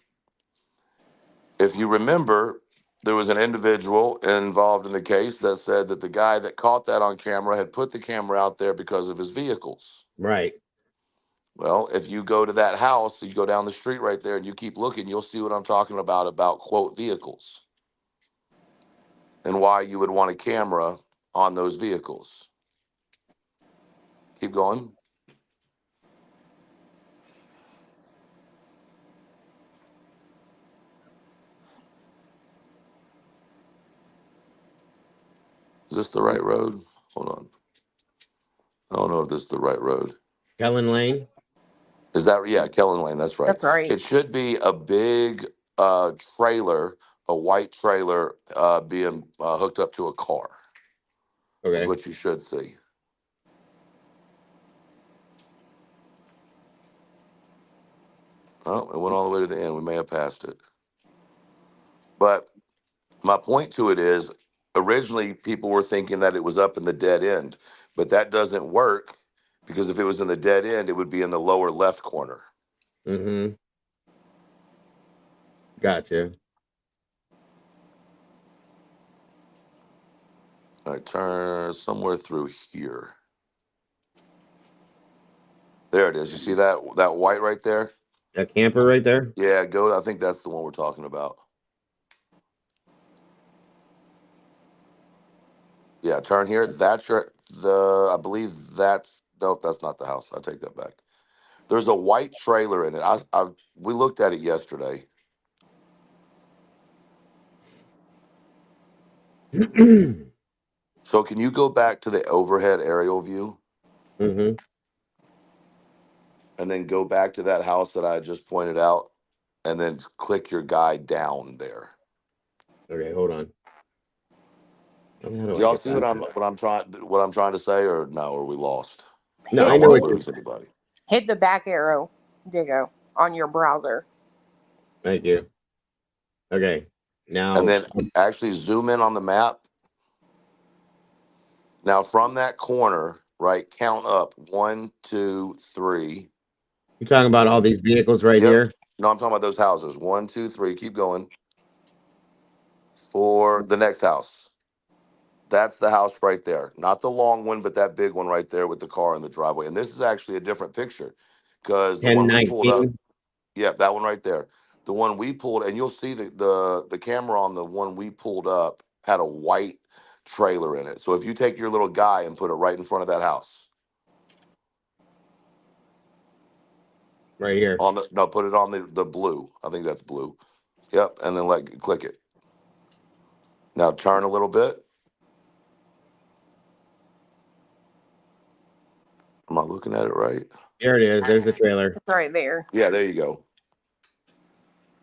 if you remember, there was an individual involved in the case that said that the guy that caught that on camera had put the camera out there because of his vehicles. Right. Well, if you go to that house, you go down the street right there and you keep looking, you'll see what I'm talking about quote vehicles and why you would want a camera on those vehicles. Keep going. Is this the right road? Hold on. I don't know if this is the right road. Kellen Lane. Is that, yeah, Kellen Lane, that's right. That's right. It should be a big trailer, a white trailer being hooked up to a car. Okay. Is what you should see. Oh, it went all the way to the end. We may have passed it. But my point to it is, originally people were thinking that it was up in the dead end, but that doesn't work because if it was in the dead end, it would be in the lower left corner. Mm-hmm. Gotcha. All right, turn somewhere through here. There it is. You see that white right there? That camper right there? Yeah, go. I think that's the one we're talking about. Yeah, turn here. That's I believe that's, nope, that's not the house. I take that back. There's a white trailer in it. We looked at it yesterday. So can you go back to the overhead aerial view? Mm-hmm. And then go back to that house that I just pointed out, and then click your guy down there. Okay, hold on. How do I Y'all get see what back I'm to it? what I'm trying to say, or no? Are we lost? No, I I don't know want what to you're lose anybody. Hit the back arrow, Diego, on your browser. Thank you. Okay. Now, And then actually zoom in on the map. Now from that corner, right, count up 1, 2, 3. you're talking about all these vehicles right Yep. here? No, I'm talking about those houses. 1, 2, 3. Keep going. 4, the next house. That's the house right there. Not the long one, but that big one right there with the car in the driveway. And this is actually a different picture because the one we pulled up, 1019. yeah, that one right there. The one we pulled, and you'll see the camera on the one we pulled up had a white trailer in it. So if you take your little guy and put it right in front of that house, Right here. on the no, put it on the blue. I think that's blue. Yep, and then click it. Now turn a little bit. Am I looking at it right? There it is. There's the trailer. It's right there. Yeah, there you go.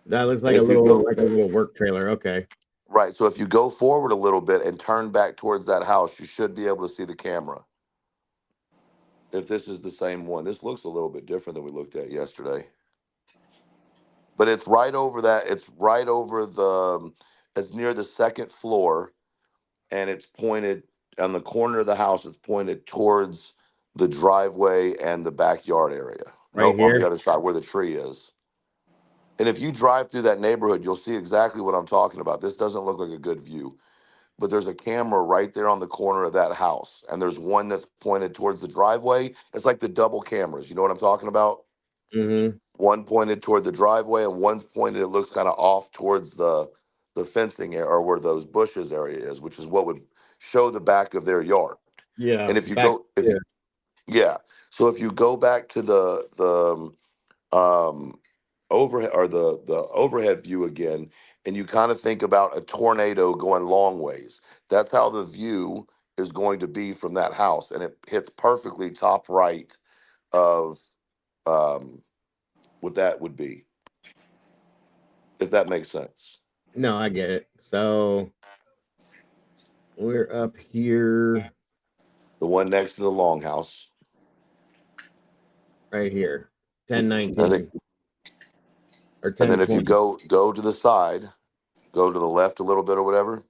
That looks And like a if you go little work trailer. Okay. right, so if you go forward a little bit and turn back towards that house, you should be able to see the camera. If this is the same one, this looks a little bit different than we looked at yesterday. But it's right over that. It's right over it's near the second floor, and it's pointed on the corner of the house. It's pointed towards the driveway and the backyard area. Right Nope, on the here. other side where the tree is. And if you drive through that neighborhood, you'll see exactly what I'm talking about. This doesn't look like a good view, but there's a camera right there on the corner of that house. And there's one that's pointed towards the driveway. It's like the double cameras. You know what I'm talking about? Mm-hmm. One pointed toward the driveway and one's pointed, it looks kind of off towards the fencing area or where those bushes area is, which is what would show the back of their yard. Yeah. And if you Back go, if here. you, yeah. So if you go back to the overhead or the overhead view again, and you kind of think about a tornado going long ways, that's how the view is going to be from that house, and it hits perfectly top right of what that would be, if that makes sense. No, I get it. So we're up here. The one next to the longhouse. Right here. And 1019. Or and then if you 1020. go to the side, go to the left a little bit or whatever.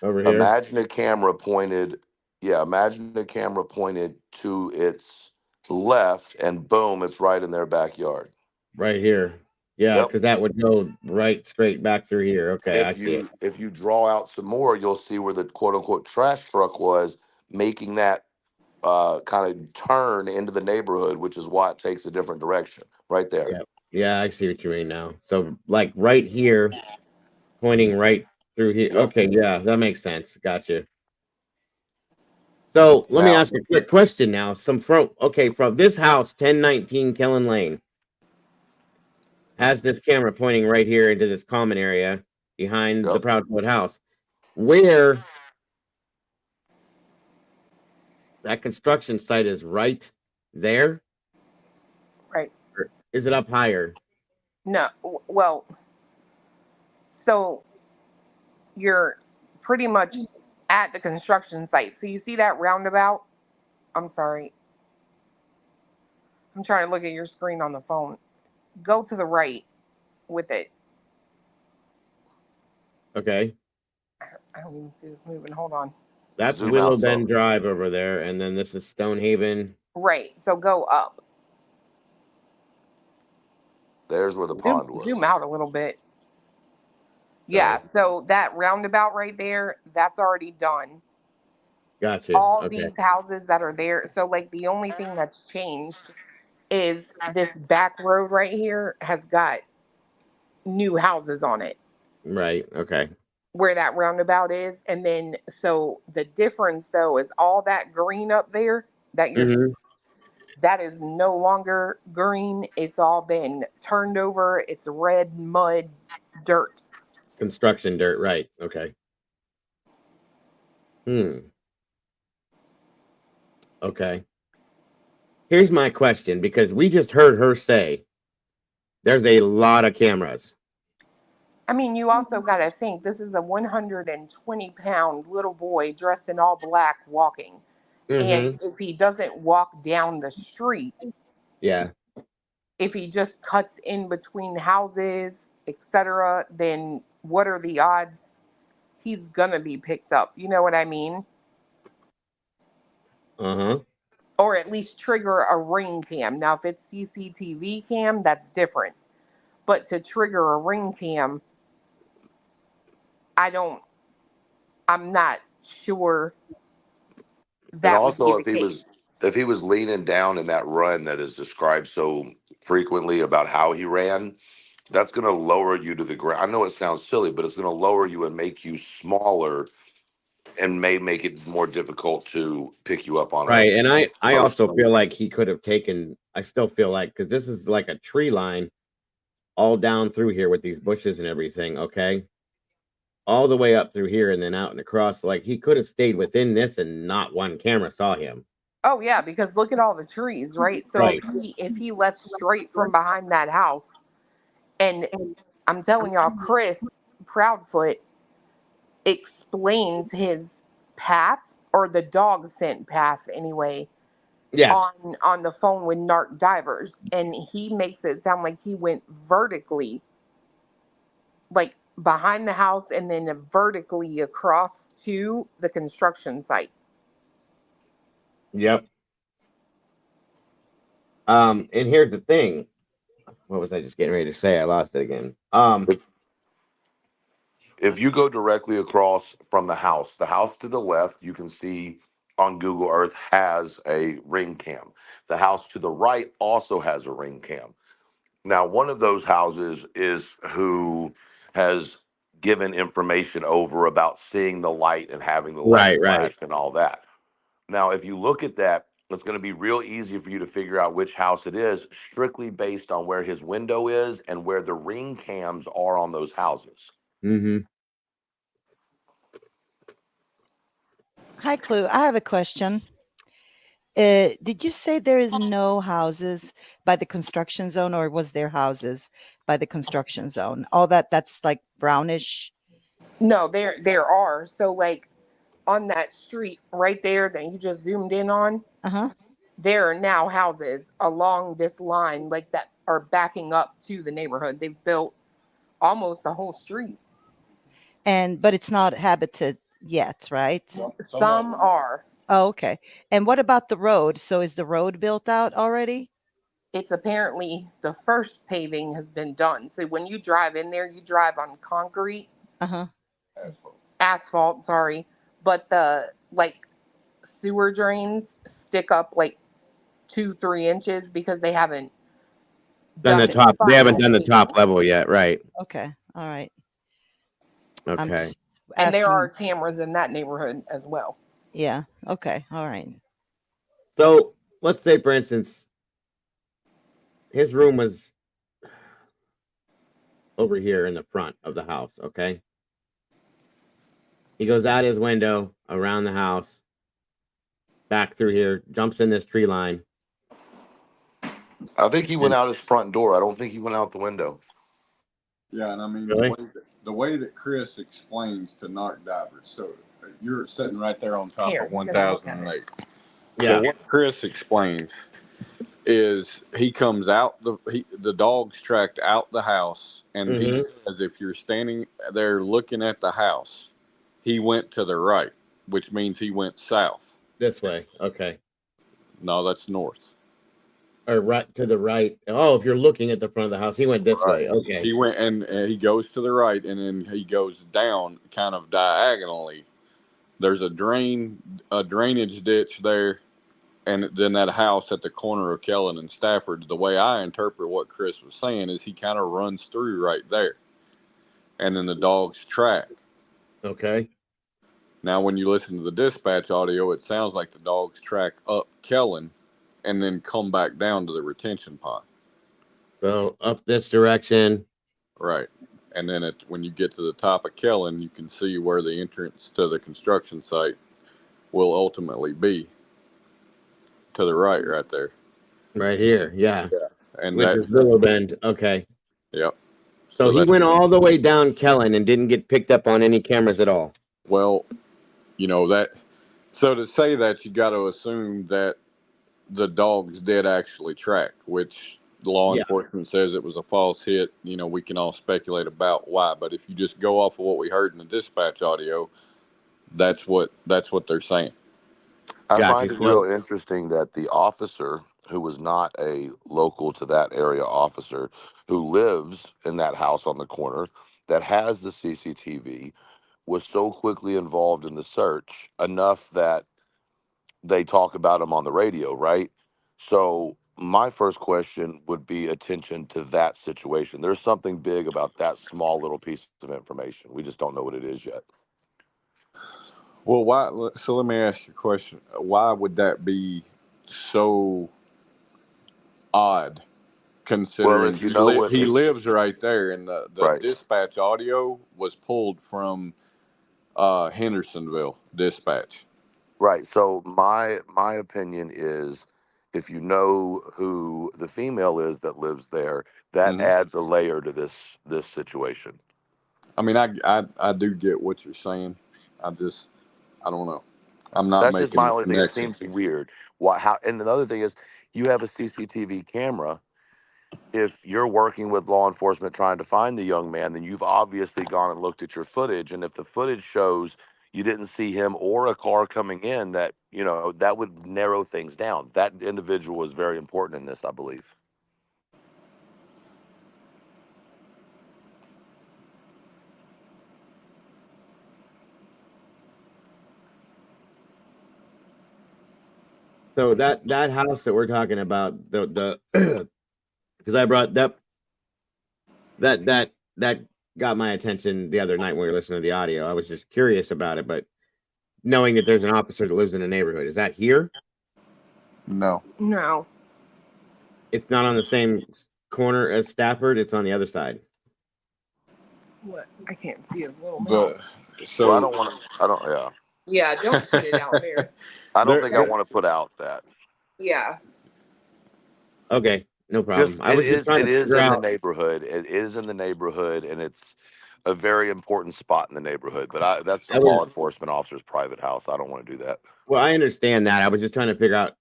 Over here. Imagine a camera pointed, imagine a camera pointed to its left, and boom, it's right in their backyard. Right here. Yeah, Yep. because that would go right straight back through here. And Okay, I see it. if you draw out some more, you'll see where the quote unquote trash truck was, making that kind of turn into the neighborhood, which is why it takes a different direction right there. Yeah. Yeah, I see what you mean now. So like right here, pointing right through here. Yep. Okay, yeah, that makes sense. Gotcha. So let me Now, ask a quick question now. From this house, 1019 Kellen Lane, has this camera pointing right here into this common area behind the yep. Proudfoot house. Where that construction site is right there? Right. Or is it up higher? No. Well, so you're pretty much at the construction site. So you see that roundabout? I'm sorry. I'm trying to look at your screen on the phone. Go to the right with it. Okay. I don't even see this moving. Hold on. That's Zoom Willow out Bend some. Drive over there, and then this is Stonehaven. Right. So go up. There's where the pond was. Zoom out a little bit. Sorry. Yeah. So that roundabout right there, that's already done. Gotcha. All Okay. these houses that are there. So like the only thing that's changed is this back road right here has got new houses on it Right. Okay. where that roundabout is. And then so the difference though is all that green up there that you're Mm-hmm. that is no longer green. It's all been turned over. It's red mud dirt. Construction dirt. Right. Okay. Okay. Here's my question, because we just heard her say there's a lot of cameras. I mean, you also got to think this is a 120-pound little boy dressed in all black walking. And Mm-hmm. if he doesn't walk down the street, Yeah. if he just cuts in between houses, etc., then what are the odds he's going to be picked up? You know what I mean? Uh-huh. Or at least trigger a ring cam. Now, if it's CCTV cam, that's different. But to trigger a ring cam, I'm not sure And that would be also, the case. if he was leaning down in that run that is described so frequently about how he ran, that's going to lower you to the ground. I know it sounds silly, but it's going to lower you and make you smaller, and may make it more difficult to pick you up on a Right. And I also person. feel like he could have taken, I still feel like, because this is like a tree line all down through here with these bushes and everything. Okay. All the way up through here and then out and across. Like he could have stayed within this and not one camera saw him. Oh yeah, because look at all the trees, right? So Right. if he left straight from behind that house, and I'm telling y'all, Chris Proudfoot explains his path, or the dog scent path anyway, Yeah. on the phone with Narc Divers, and he makes it sound like he went vertically, like behind the house and then vertically across to the construction site. Yep. And here's the thing. What was I just getting ready to say? I lost it again. If you go directly across from the house to the left, you can see on Google Earth has a ring cam. The house to the right also has a ring cam. Now, one of those houses is who has given information over about seeing the light and having the light Right, right. flash and all that. Now, if you look at that, it's going to be real easy for you to figure out which house it is, strictly based on where his window is and where the ring cams are on those houses. Mm-hmm. Hi, Clue. I have a question. Did you say there is no houses by the construction zone, or was there houses by the construction zone? All that's like brownish. No, there are. So like on that street right there that you just zoomed in on, Uh-huh. there are now houses along this line like that are backing up to the neighborhood. They've built almost the whole street. But it's not habited yet, right? Some are. Oh, okay. And what about the road? So is the road built out already? it's apparently the first paving has been done. So when you drive in there, you drive on concrete, asphalt, sorry, but the like sewer drains stick up like 2-3 inches because they haven't Done the done it. top. They haven't Final done the top paving. level yet, right? Okay. All right. I'm Okay. just And there asking. are cameras in that neighborhood as well. Yeah. Okay. All right. So let's say, for instance, his room was over here in the front of the house. Okay. He goes out his window, around the house, back through here, jumps in this tree line. I think he went And out his front door. I don't think he went out the window. Yeah, and I mean really? the way that Chris explains to narc divers. So you're sitting right there on top Here, of you're gonna look at 1008. Yeah. So what Chris explains is he comes out the dog's tracked out the house, and he says if you're standing there looking at the house, he went to the right, which means he went south. This way. Okay. No, that's north. Or right to the right. Oh, if you're looking at the front of the house, he went this way. Okay. He went and he goes to the right, and then he goes down kind of diagonally. There's a drainage ditch there, and then that house at the corner of Kellen and Stafford. The way I interpret what Chris was saying is he kind of runs through right there, and then the dog's track. Okay. Now, when you listen to the dispatch audio, it sounds like the dogs track up Kellen and then come back down to the retention pond. So up this direction. Right. And then when you get to the top of Kellen, you can see where the entrance to the construction site will ultimately be. To the right, right there. Right here. Yeah. And which is Willow Bend. Okay. Yep. So he went all the way down Kellen and didn't get picked up on any cameras at all. Well, you know that. So to say that, you got to assume that the dogs did actually track, which law enforcement says it was a false hit. You know, we can all speculate about why, but if you just go off of what we heard in the dispatch audio, that's what they're saying. I find it real interesting that the officer, who was not a local to that area officer, who lives in that house on the corner that has the CCTV, was so quickly involved in the search enough that they talk about him on the radio, right? So my first question would be attention to that situation. There's something big about that small little piece of information. We just don't know what it is yet. Well, why? So let me ask you a question. Why would that be so odd? Considering if you know what he lives right there, and the right. dispatch audio was pulled from Hendersonville dispatch. Right. So my opinion is, if you know who the female is that lives there, that adds a layer to this situation. I mean, I do get what you're saying. I don't know. I'm not That's just making my the only thing. It connection. seems weird. Why? How? And another thing is, you have a CCTV camera. If you're working with law enforcement trying to find the young man, then you've obviously gone and looked at your footage. And if the footage shows you didn't see him or a car coming in, that, you know, that would narrow things down. That individual is very important in this, I believe. So that house that we're talking about, the because I brought that got my attention the other night when we were listening to the audio. I was just curious about it, but knowing that there's an officer that lives in the neighborhood, is that here? No. No. It's not on the same corner as Stafford. It's on the other side. What? I can't see his little But mouse. so well, I don't want to. I don't. Yeah. Yeah, don't put it out there. I don't think I want to put out that. Yeah. Okay, no problem. Just, I was just trying it to is figure in the out. neighborhood. It is in the neighborhood, and it's a very important spot in the neighborhood. But that's a law enforcement officer's private house. I don't want to do that. Well, I understand that. I was just trying to figure out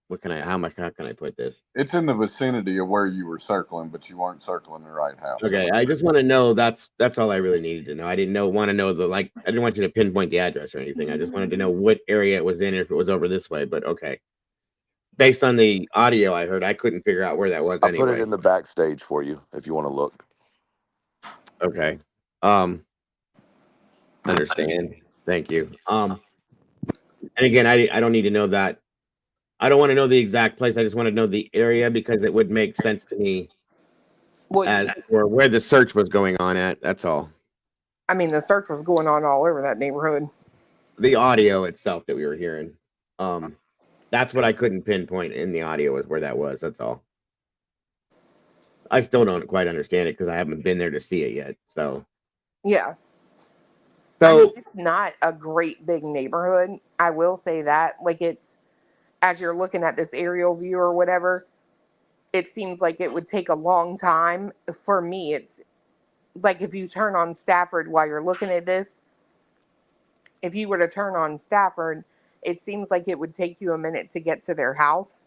how can I put this? It's in the vicinity of where you were circling, but you weren't circling the right house. Okay, I just want to know. That's all I really needed to know. I didn't want to know I didn't want you to pinpoint the address or anything. I just wanted to know what area it was in, if it was over this way. But okay. based on the audio I heard, I couldn't figure out where that was I put it anyway. in the backstage for you if you want to look. Okay. Understand. Thank you. And again, I don't need to know that. I don't want to know the exact place. I just want to know the area because it would make sense to me Well, as for where the search was going on at. That's all. I mean, the search was going on all over that neighborhood. The audio itself that we were hearing. That's what I couldn't pinpoint in the audio is where that was. That's all. I still don't quite understand it because I haven't been there to see it yet. So Yeah. So I mean, it's not a great big neighborhood. I will say that. Like, it's, as you're looking at this aerial view or whatever, it seems like it would take a long time. For me, it's like if you turn on Stafford while you're looking at this, if you were to turn on Stafford, it seems like it would take you a minute to get to their house.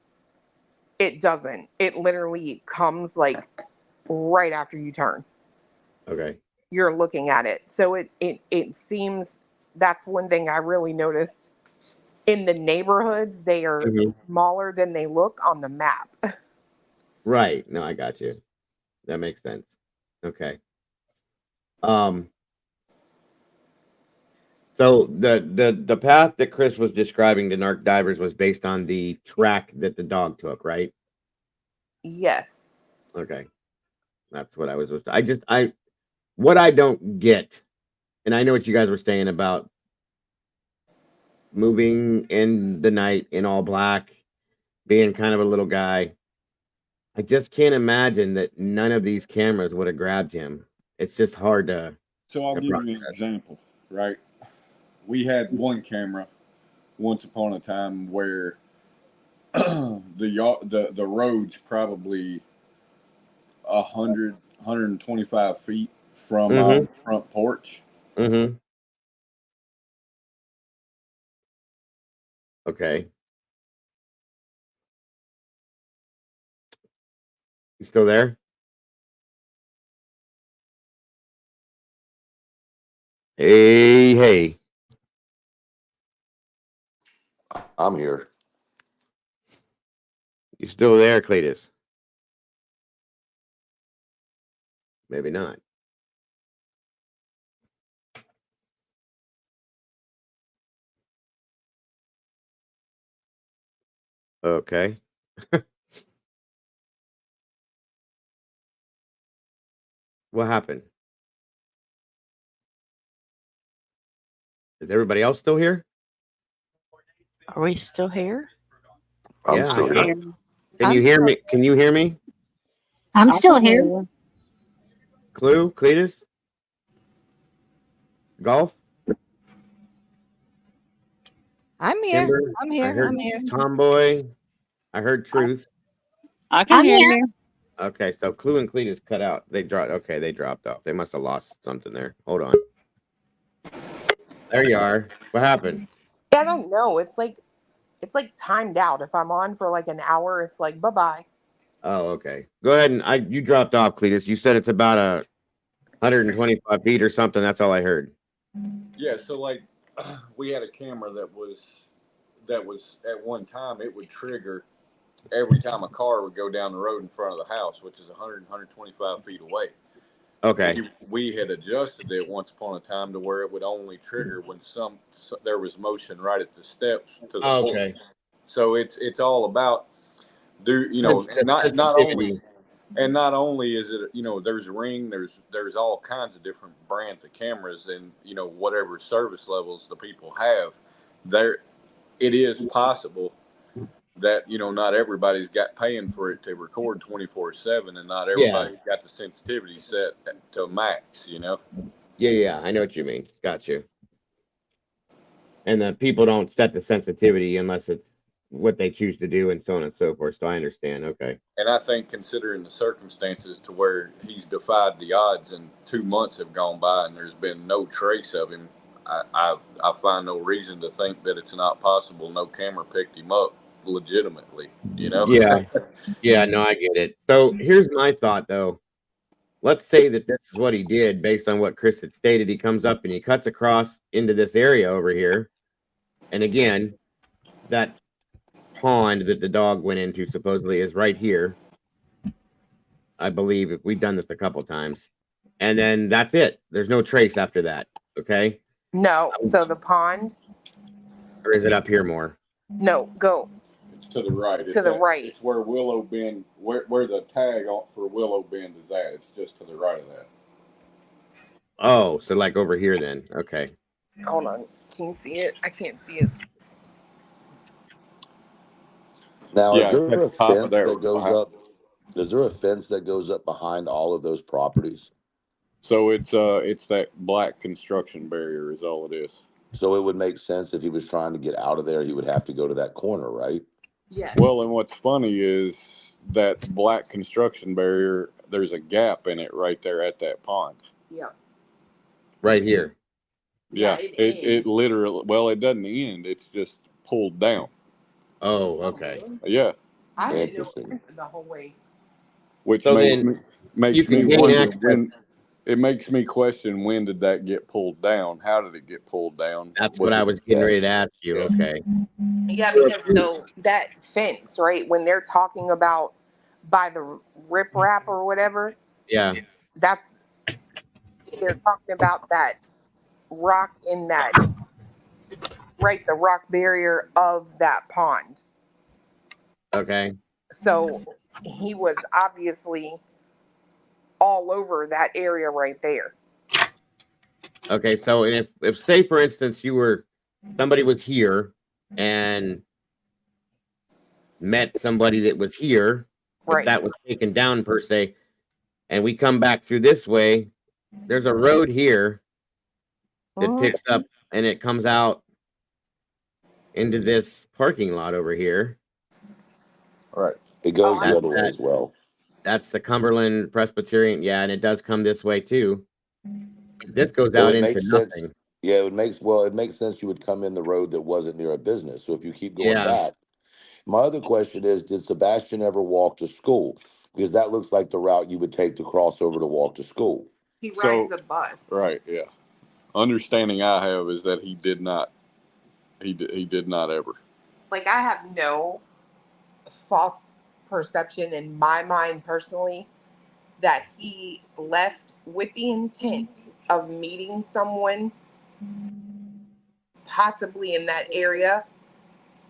It doesn't. It literally comes like right after you turn. Okay. You're looking at it. So it seems that's one thing I really noticed. In the neighborhoods, they are smaller than they look on the map. Right. No, I got you. That makes sense. Okay. So the path that Chris was describing to narc divers was based on the track that the dog took, right? Yes. Okay. That's what I was what I don't get, and I know what you guys were saying about moving in the night in all black, being kind of a little guy. I just can't imagine that none of these cameras would have grabbed him. It's just hard to. So I'll give you an example, right? We had one camera once upon a time where the road's probably 125 feet from our front porch. Okay. You still there? Hey. I'm here. You still there, Cletus? Maybe not. Okay. What happened? Is everybody else still here? Are we still here? I'm still here. Can you hear me? Can you hear me? I'm still here. Clue, Cletus? Golf? I'm here. Timber? I'm here. I heard I'm here. Tomboy. I heard Truth. I can hear you. Okay, so Clue and Cletus cut out. They dropped. Okay, they dropped off. They must have lost something there. Hold on. There you are. What happened? I don't know. It's like timed out. If I'm on for like an hour, it's like bye-bye. Oh, okay. Go ahead and you dropped off, Cletus. You said it's about 125 feet or something. That's all I heard. Yeah, so like we had a camera that was at one time it would trigger every time a car would go down the road in front of the house, which is 125 feet away. Okay. We had adjusted it once upon a time to where it would only trigger when there was motion right at the steps to the Okay. porch. So it's all about not only is it there's Ring, there's all kinds of different brands of cameras, and whatever service levels the people have, it is possible that not everybody's got paying for it to record 24/7, and not everybody's got the sensitivity set to max. Yeah, I know what you mean. Got you. And the people don't set the sensitivity unless it's what they choose to do, and so on and so forth. So I understand. Okay. And I think, considering the circumstances to where he's defied the odds, and 2 months have gone by and there's been no trace of him, I find no reason to think that it's not possible no camera picked him up legitimately. Yeah, no, I get it. So here's my thought, though. Let's say that this is what he did based on what Chris had stated. He comes up and he cuts across into this area over here. And again, that pond that the dog went into supposedly is right here. I believe we've done this a couple times. And then that's it. There's no trace after that. Okay. No. So the pond. Or is it up here more? No, go. It's to the right. To the right. It's where Willow Bend, where the tag for Willow Bend is at. It's just to the right of that. Oh, so like over here then. Okay. Hold on. Can you see it? I can't see it. Now, Yeah, is there it's at a the top of fence that that goes behind. up? Is there a fence that goes up behind all of those properties? So it's that black construction barrier is all it is. So it would make sense if he was trying to get out of there, he would have to go to that corner, right? Yes. Well, and what's funny is that black construction barrier, there's a gap in it right there at that pond. Yeah. Right here. Yeah, Yeah, it literally, well, it doesn't end. It's just pulled down. Oh, okay. Yeah. I didn't know Interesting. it went the whole way. Which So makes then me you makes can me gain wonder access. when. It makes me question, when did that get pulled down? How did it get pulled down? That's what I was getting ready to ask you. Yeah. Okay. Yeah, because so that fence, right? When they're talking about by the riprap or whatever, Yeah. that's they're talking about that rock in that right, the rock barrier of that pond. Okay. So he was obviously all over that area right there. Okay. So if say for instance somebody was here and met somebody that was here, Right. if that was taken down per se, and we come back through this way, there's a road here that picks up and it comes out into this parking lot over here. Right. It goes the That's other way as well. That's the Cumberland Presbyterian. Yeah, and it does come this way too. This goes It out would into make sense. nothing. Yeah, it makes sense you would come in the road that wasn't near a business. So if you keep going Yeah. back, my other question is, did Sebastian ever walk to school? Because that looks like the route you would take to cross over to walk to school. He rides a bus. Right. Yeah. Understanding I have is that he did not. He did not ever. Like, I have no false perception in my mind personally that he left with the intent of meeting someone possibly in that area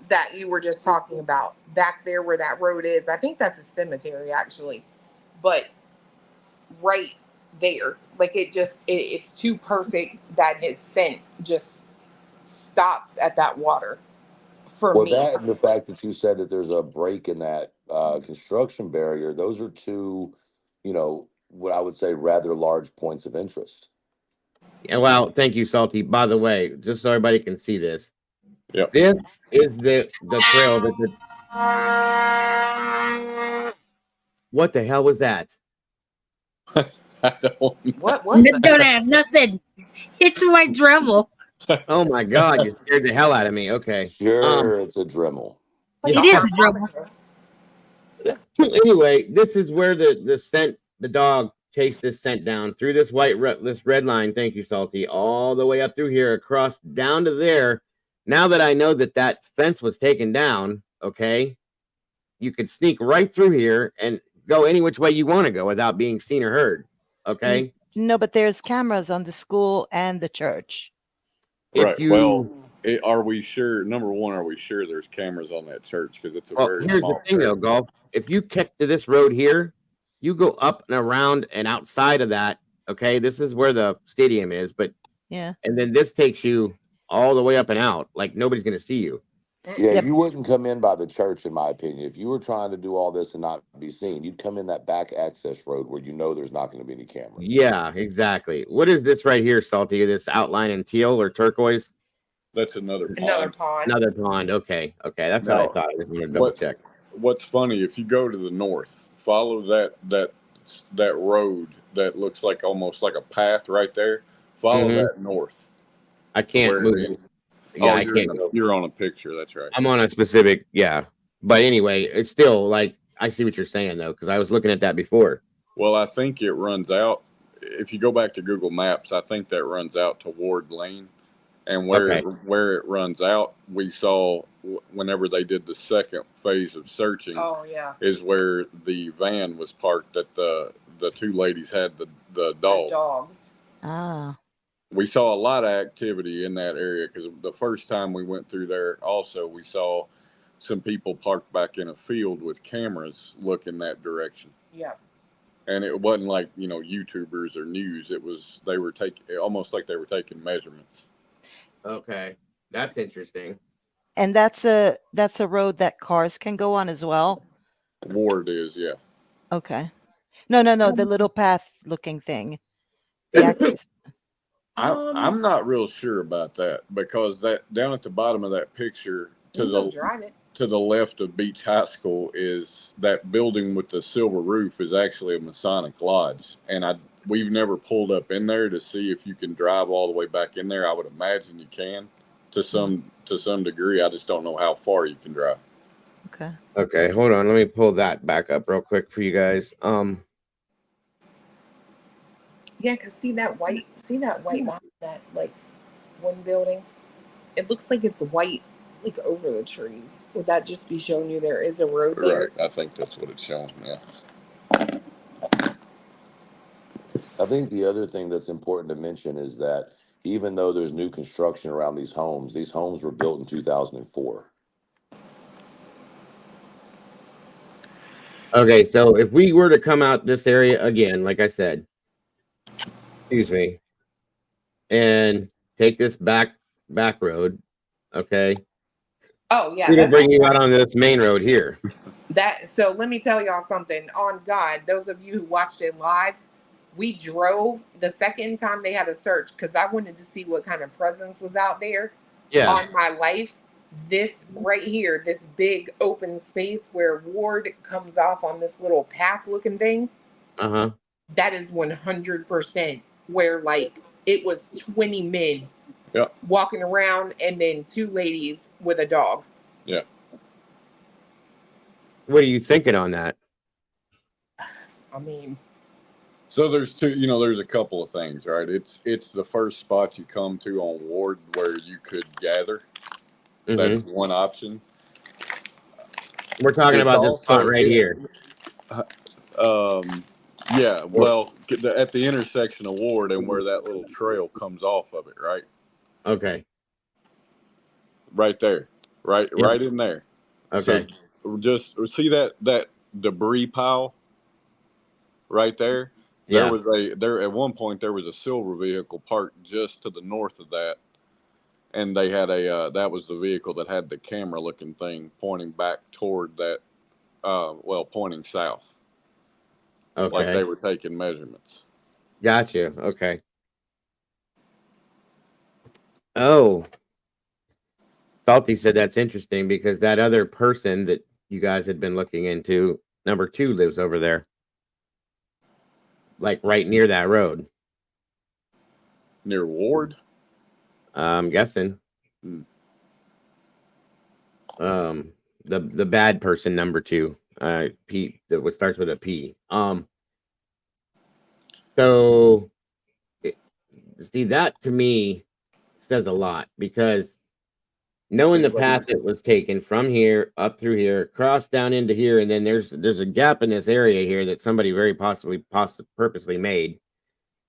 that you were just talking about, back there where that road is. I think that's a cemetery actually, but right there, like it's too perfect that his scent just stops at that water for Well, me. that and the fact that you said that there's a break in that construction barrier, those are two, what I would say rather large points of interest. Yeah, well, thank you, Salty. By the way, just so everybody can see this. Yep. This is the trail that What the hell was that? I don't. What was that? Don't have nothing. It's my Dremel. Oh my God, you scared the hell out of me. Okay. Sure, it's a Dremel. It is a Dremel. Anyway, this is where the dog chased this scent down through this this red line. Thank you, Salty. All the way up through here, across down to there. Now that I know that fence was taken down, okay, you could sneak right through here and go any which way you want to go without being seen or heard. Okay. No, but there's cameras on the school and the church. Right. Well, are we sure? Number one, are we sure there's cameras on that church? Because it's a very here's small the thing, though, Golf. If you kick to this road here, you go up and around and outside of that. Okay, this is where the stadium is, but yeah, and then this takes you all the way up and out. Like nobody's gonna see you. Yeah, you wouldn't come in by the church, in my opinion. If you were trying to do all this and not be seen, you'd come in that back access road where there's not going to be any cameras. Yeah, exactly. What is this right here, Salty? This outline in teal or turquoise? That's another pond. Another pond. Okay, that's what I thought. I was going to double check. What's funny, if you go to the north, follow that road that looks like almost like a path right there. Follow that north. I can't move it. Yeah, I can't go. You're on a picture. That's right. I'm on a specific, yeah. But anyway, it's still like I see what you're saying though, because I was looking at that before. Well, I think it runs out. If you go back to Google Maps, I think that runs out to Ward Lane, And Okay. where it runs out, we saw whenever they did the second phase of searching. Oh yeah. Is where the van was parked that the two ladies had the The dog. dogs. Ah. We saw a lot of activity in that area because the first time we went through there, also we saw some people parked back in a field with cameras looking that direction. Yeah. And it wasn't like, you know, YouTubers or news. It was, they were taking, almost like they were taking measurements. Okay. That's interesting. And that's a road that cars can go on as well. Ward is, yeah. Okay. No, the little path looking thing. The access. I'm not real sure about that because that down at the bottom of that picture to the left of Beach High School is that building with the silver roof is actually a Masonic lodge, and we've never pulled up in there to see if you can drive all the way back in there. I would imagine you can to some degree. I just don't know how far you can drive. Okay. Okay, hold on. Let me pull that back up real quick for you guys. Yeah, cause see that white behind that like one building. It looks like it's white, like over the trees. Would that just be showing you there is a road there? Right. I think that's what it's showing. Yeah. I think the other thing that's important to mention is that even though there's new construction around these homes were built in 2004. Okay, so if we were to come out this area again, like I said, excuse me, and take this back road, okay? Oh yeah, We don't that's bring you out on this main road here. so let me tell y'all something. On God, those of you who watched it live, we drove the second time they had a search because I wanted to see what kind of presence was out there. Yeah. On my life, this right here, this big open space where Ward comes off on this little path looking thing. Uh-huh. That is 100% where like it was 20 men walking around and then 2 ladies with a dog. Yeah. What are you thinking on that? I mean, so there's there's a couple of things, right? It's the first spot you come to on Ward where you could gather. Mm-hmm. That's one option. We're talking about this spot right here. Yeah, well, at the intersection of Ward and where that little trail comes off of it, right? Okay. Right there. Right in there. Okay. So just see that debris pile right there? Yeah. There at one point there was a silver vehicle parked just to the north of that. And they had that was the vehicle that had the camera looking thing pointing back toward that pointing south. Okay. Like they were taking measurements. Gotcha. Okay. Oh. Salty said that's interesting because that other person that you guys had been looking into, number 2, lives over there. Like right near that road. Near Ward? I'm guessing. The bad person, number 2. Pete, that starts with a P. So see, that to me says a lot because knowing the path that was taken from here up through here, across down into here, and then there's a gap in this area here that somebody very possibly purposely made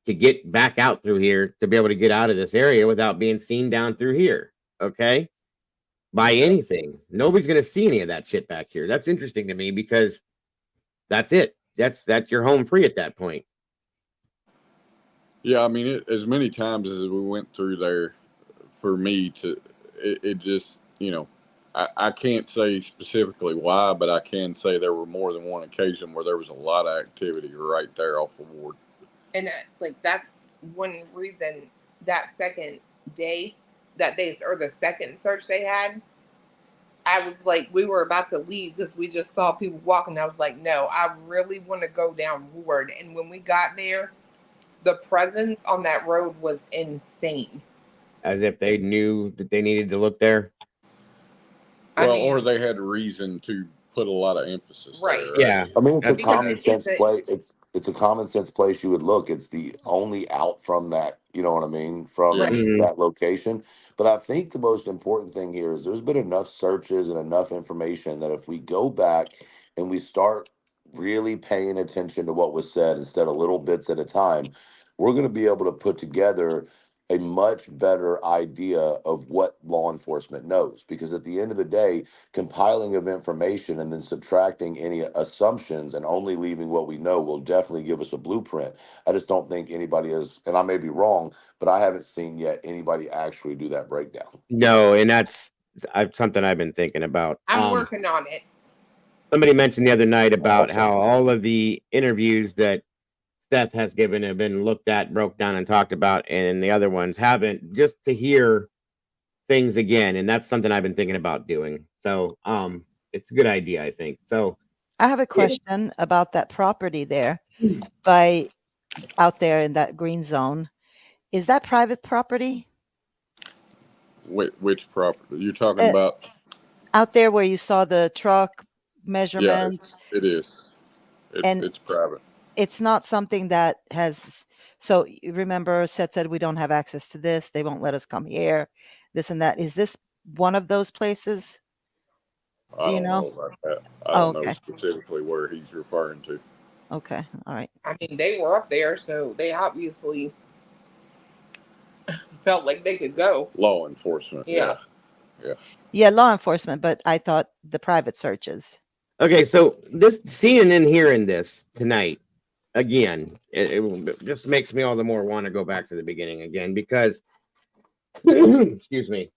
to get back out through here to be able to get out of this area without being seen down through here. Okay. By anything. Nobody's going to see any of that shit back here. That's interesting to me because that's it. That's your home free at that point. Yeah, I mean, as many times as we went through there, for me it just, I can't say specifically why, but I can say there were more than one occasion where there was a lot of activity right there off the Ward. And that's one reason that second day the second search they had, I was like, we were about to leave because we just saw people walking. I was like, no, I really want to go down Ward. And when we got there, the presence on that road was insane. As if they knew that they needed to look there. Well, or they had reason to put a lot of emphasis there, right? Yeah. I mean, it's a common sense play. it's a common sense place you would look. It's the only out from that, you know what I mean, from Right. that location. But I think the most important thing here is there's been enough searches and enough information that if we go back and we start really paying attention to what was said instead of little bits at a time, we're going to be able to put together a much better idea of what law enforcement knows. Because at the end of the day, compiling of information and then subtracting any assumptions and only leaving what we know will definitely give us a blueprint. I just don't think anybody is, and I may be wrong, but I haven't seen yet anybody actually do that breakdown. No, and that's something I've been thinking about. I'm working on it. Somebody mentioned the other night about Awesome. how all of the interviews that Seth has given have been looked at, broke down, and talked about, and the other ones haven't, just to hear things again. And that's something I've been thinking about doing. So it's a good idea, I think. So I have a question about that property there by out there in that green zone. Is that private property? Which property you're talking Uh, about? Out there where you saw the truck Yeah, measurements, it is. and It's private. it's not something that has. So you remember, Seth said we don't have access to this. They won't let us come here. This and that. Is this one of those places? I Do you don't know know? about that. I Oh, don't know okay. specifically where he's referring to. Okay. All right. I mean, they were up there, so they obviously felt like they could go. Law enforcement. Yeah. Yeah. Yeah, law enforcement, but I thought the private searches. okay, so this seeing and hearing this tonight again, it just makes me all the more want to go back to the beginning again because excuse me,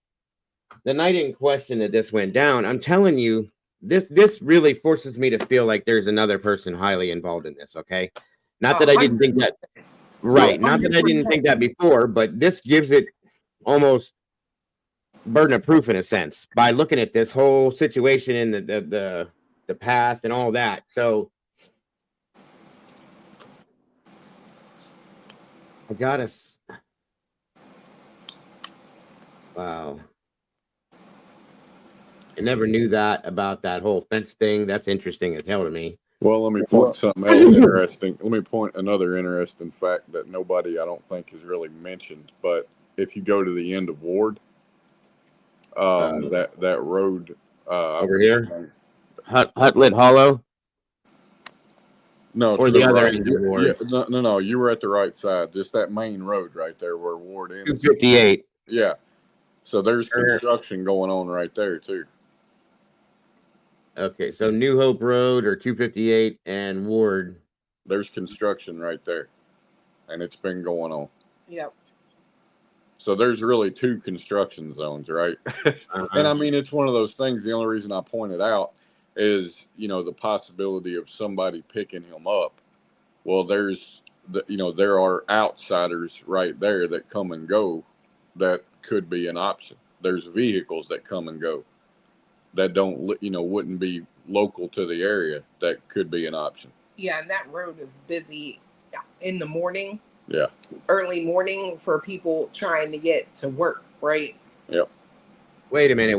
the night in question that this went down, I'm telling you, this really forces me to feel like there's another person highly involved in this. Okay, not that I didn't think that. Right, not that I didn't think that before, but this gives it almost burden of proof in a sense by looking at this whole situation and the path and all that. So I gotta. Wow. I never knew that about that whole fence thing. That's interesting as hell to me. Well, let me point Well, something else interesting. Let me point another interesting fact that nobody, I don't think, has really mentioned. But if you go to the end of Ward, that road Over here, Hutlet Hollow, no, or to the the other right. end of Yeah, Ward. no. You were at the right side. Just that main road right there where Ward ends. 258. Yeah. So there's construction going on right there too. Okay, so New Hope Road or 258 and Ward. There's construction right there, and it's been going on. Yep. So there's really two construction zones, right? And I mean, it's one of those things. The only reason I point it out is, the possibility of somebody picking him up. Well, there are outsiders right there that come and go. That could be an option. There's vehicles that come and go that wouldn't be local to the area. That could be an option. Yeah, and that road is busy in the morning. Yeah. Early morning for people trying to get to work, right? Yep. Wait a minute.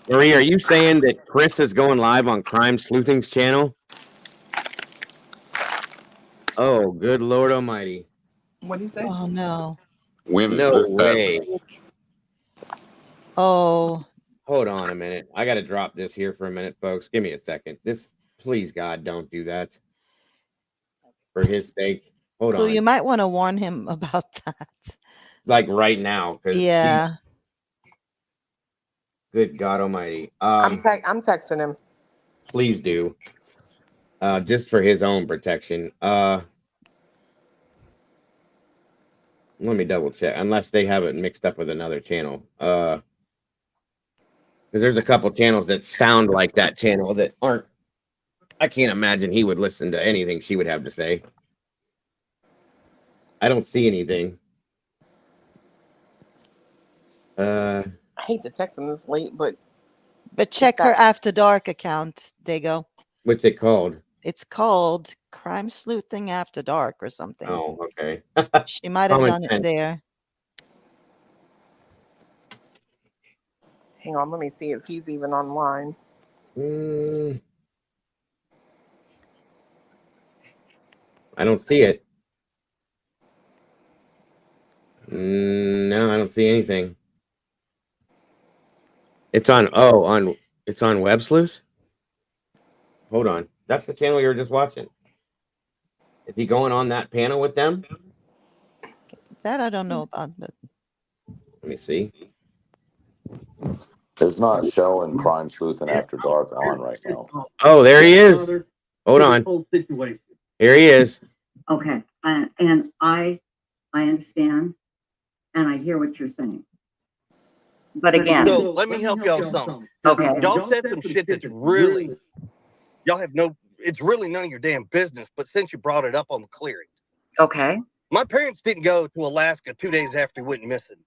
Marie, are you saying that Chris is going live on Crime Sleuthing's channel? Oh, good Lord Almighty. What do you say? Oh no. When is No this way. happening? Oh. Hold on a minute. I got to drop this here for a minute, folks. Give me a second. Please, God, don't do that. For his sake. Hold Clue, on. you might want to warn him about that. Like right now. Yeah. Good God Almighty. I'm texting him. Please do. Just for his own protection. Let me double check. Unless they have it mixed up with another channel. Because there's a couple channels that sound like that channel that aren't. I can't imagine he would listen to anything she would have to say. I don't see anything. I hate to text him this late, but check her After Dark account. Dago. What's it called? It's called Crime Sleuthing After Dark or something. Oh, okay. She might have done it there. Hang on, let me see if he's even online. I don't see it. No, I don't see anything. It's on. It's on Web Sleuth. Hold on. That's the channel you were just watching. Is he going on that panel with them? That I don't know about, but Let me see. It's not showing Crime Sleuth and After Dark on right now. Oh, there he is. Hold on. Here he is. Okay, and I understand, and I hear what you're saying. But again, So let me help y'all something. Okay. Y'all said some shit that's really, y'all have no, it's really none of your damn business, but since you brought it up, I'm clearing. Okay. My parents didn't go to Alaska 2 days after he went missing.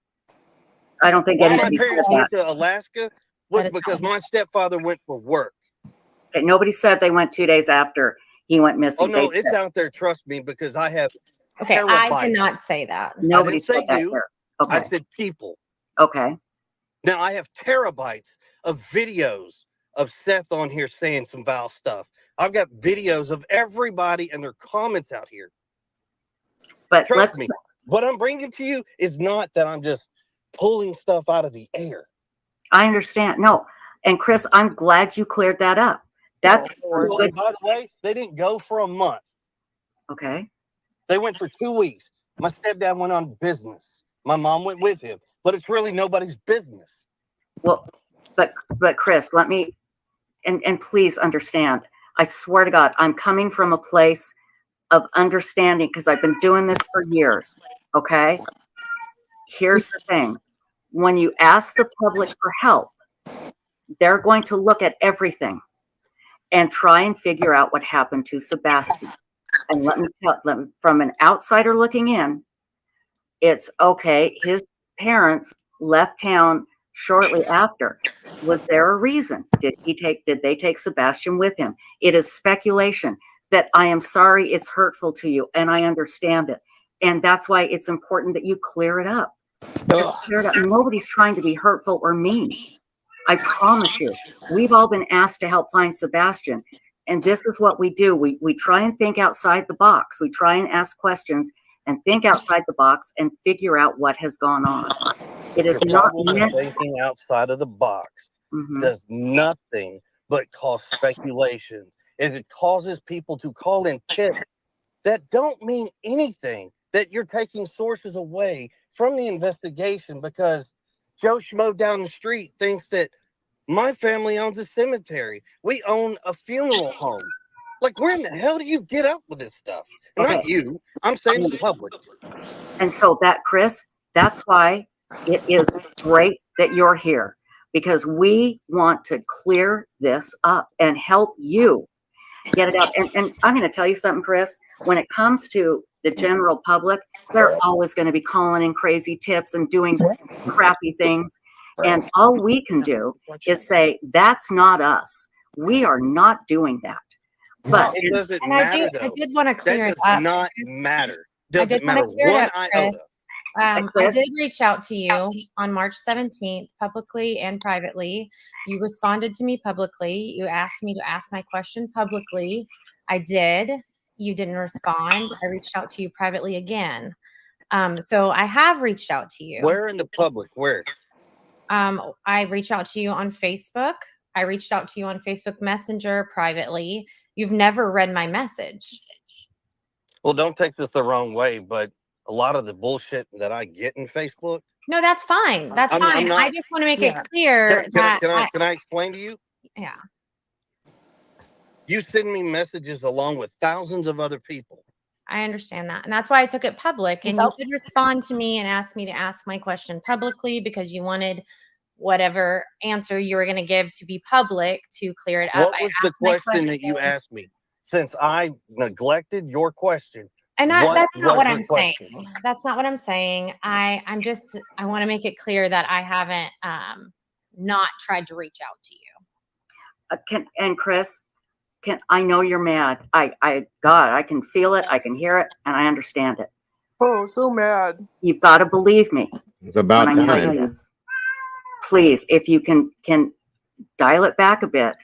I don't think Why my anybody said parents that. went to Alaska was because my stepfather went for work. Okay, nobody said they went 2 days after he went missing. Oh no, They it's said- out there. Trust me, because I have. Okay, I terabytes. did not say that. Nobody I didn't say said that you. there. Okay. I said people. Okay. Now I have terabytes of videos of Seth on here saying some foul stuff. I've got videos of everybody and their comments out here. But Trust me, what I'm bringing to you is not that I'm just pulling stuff out of the air. I understand. No, and Chris, I'm glad you cleared that up. That's So, and by the way, they didn't go for a month. Okay. They went for 2 weeks. My stepdad went on business. My mom went with him, but it's really nobody's business. Well, but Chris, let me, and please understand. I swear to God, I'm coming from a place of understanding because I've been doing this for years. Okay. Here's the thing. When you ask the public for help, they're going to look at everything and try and figure out what happened to Sebastian. And let me tell them, from an outsider looking in, it's okay. His parents left town shortly after. Was there a reason? Did they take Sebastian with him? It is speculation that I am sorry it's hurtful to you, and I understand it. And that's why it's important that you clear it up. Just clear it up. Nobody's trying to be hurtful or mean. I promise you, we've all been asked to help find Sebastian. And this is what we do. We try and think outside the box. We try and ask questions and think outside the box and figure out what has gone on. It is The not problem with meant. thinking outside of the box does nothing but cause speculation. And it causes people to call in tips that don't mean anything, that you're taking sources away from the investigation because Joe Schmo down the street thinks that my family owns a cemetery. We own a funeral home. Like, where in the hell do you get up with this stuff? Not Okay. you. I'm saying the public. And so that, Chris, that's why it is great that you're here, because we want to clear this up and help you get it out. And I'm going to tell you something, Chris, when it comes to the general public, they're always going to be calling in crazy tips and doing crappy things. And all we can do is say, that's not us. We are not doing that. But it doesn't And matter, I though. did want to clear That it does up. not Chris. matter. I Doesn't did want matter to clear it one up, iota. Chris. I did reach out to you on March 17th, publicly and privately. You responded to me publicly. You asked me to ask my question publicly. I did. You didn't respond. I reached out to you privately again. So I have reached out to you. Where in the public? Where? I reached out to you on Facebook. I reached out to you on Facebook Messenger privately. You've never read my message. Well, don't take this the wrong way, but a lot of the bullshit that I get in Facebook. No, that's fine. That's I'm fine. not- I just want to make it clear Can I explain to you? Yeah. You send me messages along with thousands of other people. I understand that. And that's why I took it public. And you did respond to me and ask me to ask my question publicly because you wanted whatever answer you were going to give to be public to clear it up. What was the question that you asked me? Since I neglected your question. And that's not was what your I'm question? saying. That's not what I'm saying. I want to make it clear that I haven't not tried to reach out to you. And Chris, I know you're mad. God, I can feel it. I can hear it, and I understand it. Oh, so mad. You've got to believe me. It's about when I tell you time. this. Please, if you can dial it back a bit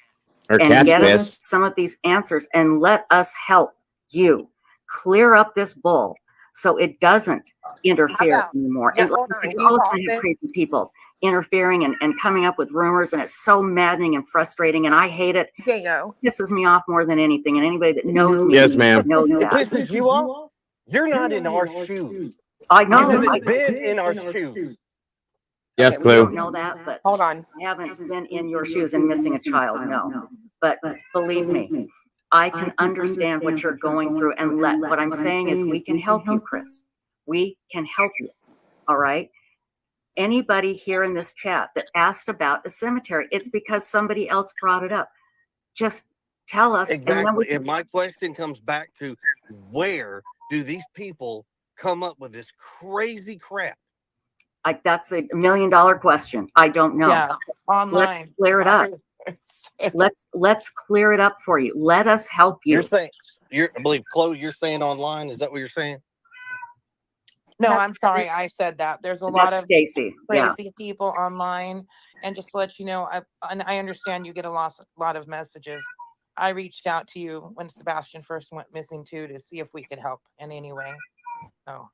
Our and cat's get us pissed. some of these answers and let us help you clear up this bull so it doesn't interfere anymore. Yeah, And hold on. you're Can you always pause going to have this? crazy people interfering and coming up with rumors, and it's so maddening and frustrating, and I hate it. Dingo. It pisses me off more than anything, and anybody that knows me Yes, ma'am. knows It that. pisses you off? You're not in our shoes. I You know. haven't been in our shoes. Yes, Okay, we don't Clue. know that, but Hold on. I haven't been in your shoes and missing a child, no. But believe me, I can understand what you're going through, and what I'm saying is we can help you, Chris. We can help you, all right? Anybody here in this chat that asked about a cemetery, it's because somebody else brought it up. Just tell us. Exactly. And my question comes back to, where do these people come up with this crazy crap? That's a $1 million question. I don't know. Yeah, online. Let's clear it up. Let's clear it up for you. Let us help you. You're saying, I believe, Chloe, you're saying online. Is that what you're saying? No, I'm sorry. I said that. There's a lot of Stacy. crazy people online. And just to let you know, I understand you get a lot of messages. I reached out to you when Sebastian first went missing too, to see if we could help in any way. So.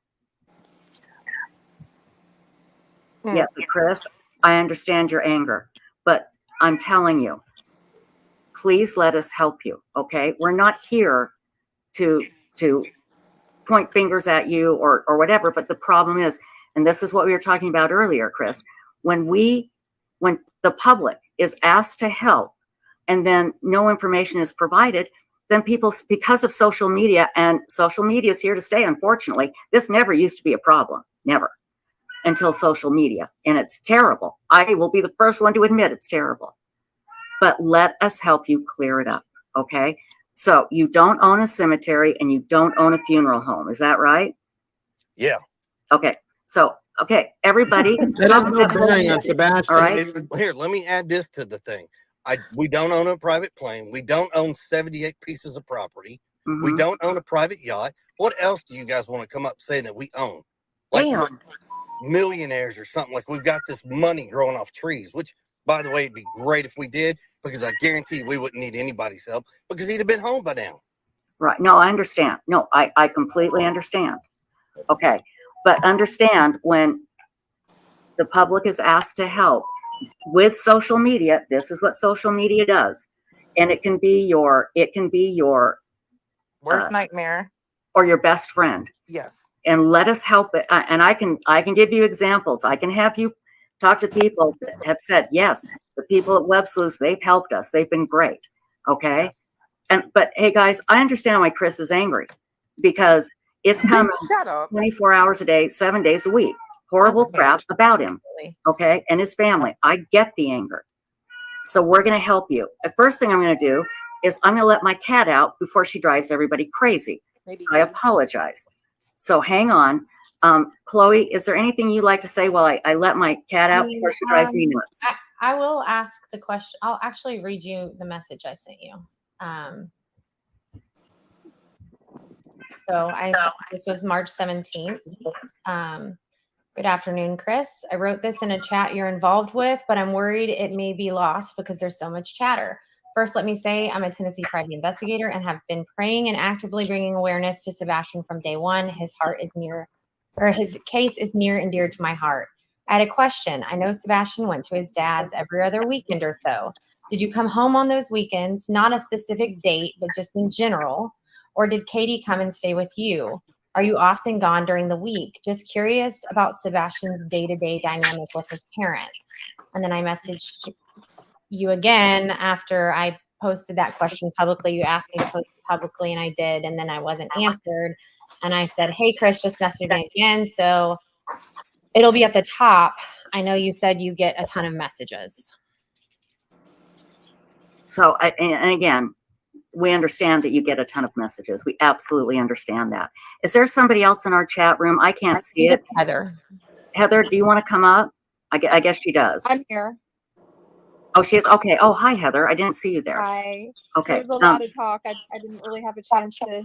Yeah, but Chris, I understand your anger, but I'm telling you, please let us help you, okay? We're not here to point fingers at you or whatever, but the problem is, and this is what we were talking about earlier, Chris, when the public is asked to help and then no information is provided, then people, because of social media, and social media is here to stay, unfortunately, this never used to be a problem, never. Until social media, and it's terrible. I will be the first one to admit it's terrible, but let us help you clear it up, okay? So you don't own a cemetery and you don't own a funeral home, is that right? Yeah. Okay, so everybody. That is not buying on Sebastian. All right. Here, let me add this to the thing. We don't own a private plane. We don't own 78 pieces of property. We don't own a private yacht. What else do you guys want to come up saying that we own? Like, damn. Millionaires or something, like we've got this money growing off trees, which, by the way, it'd be great if we did, because I guarantee we wouldn't need anybody's help, because he'd have been home by now. Right. No, I understand. No, I completely understand. Okay. But understand, when the public is asked to help with social media, this is what social media does. And it can be your Worst nightmare. Or your best friend. Yes. And let us help it. And I can give you examples. I can have you talk to people that have said, yes, the people at Web Sleuths, they've helped us. They've been great. Okay. Yes. But hey guys, I understand why Chris is angry, because it's coming 24 hours a day, 7 days a week. Horrible crap about him. Okay. And his family. I get the anger. So we're going to help you. The first thing I'm going to do is I'm going to let my cat out before she drives everybody crazy. So I apologize. So hang on. Chloe, is there anything you'd like to say while I let my cat out before she drives me nuts? I will ask the question. I'll actually read you the message I sent you. This was March 17th. Good afternoon, Chris. I wrote this in a chat you're involved with, but I'm worried it may be lost because there's so much chatter. First, let me say I'm a Tennessee private investigator and have been praying and actively bringing awareness to Sebastian from day one. His case is near and dear to my heart. I had a question. I know Sebastian went to his dad's every other weekend or so. Did you come home on those weekends? Not a specific date, but just in general. Or did Katie come and stay with you? Are you often gone during the week? Just curious about Sebastian's day-to-day dynamic with his parents. And then I messaged you again after I posted that question publicly. You asked me to post it publicly, and I did, and then I wasn't answered. And I said, hey, Chris, just messaged me again. So it'll be at the top. I know you said you get a ton of messages. So, and again, we understand that you get a ton of messages. We absolutely understand that. Is there somebody else in our chat room? I can't see it. Heather. Heather, do you want to come up? I guess she does. I'm here. Oh, she is? Okay. Oh, hi, Heather. I didn't see you there. Hi. Okay. There's a lot of talk. I didn't really have a chance to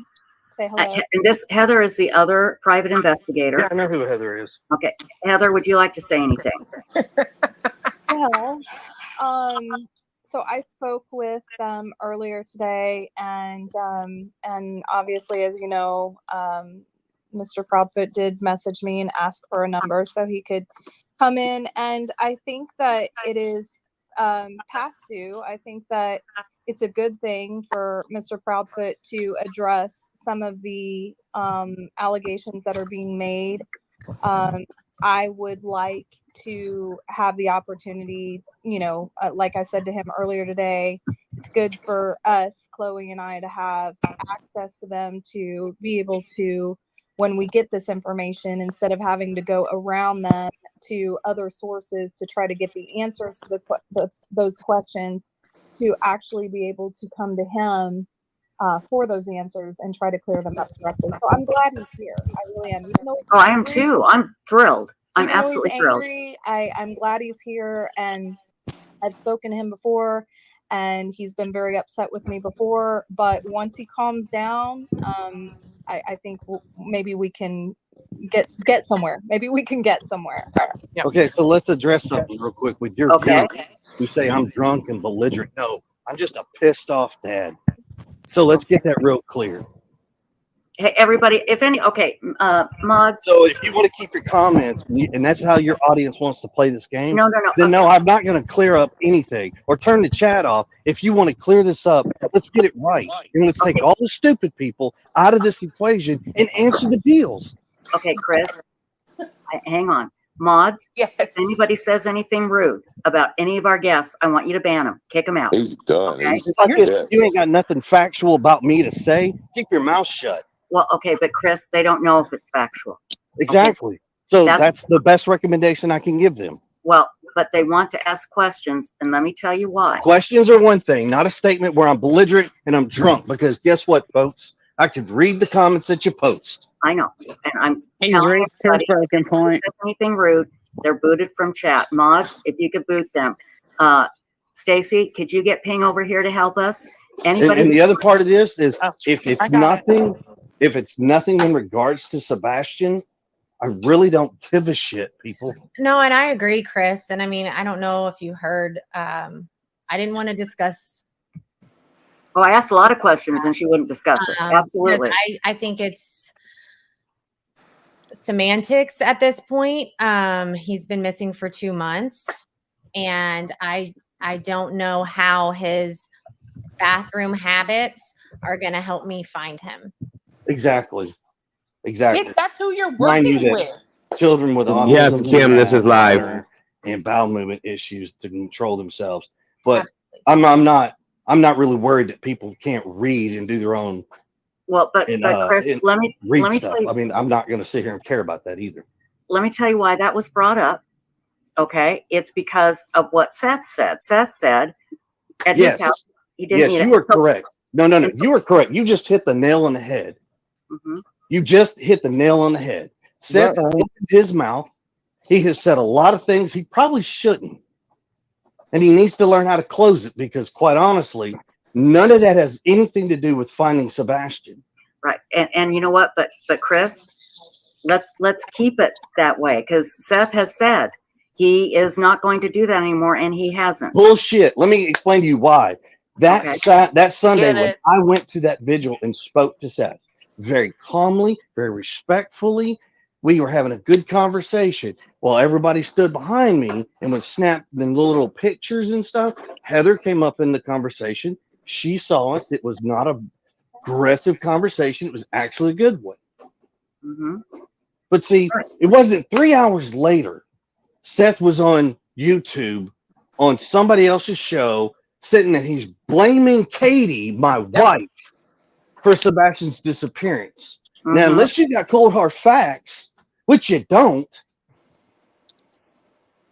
say hello. And this Heather is the other private investigator. Yeah, I know who Heather is. Okay. Heather, would you like to say anything? Well, So I spoke with them earlier today, and obviously, as you know, Mr. Proudfoot did message me and ask for a number so he could come in. And I think that it is past due. I think that it's a good thing for Mr. Proudfoot to address some of the allegations that are being made. I would like to have the opportunity, you know, like I said to him earlier today, it's good for us, Chloe and I, to have access to them, to be able to, when we get this information, instead of having to go around them to other sources to try to get the answers to those questions, to actually be able to come to him for those answers and try to clear them up directly. So I'm glad he's here. I really am. Even though I am too. I'm thrilled. I'm even though he's absolutely thrilled. angry, I'm glad he's here, and I've spoken to him before, and he's been very upset with me before. But once he calms down, I think maybe we can get somewhere. Maybe we can get somewhere. Yeah. Okay, so let's address something real quick with your Okay. parents who say I'm drunk and belligerent. No, I'm just a pissed off dad. So let's get that real clear. Hey, everybody, if any, okay, mods. So if you want to keep your comments, and that's how your audience wants to play this game, No. then Okay. no, I'm not going to clear up anything or turn the chat off. If you want to clear this up, let's get it right. And let's take all the stupid people out of this equation and answer the deals. Okay, Chris, hang on. Mods, Yes. if anybody says anything rude about any of our guests, I want you to ban them. Kick them out. He's done. Okay? It's like if you ain't got nothing factual about me to say, keep your mouth shut. Well, okay, but Chris, they don't know if it's factual. Exactly. Okay? So that's the best recommendation I can give them. Well, but they want to ask questions, and let me tell you why. Questions are one thing, not a statement where I'm belligerent and I'm drunk, because guess what, folks? I could read the comments that you post. I know. And I'm He's telling reached his everybody, broken point. if there's anything rude, they're booted from chat. Mods, if you could boot them. Stacy, could you get Ping over here to help us? Anybody? And the other part of this is if it's I got nothing, if it's nothing in regards to Sebastian, I really don't give a shit, people. No, and I agree, Chris. And I mean, I don't know if you heard, I didn't want to discuss. Well, I asked a lot of questions and she wouldn't discuss it. Absolutely. I think it's semantics at this point. He's been missing for 2 months, and I don't know how his bathroom habits are going to help me find him. Exactly. That's who you're Mind you working that with. children with autism, Yes, Kim, this is have live. bladder and bowel movement issues to control themselves. But I'm not really worried that people can't read and do their own. Well, but Chris, let me stuff. tell you. I mean, I'm not going to sit here and care about that either. Let me tell you why that was brought up. Okay, it's because of what Seth said. Seth said at his house he didn't. Yes, you are correct. No, you are correct. You just hit the nail on the head. Mm-hmm. You just hit the nail on the head. Seth opened his mouth. He has said a lot of things he probably shouldn't. And he needs to learn how to close it, because quite honestly, none of that has anything to do with finding Sebastian. Right. And you know what? But Chris, let's keep it that way, because Seth has said he is not going to do that anymore, and he hasn't. Bullshit. Let me explain to you why. That Sunday when I went to that vigil and spoke to Seth, very calmly, very respectfully, we were having a good conversation while everybody stood behind me and would snap them little pictures and stuff. Heather came up in the conversation. She saw us. It was not a aggressive conversation. It was actually a good one. Mm-hmm. But see, it wasn't 3 hours later. Seth was on YouTube on somebody else's show, sitting and he's blaming Katie, my wife, for Sebastian's disappearance. Mm-hmm. Now, unless you got cold hard facts, which you don't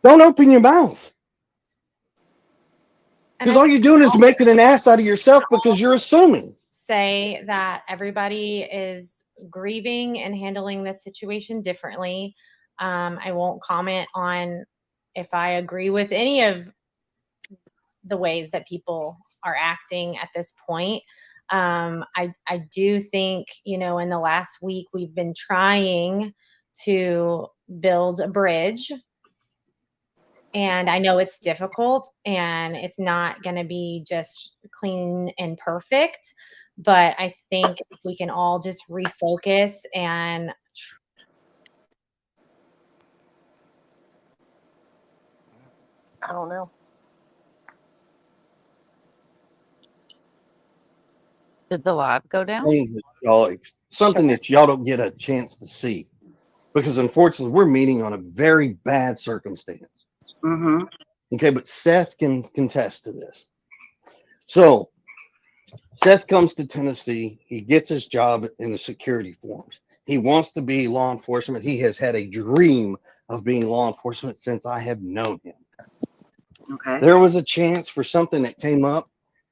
open your mouth. Because all you're doing is making an ass out of yourself because you're assuming. Say that everybody is grieving and handling this situation differently. I won't comment on if I agree with any of the ways that people are acting at this point. I do think, in the last week we've been trying to build a bridge And I know it's difficult and it's not going to be just clean and perfect, but I think if we can all just refocus and I don't know. Did the live go down? Thing that y'all, something that y'all don't get a chance to see, because unfortunately we're meeting on a very bad circumstance. Mm-hmm. Okay, but Seth can contest to this. So Seth comes to Tennessee. He gets his job in the security force. He wants to be law enforcement. He has had a dream of being law enforcement since I have known him. Okay. There was a chance for something that came up,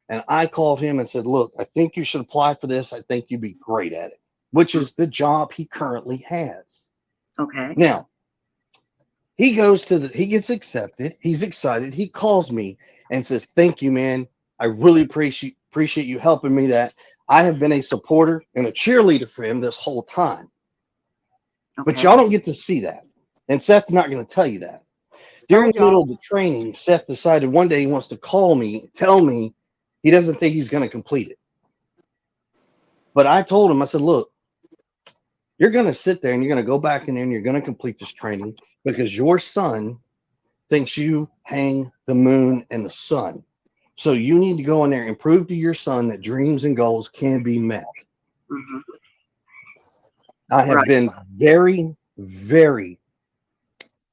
and I called him and said, look, I think you should apply for this. I think you'd be great at it, which is the job he currently has. Okay. Now, he goes to he gets accepted. He's excited. He calls me and says, thank you, man. I really appreciate you helping me. That I have been a supporter and a cheerleader for him this whole time. Okay. But y'all don't get to see that. And Seth's not going to tell you that. During the middle of the training, Seth decided one day he wants to call me, tell me he doesn't think he's going to complete it. But I told him, I said, look, you're going to sit there and you're going to go back in there and you're going to complete this training because your son thinks you hang the moon and the sun. So you need to go in there and prove to your son that dreams and goals can be met. Mm-hmm. I have been very, very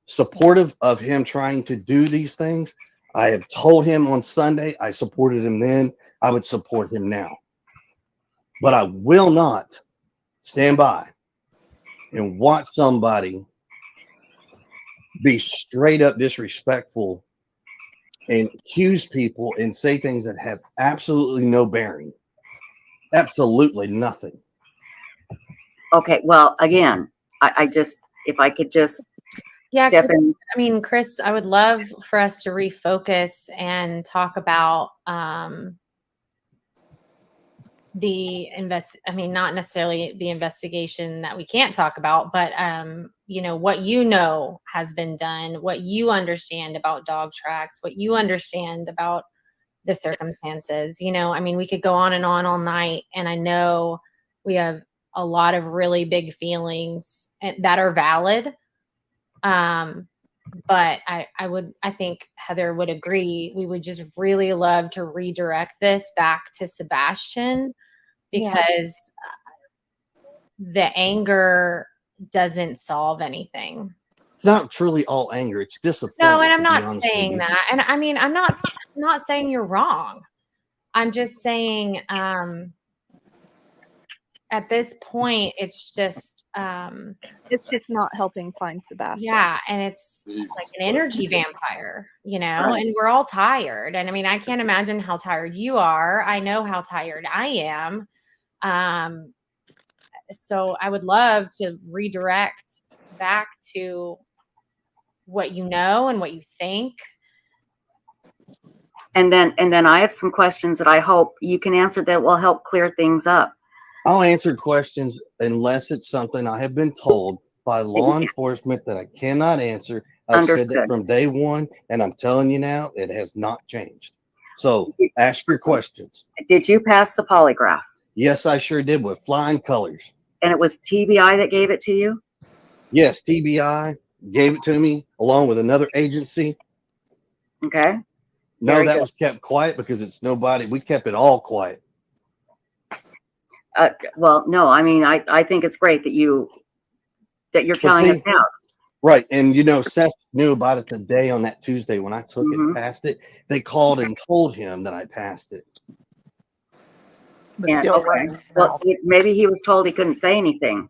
supportive of him trying to do these things. I have told him on Sunday, I supported him then, I would support him now. But I will not stand by and watch somebody be straight up disrespectful and accuse people and say things that have absolutely no bearing. Absolutely nothing. Okay. Well, again, I just, if I could just step in. I mean, Chris, I would love for us to refocus and talk about not necessarily the investigation that we can't talk about, but what has been done, what you understand about dog tracks, what you understand about the circumstances. We could go on and on all night, and I know we have a lot of really big feelings that are valid. But I think Heather would agree. We would just really love to redirect this back to Sebastian, because the anger doesn't solve anything. It's not truly all anger. It's disappointment. No, and I'm not saying that. And I'm not saying you're wrong. I'm just saying at this point, it's just not helping find Sebastian. Yeah, and it's like an energy vampire, and we're all tired. And I can't imagine how tired you are. I know how tired I am. So I would love to redirect back to what you know and what you think. And then I have some questions that I hope you can answer that will help clear things up. I'll answer questions unless it's something I have been told by law enforcement that I cannot answer. I've said that from day one, and I'm telling you now, it has not changed. So ask your questions. Did you pass the polygraph? Yes, I sure did, with flying colors. And it was TBI that gave it to you? Yes, TBI gave it to me along with another agency. Okay. No, that was kept quiet because it's nobody. We kept it all quiet. Well, no, I think it's great that you're telling us now. Right. And Seth knew about it the day on that Tuesday when I took it, passed it. They called and told him that I passed it. Well, maybe he was told he couldn't say anything.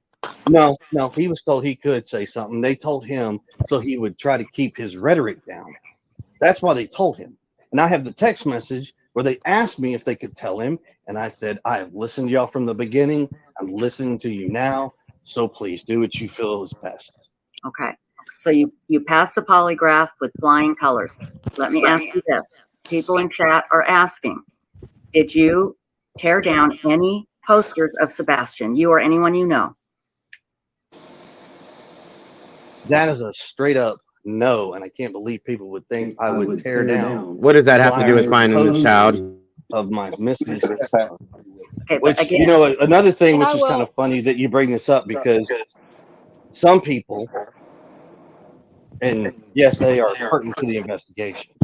No, he was told he could say something. They told him so he would try to keep his rhetoric down. That's why they told him. And I have the text message where they asked me if they could tell him. And I said, I have listened to y'all from the beginning. I'm listening to you now. So please do what you feel is best. Okay. So you passed the polygraph with flying colors. Let me ask you this. People in chat are asking, did you tear down any posters of Sebastian, you or anyone you know? That is a straight up know, and I can't believe people would think I would tear down. What does that have to do with flyers, finding the posters child? of my missing stepson? Okay, but Which, again, you know, another thing And which I is kind will. of funny that you bring this up, because some people, and yes, they are pertinent to the investigation,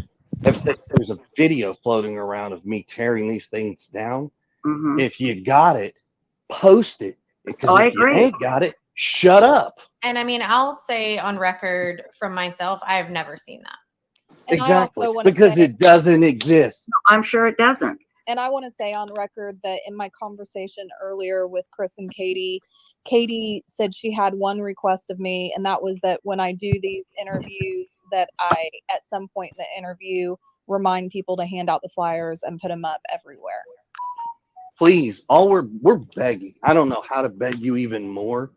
have said there's a video floating around of me tearing these things down. mhm. If you got it, post it. Because Oh, I if you agree. ain't got it, shut up. And I mean, I'll say on record from myself, I have never seen that. And I Exactly. also want to Because say, it doesn't exist. I'm sure it doesn't. and I want to say on record that in my conversation earlier with Chris and Katie, Katie said she had one request of me, and that was that when I do these interviews, that I, at some point in the interview, remind people to hand out the flyers and put them up everywhere. Please, all we're begging. I don't know how to beg you even more.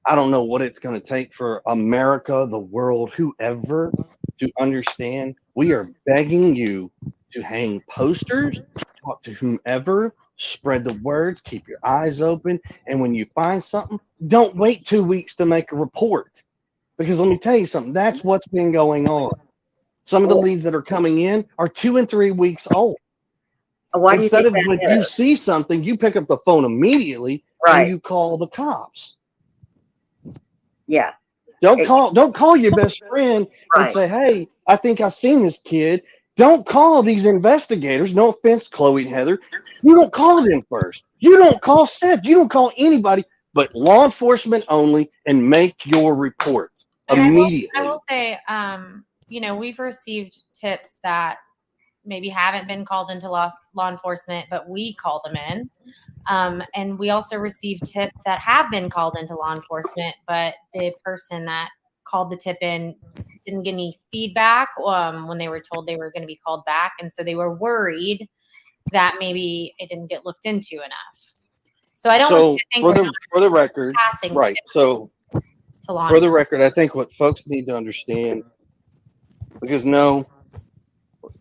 I don't know what it's going to take for America, the world, whoever, to understand. We are begging you to hang posters, talk to whomever, spread the words, keep your eyes open, and when you find something, don't wait 2 weeks to make a report. Because let me tell you something, that's what's been going on. Some of the leads that are coming in are 2 and 3 weeks old. Why do you Instead think of when that you is? see something, you pick up the phone immediately Right. and you call the cops. Yeah. Don't call your best friend and Right. say, "Hey, I think I've seen this kid." Don't call these investigators. No offense, Chloe and Heather. You don't call them first. You don't call Seth. You don't call anybody but law enforcement only, and make your report And immediately. I will say, you know, we've received tips that maybe haven't been called into law enforcement, but we call them in. And we also received tips that have been called into law enforcement, but the person that called the tip in didn't get any feedback when they were told they were going to be called back. And so they were worried that maybe it didn't get looked into enough. So I don't want you to think we're not for the record, passing right? tips So to law for the record, I think what folks need to understand, because no,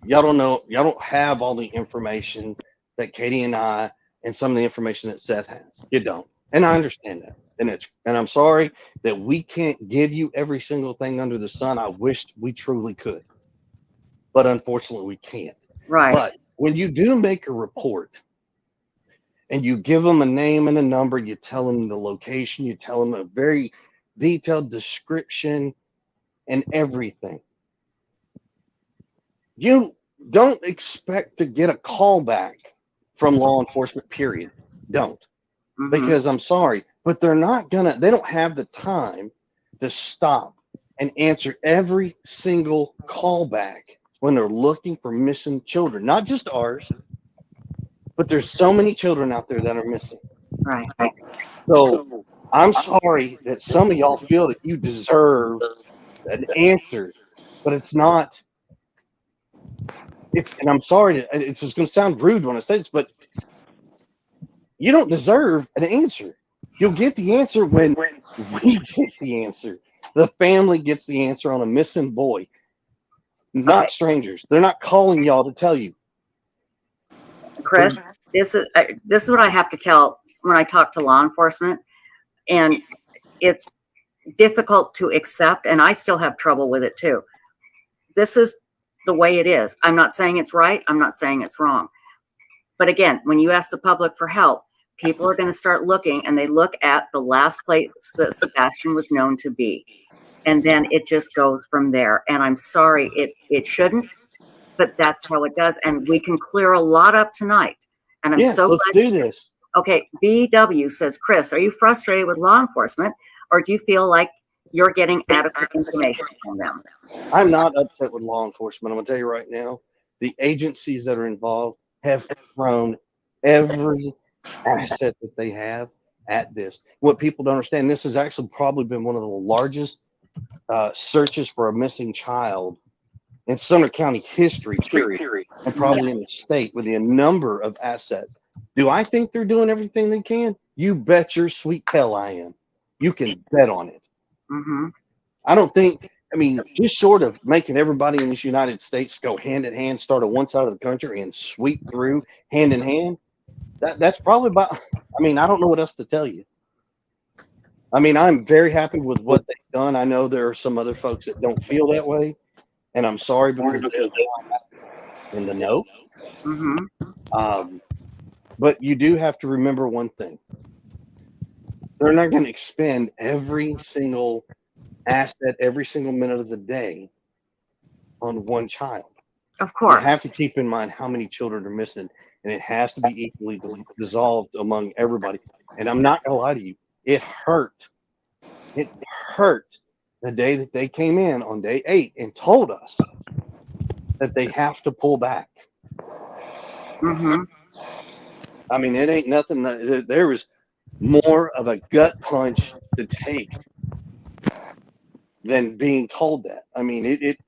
y'all don't have all the information that Katie and I, and some of the information that Seth has. You don't. And I understand that. And I'm sorry that we can't give you every single thing under the sun. I wished we truly could. But unfortunately we can't. Right. But when you do make a report and you give them a name and a number, you tell them the location, you tell them a very detailed description and everything. You don't expect to get a call back from law enforcement, period. Don't. Mhm. Because I'm sorry, but they don't have the time to stop and answer every single call back when they're looking for missing children. Not just ours, but there's so many children out there that are missing. Right. So I'm sorry that some of y'all feel that you deserve an answer, but it's not. And I'm sorry, it's just going to sound rude when I say this, but you don't deserve an answer. You'll get the answer when we get the answer. The family gets the answer on a missing boy, not strangers. They're not calling y'all to tell you. Chris, this is what I have to tell when I talk to law enforcement, and it's difficult to accept, and I still have trouble with it too. This is the way it is. I'm not saying it's right. I'm not saying it's wrong. But again, when you ask the public for help, people are going to start looking, and they look at the last place that Sebastian was known to be. And then it just goes from there. And I'm sorry, it shouldn't, but that's how it does. And we can clear a lot up tonight. And I'm so let's glad. do this. Okay, BW says, Chris, are you frustrated with law enforcement, or do you feel like you're getting adequate information from them? I'm not upset with law enforcement. I'm going to tell you right now, the agencies that are involved have thrown every asset that they have at this. What people don't understand, this has actually probably been one of the largest searches for a missing child in Sumner County history, period, and probably in the state, with the number of assets. Do I think they're doing everything they can? You bet your sweet tail I am. You can bet on it. Mm-hmm. I don't think, just short of making everybody in this United States go hand in hand, start on one side of the country and sweep through hand in hand, that's probably about, I don't know what else to tell you. I mean, I'm very happy with what they've done. I know there are some other folks that don't feel that way, and I'm sorry because they're in the know. But you do have to remember one thing. They're not going to expend every single asset, every single minute of the day on one child. Of You course. have to keep in mind how many children are missing, and it has to be equally dissolved among everybody. And I'm not going to lie to you. It hurt. It hurt the day that they came in on day 8 and told us that they have to pull back. I mean, it ain't nothing. There was more of a gut punch to take than being told that. I mean, it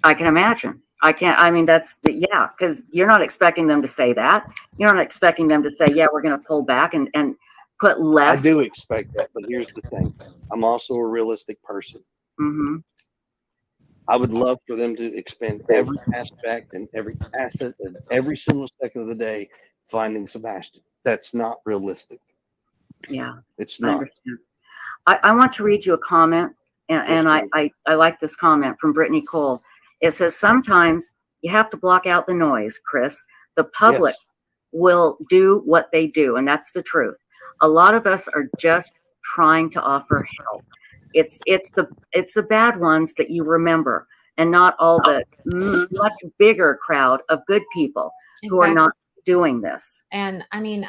I can imagine. I mean, yeah, because you're not expecting them to say that. You're not expecting them to say, yeah, we're going to pull back and put less. I do expect that, but here's the thing. I'm also a realistic person. I would love for them to expend every aspect and every asset and every single second of the day finding Sebastian. That's not realistic. Yeah. It's I not. understand. I want to read you a comment, and I like this comment from Brittany Cole. It says, sometimes you have to block out the noise, Chris. The public will do what they do, and that's the truth. A lot of us are just trying to offer help. It's the bad ones that you remember, and not all the much bigger crowd of good people who are not doing this. And I mean,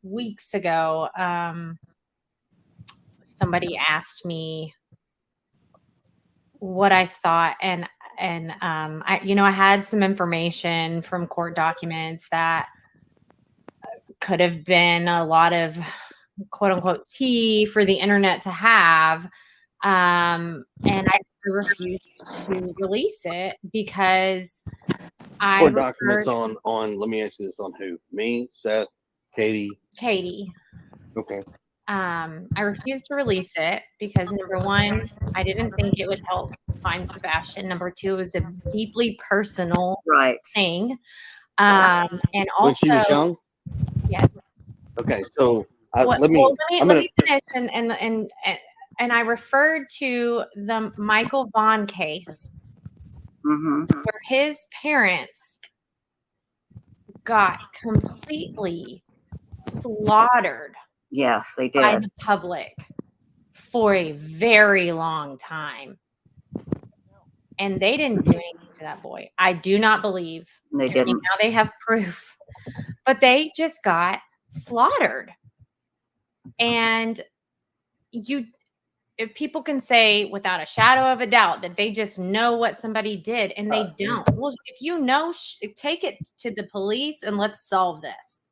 weeks ago, somebody asked me what I thought, and I had some information from court documents that could have been a lot of quote unquote tea for the internet to have. And I refused to release it because Court documents on, let me ask you this, on who? Me, Seth, Katie? Okay. I refused to release it because, number one, I didn't think it would help find Sebastian. Number two, it was a deeply personal thing. And also, when she was young? Yes. Okay, so let me finish, and I referred to the Michael Vaughn case, where his parents got completely slaughtered. Yes, they did. By the public for a very long time. And they didn't do anything to that boy. I do not believe. They didn't. Now they have proof. But they just got slaughtered. And if people can say without a shadow of a doubt that they just know what somebody did, and they don't. Well, if you know, take it to the police and let's solve this.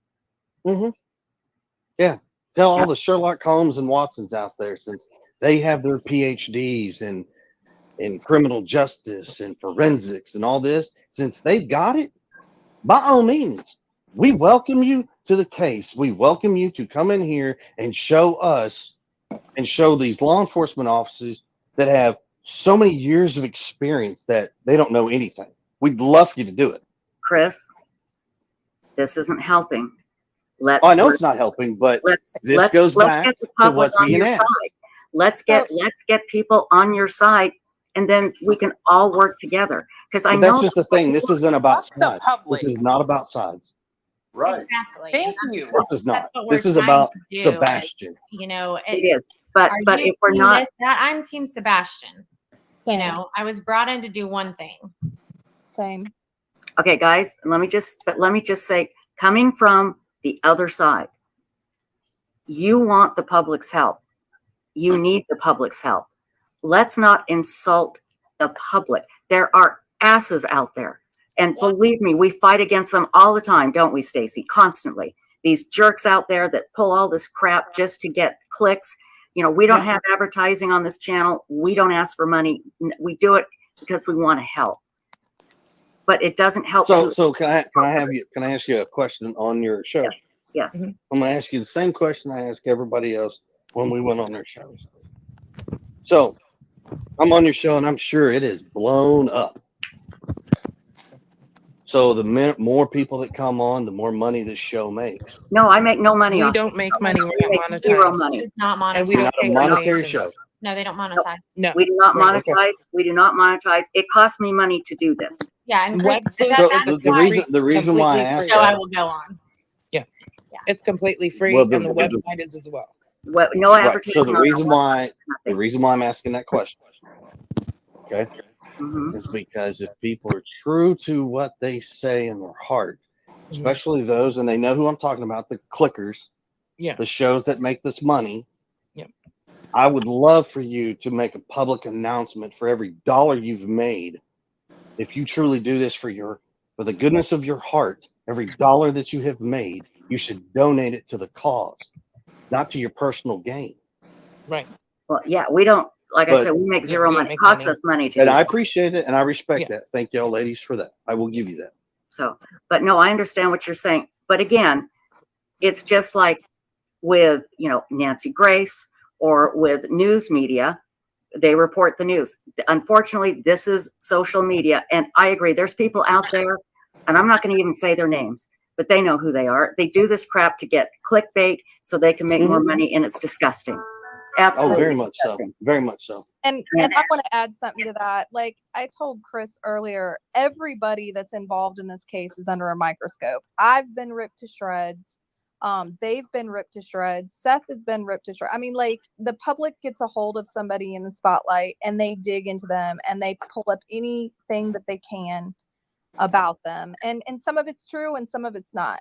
Yeah. Tell all the Sherlock Holmes and Watsons out there, since they have their PhDs in criminal justice and forensics and all this, since they've got it, by all means, we welcome you to the case. We welcome you to come in here and show us and show these law enforcement officers that have so many years of experience that they don't know anything. We'd love for you to do it. Chris, this isn't helping. I know it's not helping, but this goes back to what's being asked. Let's get people on your side, and then we can all work together. Because I know that's just the thing. This isn't about sides. This is not about sides. Right. Exactly. Thank you. This is not. This is about Sebastian. It is. But if we're not, I'm Team Sebastian. I was brought in to do one thing. Same. Okay, guys. Let me just say, coming from the other side, you want the public's help. You need the public's help. Let's not insult the public. There are asses out there. And believe me, we fight against them all the time, don't we, Stacy? Constantly. These jerks out there that pull all this crap just to get clicks. We don't have advertising on this channel. We don't ask for money. We do it because we want to help. But it doesn't help. So can I ask you a question on your show? Yes. I'm gonna ask you the same question I ask everybody else when we went on their shows. So I'm on your show and I'm sure it is blown up. So the more people that come on, the more money this show makes. No, I make no money We off don't it. make money. We're We not make zero monetized. money. It's not And we You're don't not a take monetary donations. show. No, they don't monetize. No. We do not Right. monetize. We do not monetize. It costs me money to do this. Yeah, and Chris, Webflux So is a the reason why I completely asked free. show I that, will go on. Yeah. It's completely free, well, and the website is as well. What, no right. advertising. So the on reason our why nothing. I'm asking that question, okay, is because if people are true to what they say in their heart, especially those, and they know who I'm talking about, the clickers, Yeah. the shows that make this money. Yep. I would love for you to make a public announcement for every dollar you've made. If you truly do this for the goodness of your heart, every dollar that you have made, you should donate it to the cause, not to your personal gain. Right. Well, yeah, we don't, like I But said, we make Yeah, zero we don't money. It make costs money. us money to and do I that. appreciate it and I respect Yeah. that. Thank y'all ladies for that. I will give you that. So, but no, I understand what you're saying. But again, it's just like with, Nancy Grace or with news media, they report the news. Unfortunately, this is social media. And I agree, there's people out there, and I'm not going to even say their names, but they know who they are. They do this crap to get clickbait so they can make more money, and it's disgusting. Absolutely. Oh, very much disgusting. so. Very much so. And I want to add something to that. Like I told Chris earlier, everybody that's involved in this case is under a microscope. I've been ripped to shreds. They've been ripped to shreds. Seth has been ripped to shreds. I mean, like the public gets a hold of somebody in the spotlight and they dig into them and they pull up anything that they can about them. And some of it's true and some of it's not.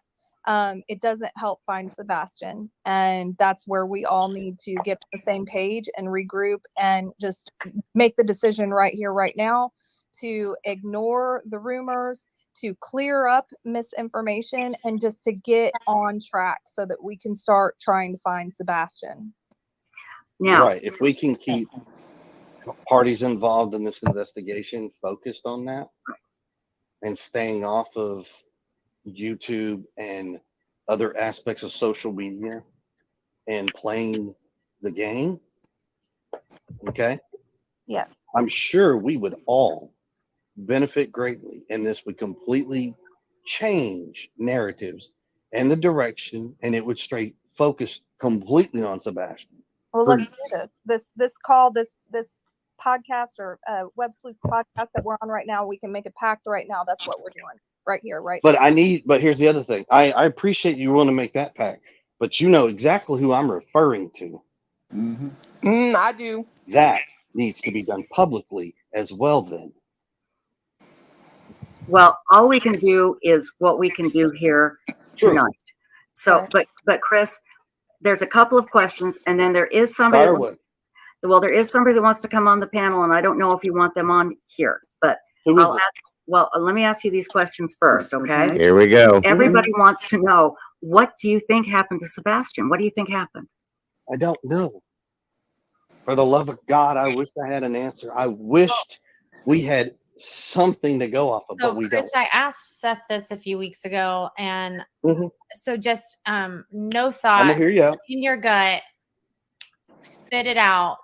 It doesn't help find Sebastian. And that's where we all need to get on the same page and regroup and just make the decision right here, right now, to ignore the rumors, to clear up misinformation, and just to get on track so that we can start trying to find Sebastian. Now, right. If we can keep parties involved in this investigation focused on that and staying off of YouTube and other aspects of social media and playing the game, okay, Yes. I'm sure we would all benefit greatly, and this would completely change narratives and the direction, and it would straight focus completely on Sebastian. Well, let's do this. This call, this podcast or Web Sleuths podcast that we're on right now. We can make a pact right now. That's what we're doing right here, right But now. but here's the other thing. I appreciate you want to make that pact, but you know exactly who I'm referring to. I do. That needs to be done publicly as well then. well, all we can do is what we can do here True. tonight. So, but Chris, there's a couple of questions, and then there is somebody. There is somebody that wants to come on the panel, and I don't know if you want them on here, but I'll ask. Well, let me ask you these questions first, okay? Here we go. Everybody wants to know, what do you think happened to Sebastian? What do you think happened? I don't know. For the love of God, I wish I had an answer. I wished we had something to go off of, So but we Chris, don't. I asked Seth this a few weeks ago, and so just no thought. I'm gonna hear you out. In your gut, spit it out.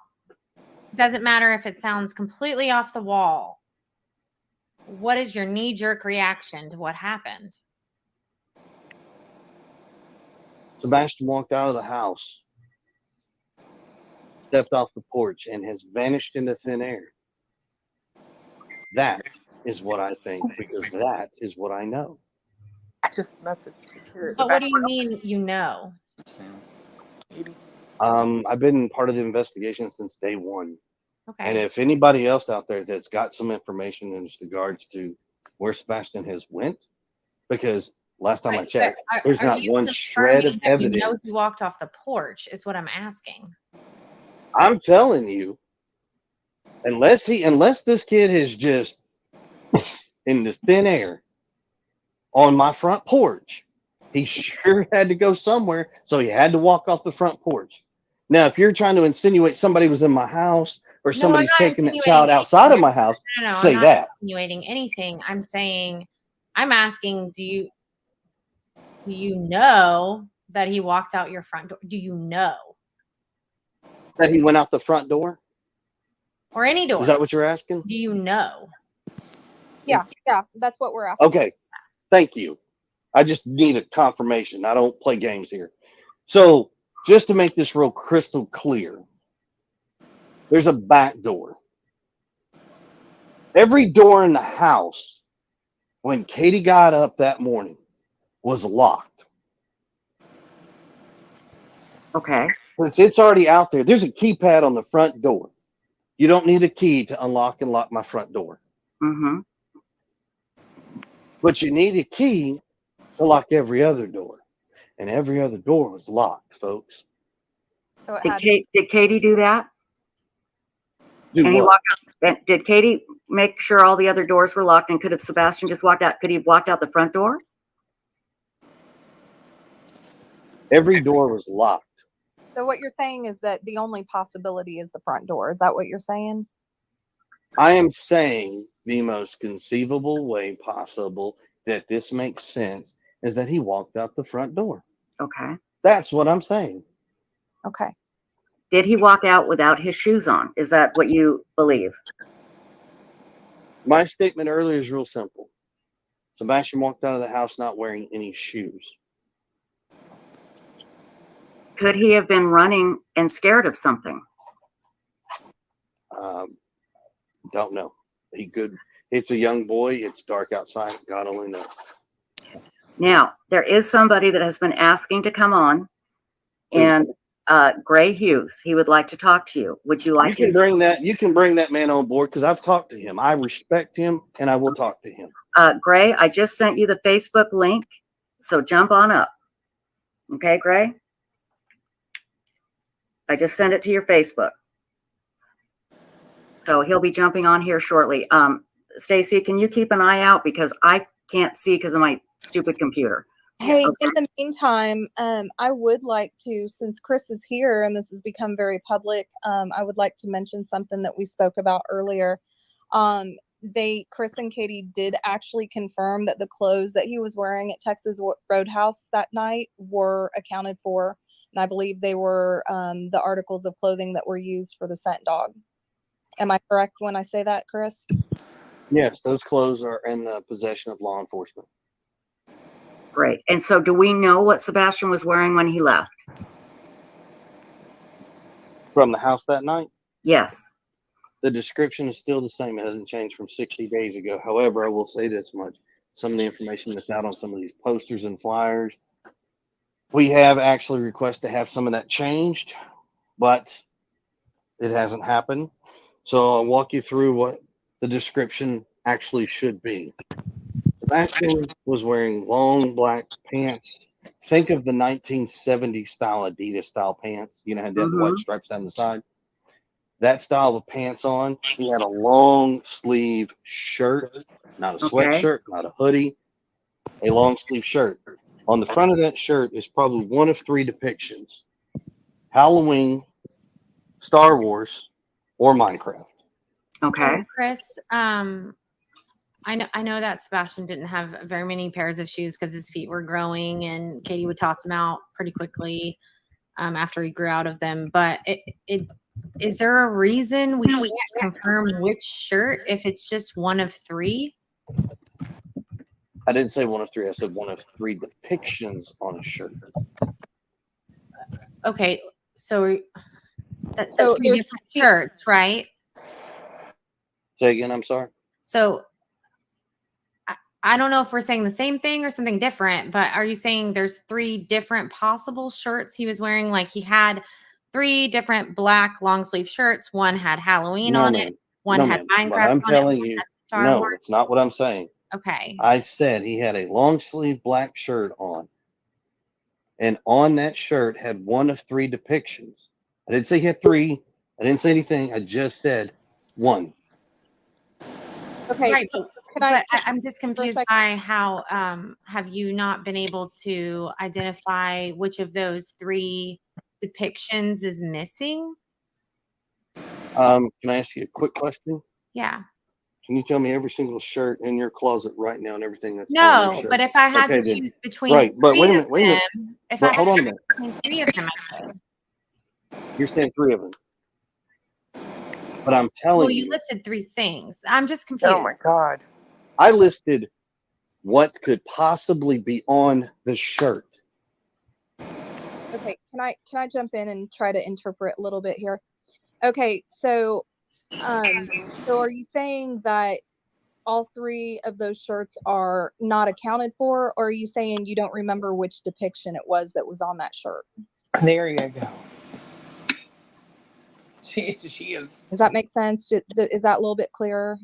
Doesn't matter if it sounds completely off the wall. What is your knee-jerk reaction to what happened? Sebastian walked out of the house, stepped off the porch, and has vanished into thin air. That is what I think, because that is what I know. I just messaged her. But what do you mean you know? I've been part of the investigation since day one. Okay. And if anybody else out there that's got some information in regards to where Sebastian has went, because last time I checked, there's not one shred of evidence. You know he walked off the porch is what I'm asking. I'm telling you, unless this kid is just in the thin air on my front porch, he sure had to go somewhere, so he had to walk off the front porch. Now, if you're trying to insinuate somebody was in my house or somebody's taking that child outside of my house, say I'm not that. insinuating anything. I'm asking, do you know that he walked out your front door? Do you know? That he went out the front door? Or any door? Is that what you're asking? Do you know? Yeah, that's what we're asking. Okay. Thank you. I just need a confirmation. I don't play games here. So just to make this real crystal clear, there's a back door. Every door in the house when Katie got up that morning was locked. Okay. Since it's already out there, there's a keypad on the front door. You don't need a key to unlock and lock my front door. Mm-hmm. But you need a key to lock every other door. And every other door was locked, folks. So it Did, had did Katie do that? Do And he what? walked out, did Katie make sure all the other doors were locked? And could have Sebastian just walked out? Could he have walked out the front door? Every door was locked. So what you're saying is that the only possibility is the front door. Is that what you're saying? I am saying the most conceivable way possible that this makes sense is that he walked out the front door. Okay. That's what I'm saying. Okay. Did he walk out without his shoes on? Is that what you believe? My statement earlier is real simple. Sebastian walked out of the house not wearing any shoes. Could he have been running and scared of something? Don't know. He could. It's a young boy. It's dark outside. God only knows. Now, there is somebody that has been asking to come on, and Gray Hughes, he would like to talk to you. Would you like You can bring that. You can bring that man on board because I've talked to him. I respect him, and I will talk to him. Gray, I just sent you the Facebook link, so jump on up. Okay, Gray? I just sent it to your Facebook. So he'll be jumping on here shortly. Stacy, can you keep an eye out because I can't see because of my stupid computer. Hey, Okay. in the meantime, I would like to, since Chris is here and this has become very public, I would like to mention something that we spoke about earlier. Chris and Katie did actually confirm that the clothes that he was wearing at Texas Roadhouse that night were accounted for. And I believe they were the articles of clothing that were used for the scent dog. Am I correct when I say that, Chris? Yes, those clothes are in the possession of law enforcement. Great. And so do we know what Sebastian was wearing when he left? From the house that night? Yes. The description is still the same. It hasn't changed from 60 days ago. However, I will say this much. Some of the information that's out on some of these posters and flyers, we have actually requested to have some of that changed, but it hasn't happened. So I'll walk you through what the description actually should be. Sebastian was wearing long black pants. Think of the 1970s style Adidas style pants. You know, had the white stripes down the side. That style of pants on. He had a long sleeve shirt, not a sweatshirt, not a hoodie, a long sleeve shirt. On the front of that shirt is probably one of three depictions: Halloween, Star Wars, or Minecraft. Okay. So, Chris, I know that Sebastian didn't have very many pairs of shoes because his feet were growing, and Katie would toss them out pretty quickly after he grew out of them. But is there a reason we can't confirm which shirt if it's just one of three? I didn't say one of three. I said one of three depictions on a shirt. Okay, so that's So three different shirts, right? Say again, I'm sorry. So I don't know if we're saying the same thing or something different, but are you saying there's three different possible shirts he was wearing? Like he had three different black long sleeve shirts. One had Halloween on it. One had Minecraft What I'm on telling it. you, Star no, Wars. that's not what I'm saying. Okay. I said he had a long sleeve black shirt on, and on that shirt had one of three depictions. I didn't say he had three. I didn't say anything. I just said one. Okay. Right, Can I'm just confused by how have you not been able to identify which of those three depictions is missing? Can I ask you a quick question? Yeah. Can you tell me every single shirt in your closet right now and everything that's on No, your shirt? but if I had Okay, to then. choose between Right, but wait a three minute, of wait a minute. them, if But I hold had on a to minute. choose between three of them, I could. You're saying three of them. But I'm telling Well, you you, listed three things. I'm just confused. Oh my God. I listed what could possibly be on the shirt. Okay, can I jump in and try to interpret a little bit here? Okay, so are you saying that all three of those shirts are not accounted for, or are you saying you don't remember which depiction it was that was on that shirt? There you go. She is. Does that make sense? Is that a little bit clearer?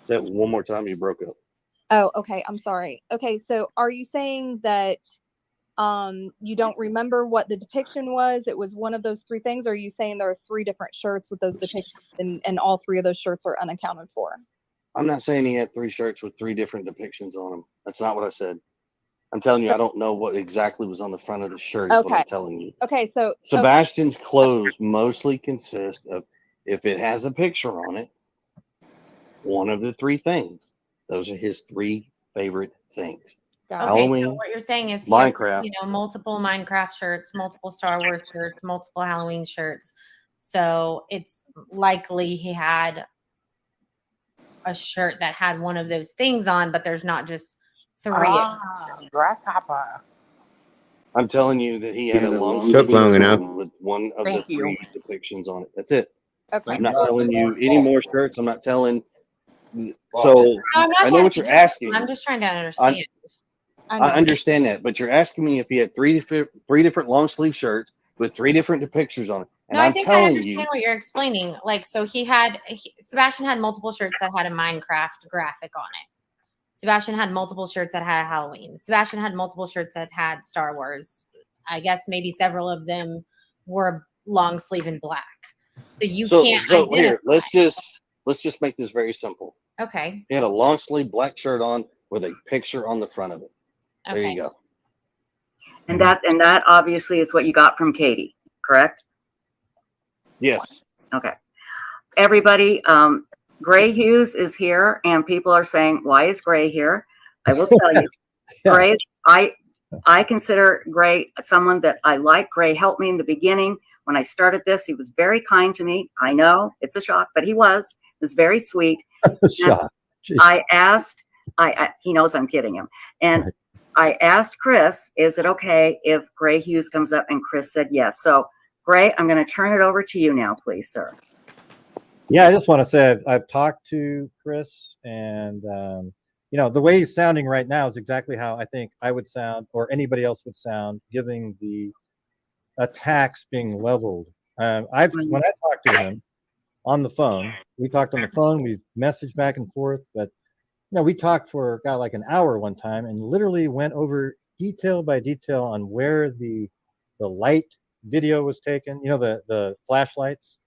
Say it one more time, you broke up. Oh, okay. I'm sorry. Okay, so are you saying that you don't remember what the depiction was? It was one of those three things, or are you saying there are three different shirts with those depictions and all three of those shirts are unaccounted for? I'm not saying he had 3 shirts with 3 different depictions on them. That's not what I said. I'm telling you, I don't know what exactly was on the front of the shirt, is what I'm telling you. Okay, so Sebastian's clothes mostly consist of, if it has a picture on it, one of the 3 things. Those are his 3 favorite things. Okay, Halloween, so what you're saying is he has, Minecraft. multiple Minecraft shirts, multiple Star Wars shirts, multiple Halloween shirts. So it's likely he had a shirt that had one of those things on, but there's not just 3. Grasshopper. I'm telling you that he had a long Took long enough. with one of Thank the you. 3 depictions on it. That's it. Okay. I'm not telling you any more shirts. I'm not telling. So I'm not I know trying what to you're do- asking. I'm just trying to understand. I understand that, but you're asking me if he had 3 different long sleeve shirts with 3 different depictions on it, and No, I I'm think I telling understand you, what you're explaining. Like, so Sebastian had multiple shirts that had a Minecraft graphic on it. Sebastian had multiple shirts that had Halloween. Sebastian had multiple shirts that had Star Wars. I guess maybe several of them were long sleeve and black. So you can't identify. here, let's just make this very simple. Okay. He had a long sleeve black shirt on with a picture on the front of it. There Okay. you go. And that obviously is what you got from Katie, correct? Yes. Okay. Everybody, Gray Hughes is here, and people are saying, why is Gray here? I will tell you, Gray, I consider Gray someone that I like. Gray helped me in the beginning. When I started this, he was very kind to me. I know it's a shock, but he was very sweet. Shock. I asked, he knows I'm kidding him. And I asked Chris, is it okay if Gray Hughes comes up? And Chris said yes. So Gray, I'm going to turn it over to you now, please, sir. Yeah, I just want to say I've talked to Chris, and the way he's sounding right now is exactly how I think I would sound, or anybody else would sound, given the attacks being leveled. When I talked to him on the phone, we talked on the phone, we've messaged back and forth, but we talked for like an hour one time, and literally went over detail by detail on where the light video was taken. The flashlights.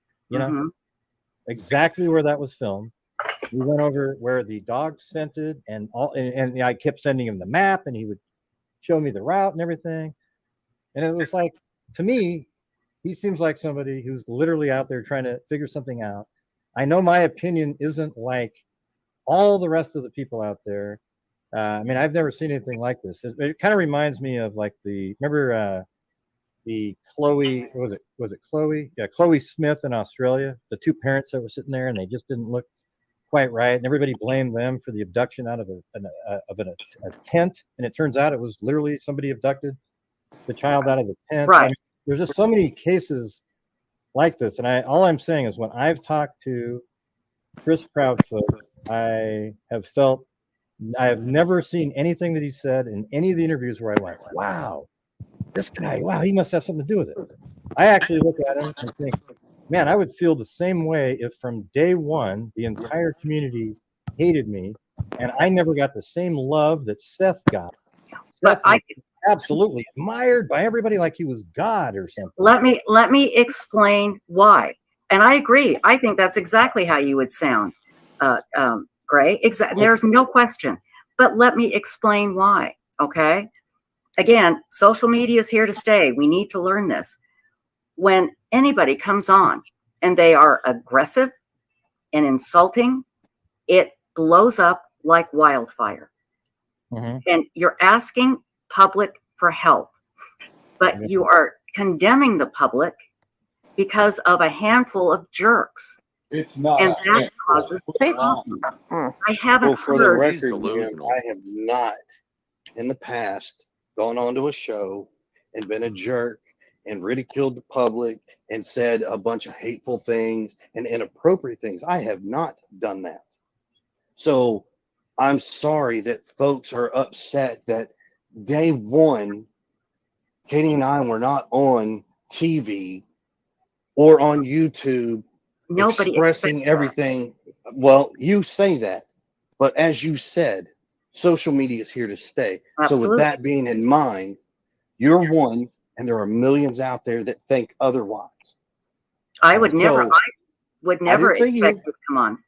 Exactly where that was filmed. We went over where the dog scented and all, and I kept sending him the map, and he would show me the route and everything. And it was like, to me, he seems like somebody who's literally out there trying to figure something out. I know my opinion isn't like all the rest of the people out there. I've never seen anything like this. It kind of reminds me of like remember the Chloe, was it Chloe? Yeah, Chloe Smith in Australia. The 2 parents that were sitting there, and they just didn't look quite right, and everybody blamed them for the abduction out of a tent. And it turns out it was literally somebody abducted the child out of the tent. Right. There's just so many cases like this, and all I'm saying is when I've talked to Chris Proudfoot, I have never seen anything that he said in any of the interviews where I went, wow, this guy, wow, he must have something to do with it. I actually look at him and think, man, I would feel the same way if from day one the entire community hated me and I never got the same love that Seth got. Seth was absolutely admired by everybody like he was God or something. Let me explain why. And I agree. I think that's exactly how you would sound, Gray. There's no question. But let me explain why, okay? Again, social media is here to stay. We need to learn this. When anybody comes on and they are aggressive and insulting, it blows up like wildfire. And you're asking public for help, but you are condemning the public because of a handful of jerks. It's not. And that causes problems. I haven't Well, for the heard. record, Jim, I have not in the past gone onto a show and been a jerk and ridiculed the public and said a bunch of hateful things and inappropriate things. I have not done that. So I'm sorry that folks are upset that day one, Katie and I were not on TV or on YouTube Nobody expressing expects that. everything. Well, you say that, but as you said, social media is here to stay. So Absolutely. with that being in mind, you're one, and there are millions out there that think otherwise. I would never. So, I would never didn't say expect you. you to come on.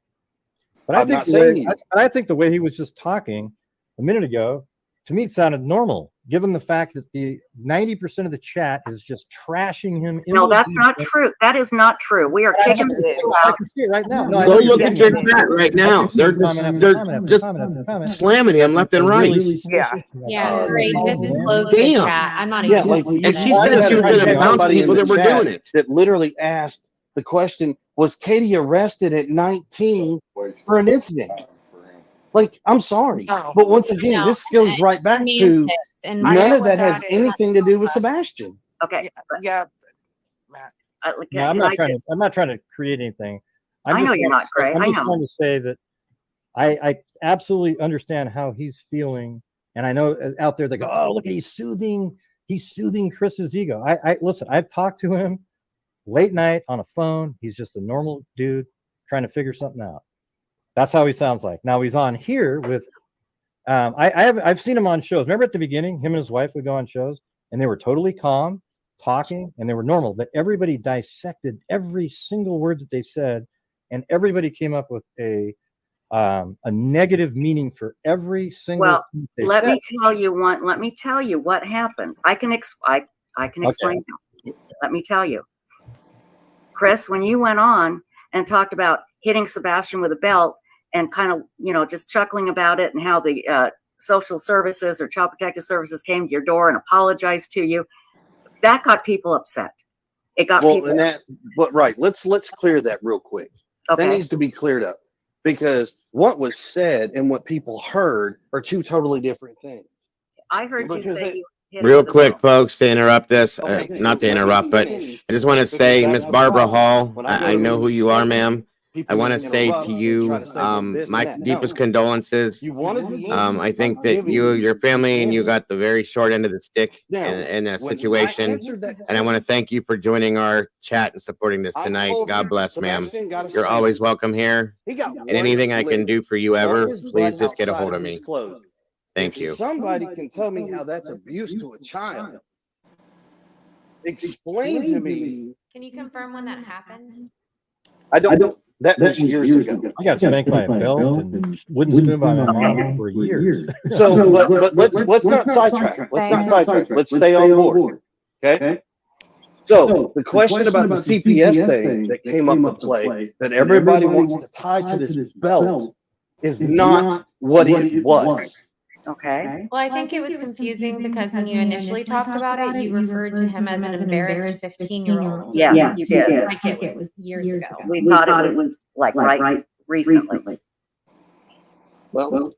But I I'm think not the saying way, you. I think the way he was just talking a minute ago, to me, it sounded normal, given the fact that the 90% of the chat is just trashing him. No, that's not true. That is not true. We are kicking people I out. can see it right now. No, I Go know look you're at doing your it. chat right now. I can see They're comment after they're comment after just comment after comment. slamming him left and right. Really Yeah. Yeah, Oh, great. This is man. closed the Damn. chat. I'm not Yeah, even. like looking you, And at she it. I said had she was going to had bounce somebody in people the that were chat doing it. that literally asked the question, was Katie arrested at 19 for an incident? Like, I'm sorry. No. But once again, No, this goes right back to semantics and none of that has anything to do with Sebastian. Okay. Yeah, Matt. No, I'm not trying to create anything. I know you're not, Gray. I'm I just know. trying to say that I absolutely understand how he's feeling, and I know out there they go, "Oh, look at he's soothing Chris's ego." I listen. I've talked to him late night on a phone. He's just a normal dude trying to figure something out. That's how he sounds like. Now he's on here with. I've seen him on shows. Remember at the beginning, him and his wife would go on shows, and they were totally calm, talking, and they were normal. But everybody dissected every single word that they said, and everybody came up with a negative meaning for every single. Well, thing they let said. me tell you what happened. I can explain. Now. Let me tell you, Chris, when you went on and talked about hitting Sebastian with a belt and kind of, just chuckling about it and how the social services or child protective services came to your door and apologized to you, that got people upset. It got people. And that, but right, let's clear that real quick. Okay. That needs to be cleared up because what was said and what people heard are two totally different things. I heard you say you hit him Real with a quick, belt. folks, to interrupt this, Okay, not to let me interrupt, but finish, I just want to because say, that's Miss the Barbara problem. Hall, When I go I to know make who a you are, statement, ma'am. I people want to want to say interrupt to and you, try to say, well, this my and that. deepest No. condolences. You wanted the answer. I think I'm that giving you, your family, and you answer. got the very short end of the stick Now, in that when I situation. answered that And I want to thank you for joining our chat and supporting this I tonight. told God him bless, ma'am. Sebastian got a You're spanking. always welcome here. He got And one anything I can lick do for you on ever, his butt please just get a outside hold of his me. clothes. Thank If you. somebody can tell me how that's abuse to a child, explain to me. Can you confirm when that happened? I don't. That was years ago. I got spanked by a belt and wooden spoon by my mom for years. So, but let's not sidetrack. Let's not sidetrack. Let's stay on board. Okay. So the question about the CPS thing that came up to play that everybody wants to tie to this belt is not what it was. Okay. Well, I think it was confusing because when you initially talked about it, you referred to him as an embarrassed 15-year-old. Yes, you did. Like it was years ago. We thought it was like right recently. Well,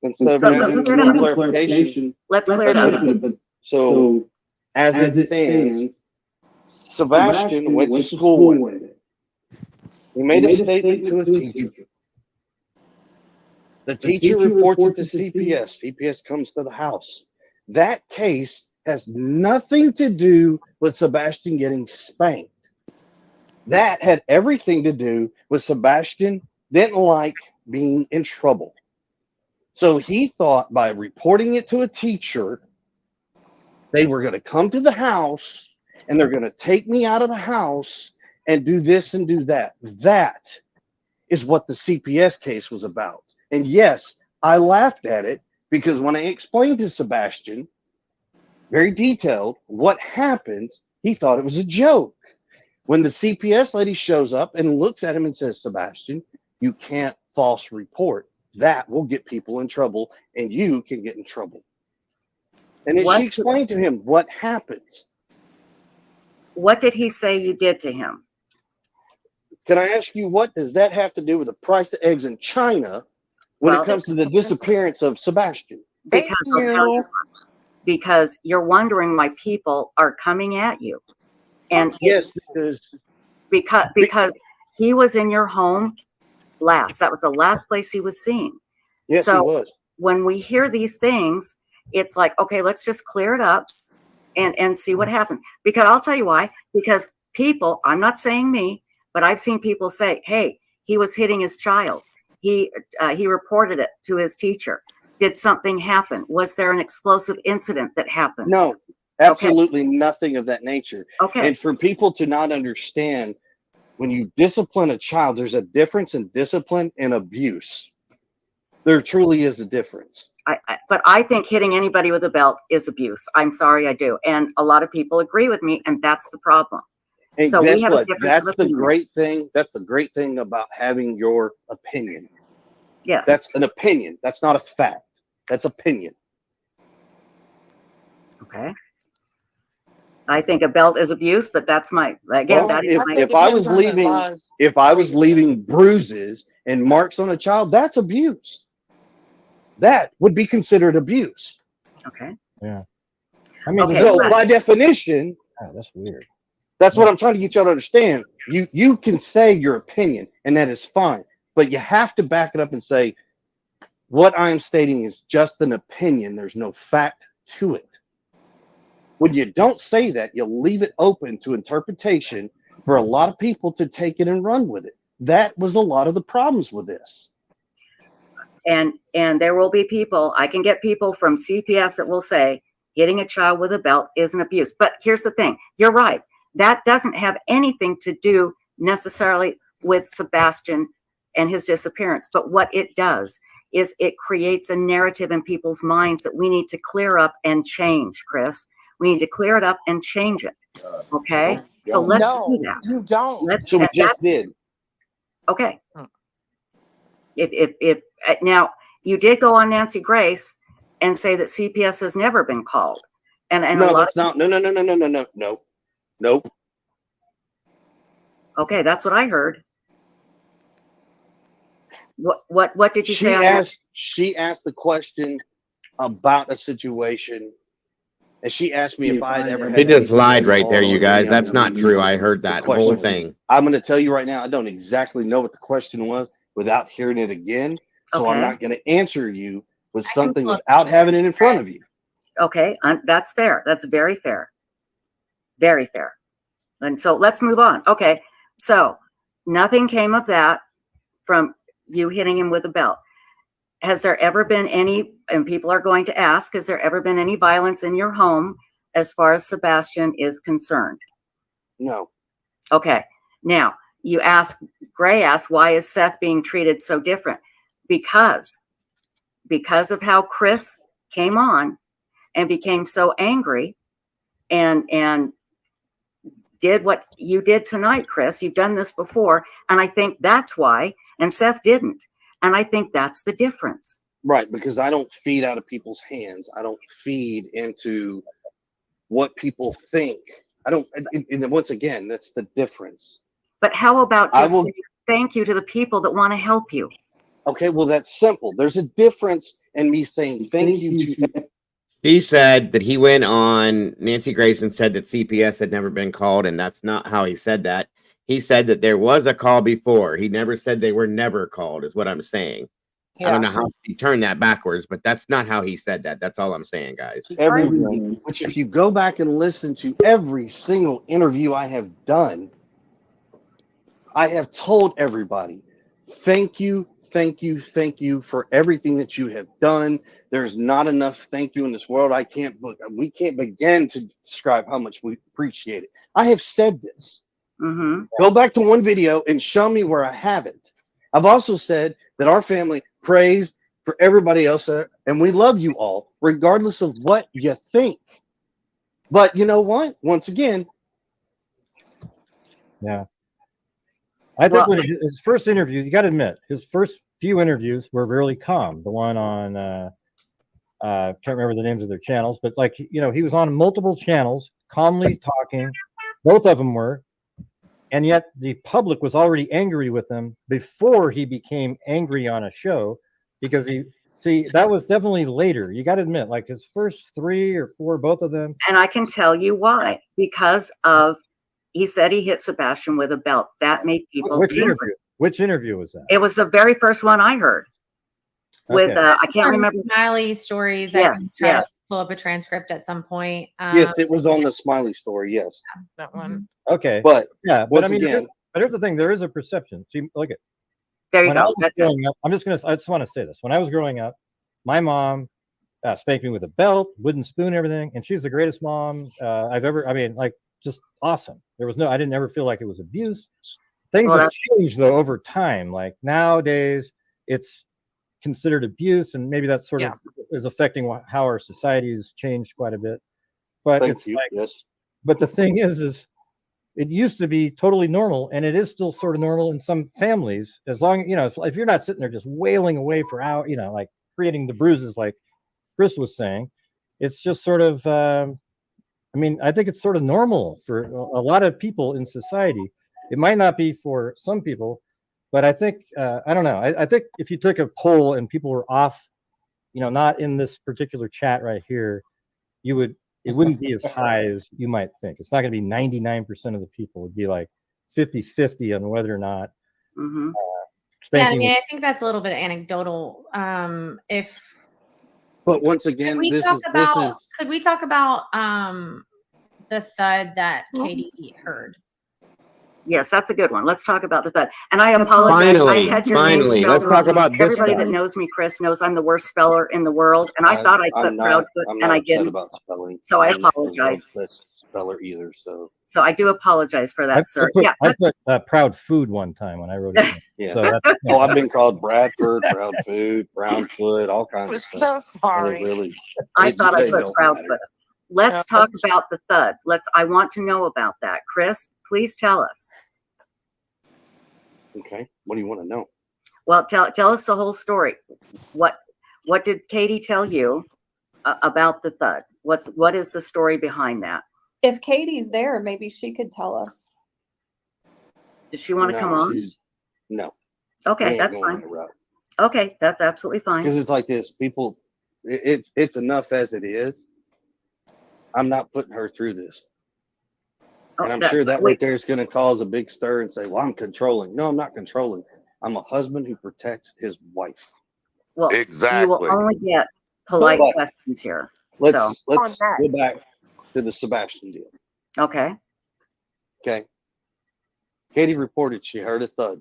instead of asking for clarification, let's clear it up. So, as it stands, Sebastian went to school with it. He made a statement to a teacher. The teacher reports it to CPS. CPS comes to the house. That case has nothing to do with Sebastian getting spanked. That had everything to do with Sebastian didn't like being in trouble. So he thought by reporting it to a teacher, they were going to come to the house and they're going to take me out of the house and do this and do that. That is what the CPS case was about. And yes, I laughed at it because when I explained to Sebastian, very detailed, what happens, he thought it was a joke. When the CPS lady shows up and looks at him and says, Sebastian, you can't false report. That will get people in trouble and you can get in trouble. And then she explained to him what happens. What did he say you did to him? can I ask you, what does that have to do with the price of eggs in China when Well, it comes to the disappearance of Sebastian? because I'll tell you, because you're wondering why people are coming at you. And yes, because he was in your home last. That was the last place he was seen. Yes, so he was. When we hear these things, it's like, okay, let's just clear it up and see what happens. Because I'll tell you why. Because people, I'm not saying me, but I've seen people say, hey, he was hitting his child. He reported it to his teacher. Did something happen? Was there an explosive incident that happened? No, absolutely nothing of that nature. Okay. And for people to not understand, when you discipline a child, there's a difference in discipline and abuse. There truly is a difference. But I think hitting anybody with a belt is abuse. I'm sorry, I do. And a lot of people agree with me, and that's the problem. And so guess we have what? a difference That's of the opinion. great thing. That's the great thing about having your opinion. Yes. That's an opinion. That's not a fact. That's opinion. Okay. I think a belt is abuse, but that's my, again, Well, that is my, if I was leaving bruises and marks on a child, that's abuse. That would be considered abuse. Okay. Yeah. I mean, so by definition, that's weird. That's what I'm trying to get y'all to understand. You can say your opinion, and that is fine, but you have to back it up and say, what I am stating is just an opinion. There's no fact to it. When you don't say that, you leave it open to interpretation for a lot of people to take it and run with it. That was a lot of the problems with this. and there will be people, I can get people from CPS that will say hitting a child with a belt is an abuse. But here's the thing, you're right. That doesn't have anything to do necessarily with Sebastian and his disappearance. But what it does is it creates a narrative in people's minds that we need to clear up and change, Chris. We need to clear it up and change it. Okay? So let's do that. You don't. So we just did. Okay. If now you did go on Nancy Grace and say that CPS has never been called. And no, a lot that's not. No. Nope. Okay, that's what I heard. What did you say on that? She asked the question about a situation, and she asked me if I had ever had. He just lied right there, you guys. That's not true. I heard that whole thing. I'm going to tell you right now, I don't exactly know what the question was without hearing it again. So I'm not going to answer you with something without having it in front of you. Okay, that's fair. That's very fair. Very fair. And so let's move on. Okay, so nothing came of that from you hitting him with a belt. Has there ever been any, and people are going to ask, has there ever been any violence in your home as far as Sebastian is concerned? No. Okay, now Gray asked, why is Seth being treated so different? Because of how Chris came on and became so angry and did what you did tonight, Chris. You've done this before. And I think that's why, and Seth didn't. And I think that's the difference. Right, because I don't feed out of people's hands. I don't feed into what people think. I don't, and once again, that's the difference. But how about just saying thank you to the people that want to help you? Okay, well, that's simple. There's a difference in me saying thank you to. He said that he went on Nancy Grace and said that CPS had never been called, and that's not how he said that. He said that there was a call before. He never said they were never called, is what I'm saying. Yeah. I don't know how he turned that backwards, but that's not how he said that. That's all I'm saying, guys. Which if you go back and listen to every single interview I have done, I have told everybody, thank you for everything that you have done. There's not enough thank you in this world. We can't begin to describe how much we appreciate it. I have said this. Mm-hmm. Go back to one video and show me where I haven't. I've also said that our family prays for everybody else, and we love you all, regardless of what you think. But you know what? Once again. Yeah. I think when his first interview, you got to admit, his first few interviews were really calm. The one on, can't remember the names of their channels, but he was on multiple channels, calmly talking. Both of them were. and yet the public was already angry with him before he became angry on a show, because that was definitely later. You got to admit, like his first 3 or 4, both of them. And I can tell you why. Because he said he hit Sebastian with a belt. That made people Which angry. interview? Which interview was that? It was the very first one I heard. With Okay. I can't remember. Smiley stories. I Yes, can try to yes. pull up a transcript at some point. Yes, it was on the Smiley story. Yes. That one. Okay. But yeah, but once I mean, again, but here's the thing: there is a perception. See, look at. There you When I go. was That's growing up, I just want to say this. When I was growing up, my mom spanked me with a belt, wooden spoon, everything, and she's the greatest mom I've ever. I mean, like, just awesome. I didn't ever feel like it was abuse. Things have changed though over time. Like nowadays, it's considered abuse, and maybe that sort of is affecting how our society has changed quite a bit. But it's like, yes. But the thing is it used to be totally normal, and it is still sort of normal in some families, as long, if you're not sitting there just wailing away for hours, like creating the bruises like Chris was saying. It's just sort of I think it's sort of normal for a lot of people in society. It might not be for some people, but I think I don't know. I think if you took a poll and people were off, not in this particular chat right here, it wouldn't be as high as you might think. It's not going to be 99% of the people. It'd be like 50-50 on whether or not. Mm-hmm. Yeah, I mean, I think that's a little bit anecdotal. But once again, could we talk about the thud that Katie heard? Yes, that's a good one. Let's talk about the thud. And I apologize. I had your name spelled let's talk wrong. about this Everybody stuff. that knows me, Chris, knows I'm the worst speller in the world. And I thought I put Proudfoot, and I didn't. About spelling. So I I'm not the apologize. best speller either. So I do apologize for that, sir. I put proud food one time when I wrote it. Yeah. So I've been called Bradford, Proud Food, Brownfoot, all kinds of stuff. So sorry. Really, I thought I put Proudfoot. Let's talk about the thud. I want to know about that. Chris, please tell us. Okay. What do you want to know? Well, tell us the whole story. What did Katie tell you about the thud? What is the story behind that? If Katie's there, maybe she could tell us. Does she want to come on? No. Okay, that's fine. Okay, that's absolutely fine. Because it's like this, people. It's enough as it is. I'm not putting her through this. And I'm sure that right there is going to cause a big stir and say, well, I'm controlling. No, I'm not controlling. I'm a husband who protects his wife. Well, exactly. You will only get polite questions here. Let's go back to the Sebastian deal. Okay. Okay. Katie reported she heard a thud.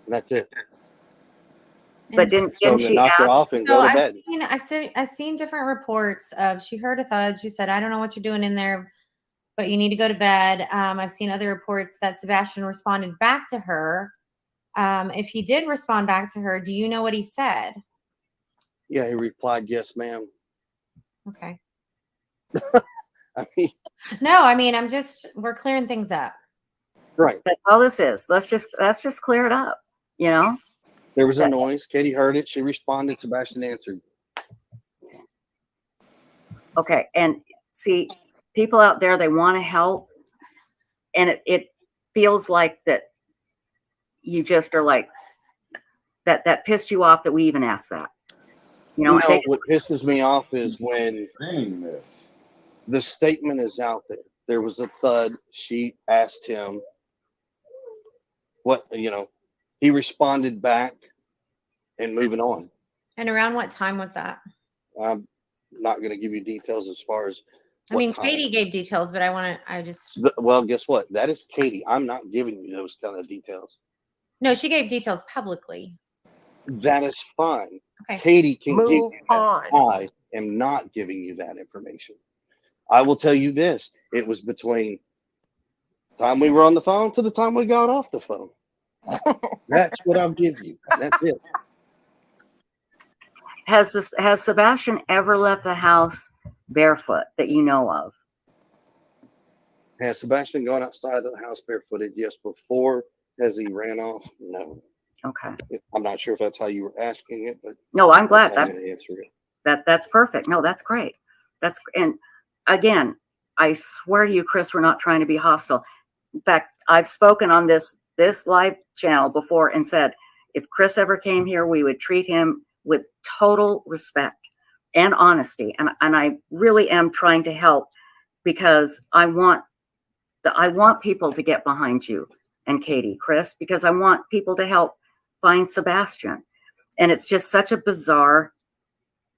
And that's it. But didn't she knock her off and go to bed? I've seen different reports of she heard a thud. She said, I don't know what you're doing in there, but you need to go to bed. I've seen other reports that Sebastian responded back to her. If he did respond back to her, do you know what he said? Yeah, he replied, yes, ma'am. Okay. I mean, we're clearing things up. Right. That's all this is. Let's just clear it up, There was a noise. Katie heard it. She responded. Sebastian answered. Okay. And see, people out there, they want to help. And it feels like that you just are like, that pissed you off that we even asked that. What pisses me off is when the statement is out there. There was a thud. She asked him what, he responded back and moving on. And around what time was that? I'm not going to give you details as far as. Katie gave details, but well, guess what? That is Katie. I'm not giving you those kind of details. No, she gave details publicly. That is fine. Okay. Katie can move on. I am not giving you that information. I will tell you this. It was between the time we were on the phone to the time we got off the phone. That's what I'll give you. That's it. Has Sebastian ever left the house barefoot that you know of? Has Sebastian gone outside of the house barefooted? Yes. Before, has he ran off? No. Okay. I'm not sure if that's how you were asking it, but no, I'm glad I'm going to answer it. That's perfect. No, that's great. And again, I swear to you, Chris, we're not trying to be hostile. In fact, I've spoken on this live channel before and said, if Chris ever came here, we would treat him with total respect and honesty. And I really am trying to help, because I want people to get behind you and Katie, Chris, because I want people to help find Sebastian. And it's just such a bizarre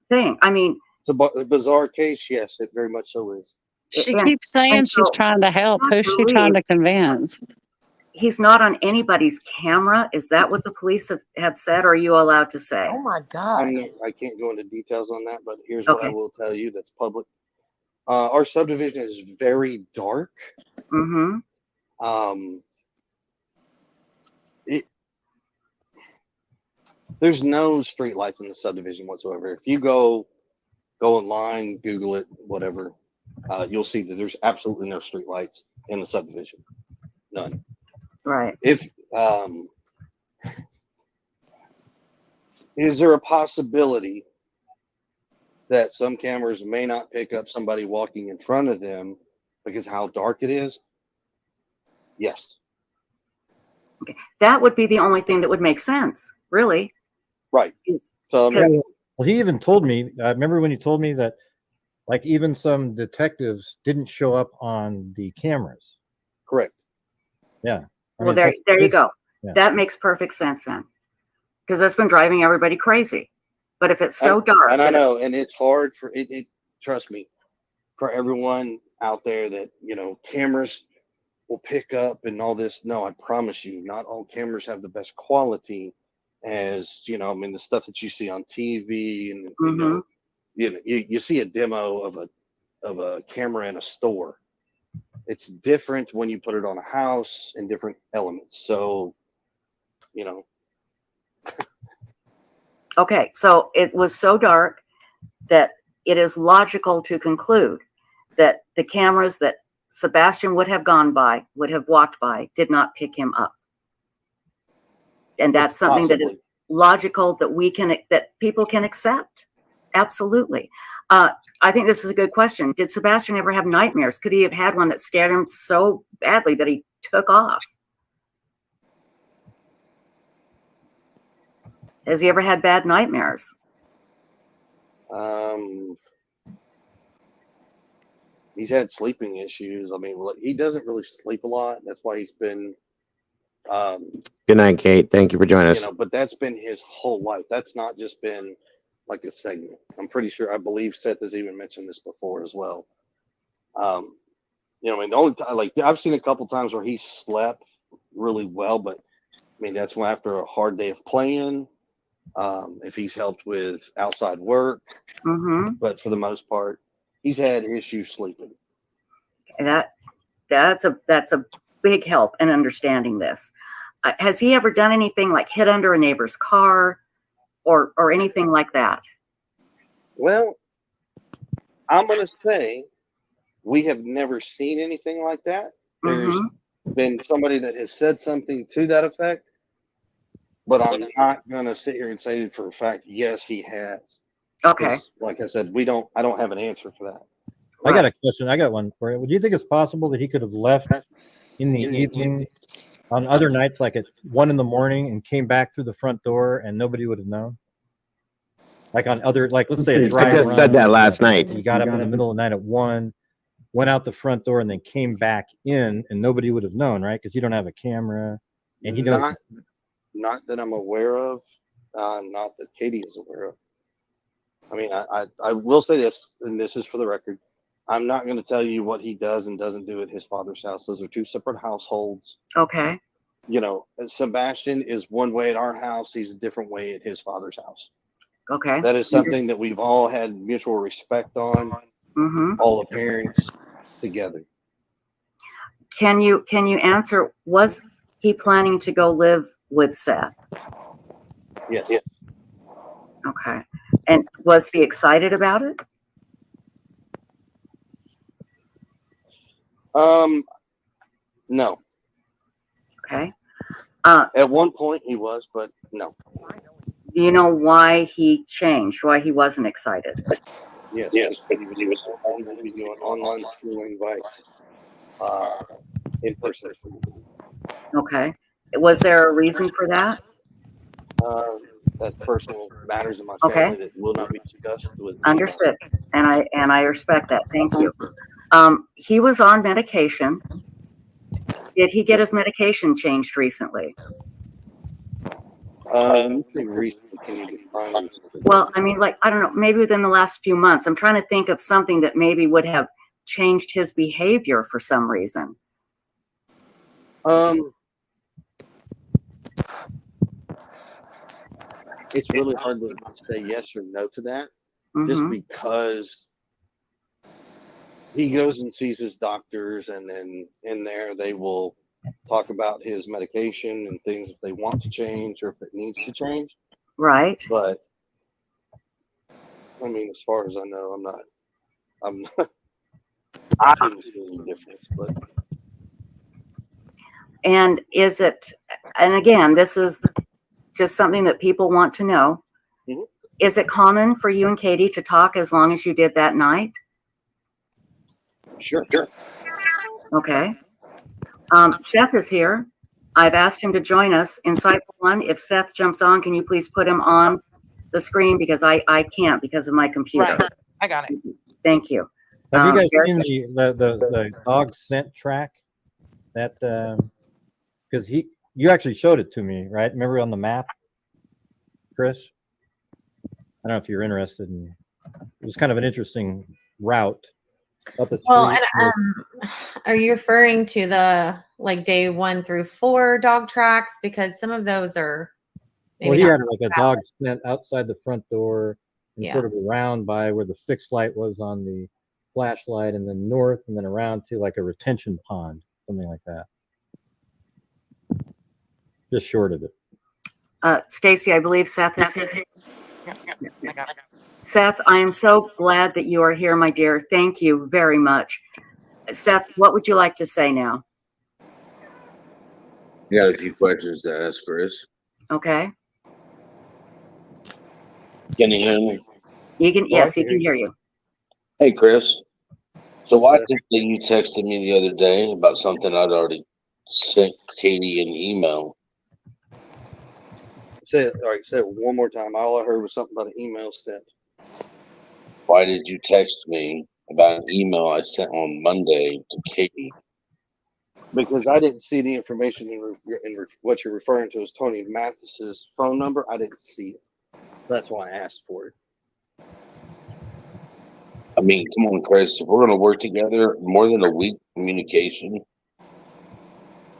thing. I mean, it's a bizarre case. Yes, it very much so is. She keeps saying she's trying to help. Who's she trying to convince? He's not on anybody's camera. Is that what the police have said? Or are you allowed to say? Oh my God. I can't go into details on that, but here's what I will tell you that's public. Our subdivision is very dark. Mm-hmm. There's no street lights in the subdivision whatsoever. If you go online, Google it, whatever, you'll see that there's absolutely no street lights in the subdivision. None. Right. If is there a possibility that some cameras may not pick up somebody walking in front of them because how dark it is? Yes. Okay. That would be the only thing that would make sense, really. Right. So well, he even told me, I remember when he told me that, like, even some detectives didn't show up on the cameras. Correct. Yeah. Well, there you go. Yeah. That makes perfect sense then, because that's been driving everybody crazy. But if it's so dark, and I know, and it's hard for it. Trust me, for everyone out there that cameras will pick up and all this. No, I promise you, not all cameras have the best quality. As I mean, the stuff that you see on TV, and you see a demo of a camera in a store. It's different when you put it on a house and different elements. So, Okay, so it was so dark that it is logical to conclude that the cameras that Sebastian would have walked by, did not pick him up. And that's something that is logical, that people can accept. Absolutely. I think this is a good question. Did Sebastian ever have nightmares? Could he have had one that scared him so badly that he took off? Has he ever had bad nightmares? He's had sleeping issues. I mean, he doesn't really sleep a lot. That's why he's been. Good night, Kate. Thank you for joining us. But that's been his whole life. That's not just been like a segment. I'm pretty sure. I believe Seth has even mentioned this before as well. I mean, the only time, I've seen a couple times where he slept really well, but I mean, that's when after a hard day of playing. If he's helped with outside work, but for the most part, he's had issues sleeping. And that's a big help in understanding this. Has he ever done anything like hid under a neighbor's car, or anything like that? Well, I'm gonna say we have never seen anything like that. There's been somebody that has said something to that effect. But I'm not gonna sit here and say for a fact, yes, he has. Okay. Like I said, I don't have an answer for that. I got a question. I got one for you. Do you think it's possible that he could have left in the evening on other nights, like at 1 a.m, and came back through the front door and nobody would have known? Like on other, let's say a dry I just said that last night. He got up in the middle of the night at 1, went out the front door, and then came back in, and nobody would have known, right? Because you don't have a camera, and he doesn't. Not that I'm aware of, not that Katie is aware of. I mean, I will say this, and this is for the record. I'm not going to tell you what he does and doesn't do at his father's house. Those are two separate households. Okay. Sebastian is one way at our house. He's a different way at his father's house. Okay. That is something that we've all had mutual respect on, all the parents together. Can you answer, was he planning to go live with Seth? Yes. Okay. And was he excited about it? No. Okay. At one point he was, but no. Do you know why he changed? Why he wasn't excited? Yes, he will be doing online schooling in person. Okay. Was there a reason for that? That's personal matters of my Okay. family that will not be discussed with me. Understood. And I respect that. Thank you. He was on medication. Did he get his medication changed recently? When you say recently, can you define recently? Well, I mean, like, I don't know, maybe within the last few months. I'm trying to think of something that maybe would have changed his behavior for some reason. It's really hard to say yes or no to that, just Mhm. because he goes and sees his doctors, and then in there they will talk about his medication and things if they want to change or if it needs to change. Right. But I mean, as far as I know, I'm not I didn't see any difference, but And is it, and again, this is just something that people want to know. Mhm. Is it common for you and Katie to talk as long as you did that night? Sure. Okay. Seth is here. I've asked him to join us. Insightful One, if Seth jumps on, can you please put him on the screen, because I can't because of my computer. Right. I got it. Thank you. Have you guys Eric? seen the dog scent track? That because you actually showed it to me, right? Remember on the map, Chris? I don't know if you're interested in. It was kind of an interesting route up the street. Well, and are you referring to the like day 1 through 4 dog tracks? Because some of those are. Well, he had like a dog scent outside the front door and Yeah. sort of around by where the fixed light was on the flashlight, and then north, and then around to like a retention pond, something like that. Just short of it. Stacy, I believe Seth is here. I got it. Seth, I am so glad that you are here, my dear. Thank you very much. Seth, what would you like to say now? You got a few questions to ask, Chris. Okay. Can you hear me? You can, yes, he can hear you. Hey, Chris. So why did you texted me the other day about something I'd already sent Katie an email? Say it one more time. All I heard was something about an email sent. Why did you text me about an email I sent on Monday to Katie? Because I didn't see the information in what you're referring to as Tony Mathis's phone number. I didn't see it. That's why I asked for it. I mean, come on, Chris. If we're going to work together, more than a week communication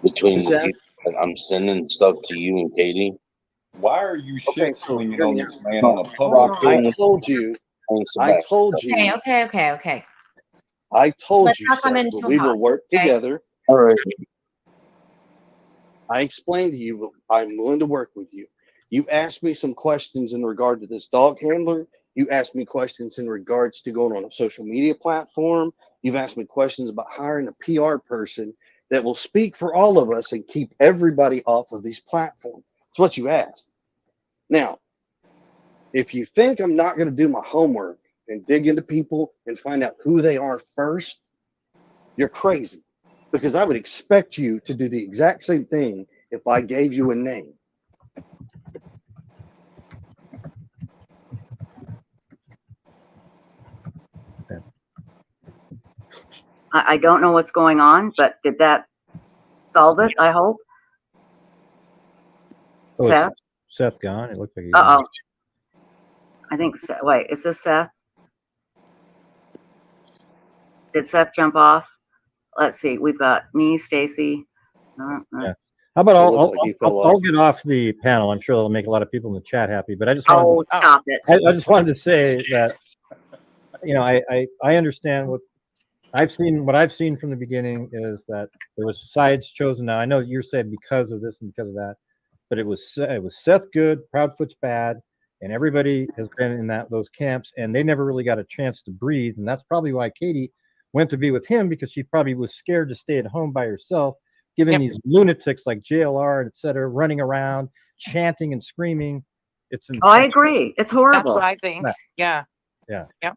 between the people that I'm sending stuff to you and Katie. Why are you shit slinging on this man No, on a public? I told you. I told you. Okay. I told Let's you, not come Seth, into we will work together. All right. I explained to you, I'm willing to work with you. You asked me some questions in regard to this dog handler. You asked me questions in regards to going on a social media platform. You've asked me questions about hiring a PR person that will speak for all of us and keep everybody off of these platforms. It's what you asked. Now, if you think I'm not going to do my homework and dig into people and find out who they are first, you're crazy. Because I would expect you to do the exact same thing if I gave you a name. I don't know what's going on, but did that solve it? I hope. Oh, Seth? Seth gone? It looked like he's Uh-oh. I think, wait, is this Seth? Did Seth jump off? Let's see. We've got me, Stacy. Yeah. How about I'll get off the panel. I'm sure that'll make a lot of people in the chat happy. But I just wanted stop it. I just wanted to say that, you know, I understand what I've seen from the beginning is that there was sides chosen. Now I know you said because of this and because of that, but it was Seth good, Proudfoot's bad, and everybody has been in those camps, and they never really got a chance to breathe, and that's probably why Katie went to be with him, because she probably was scared to stay at home by herself, given these lunatics like JLR, et cetera, running around, chanting and screaming. It's insane. I agree. It's horrible. That's what I think. Yeah. Yeah. Yep.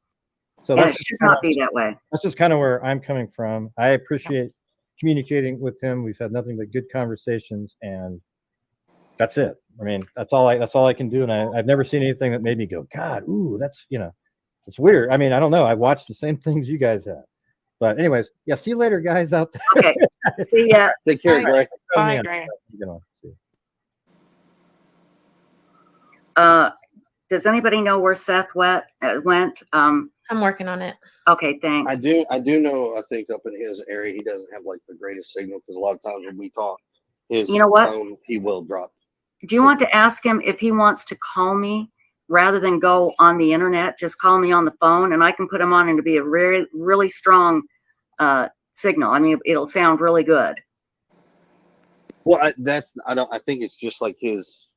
So And it that's should not be that way. That's just kind of where I'm coming from. I appreciate communicating with him. We've had nothing but good conversations, and that's it. I mean, that's all I can do. And I've never seen anything that made me go, God, ooh, that's, it's weird. I mean, I don't know. I watched the same things you guys have. But anyways, yeah, see you later, guys out there. Okay. See ya. Take care, Gray. Bye, Gray. Does anybody know where Seth went? I'm working on it. Okay, thanks. I do know, I think up in his area, he doesn't have like the greatest signal because a lot of times when we talk, his You know what? phone, he will drop. Do you want to ask him if he wants to call me rather than go on the internet? Just call me on the phone and I can put him on and it'll be a really, really strong signal. I mean, it'll sound really good. Well, I think it's just like his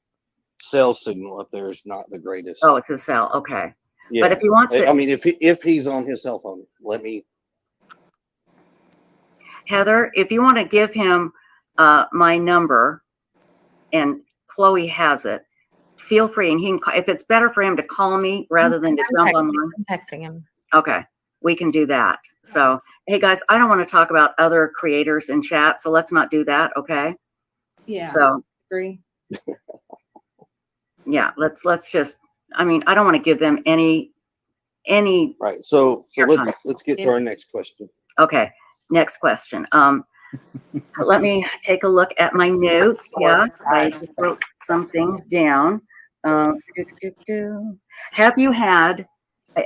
cell signal up there is not the greatest. Oh, it's his cell. Okay. Yeah. But if he wants to, I mean, if he's on his cell phone, let me. Heather, if you want to give him my number, and Chloe has it, feel free. And he can, if it's better for him to call me rather than to jump online. I'm texting him. Okay, we can do that. So, hey guys, I don't want to talk about other creators in chat, so let's not do that. Okay. Yeah. So Agree. yeah, let's just. I mean, I don't want to give them any. Right. So let's get to our next question. Okay. Next question. Let me take a look at my notes. Yeah, I just wrote some things down. Have you had,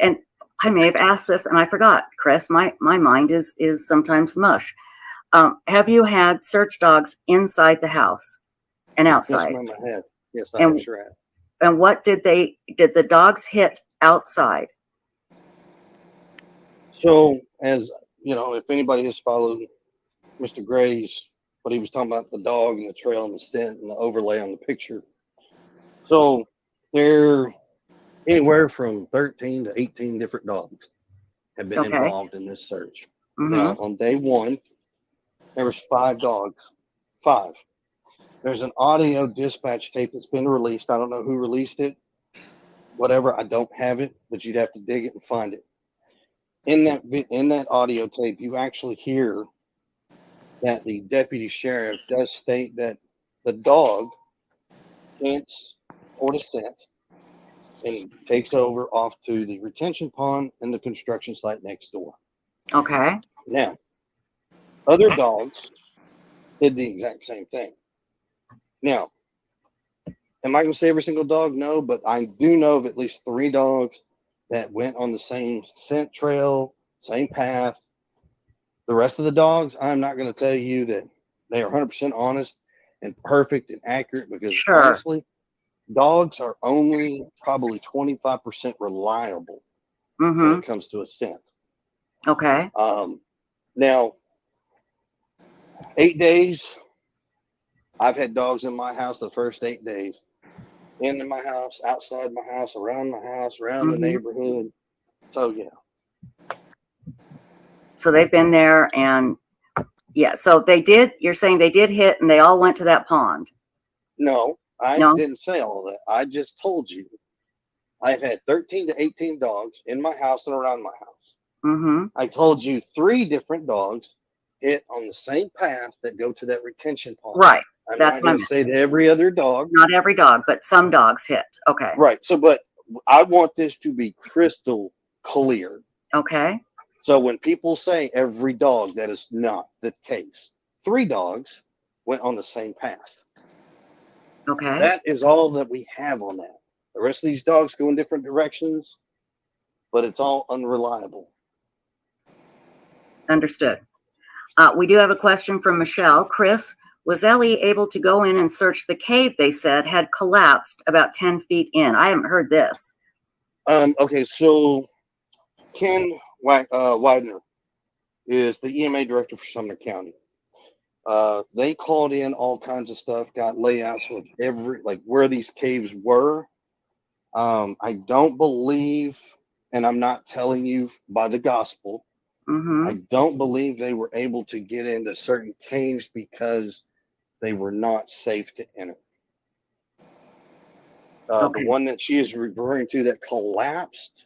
and I may have asked this and I forgot, Chris, my mind is sometimes mush. Have you had search dogs inside the house and outside? Yes, ma'am, I have. Yes, I sure have. And what did the dogs hit outside? So, as you know, if anybody has followed Mr. Gray's, what he was talking about, the dog and the trail and the scent and the overlay on the picture. So there anywhere from 13 to 18 different dogs have been involved in this search. Mm-hmm. Now, on day one, there was 5 dogs. 5. There's an audio dispatch tape that's been released. I don't know who released it. Whatever, I don't have it, but you'd have to dig it and find it. In that audio tape, you actually hear that the deputy sheriff does state that the dog hints toward a scent and takes over off to the retention pond and the construction site next door. Okay. Now, other dogs did the exact same thing. Now, am I going to say every single dog? No, but I do know of at least 3 dogs that went on the same scent trail, same path. The rest of the dogs, I'm not going to tell you that they are 100% honest and perfect and accurate because honestly, dogs are only probably 25% reliable when it comes to a scent. Okay. Now, 8 days, I've had dogs in my house the first 8 days. Into my house, outside my house, around my house, around the neighborhood. So, yeah. So they've been there and yeah, so they did, you're saying they did hit and they all went to that pond? No, I didn't say all that. I just told you I've had 13 to 18 dogs in my house and around my house. Mm-hmm. I told you 3 different dogs hit on the same path that go to that retention pond. Right. I'm not going to say that every other dog. Not every dog, but some dogs hit. Okay. Right. So, but I want this to be crystal clear. Okay. So when people say every dog, that is not the case. 3 dogs went on the same path. Okay. That is all that we have on that. The rest of these dogs go in different directions, but it's all unreliable. Understood. We do have a question from Michelle. Chris, was Ellie able to go in and search the cave they said had collapsed about 10 feet in? I haven't heard this. Okay, so Ken Widener is the EMA director for Sumner County. They called in all kinds of stuff, got layouts of where these caves were. I don't believe, and I'm not telling you by the gospel, I don't believe they were able to get into certain caves because they were not safe to enter. The one that she is referring to that collapsed,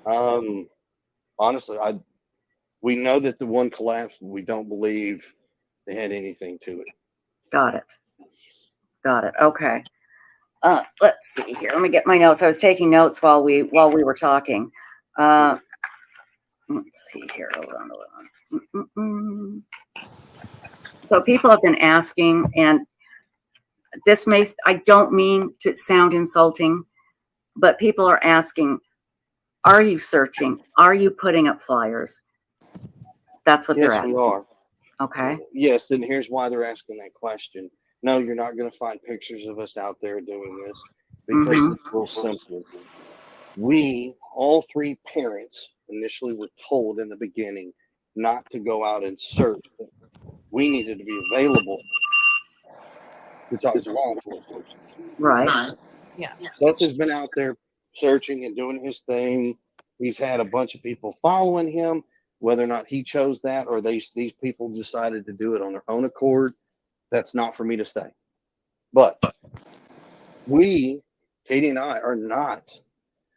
Honestly, we know that the one collapsed. We don't believe they had anything to it. Got it. Got it. Okay. Let's see here. Let me get my notes. I was taking notes while we were talking. Let's see here. Hold on. So people have been asking, and this I don't mean to sound insulting, but people are asking, are you searching? Are you putting up flyers? That's what they're asking. Yes, we are. Okay. Yes, and here's why they're asking that question. No, you're not going to find pictures of us out there doing this because it's real simple. We, all three parents, initially were told in the beginning not to go out and search. We needed to be available to talk to law enforcement. Right. Yeah. Seth has been out there searching and doing his thing. He's had a bunch of people following him, whether or not he chose that or these people decided to do it on their own accord. That's not for me to say. But we, Katie and I, are not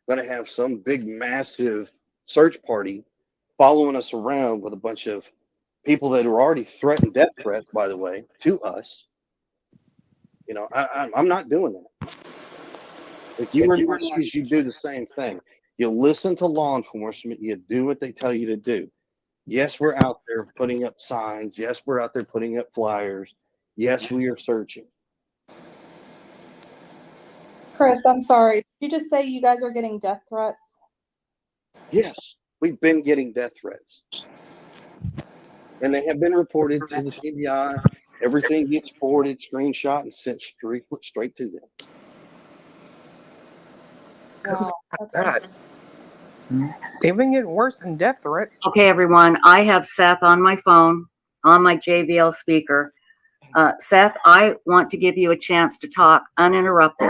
going to have some big, massive search party following us around with a bunch of people that are already threatened death threats, by the way, to us. You know, I'm not doing that. If you were in my shoes, you do the same thing. You listen to law enforcement. You do what they tell you to do. Yes, we're out there putting up signs. Yes, we're out there putting up flyers. Yes, we are searching. Chris, I'm sorry. Did you just say you guys are getting death threats? Yes, we've been getting death threats. And they have been reported to the CBI. Everything gets forwarded, screenshot, and sent straight to them. Wow. Okay. They've been getting worse than death threats. Okay, everyone. I have Seth on my phone, on my JBL speaker. Seth, I want to give you a chance to talk uninterrupted.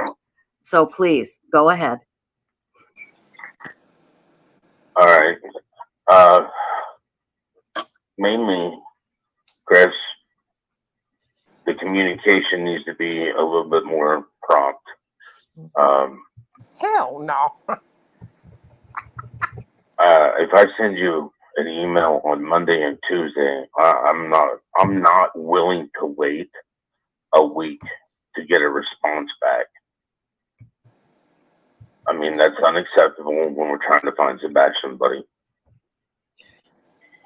So please go ahead. All right. Mainly, Chris, the communication needs to be a little bit more prompt. Hell no. If I send you an email on Monday and Tuesday, I'm not willing to wait a week to get a response back. I mean, that's unacceptable when we're trying to find Sebastian, buddy.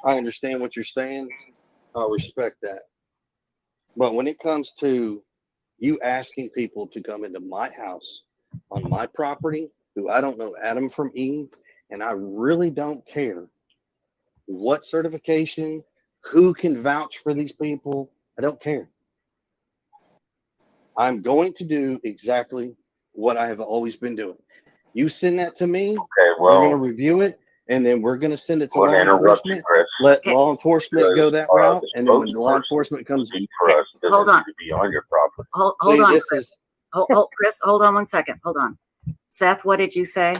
I understand what you're saying. I respect that. But when it comes to you asking people to come into my house on my property, who I don't know Adam from Eve, and I really don't care what certification, who can vouch for these people, I don't care. I'm going to do exactly what I have always been doing. You send that to me, okay, well, we're going to review it, and then we're going to send it to law interrupt you, enforcement. Chris. Let law enforcement go that route, the and then when law spokesperson enforcement comes, for us doesn't Hold on. need to be on your property. Hold see, on, this Chris. is Chris, hold on one second. Hold on. Seth, what did you say?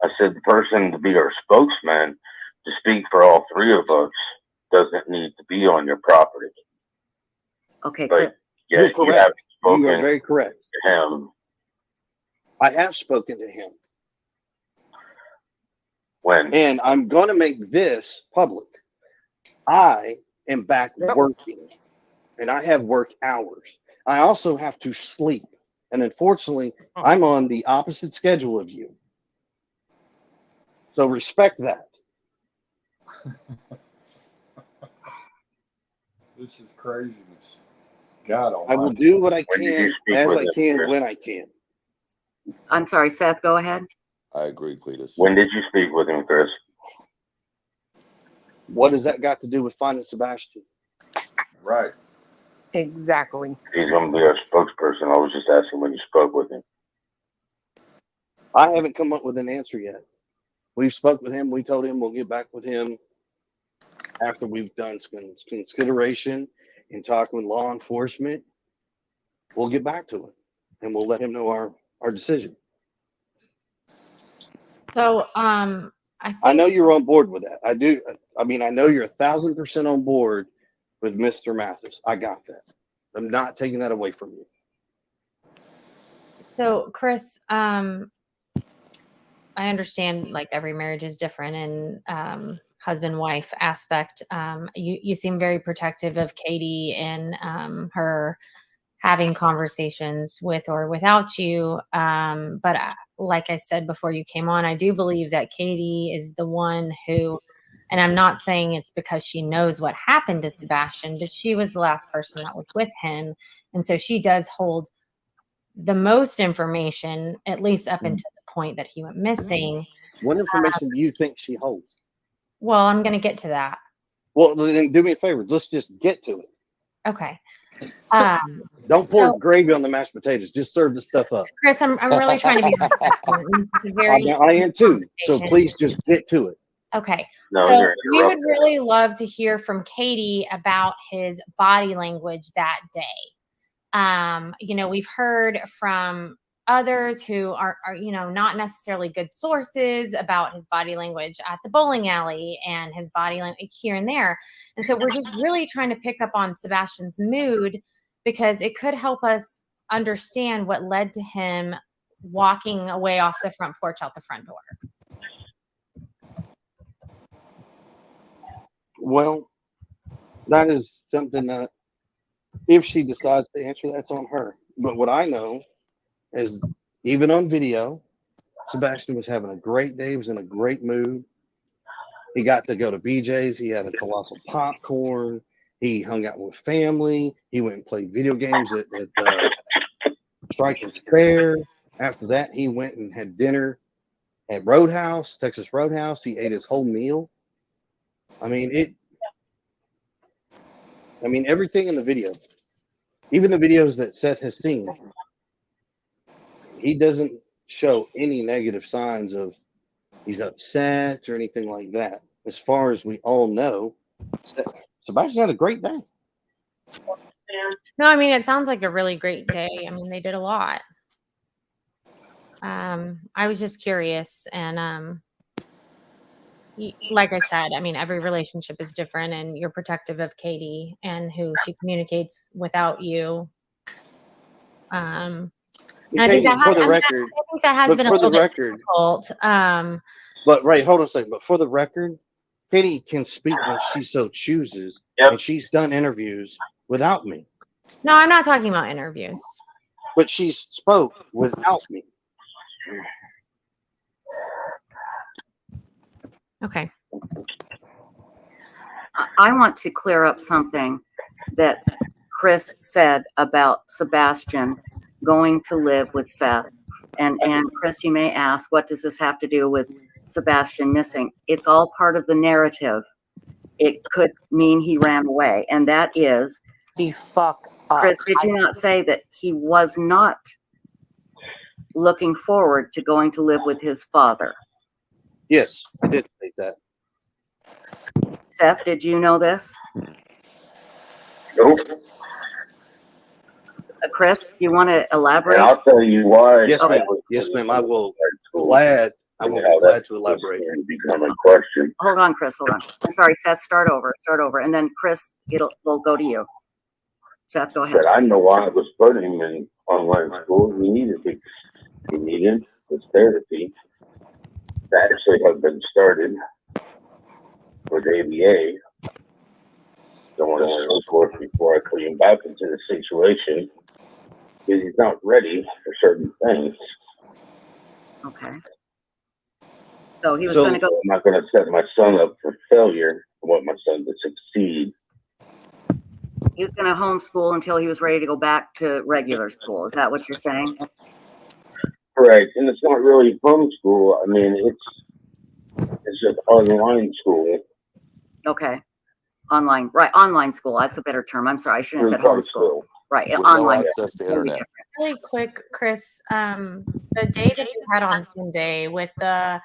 I said the person to be our spokesman to speak for all three of us doesn't need to be on your property. Okay, But you're yeah, you correct. have You are spoken very correct. to him. I have spoken to him. When? And I'm going to make this public. I am back working, and I have work hours. I also have to sleep. And unfortunately, I'm on the opposite schedule of you. So respect that. This is craziness. God almighty. I will do what I When did you can speak as with I him, can Chris? when I can. I'm sorry, Seth, go ahead. I agree, Cletus. When did you speak with him, Chris? What does that got to do with finding Sebastian? Right. Exactly. He's going to be our spokesperson. I was just asking when you spoke with him. I haven't come up with an answer yet. We've spoke with him. We told him we'll get back with him after we've done some consideration and talking with law enforcement. We'll get back to it, and we'll let him know our decision. So, I know you're on board with that. I do. I mean, I know you're 1,000% on board with Mr. Mathis. I got that. I'm not taking that away from you. So, Chris, I understand like every marriage is different and husband wife aspect. You seem very protective of Katie and her having conversations with or without you. But like I said before you came on, I do believe that Katie is the one who, and I'm not saying it's because she knows what happened to Sebastian, but she was the last person that was with him. And so she does hold the most information, at least up until the point that he went missing. What information do you think she holds? Well, I'm going to get to that. Well, then do me a favor. Let's just get to it. Okay. Don't pour gravy on the mashed potatoes. Just serve the stuff up. Chris, I'm really trying to be respectful. I am too. So please just get to it. Okay. No, so we would really love to hear from Katie about his body language that day. You know, we've heard from others who are, you know, not necessarily good sources about his body language at the bowling alley and his body language here and there. And so we're just really trying to pick up on Sebastian's mood because it could help us understand what led to him walking away off the front porch out the front door. Well, that is something that if she decides to answer, that's on her. But what I know is even on video, Sebastian was having a great day. He was in a great mood. He got to go to BJ's. He had a colossal popcorn. He hung out with family. He went and played video games at Strike and Spare. After that, he went and had dinner at Roadhouse, Texas Roadhouse. He ate his whole meal. I mean, everything in the video, even the videos that Seth has seen, he doesn't show any negative signs of he's upset or anything like that. As far as we all know, Sebastian had a great day. No, I mean, it sounds like a really great day. I mean, they did a lot. I was just curious. And like I said, I mean, every relationship is different and you're protective of Katie and who she communicates without you. I think that has been a little bit difficult. But hold on a second. But for the record, Katie can speak when she so chooses, and she's done interviews without me. No, I'm not talking about interviews. But she spoke without me. Okay. I want to clear up something that Chris said about Sebastian going to live with Seth. And Chris, you may ask, what does this have to do with Sebastian missing? It's all part of the narrative. It could mean he ran away. And that is the fuck up. Chris, did you not say that he was not looking forward to going to live with his father? Yes, I did say that. Seth, did you know this? Nope. Chris, do you want to elaborate? And I'll tell you why. Yes, ma'am. Yes, ma'am. I will glad to elaborate. Become a question. Hold on, Chris. Hold on. I'm sorry, Seth. Start over. And then Chris, we'll go to you. Seth, go ahead. But I know why I was putting him in online school. He needed his therapy. That actually had been started with ABA. Don't want to support before I put him back into the situation because he's not ready for certain things. Okay. So he was going to go. I'm not going to set my son up for failure. I want my son to succeed. He was going to homeschool until he was ready to go back to regular school. Is that what you're saying? Right, and it's not really homeschool. I mean, it's just online school. Okay, online, right? Online school. That's a better term. I'm sorry, I shouldn't have said homeschool. Right, With online. No access to internet. Really quick, Chris. The day that you had on Sunday with the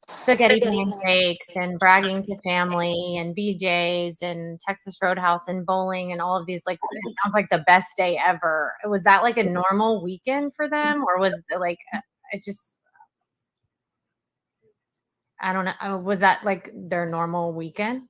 spaghetti pancakes and bragging to family and BJ's and Texas Roadhouse and bowling and all of these, like, it sounds like the best day ever. Was that like a normal weekend for them, or was it like I don't know. Was that like their normal weekend?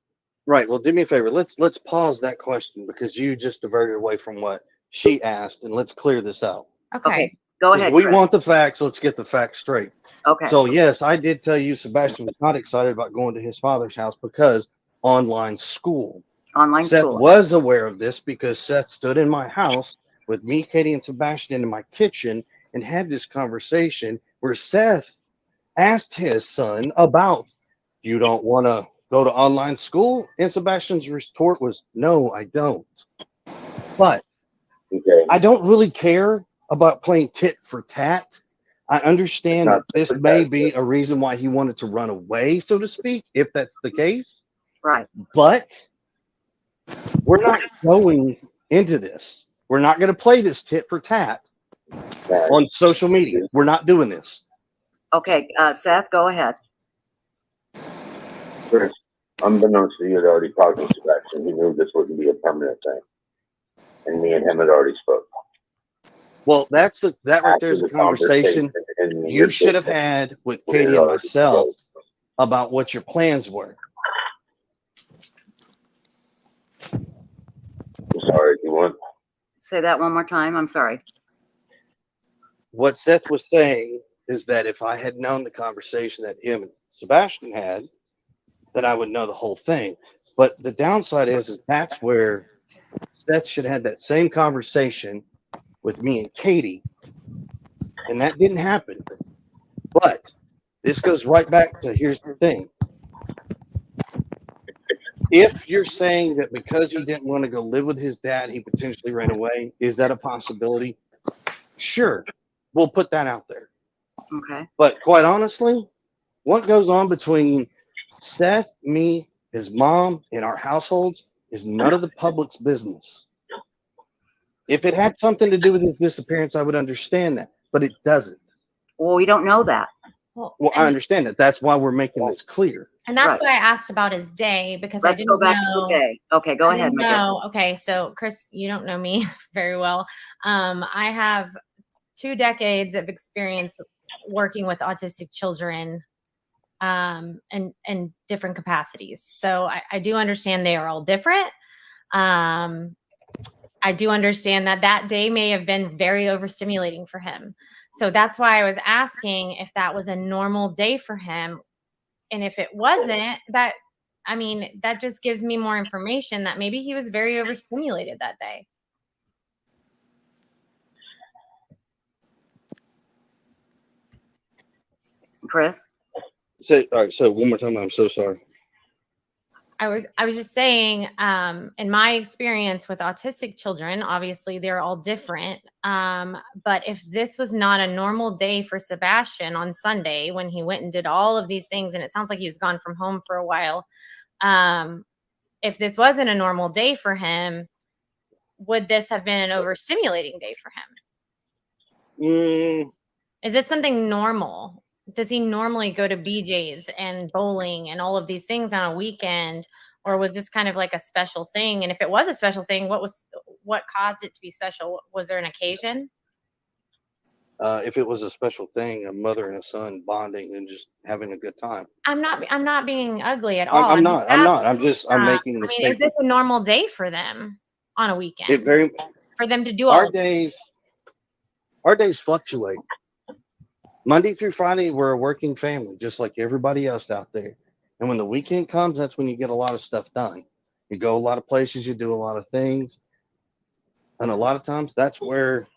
Right. Well, do me a favor. Let's pause that question because you just diverted away from what she asked, and let's clear this out. Okay. Go ahead. We Chris. want the facts. Let's get the facts straight. Okay. So yes, I did tell you Sebastian was not excited about going to his father's house because online school. Online Seth school. was aware of this because Seth stood in my house with me, Katie, and Sebastian in my kitchen and had this conversation where Seth asked his son about, you don't want to go to online school? And Sebastian's retort was, no, I don't. But I don't really care about playing tit for tat. I understand that this may be a reason why he wanted to run away, so to speak, if that's the case. Right. But we're not going into this. We're not going to play this tit for tat on social media. We're not doing this. Okay, Seth, go ahead. Chris, unbeknownst to you, had already talked to Sebastian. He knew this wouldn't be a permanent thing. And me and him had already spoke. Well, that right there is a conversation you should have had with Katie and myself about what your plans were. Sorry, you want? Say that one more time. I'm sorry. What Seth was saying is that if I had known the conversation that him and Sebastian had, then I would know the whole thing. But the downside is that's where Seth should have had that same conversation with me and Katie, and that didn't happen. But this goes right back to, here's the thing. If you're saying that because he didn't want to go live with his dad, he potentially ran away, is that a possibility? Sure, we'll put that out there. Okay. But quite honestly, what goes on between Seth, me, his mom, and our households is none of the public's business. If it had something to do with his disappearance, I would understand that, but it doesn't. Well, we don't know that. Well, I understand that. That's why we're making this clear. And that's why I asked about his day, because I Let's didn't go back know. to the day. Okay, go ahead, Megan. No, okay. So, Chris, you don't know me very well. I have 2 decades of experience working with autistic children in different capacities. So I do understand they are all different. I do understand that that day may have been very overstimulating for him. So that's why I was asking if that was a normal day for him. And if it wasn't, that just gives me more information that maybe he was very overstimulated that day. Chris? All right, so one more time, I'm so sorry. I was just saying, in my experience with autistic children, obviously they're all different. But if this was not a normal day for Sebastian on Sunday when he went and did all of these things, and it sounds like he was gone from home for a while, if this wasn't a normal day for him, would this have been an overstimulating day for him? Is this something normal? Does he normally go to BJ's and bowling and all of these things on a weekend? Or was this kind of like a special thing? And if it was a special thing, what caused it to be special? Was there an occasion? If it was a special thing, a mother and a son bonding and just having a good time. I'm not being ugly at all. I'm not. I'm making the statement. Is this a normal day for them on a weekend? For them to do all our days fluctuate. Monday through Friday, we're a working family, just like everybody else out there. And when the weekend comes, that's when you get a lot of stuff done. You go a lot of places, you do a lot of things. And a lot of times that's where,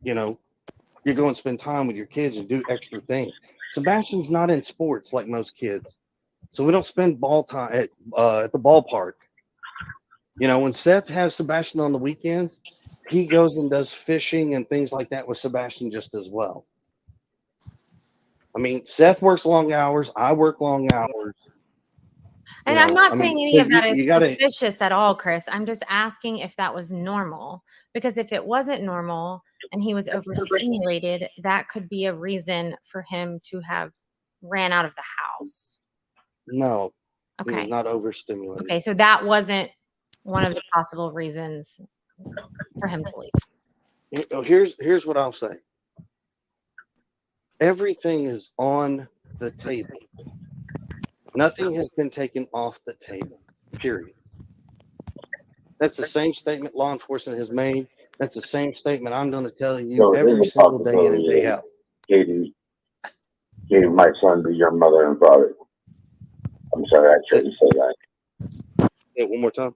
you go and spend time with your kids and do extra things. Sebastian's not in sports like most kids. So we don't spend ball time at the ballpark. When Seth has Sebastian on the weekends, he goes and does fishing and things like that with Sebastian just as well. I mean, Seth works long hours. I work long hours. And I'm not saying any of that is suspicious at all, Chris. I'm just asking if that was normal. Because if it wasn't normal and he was overstimulated, that could be a reason for him to have ran out of the house. No, okay. He was not overstimulated. Okay, so that wasn't one of the possible reasons for him to leave. Here's what I'll say. Everything is on the table. Nothing has been taken off the table, period. That's the same statement law enforcement has made. That's the same statement I'm going to tell you every single day in and day out. Katie gave my son to your mother and father. I'm sorry, I shouldn't say that. Yeah, one more time.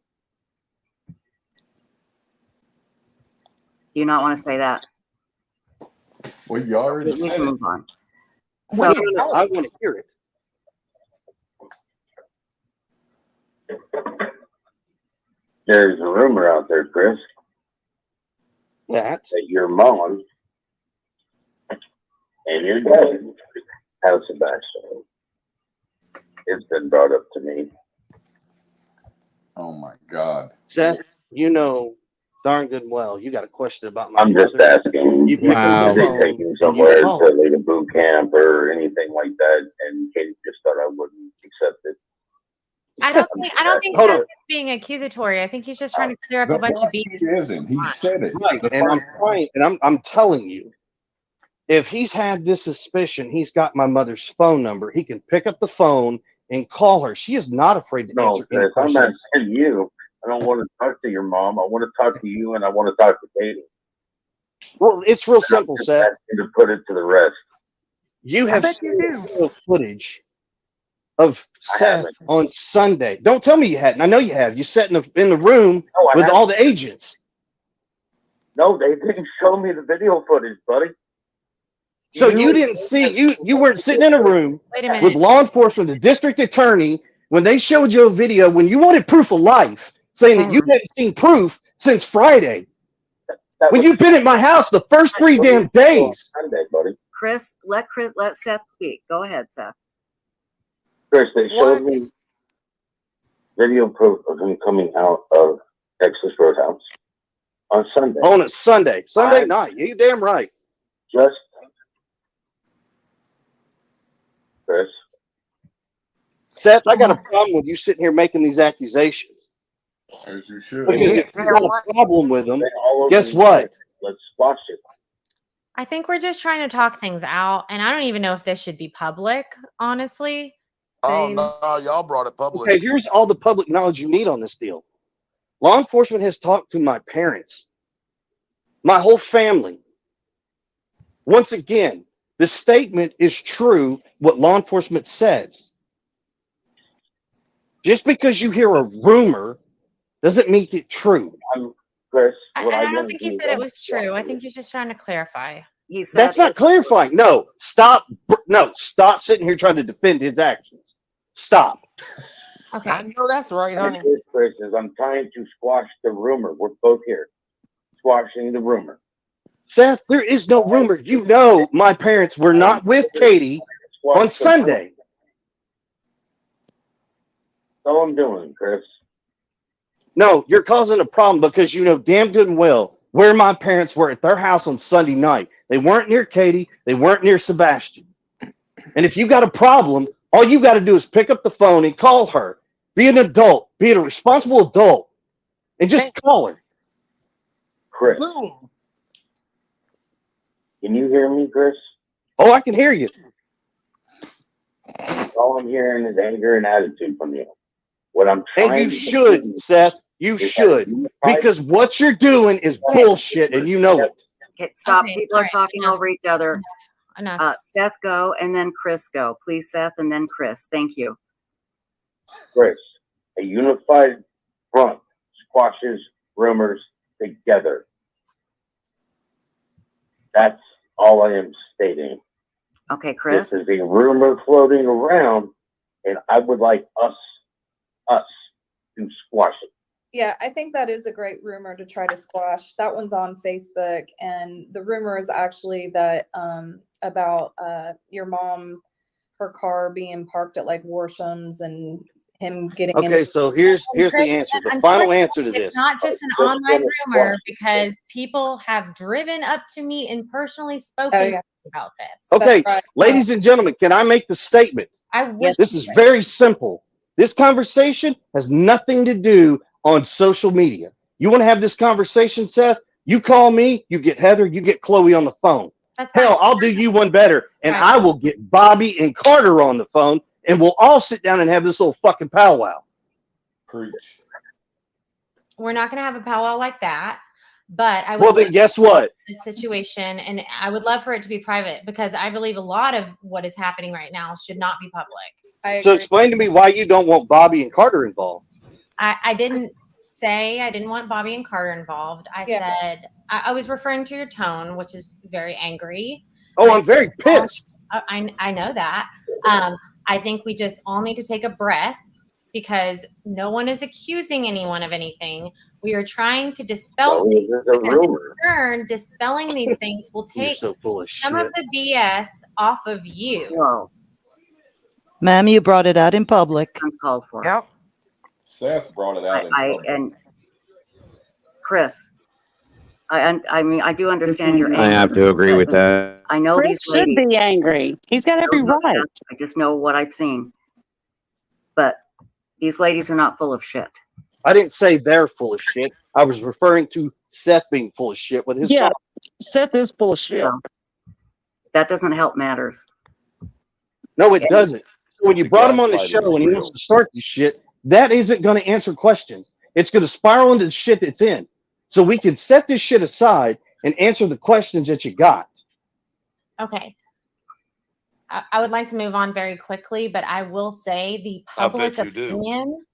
Do you not want to say that? Well, you already We said can it. move on. No, So, I want to hear it. There's a rumor out there, Chris, that your mom and your dad have Sebastian. It's been brought up to me. Oh my God. Seth, you know darn good and well you got a question about my I'm just mother. asking. You pick up Wow. the They phone take me and you somewhere call to her. lead a boot camp or anything like that, and Katie just thought I wouldn't accept it. I don't think Hold Seth on. is being accusatory. I think he's just trying to clear up a The bunch of fuck beef. he isn't. He said it. Right, the and I'm first time. trying, and I'm telling you, if he's had this suspicion, he's got my mother's phone number. He can pick up the phone and call her. She is not afraid to No, answer any Chris, I'm not questions. saying you. I don't want to talk to your mom. I want to talk to you, and I want to talk to Katie. Well, it's real And I'm simple, just Seth. asking to put it to the rest. You I have bet you seen do. video footage of I Seth haven't. on Sunday. Don't tell me you hadn't. I know you have. You sat in the room No, I with haven't. all the agents. No, they didn't show me the video footage, buddy. So you didn't see you weren't sitting in a room Wait a with minute. law enforcement, the district attorney, when they showed you a video when you wanted proof of life, saying that you hadn't seen proof since Friday. That When was you've been at my house the first 3 damn days. Sunday, buddy. Chris, let Seth speak. Go ahead, Seth. Chris, they showed me video proof of him coming out of Texas Roadhouse on Sunday. On a Sunday night. You damn right. Just Chris. Seth, I got a problem with you sitting here making these accusations. As you should. Because if you got a problem with them, guess what? Let's squash it. I think we're just trying to talk things out, and I don't even know if this should be public, honestly. Oh no, y'all brought it public. Okay, here's all the public knowledge you need on this deal. Law enforcement has talked to my parents, my whole family. Once again, the statement is true, what law enforcement says. Just because you hear a rumor doesn't make it true. Chris, I don't think he said it was true. I think he's just trying to clarify. He said That's not clarifying. No, stop sitting here trying to defend his actions. Stop. Okay. I know that's right, honey. Chris, is I'm trying to squash the rumor. We're both here. Squashing the rumor. Seth, there is no rumor. You know my parents were not with Katie on Sunday. That's all I'm doing, Chris. No, you're causing a problem because you know damn good and well where my parents were at their house on Sunday night. They weren't near Katie. They weren't near Sebastian. And if you got a problem, all you got to do is pick up the phone and call her. Be an adult. Be a responsible adult. And just call her. Chris. Boom. Can you hear me, Chris? Oh, I can hear you. All I'm hearing is anger and attitude from you. What I'm trying And you should, Seth. You should. Because what you're doing is bullshit and you know it. Okay, stop. Okay, People are right, talking enough. over each other. Enough. Seth, go, and then Chris, go. Please, Seth, and then Chris. Thank you. Chris, a unified front squashes rumors together. That's all I am stating. Okay, Chris. This is a rumor floating around, and I would like us to squash it. Yeah, I think that is a great rumor to try to squash. That one's on Facebook, and the rumor is actually that about your mom, her car being parked at like Worsham's and him getting Okay, so here's the answer. The final answer to this. It's not just an online rumor because people have driven up to me and personally spoken about this. Okay, ladies and gentlemen, can I make the statement? I wish This is very simple. This conversation has nothing to do on social media. You want to have this conversation, Seth? You call me, you get Heather, you get Chloe on the phone. Hell, I'll do you one better, and I will get Bobby and Carter on the phone, and we'll all sit down and have this little fucking powwow. Preach. We're not going to have a powwow like that. But I would Well, then guess what? the situation, and I would love for it to be private because I believe a lot of what is happening right now should not be public. So explain to me why you don't want Bobby and Carter involved. I didn't say I didn't want Bobby and Carter involved. I said I was referring to your tone, which is very angry. Oh, I'm very pissed. I know that. I think we just all need to take a breath because no one is accusing anyone of anything. We are trying to dispel things because in turn, dispelling these things will take so full of some of the BS off of you. Whoa. Ma'am, you brought it out in public. Uncalled for. Yep. Seth brought it out in public. And Chris, I mean, I do understand your anger. I have to agree with that. I know Chris these should ladies. be angry. He's got every right. I just know what I've seen. But these ladies are not full of shit. I didn't say they're full of shit. I was referring to Seth being full of shit with his daughter. Seth is full of shit. So, that doesn't help matters. No, it doesn't. So when you brought him on the show and he wants to start this shit, that isn't going to answer questions. It's going to spiral into the shit that's in. So we can set this shit aside and answer the questions that you got. Okay. I would like to move on very quickly, but I will say the public opinion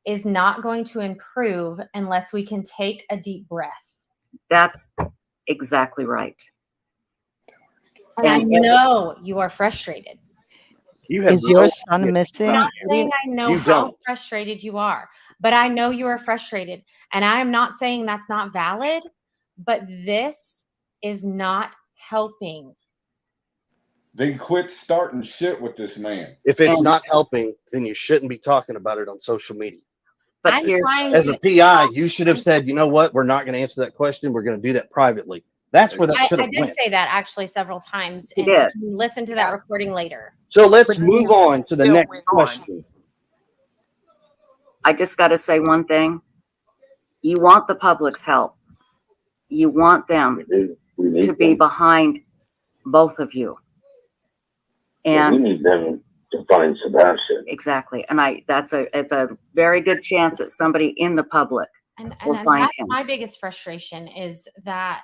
is not going to improve unless we can take a deep breath. That's exactly right. And I know you are frustrated. Is your son missing? I'm not saying I know You how don't. frustrated you are, but I know you are frustrated. And I am not saying that's not valid, but this is not helping. Then quit starting shit with this man. If it's not helping, then you shouldn't be talking about it on social media. But as a PI, you should have said, you know what, we're not going to answer that question. We're going to do that privately. That's where that should I have did went. say that actually several times. You And did. you can listen to that recording later. So let's move on to the next question. I just got to say one thing. You want the public's help. You want them to be behind both of you. And we need them to find Sebastian. Exactly. And it's a very good chance that somebody in the public will find that's him. my biggest frustration is that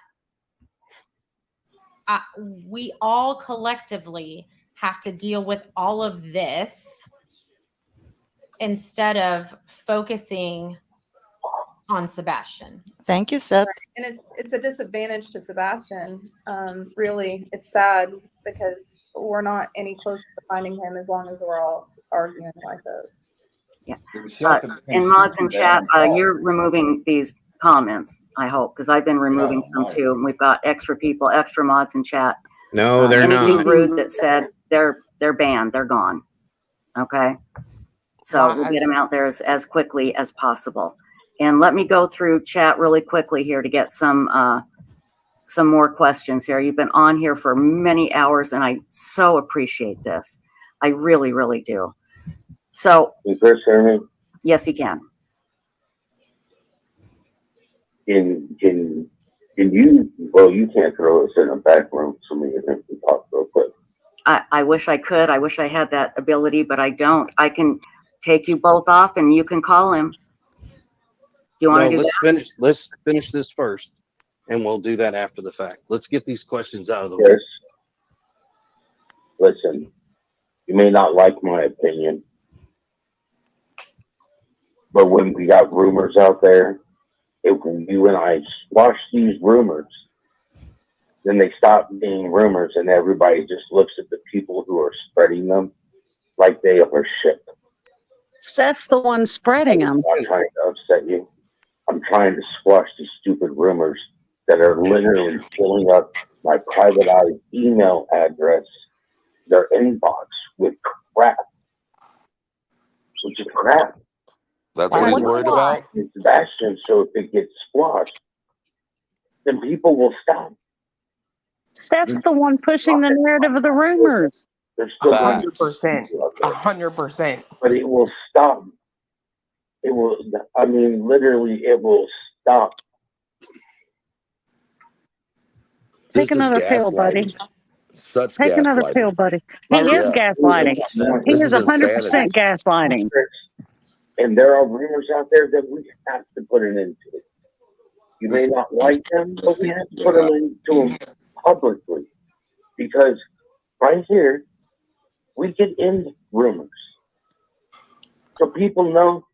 we all collectively have to deal with all of this instead of focusing on Sebastian. Thank you, Seth. And it's a disadvantage to Sebastian. Really, it's sad because we're not any closer to finding him as long as we're all arguing like this. Yeah. And mods in chat, you're removing these comments, I hope, because I've been removing some too. And we've got extra people, extra mods in chat. No, they're anything not. rude that said they're banned, they're gone. Okay. So we'll get them out there as quickly as possible. And let me go through chat really quickly here to get some more questions here. You've been on here for many hours, and I so appreciate this. I really, really do. So, Can Chris hear me? Yes, he can. Can you? Well, you can't throw us in a back room so me and him can talk real quick. I wish I could. I wish I had that ability, but I don't. I can take you both off, and you can call him. You want to do that? Let's finish this first, and we'll do that after the fact. Let's get these questions out of the way. Chris, listen, you may not like my opinion, but when we got rumors out there, when you and I squash these rumors, then they stop being rumors and everybody just looks at the people who are spreading them like they are shit. Seth's the one spreading them. I'm trying to upset you. I'm trying to squash these stupid rumors that are literally filling up my privatized email address, their inbox with crap. Which is crap. That's what he's worried about? Sebastian, so if it gets squashed, then people will stop. Seth's the one pushing the narrative of the rumors. There's still 100%. 100%. But it will stop. It will, I mean, literally, it will stop. Take another pill, buddy. Take another pill, buddy. He is gaslighting. He is 100% gaslighting. And there are rumors out there that we have to put an end to. You may not like them, but we have to put them into them publicly because right here we get in rumors, so people know.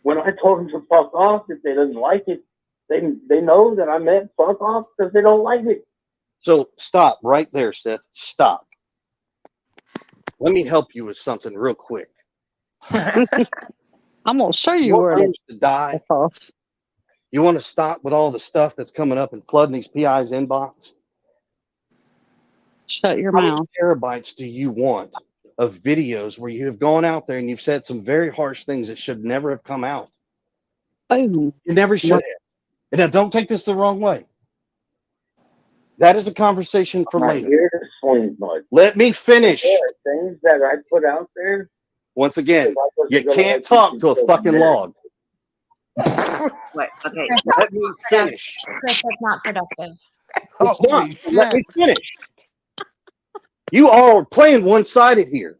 When I told them to fuck off, if they didn't like it, they know that I meant fuck off because they don't like it. So stop right there, Seth. Stop. Let me help you with something real quick. I'm gonna show you You where want to die? You want to stop with all the stuff that's coming up and flooding these PI's inbox? Shut your How many mouth. terabytes do you want of videos where you have gone out there and you've said some very harsh things that should never have come out? Boom. You never should have. And now don't take this the wrong way. That is a conversation for I'm not later. here to swing mud. Let me finish. There are things that I put out there. Once again, you can't talk to a fucking log. Wait, okay. Let me finish. Chris, that's not productive. It's not. Let me finish. You all are playing one-sided here.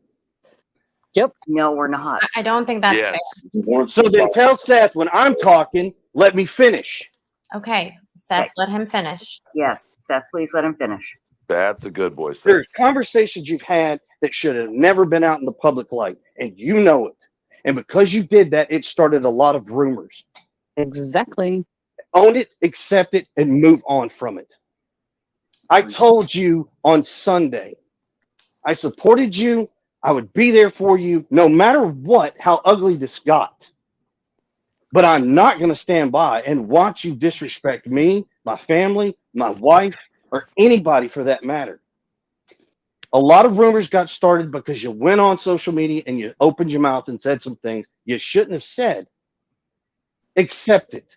Yep. No, we're not. I don't think that's fair. So then tell Seth when I'm talking, let me finish. Okay, Seth, let him finish. Yes, Seth, please let him finish. That's a good boy, Seth. There's conversations you've had that should have never been out in the public light, and you know it. And because you did that, it started a lot of rumors. Exactly. Own it, accept it, and move on from it. I told you on Sunday, I supported you. I would be there for you no matter what, how ugly this got. But I'm not going to stand by and watch you disrespect me, my family, my wife, or anybody for that matter. A lot of rumors got started because you went on social media and you opened your mouth and said some things you shouldn't have said. Accept it.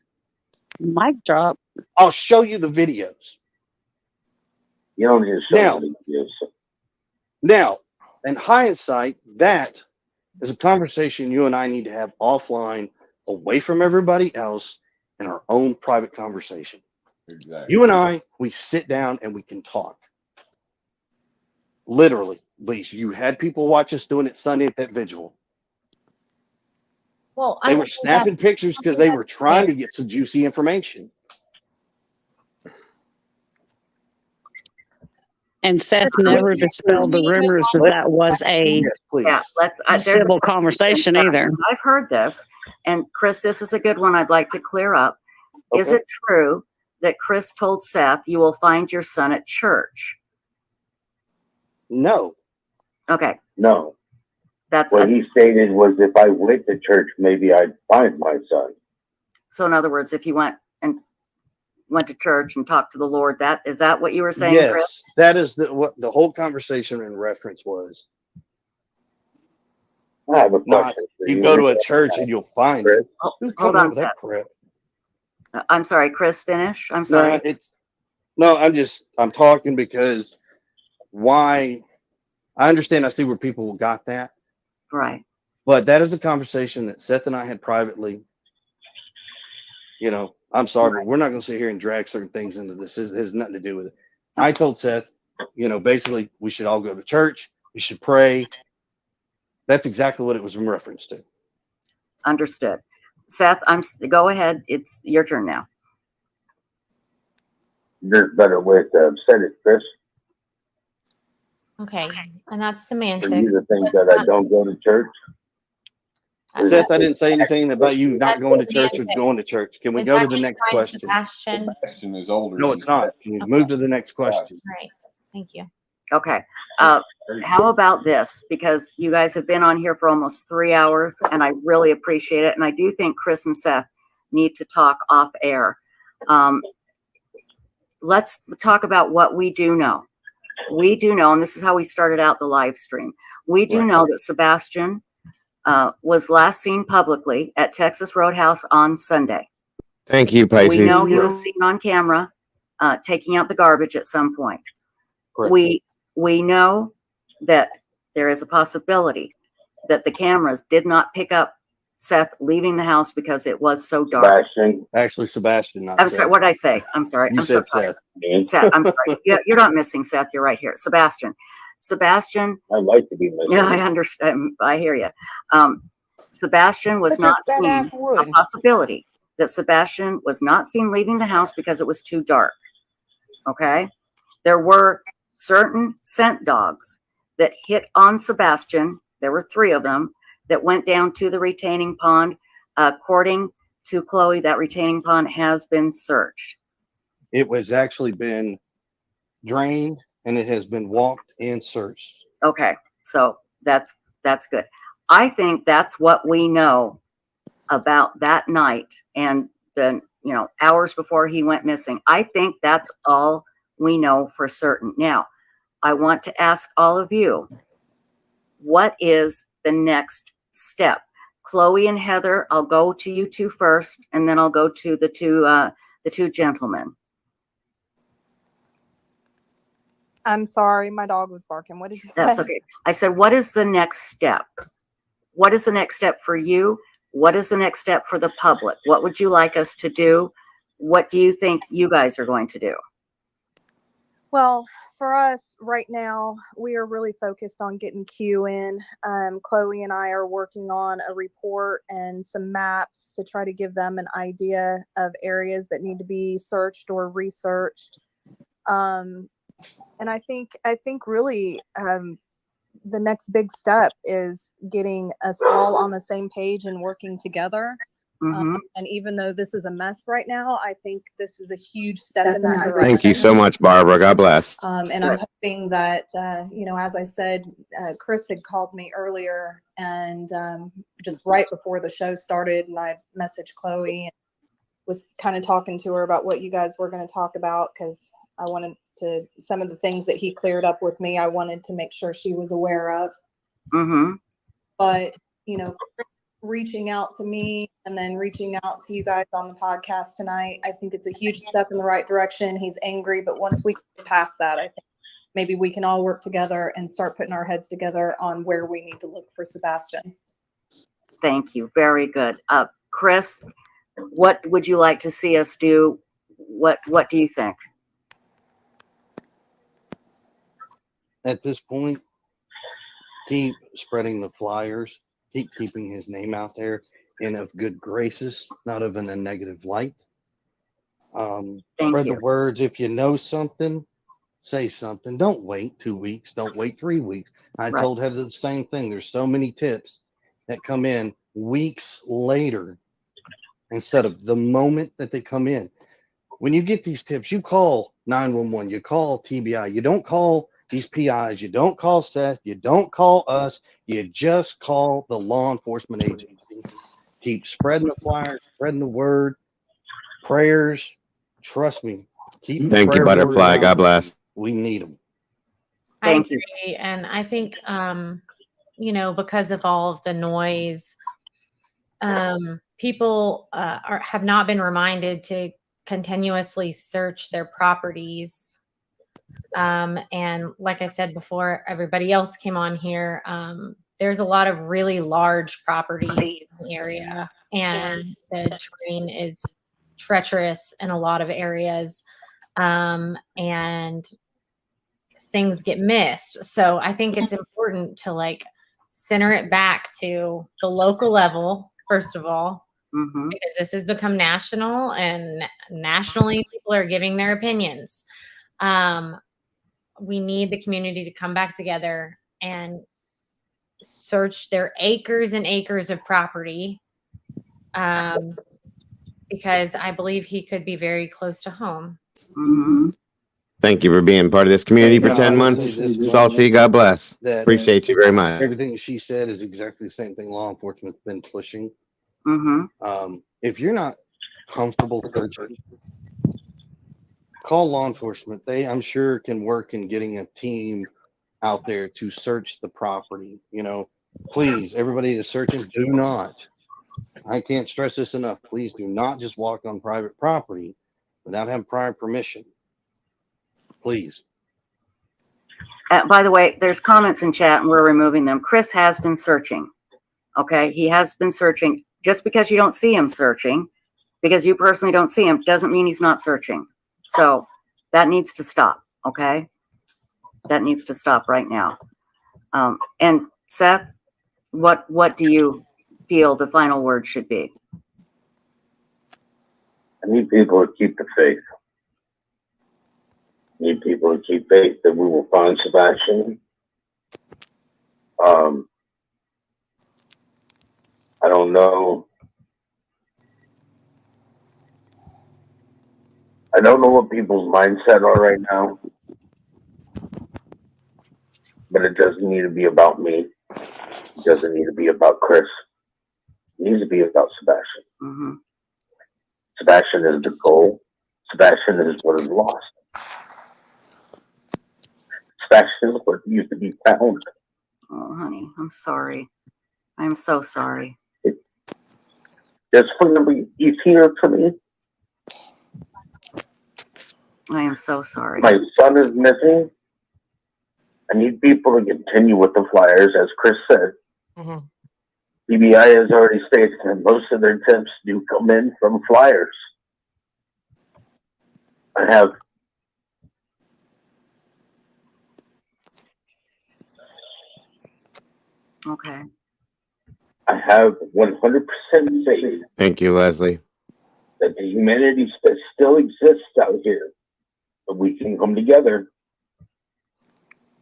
Mic drop. I'll show you the videos. You don't need to show me the videos. Now, in hindsight, that is a conversation you and I need to have offline, away from everybody else, in our own private conversation. Exactly. You and I, we sit down and we can talk. Literally, Lise, you had people watch us doing it Sunday at that vigil. Well, They were snapping pictures because they were trying to get some juicy information. And Seth never dispelled the rumors that was a civil conversation either. I've heard this, and Chris, this is a good one I'd like to clear up. Is it true that Chris told Seth, "You will find your son at church"? No. Okay. No. That's what he stated was if I went to church, maybe I'd find my son. So in other words, if you went to church and talked to the Lord, is that what you were saying, Yes, Chris? that is what the whole conversation in reference was. I have a Not question for you go to a church and you'll find it. Who's Hold coming up on, with that Seth. crap? I'm sorry, Chris, finish. I'm sorry. I'm talking because why I understand. I see where people got that. Right. But that is a conversation that Seth and I had privately. You know, I'm sorry, but we're not going to sit here and drag certain things into this. It has nothing to do with it. I told Seth, basically we should all go to church. We should pray. That's exactly what it was in reference to. Understood. Seth, go ahead. It's your turn now. There's a better way to say it, Chris. Okay, and that's For semantics. you to think Let's that I not- don't go to church. Seth, I didn't say anything about you not going to church or going to church. Can we Is go that to the next fine, question? Sebastian? Sebastian is older. No, it's not. Can you move to the next question? All right, thank you. Okay. How about this? Because you guys have been on here for almost 3 hours, and I really appreciate it. And I do think Chris and Seth need to talk off air. Let's talk about what we do know. We do know, and this is how we started out the live stream. We do know that Sebastian was last seen publicly at Texas Roadhouse on Sunday. Thank you, Pisces. We know he was seen on camera taking out the garbage at some point. Correct. We know that there is a possibility that the cameras did not pick up Seth leaving the house because it was so dark. Sebastian, not I'm Seth. sorry, what did I say? I'm sorry. You I'm so said tired. Seth. Seth, I'm sorry. You're not missing Seth. You're right here. Sebastian. I'd like to be missing. Yeah, I understand. I hear you. Sebastian was not seen a possibility that Sebastian was not seen leaving the house because it was too dark. Okay. There were certain scent dogs that hit on Sebastian. There were 3 of them that went down to the retaining pond. According to Chloe, that retaining pond has been searched. It was actually been drained and it has been walked and searched. Okay. So that's good. I think that's what we know about that night and the, hours before he went missing. I think that's all we know for certain. Now, I want to ask all of you, what is the next step? Chloe and Heather, I'll go to you 2 first, and then I'll go to the two gentlemen. I'm sorry, my dog was barking. What did you say? That's okay. I said, what is the next step? What is the next step for you? What is the next step for the public? What would you like us to do? What do you think you guys are going to do? Well, for us right now, we are really focused on getting Q in. Chloe and I are working on a report and some maps to try to give them an idea of areas that need to be searched or researched. And I think really the next big step is getting us all on the same page and working together. And even though this is a mess right now, I think this is a huge step in that direction. Thank you so much, Barbara. God bless. And I'm hoping that, as I said, Chris had called me earlier and just right before the show started, and I messaged Chloe and was kind of talking to her about what you guys were going to talk about, because I wanted to, some of the things that he cleared up with me, I wanted to make sure she was aware of. But, reaching out to me and then reaching out to you guys on the podcast tonight, I think it's a huge step in the right direction. He's angry, but once we get past that, I think maybe we can all work together and start putting our heads together on where we need to look for Sebastian. Thank you. Very good. Chris, what would you like to see us do? What do you think? At this point, keep spreading the flyers, keep keeping his name out there in of good graces, not of in a negative light. Spread the words. If you know something, say something. Don't wait 2 weeks. Don't wait 3 weeks. I told Heather the same thing. There's so many tips that come in weeks later instead of the moment that they come in. When you get these tips, you call 911, you call TBI, you don't call these PIs, you don't call Seth, you don't call us, you just call the law enforcement agency. Keep spreading the flyers, spreading the word, prayers. Trust me. Keep Thank you, Butterfly. God bless. We need them. I agree. And I think, because of all of the noise, people have not been reminded to continuously search their properties. And like I said before, everybody else came on here. There's a lot of really large properties in the area, and the terrain is treacherous in a lot of areas, and things get missed. So I think it's important to center it back to the local level, first of all, because this has become national, and nationally people are giving their opinions. We need the community to come back together and search their acres and acres of property, because I believe he could be very close to home. Thank you for being part of this community for 10 months. Salty, God bless. Appreciate you very much. Everything she said is exactly the same thing law enforcement's been pushing. If you're not comfortable searching, call law enforcement. They, I'm sure, can work in getting a team out there to search the property. Please, everybody that's searching, do not. I can't stress this enough. Please do not just walk on private property without having prior permission. Please. By the way, there's comments in chat and we're removing them. Chris has been searching. Okay. He has been searching. Just because you don't see him searching, because you personally don't see him, doesn't mean he's not searching. So that needs to stop. Okay. That needs to stop right now. And Seth, what do you feel the final word should be? I need people to keep the faith. I need people to keep faith that we will find Sebastian. I don't know. I don't know what people's mindset are right now, but it doesn't need to be about me. It doesn't need to be about Chris. It needs to be about Sebastian. Mm-hmm. Sebastian is the goal. Sebastian is what is lost. Sebastian is what used to be found. Oh, honey, I'm sorry. I'm so sorry. Just for the easier for me. I am so sorry. My son is missing. I need people to continue with the flyers, as Chris said. Mm-hmm. PBI has already stated that most of their tips do come in from flyers. I have Okay. I have 100% faith Thank you, Leslie. that the humanity that still exists out here, that we can come together,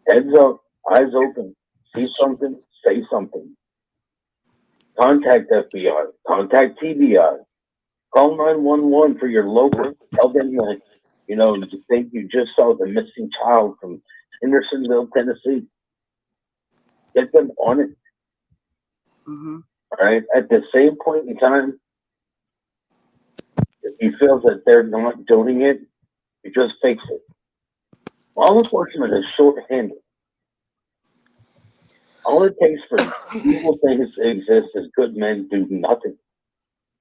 heads up, eyes open, see something, say something. Contact FBI, contact TBI, call 911 for your local. Tell them that, you know, you think you just saw the missing child from Hendersonville, Tennessee. Get them on it. Mm-hmm. All right. At the same point in time, if you feel that they're not doing it, you just fix it. Law enforcement is short-handed. All it takes for evil things to exist is good men do nothing,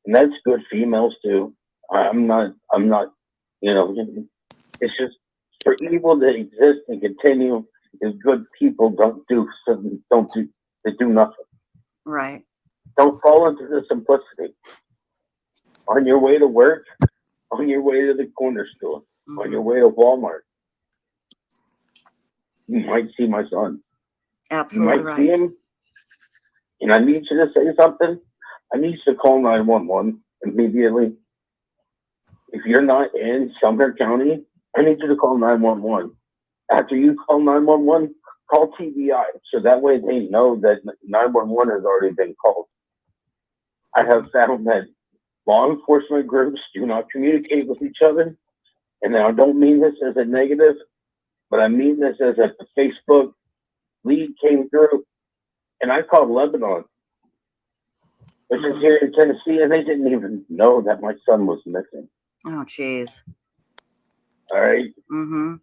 and that's good females too. I'm not. You know, it's just for evil to exist and continue. Is good people don't do something. They do nothing. Right. Don't fall into the simplicity. On your way to work, on your way to the corner store, on your way to Walmart, you might see my son. Absolutely You might right. see him, and I need you to say something. I need you to call 911 immediately. If you're not in Sumner County, I need you to call 911. After you call 911, call TBI, so that way they know that 911 has already been called. I have found that law enforcement groups do not communicate with each other, and I don't mean this as a negative, but I mean this as a Facebook lead came through, and I called Lebanon, which is here in Tennessee, and they didn't even know that my son was missing. Oh, jeez. All right. Mm-hmm.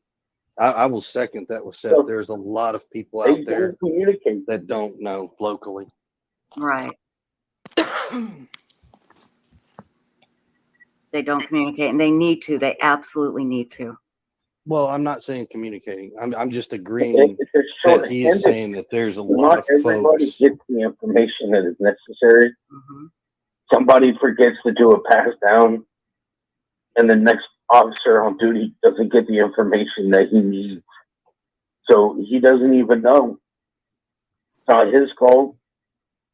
I will second that was said. So there's a lot of people they out there don't communicate. that don't know locally. Right. They don't communicate, and they need to. They absolutely need to. Well, I'm not saying communicating. I'm just agreeing It's that he is short-handed. saying that there's a lot Not of everybody folks. gets the information that is necessary. Mm-hmm. Somebody forgets to do a pass down, and the next officer on duty doesn't get the information that he needs. So he doesn't even know. It's not his fault.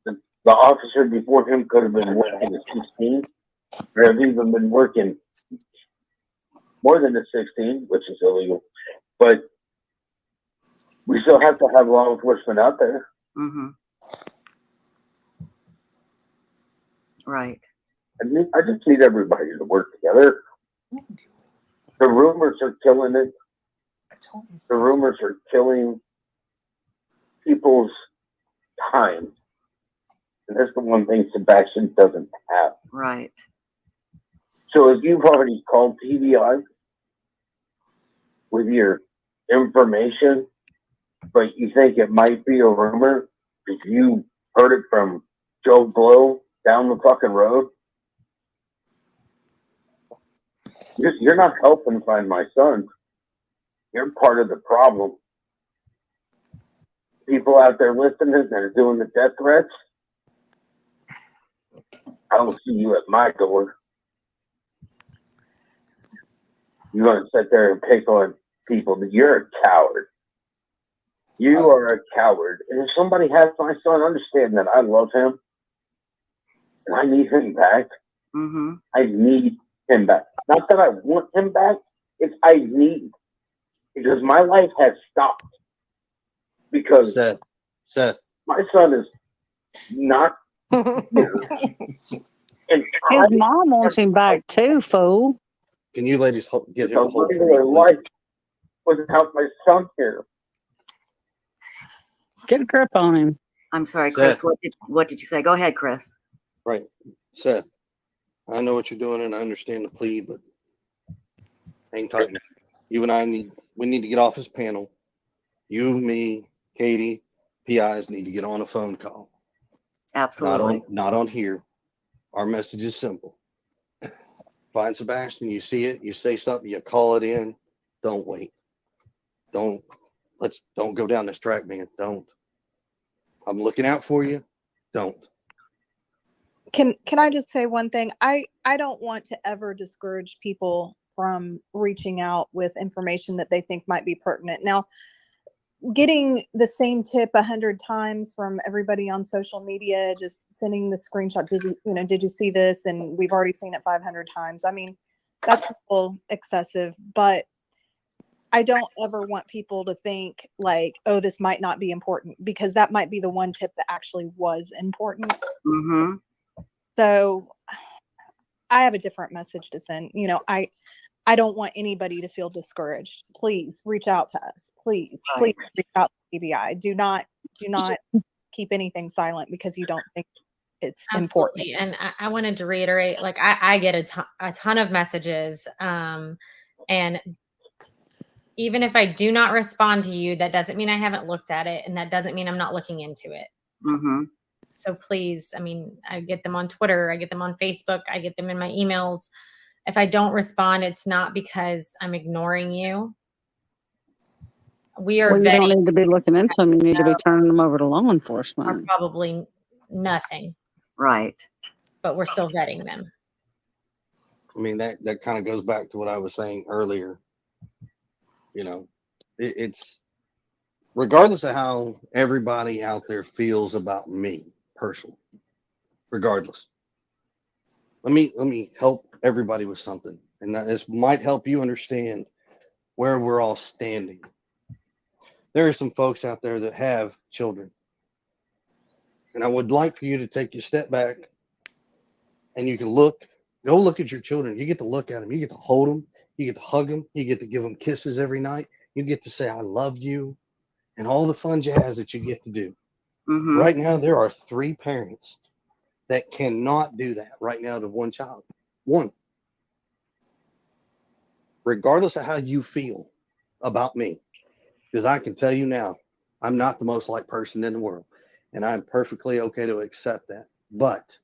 The officer before him could have been working at 16, or have even been working more than the 16, which is illegal. But we still have to have law enforcement out there. Mm-hmm. Right. I just need everybody to work together. The rumors are killing it. The rumors are killing people's time. And that's the one thing Sebastian doesn't have. Right. So if you've already called TBI with your information, but you think it might be a rumor because you heard it from Joe Blow down the fucking road, you're not helping find my son. You're part of the problem. People out there listening that are doing the death threats, I don't see you at my door. You're going to sit there and pick on people. You're a coward. You are a coward. And if somebody has my son, understand that I love him and I need him back. Mm-hmm. I need him back. Not that I want him back, it's I need, because my life has stopped. Because Seth, my son is not here. And His mom wants him back too, fool. can you ladies get him a to hold for me, regular please? life without my son here. Get a grip on him. I'm sorry, Chris. Seth. What did you say? Go ahead, Chris. Right. Seth, I know what you're doing and I understand the plea, but hang tight. You and I need to get off this panel. You, me, Katie, PIs need to get on a phone call. Absolutely. Not on here. Our message is simple. Find Sebastian, you see it, you say something, you call it in. Don't wait. Don't go down this track, man. Don't. I'm looking out for you. Don't. Can I just say one thing? I don't want to ever discourage people from reaching out with information that they think might be pertinent. Now, getting the same tip 100 times from everybody on social media, just sending the screenshot, did you see this? And we've already seen it 500 times. I mean, that's a little excessive, but I don't ever want people to think like, oh, this might not be important, because that might be the one tip that actually was important. Mm-hmm. So I have a different message to send. I don't want anybody to feel discouraged. Please reach out to us. Please reach out to TBI. Do not keep anything silent because you don't think it's important. Absolutely. And I wanted to reiterate, like I get a ton of messages, and even if I do not respond to you, that doesn't mean I haven't looked at it, and that doesn't mean I'm not looking into it. Mm-hmm. So please, I mean, I get them on Twitter, I get them on Facebook, I get them in my emails. If I don't respond, it's not because I'm ignoring you. We are You don't need to be looking into them. You need to be turning them over to law are enforcement. probably nothing. Right. But we're still vetting them. I mean, that kind of goes back to what I was saying earlier. It's regardless of how everybody out there feels about me personally, regardless. Let me help everybody with something, and this might help you understand where we're all standing. There are some folks out there that have children, and I would like for you to take your step back, and you can go look at your children. You get to look at them, you get to hold them, you get to hug them, you get to give them kisses every night, you get to say I love you, and all the fun jazz that you get to do. Mm-hmm. Right now, there are 3 parents that cannot do that right now to one child. One. Regardless of how you feel about me, because I can tell you now, I'm not the most liked person in the world, and I'm perfectly okay to accept that. But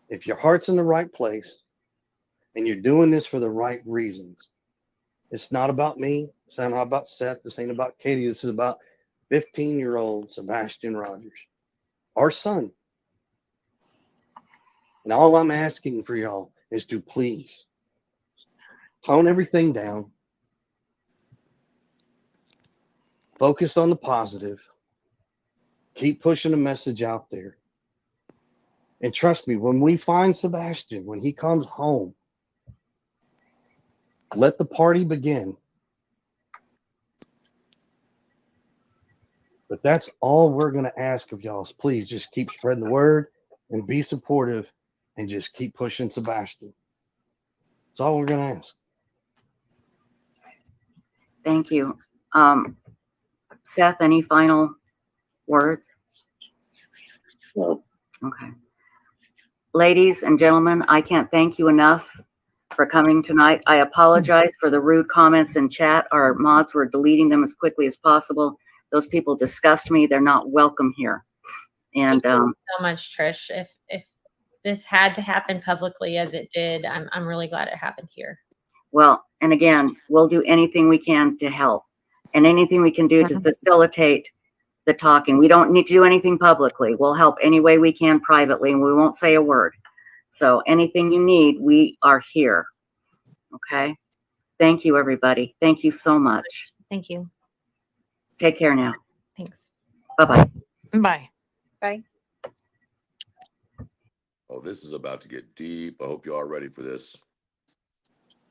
if your heart's in the right place and you're doing this for the right reasons, it's not about me. It's not about Seth. This ain't about Katie. This is about 15-year-old Sebastian Rogers, our son. And all I'm asking for y'all is to please tone everything down. Focus on the positive. Keep pushing the message out there. And trust me, when we find Sebastian, when he comes home, let the party begin. But that's all we're going to ask of y'all is please just keep spreading the word and be supportive and just keep pushing Sebastian. That's all we're going to ask. Thank you. Seth, any final words? No. Okay. Ladies and gentlemen, I can't thank you enough for coming tonight. I apologize for the rude comments in chat. Our mods were deleting them as quickly as possible. Those people disgust me. They're not welcome here. And Thank you so much, Trish. If this had to happen publicly as it did, I'm really glad it happened here. well, and again, we'll do anything we can to help and anything we can do to facilitate the talking. We don't need to do anything publicly. We'll help any way we can privately, and we won't say a word. So anything you need, we are here. Okay. Thank you, everybody. Thank you so much. Thank you. Take care now. Thanks. Bye-bye. Bye. Bye. Oh, this is about to get deep. I hope you are ready for this.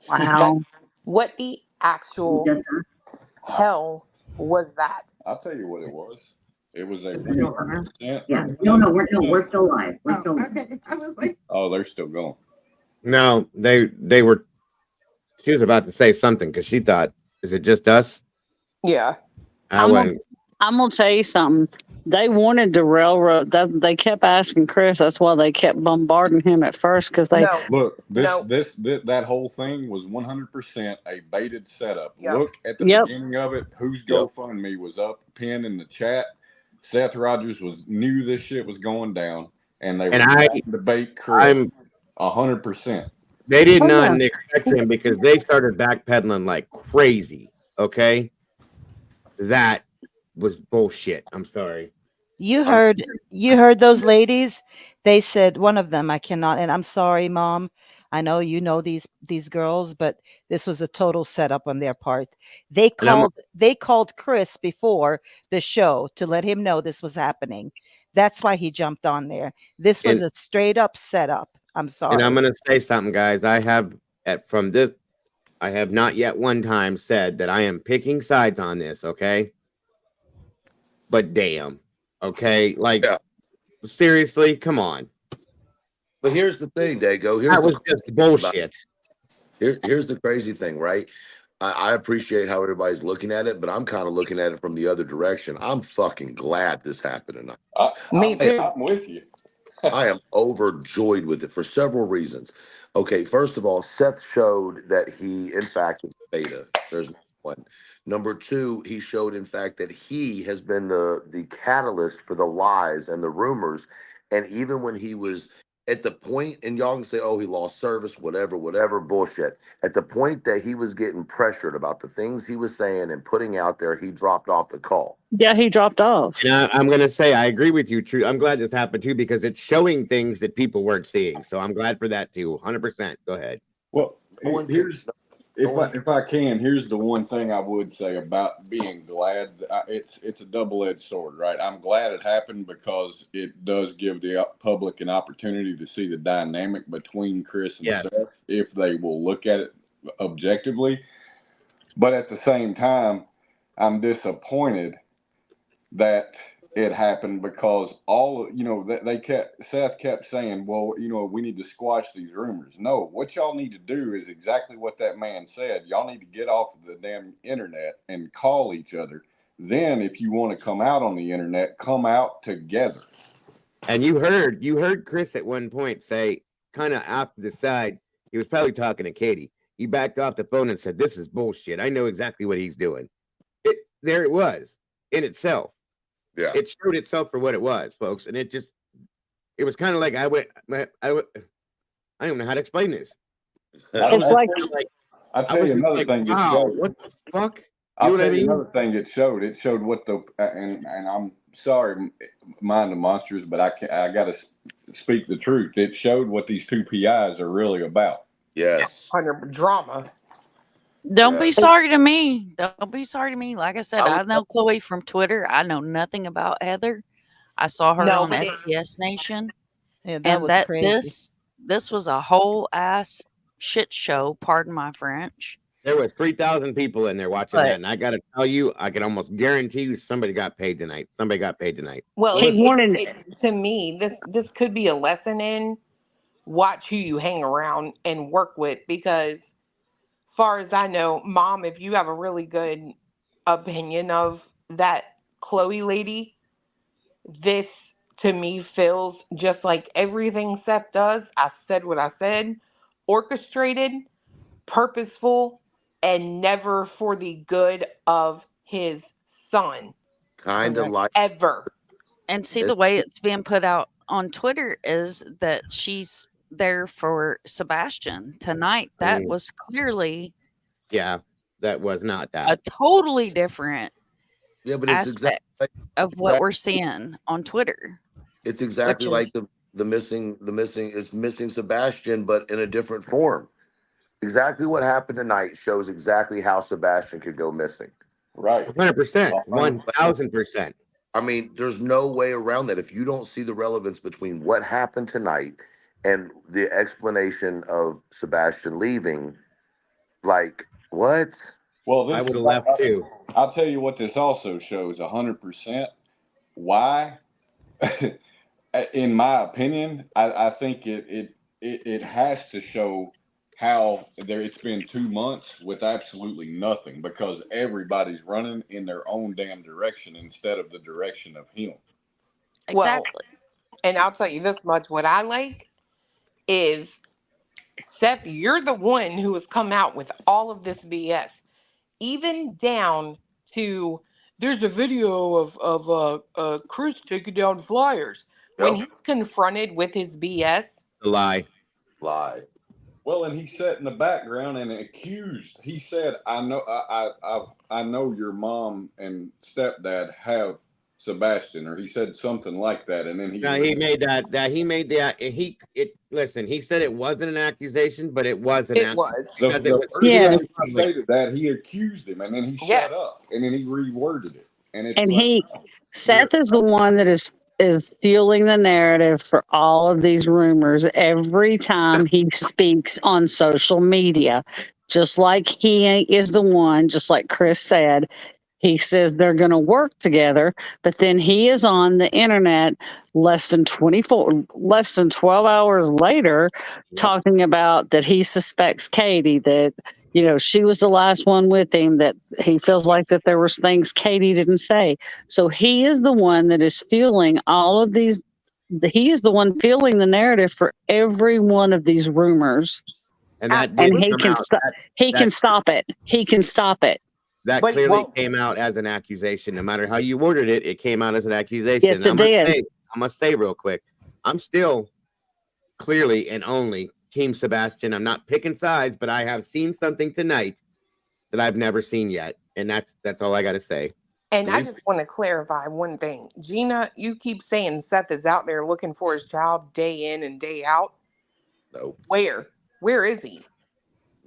Wow. What the actual hell was that? I'll tell you what it was. It was a Is it over? 100%. Yeah. No, we're still live. We're still live. Okay. I was like, Oh, they're still going. No, they were. She was about to say something because she thought, "Is it just us?" yeah. I I'm gonna, went, I'm gonna tell you something. They wanted to railroad. They kept asking Chris. That's why they kept bombarding him at first because they. No. Look, No. that whole thing was 100% a baited setup. Yep. Look at the Yep. beginning of it. Whose Yep. GoFundMe was up, pinned in the chat. Seth Rogers knew this shit was going down, and they were trying to bait Chris. 100%. They did Oh, not yeah. expect him because they started backpedaling like crazy. Okay, that was bullshit. I'm sorry. You heard those ladies? They said one of them, I cannot, and I'm sorry, Mom. I know you know these girls, but this was a total setup on their part. They And I'm called Chris before the show to let him know this was happening. That's why he jumped on there. This was and, a straight up setup. I'm and I'm sorry. gonna say something, guys. I have from this. I have not yet one time said that I am picking sides on this. Okay, but damn. Okay, like seriously, come on. But here's the thing, Dago. That was just bullshit. Here's the crazy thing, right? I appreciate how everybody's looking at it, but I'm kind of looking at it from the other direction. I'm fucking glad this happened tonight. Me too. I'm with you. I am overjoyed with it for several reasons. Okay, first of all, Seth showed that he, in fact, is beta. There's one. Number two, he showed, in fact, that he has been the catalyst for the lies and the rumors. And even when he was at the point, and y'all can say, oh, he lost service, whatever, bullshit. At the point that he was getting pressured about the things he was saying and putting out there, he dropped off the call. Yeah, he dropped off. And I'm gonna say I agree with you. True. I'm glad this happened too because it's showing things that people weren't seeing. So I'm glad for that too. 100%. Go ahead. Well, here's if I can, here's the one thing I would say about being glad. It's a double-edged sword, right? I'm glad it happened because it does give the public an opportunity to see the dynamic between Chris and Seth if they will look at it objectively. But at the same time, I'm disappointed that it happened because Seth kept saying, well, we need to squash these rumors. No, what y'all need to do is exactly what that man said. Y'all need to get off of the damn internet and call each other. Then if you want to come out on the internet, come out together. And you heard Chris at one point say, kind of off to the side, he was probably talking to Katie. He backed off the phone and said, this is bullshit. I know exactly what he's doing. There it was in itself. Yeah. It showed itself for what it was, folks. And it was kind of like I don't know how to explain this. It's like I'll tell you another thing. Wow, what the fuck? I'll tell you another thing it showed. It showed what and I'm sorry, mind the monsters, but I got to speak the truth. It showed what these two PIs are really about. Yes. Drama. Don't be sorry to me. Don't be sorry to me. Like I said, I know Chloe from Twitter. I know nothing about Heather. I saw her on SDS Nation. Yeah, that was crazy. This was a whole ass shit show, pardon my French. There was 3,000 people in there watching that, and I got to tell you, I can almost guarantee you somebody got paid tonight. Well, to me, this could be a lesson in watch who you hang around and work with, because far as I know, Mom, if you have a really good opinion of that Chloe lady, this to me feels just like everything Seth does. I said what I said, orchestrated, purposeful, and never for the good of his son. Kind of like ever. And see, the way it's being put out on Twitter is that she's there for Sebastian tonight. That was clearly that was not that. a totally different but it's aspect of what we're seeing on Twitter. It's exactly like the missing Sebastian, but in a different form. Exactly what happened tonight shows exactly how Sebastian could go missing. Right. 100%. 1,000%. I mean, there's no way around that. If you don't see the relevance between what happened tonight and the explanation of Sebastian leaving, Like what? Well, I this would is have left too. I'll tell you what this also shows 100%. Why? In my opinion, I think it has to show how it's been 2 months with absolutely nothing because everybody's running in their own damn direction instead of the direction of him. Well, and I'll tell you this much: what I like is Seth. You're the one who has come out with all of this BS, even down to there's a video of Chris taking down flyers when Yep. he's confronted with his BS. A lie. Well, and he sat in the background and accused. He said, "I know, I know your mom and stepdad have Sebastian," or he said something like that, and then he. No, he made listen. He said it wasn't an accusation, but it was an It was. accusation because it The was first stated time in he public. stated that, he accused him, and then he shut up, and then he reworded it, and it's And like, Seth is the one that is fueling the narrative for all of these rumors every time he speaks on social media. Just like he is the one, just like Chris said, he says they're going to work together, but then he is on the internet less than 12 hours later talking about that he suspects Katie, that she was the last one with him, that he feels like that there was things Katie didn't say. So he is the one that is fueling all of these. He is the one fueling the narrative for every one of these rumors. And that And did he come can out. stop. He can stop it. He can stop it. That But he clearly won't. came out as an accusation. No matter how you worded it, it came out as an accusation. Yes, it did. I must say real quick, I'm still clearly and only Team Sebastian. I'm not picking sides, but I have seen something tonight that I've never seen yet, and that's all I got to say. And I just want to clarify one thing. Gina, you keep saying Seth is out there looking for his child day in and day out. No. Where? Where is he?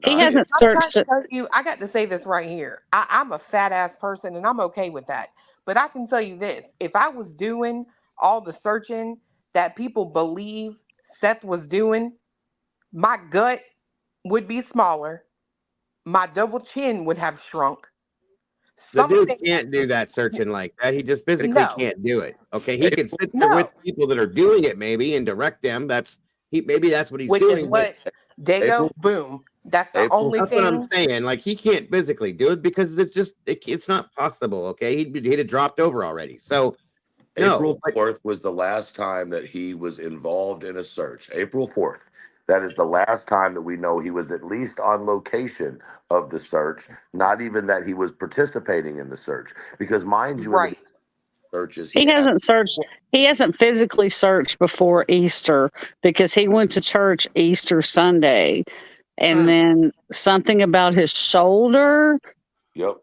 He Because hasn't I'm trying searched to it. tell you, I got to say this right here. I'm a fat ass person and I'm okay with that. But I can tell you this, if I was doing all the searching that people believe Seth was doing, my gut would be smaller. My double chin would have shrunk. The dude Something. can't do that searching like that. He just physically No. can't do it. Okay, he can sit there No. with people that are doing it maybe and direct them. Maybe that's what he's Which is doing. But what, Dago, boom. That's the only that's what I'm thing. saying. Like he can't physically do it because it's not possible. Okay, he'd have dropped over already. So April 4th was the last time that he was involved in a search. April 4th. That is the last time that we know he was at least on location of the search, not even that he was participating in the search. Because mind you, in the searches, He hasn't searched. He hasn't physically searched before Easter because he went to church Easter Sunday, and then something about his shoulder. Yep.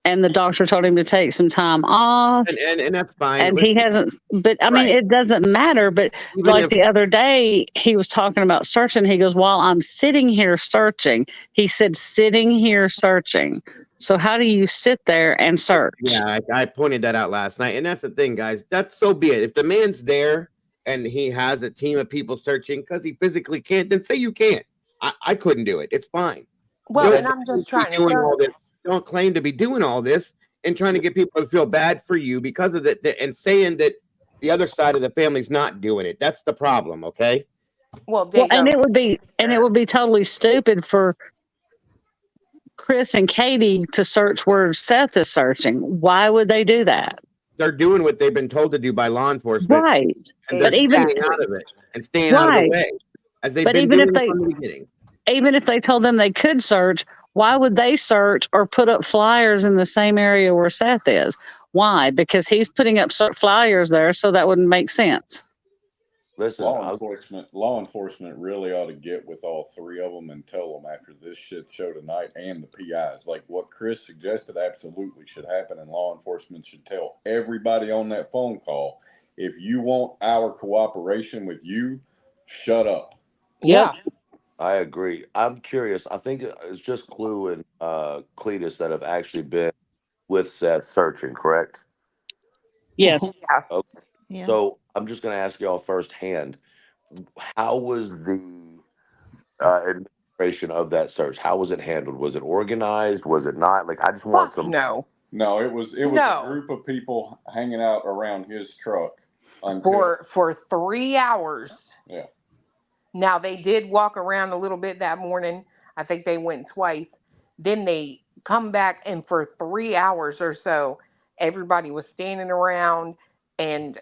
And the doctor told him to take some time off. And that's fine. And Listen, he hasn't. But I mean, it doesn't matter. But Even like if- the other day, he was talking about searching. He goes, "While I'm sitting here searching," he said, "Sitting here searching." So how do you sit there and search? Yeah, I pointed that out last night, and that's the thing, guys. That's so be it. If the man's there and he has a team of people searching because he physically can't, then say you can't. I couldn't do it. It's fine. Well, and I'm just trying to doing tell all you. this. Don't claim to be doing all this and trying to get people to feel bad for you because of that, and saying that the other side of the family's not doing it. That's the problem. Okay. Well, And it would be totally stupid for Chris and Katie to search where Seth is searching. Why would they do that? They're doing what they've been told to do by law enforcement, right? And they're staying out of it and staying out of the way, as they've been doing from the beginning. Even if they told them they could search, why would they search or put up flyers in the same area where Seth is? Why? Because he's putting up flyers there, so that wouldn't make sense. Listen, law enforcement really ought to get with all three of them and tell them after this shit show tonight, and the PIs, like what Chris suggested absolutely should happen, and law enforcement should tell everybody on that phone call, if you want our cooperation with you, shut up. Yeah. I agree. I'm curious. I think it's just Clue and Cletus that have actually been with Seth searching, correct? Yes. Okay. Yeah. So I'm just going to ask y'all firsthand, how was the of that search? How was it handled? Was it organized? Was it not? Like, I just want some. No. No, it was a No. group of people hanging out around his truck until For 3 hours. yeah. Now they did walk around a little bit that morning. I think they went twice. Then they come back, and for 3 hours or so, everybody was standing around, and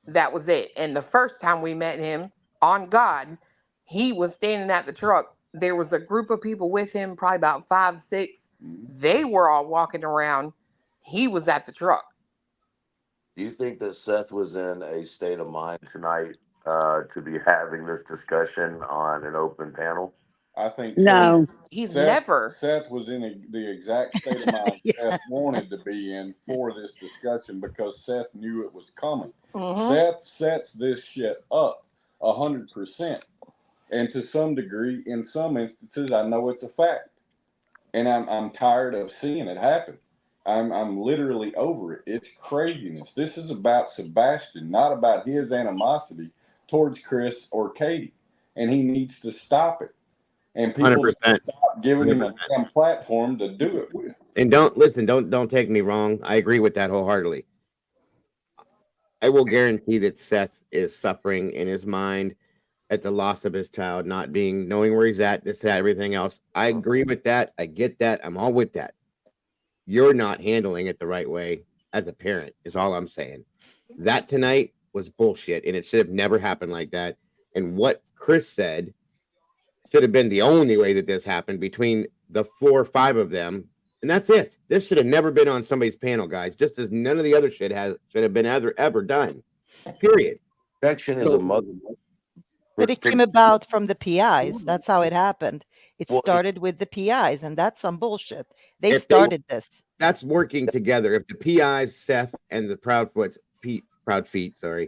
that was it. And the first time we met him, on God, he was standing at the truck. There was a group of people with him, probably about 5, 6. They were all walking around. He was at the truck. Do you think that Seth was in a state of mind tonight to be having this discussion on an open panel? I think No. He's never. Seth was in the exact state of mind Seth wanted to be in for this discussion because Seth knew it was coming. Seth sets this shit up 100%. And to some degree, in some instances, I know it's a fact. And I'm tired of seeing it happen. I'm literally over it. It's craziness. This is about Sebastian, not about his animosity towards Chris or Katie. And he needs to stop it. And people 100%. stop giving him a damn platform to do it with. And don't take me wrong. I agree with that wholeheartedly. I will guarantee that Seth is suffering in his mind at the loss of his child, not knowing where he's at, this, that, everything else. I agree with that. I get that. I'm all with that. You're not handling it the right way as a parent, is all I'm saying. That tonight was bullshit, and it should have never happened like that. And what Chris said should have been the only way that this happened between the 4 or 5 of them. And that's it. This should have never been on somebody's panel, guys, just as none of the other shit should have been ever done. Period. Protection is a mother. But it came about from the PIs. That's how it happened. It started with the PIs, and that's some bullshit. They started this. That's working together. If the PIs, Seth, and the Proud Feet, they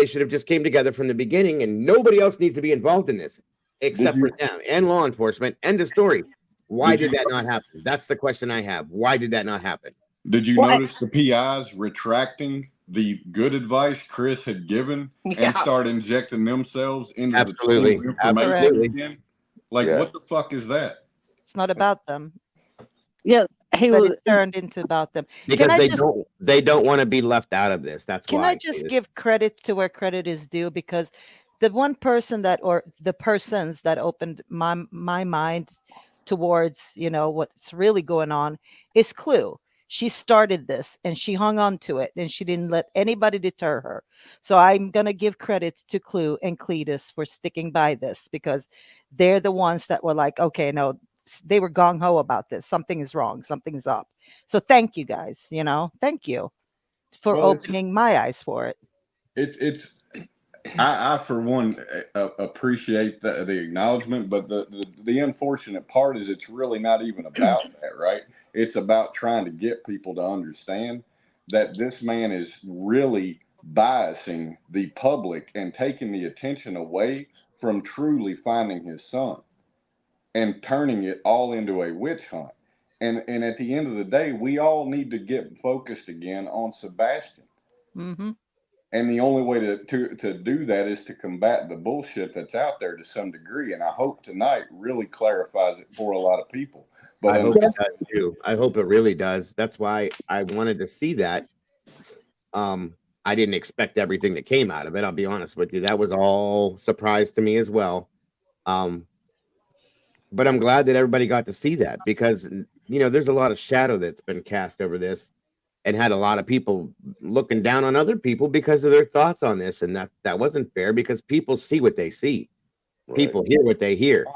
should have just came together from the beginning, and nobody else needs to be involved in this except for them and law enforcement. End of story. Why did that not happen? That's the question I have. Why did that not happen? Did you notice the PIs retracting the good advice Chris had given and start injecting themselves into the information again? Like, what the fuck is that? It's not about them. Yeah, but it turned into about them. Because they don't want to be left out of this. That's why. Can I just give credit to where credit is due? Because the one person or the persons that opened my mind towards, what's really going on is Clue. She started this and she hung on to it and she didn't let anybody deter her. So I'm going to give credit to Clue and Cletus for sticking by this because they're the ones that were like, okay, no, they were gung-ho about this. Something is wrong. Something's up. So thank you guys, thank you for opening my eyes for it. I for one appreciate the acknowledgement, but the unfortunate part is it's really not even about that, right? It's about trying to get people to understand that this man is really biasing the public and taking the attention away from truly finding his son and turning it all into a witch hunt. And at the end of the day, we all need to get focused again on Sebastian. Mm-hmm. And the only way to do that is to combat the bullshit that's out there to some degree. And I hope tonight really clarifies it for a lot of people. But I hope it does too. I hope it really does. That's why I wanted to see that. I didn't expect everything that came out of it. I'll be honest with you. That was all surprise to me as well. But I'm glad that everybody got to see that because, there's a lot of shadow that's been cast over this and had a lot of people looking down on other people because of their thoughts on this. And that wasn't fair because people see what they see. Right. People hear what they hear.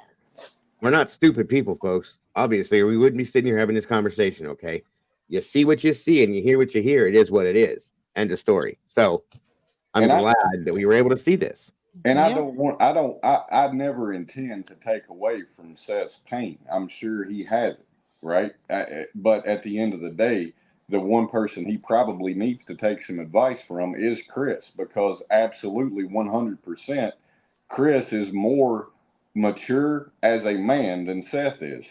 We're not stupid people, folks. Obviously, or we wouldn't be sitting here having this conversation, okay? You see what you see and you hear what you hear. It is what it is. End of story. So I'm glad that we were able to see this. And I never intend to take away from Seth's pain. I'm sure he has it, right? But at the end of the day, the one person he probably needs to take some advice from is Chris, because absolutely 100% Chris is more mature as a man than Seth is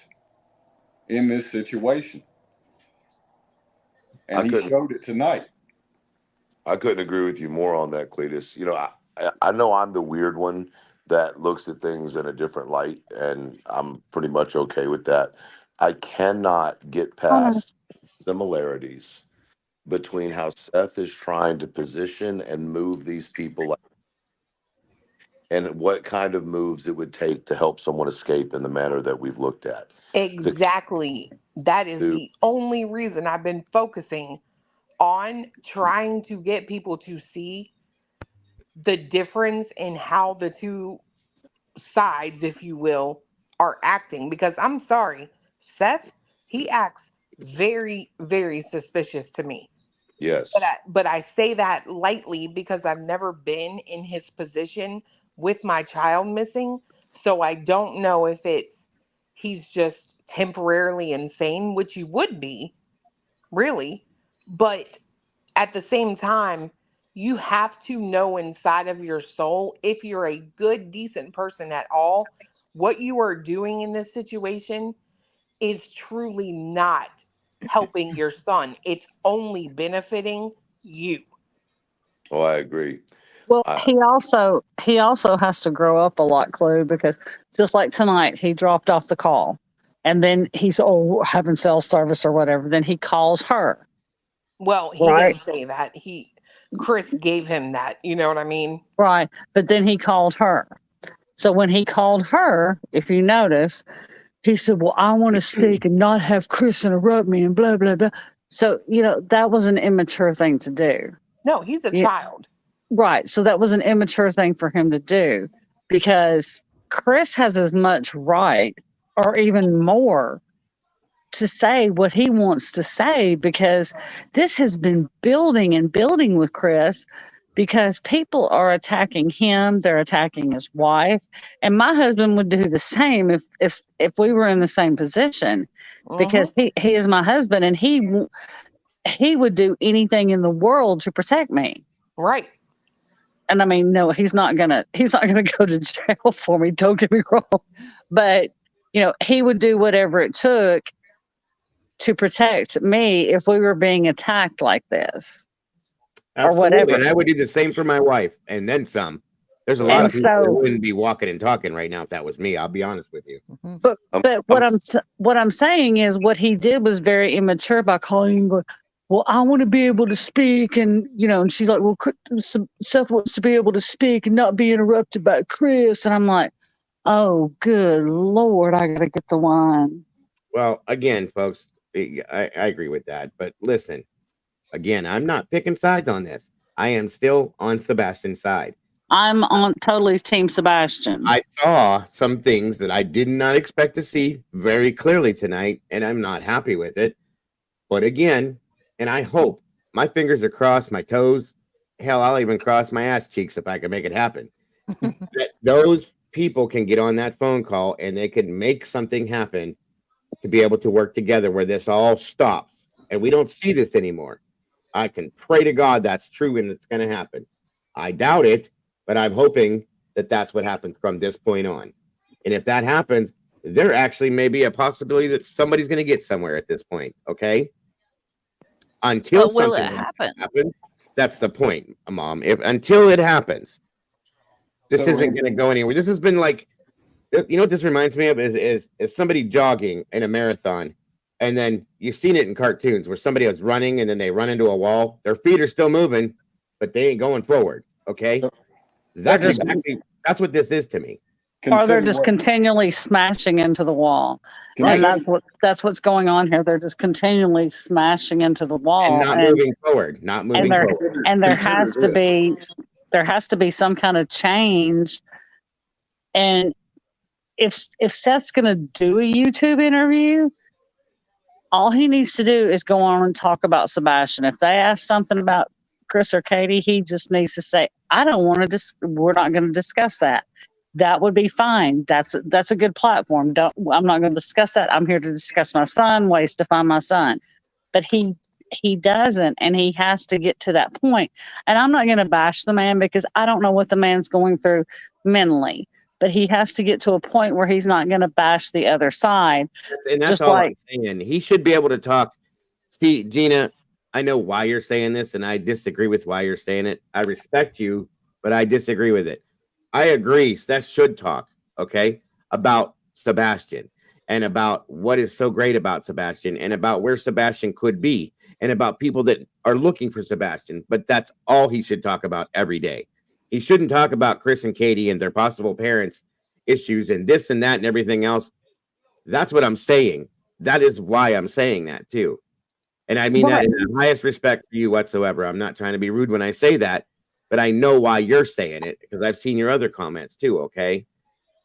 in this situation. And he showed it tonight. I couldn't agree with you more on that, Cletus. I know I'm the weird one that looks at things in a different light, and I'm pretty much okay with that. I cannot get past similarities between how Seth is trying to position and move these people and what kind of moves it would take to help someone escape in the manner that we've looked at. Exactly. That is the only reason I've been focusing on trying to get people to see the difference in how the two sides, if you will, are acting. Because I'm sorry, Seth, he acts very, very suspicious to me. Yes. But I say that lightly because I've never been in his position with my child missing. So I don't know if he's just temporarily insane, which he would be, really. But at the same time, you have to know inside of your soul, if you're a good, decent person at all, what you are doing in this situation is truly not helping your son. It's only benefiting you. Oh, I agree. Well, he also has to grow up a lot, Clue, because just like tonight, he dropped off the call, and then he's having cell service or whatever. Then he calls her. Well, he didn't say that. Chris gave him that. You know what I mean? Right, but then he called her. So when he called her, if you notice, he said, "Well, I want to speak and not have Chris interrupt me and blah blah blah." So that was an immature thing to do. No, he's a child. Right. So that was an immature thing for him to do, because Chris has as much right or even more to say what he wants to say, because this has been building and building with Chris, because people are attacking him, they're attacking his wife, and my husband would do the same if we were in the same position, because he is my husband, and he would do anything in the world to protect me. Right. And I mean, no, he's not gonna go to jail for me. Don't get me wrong, but he would do whatever it took to protect me if we were being attacked like this, or whatever. And I would do the same for my wife, and then some. There's a lot of people who wouldn't be walking and talking right now if that was me. I'll be honest with you. But what I'm saying is, what he did was very immature by calling. Well, I want to be able to speak, and and she's like, well, Seth wants to be able to speak and not be interrupted by Chris, and I'm like, oh, good Lord, I gotta get the wine. Well, again, folks, I agree with that, but listen, again, I'm not picking sides on this. I am still on Sebastian's side. I'm on totally Team Sebastian. I saw some things that I did not expect to see very clearly tonight, and I'm not happy with it. But again, and I hope, my fingers are crossed, my toes, hell, I'll even cross my ass cheeks if I can make it happen. That those people can get on that phone call and they can make something happen to be able to work together where this all stops and we don't see this anymore. I can pray to God that's true and it's going to happen. I doubt it, but I'm hoping that that's what happens from this point on. And if that happens, there actually may be a possibility that somebody's going to get somewhere at this point. Okay. Until something happens, that's the point, Mom. Until it happens, this isn't going to go anywhere. This has been like, what this reminds me of is somebody jogging in a marathon, and then you've seen it in cartoons where somebody is running and then they run into a wall. Their feet are still moving, but they ain't going forward. Okay, that's what this is to me. Or they're just continually smashing into the wall. And that's what's going on here. They're just continually smashing into the wall. And not moving forward. And there has to be some kind of change. And if Seth's gonna do a YouTube interview, all he needs to do is go on and talk about Sebastian. If they ask something about Chris or Katie, he just needs to say, I don't want to we're not going to discuss that. That would be fine. That's a good platform. I'm not going to discuss that. I'm here to discuss my son, ways to find my son. But he doesn't, and he has to get to that point. And I'm not going to bash the man because I don't know what the man's going through mentally. But he has to get to a point where he's not going to bash the other side. And that's all I'm saying. He should be able to talk. See, Gina, I know why you're saying this, and I disagree with why you're saying it. I respect you, but I disagree with it. I agree. Seth should talk, okay, about Sebastian and about what is so great about Sebastian and about where Sebastian could be and about people that are looking for Sebastian. But that's all he should talk about every day. He shouldn't talk about Chris and Katie and their possible parents' issues and this and that and everything else. That's what I'm saying. That is why I'm saying that too. And I mean that in the highest respect for you whatsoever. I'm not trying to be rude when I say that, but I know why you're saying it because I've seen your other comments too, okay?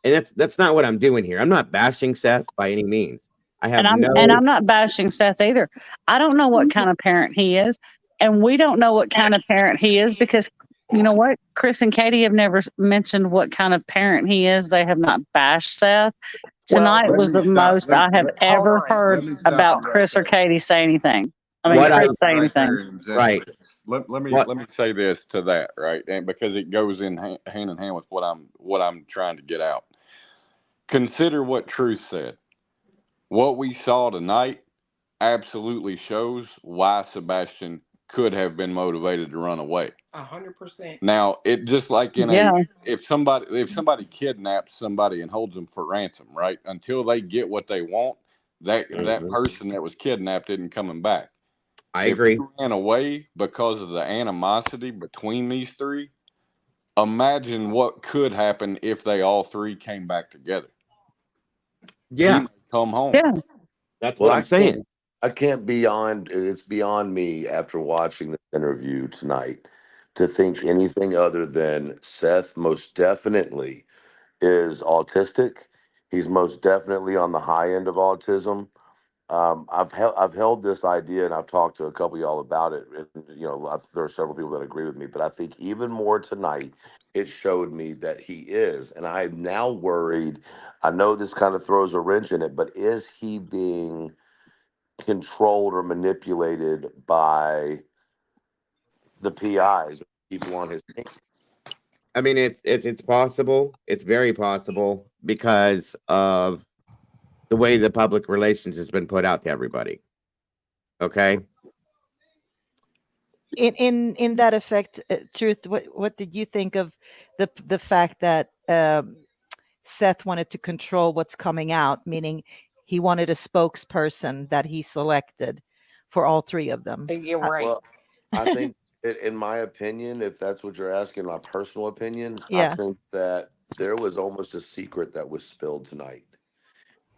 And that's not what I'm doing here. I'm not bashing Seth by any means. I have I'm not bashing Seth either. I don't know what kind of parent he is, and we don't know what kind of parent he is because you know what? Chris and Katie have never mentioned what kind of parent he is. They have not bashed Seth. Tonight Let was me the stop. most I have ever heard Let me stop about you right Chris or there. Katie say anything. I Let mean, me Chris stop say you right there anything. and just Right. let me say this to that, right? And because it goes in hand in hand with what I'm trying to get out. Consider what Truth said. What we saw tonight absolutely shows why Sebastian could have been motivated to run away. 100%. Now, it just like in Yeah. if somebody kidnaps somebody and holds them for ransom, right? Until they get what they want, that person that was kidnapped isn't coming back. I If agree. he ran away because of the animosity between these three, imagine what could happen if they all three came back together. He Yeah. may come home. Yeah. That's Well, what I'm saying. I can't it's beyond me after watching the interview tonight to think anything other than Seth most definitely is autistic. He's most definitely on the high end of autism. I've held this idea and I've talked to a couple of y'all about it. And, there are several people that agree with me, but I think even more tonight, it showed me that he is. And I'm now worried. I know this kind of throws a wrench in it, but is he being controlled or manipulated by the PIs, people on his team? I mean, it's possible. It's very possible because of the way the public relations has been put out to everybody. Okay. In that effect, Truth, what did you think of the fact that Seth wanted to control what's coming out, meaning he wanted a spokesperson that he selected for all three of them? You're right. Well, I think, in my opinion, if that's what you're asking, my personal opinion, I Yeah. think that there was almost a secret that was spilled tonight.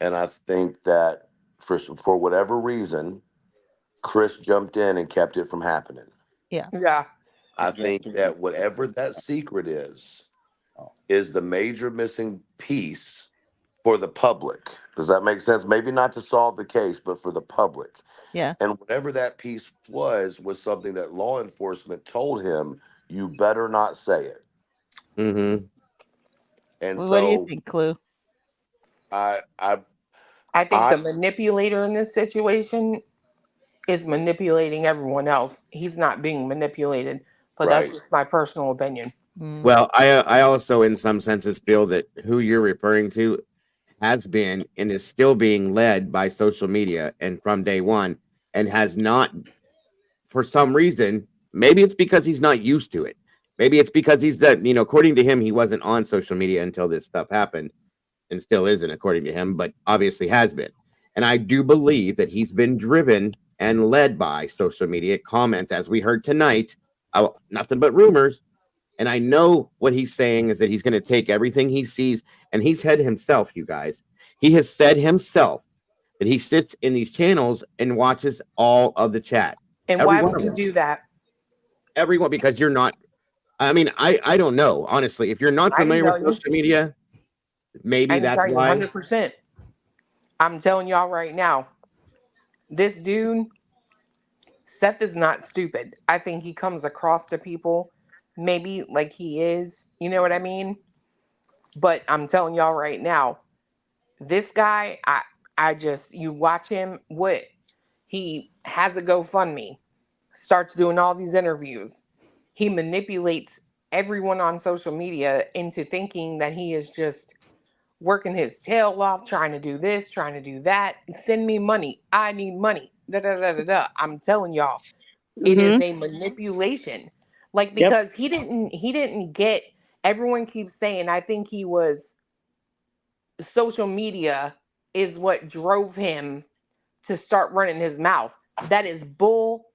And I think that for whatever reason, Chris jumped in and kept it from happening. Yeah. Yeah. I think that whatever that secret is the major missing piece for the public. Does that make sense? Maybe not to solve the case, but for the public. Yeah. And whatever that piece was something that law enforcement told him, you better not say it. Mm-hmm. And What do you so think, Clue? I think the manipulator in this situation is manipulating everyone else. He's not being manipulated, but that's just my personal opinion. Well, I also, in some senses, feel that who you're referring to has been and is still being led by social media and from day one and has not, for some reason, maybe it's because he's not used to it. Maybe it's because he's that, according to him, he wasn't on social media until this stuff happened and still isn't, according to him, but obviously has been. And I do believe that he's been driven and led by social media comments, as we heard tonight. Nothing but rumors. And I know what he's saying is that he's going to take everything he sees, and he's said himself, you guys, he has said himself that he sits in these channels and watches all of the chat. And why would you do that? Everyone, because you're not, I mean, I don't know, honestly. If you're not familiar with social media, maybe that's why. 100%. I'm telling y'all right now, this dude, Seth, is not stupid. I think he comes across to people maybe like he is, you know what I mean? But I'm telling y'all right now, this guy, you watch him, he has a GoFundMe, starts doing all these interviews. He manipulates everyone on social media into thinking that he is just working his tail off, trying to do this, trying to do that. Send me money. I need money. Da, da, da, da, da. I'm telling y'all, it is a manipulation. Like, because he didn't get everyone keeps saying, I think he was, social media is what drove him to start running his mouth. That is bull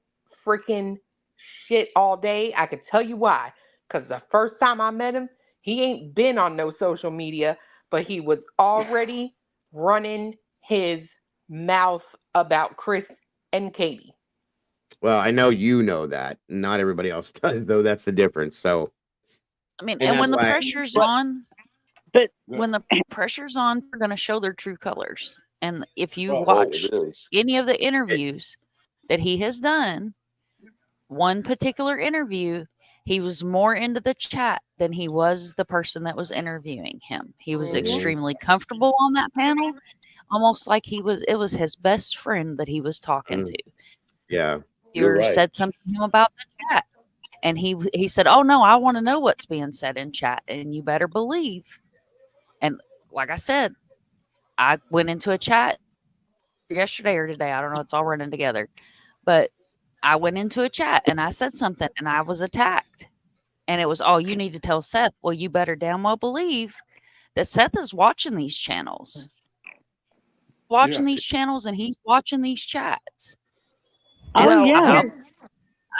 freaking shit all day. I could tell you why. Because the first time I met him, he ain't been on no social media, but he was already running his mouth about Chris and Katie. Well, I know you know that. Not everybody else does, though. That's the difference. So, I mean, and and that's when the why. pressure's But on, But when the pressure's on, they're going to show their true colors. And if you Oh, watch it is. any of the interviews that he has done, one particular interview, he was more into the chat than he was the person that was interviewing him. He was extremely comfortable on that panel, almost like it was his best friend that he was talking to. Yeah. You're Viewer right. said something to him about the chat, and he said, "Oh no, I want to know what's being said in chat, and you better believe." And like I said, I went into a chat yesterday or today. I don't know. It's all running together, but I went into a chat and I said something, and I was attacked. And it was, "Oh, you need to tell Seth." Well, you better damn well believe that Seth is watching these channels, Yeah. these channels, and he's watching these chats. oh well, yeah, here's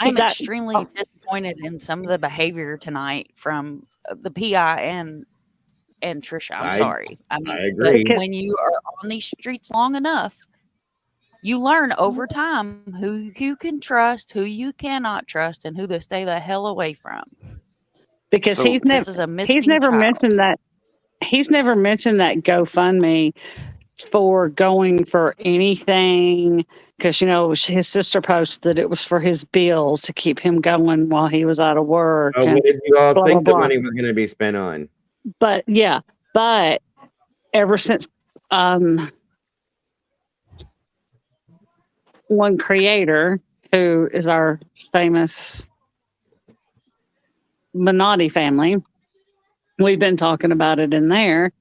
I'm that extremely disappointed in some of the behavior tonight from the PI and Trisha. I'm I sorry. I mean, but agree. when you are on these streets long enough, you learn over time who you can trust, who you cannot trust, and who to stay the hell away from. because So This is a he's missing never child. mentioned that GoFundMe for going for anything, because his sister posted that it was for his bills to keep him going while he was out of work Oh, and what did you all blah blah think the blah. money was going to be spent on? But yeah, but ever since one creator who is our famous Minotti family, we've been talking about it in there.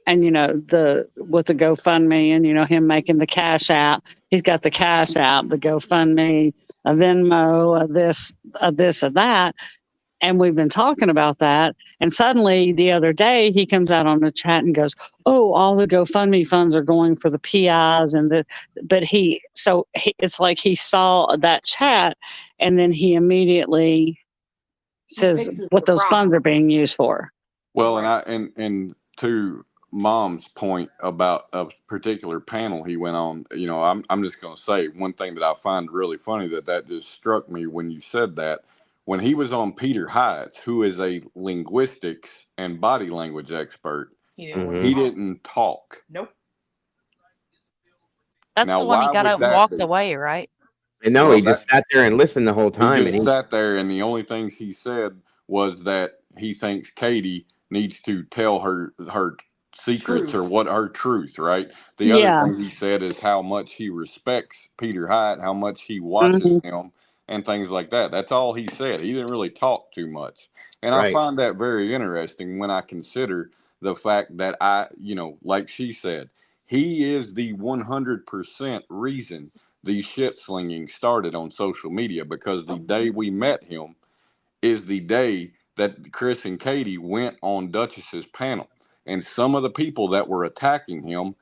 And with the GoFundMe and him making the Cash App, he's got the Cash App, the GoFundMe, a Venmo, a this, a that, and we've been talking about that. And suddenly the other day he comes out on the chat and goes, "Oh, all the GoFundMe funds are going for the PIs and it's like he saw that chat, and then he immediately says fixes what the those funds problem. are being used for." well, and to Mom's point about a particular panel he went on, I'm just going to say one thing that I find really funny that just struck me when you said that. When he was on Peter Heitz, who is a linguistics and body language expert, He he didn't talk. Nope. That's Now, the one he why got would up and that walked be? away, right? And no, Well, he just sat there and listened the whole he time. just And sat there, and the only things he said was that he thinks Katie needs to tell her secrets or what her truth, right? The other Yeah. thing he said is how much he respects Peter Height, how much he watches Mhm. him, and things like that. That's all he said. He didn't really talk too much. And I right. find that very interesting when I consider the fact that like she said, he is the 100% reason the shit slinging started on social media, because the day we met him is the day that Chris and Katie went on Duchess's panel. And some of the people that were attacking him,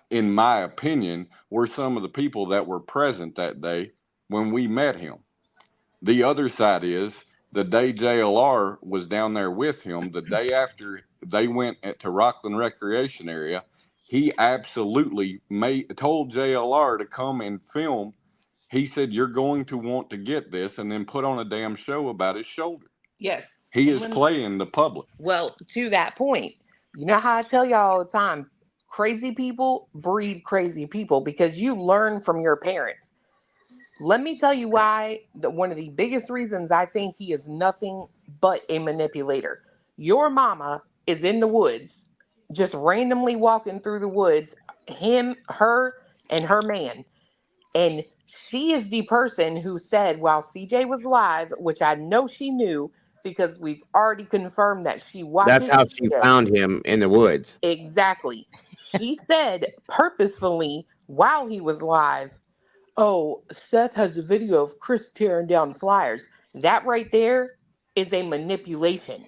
in my opinion, were some of the people that were present that day when we met him. The other side is the day JLR was down there with him, the day after they went to Rockland Recreation Area, he absolutely told JLR to come and film. He said, "You're going to want to get this," and then put on a damn show about his shoulder. Yes. He And is playing the public. well, to that point, you know how I tell y'all all the time, crazy people breed crazy people because you learn from your parents. Let me tell you why one of the biggest reasons I think he is nothing but a manipulator. Your mama is in the woods, just randomly walking through the woods, her, and her man. And she is the person who said while CJ was live, which I know she knew because we've already confirmed that she That's watches how she CJ. found him in the woods. Exactly. She said purposefully while he was live, "Oh, Seth has a video of Chris tearing down flyers." That right there is a manipulation.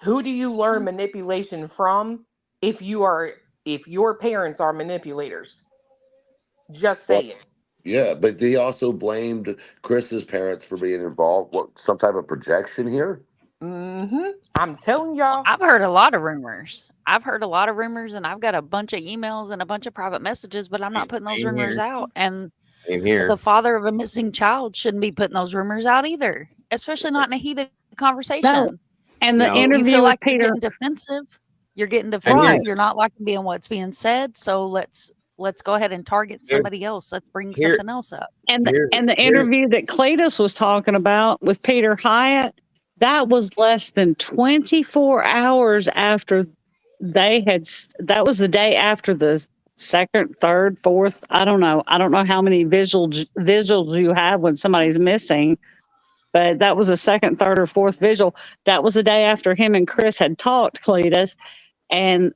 Who do you learn manipulation from if your parents are manipulators? Just say it. Yeah, but he also blamed Chris's parents for being involved. What, some type of projection here? I'm telling y'all. I've heard a lot of rumors. And I've got a bunch of emails and a bunch of private messages, but I'm not putting those Same rumors here. out. And Same here. the father of a missing child shouldn't be putting those rumors out either, especially not in a heated conversation. No. And the No. You interview feel with like you're Peter. getting defensive. You're getting And then- defensive. You're not liking being what's being said. So let's go ahead and target somebody else. Let's bring something else up. And the interview that Cletus was talking about with Peter Hyatt, that was less than 24 hours after that was the day after the second, third, fourth. I don't know how many visuals you have when somebody's missing, but that was a second, third, or fourth visual. That was the day after him and Chris had talked, Cletus. And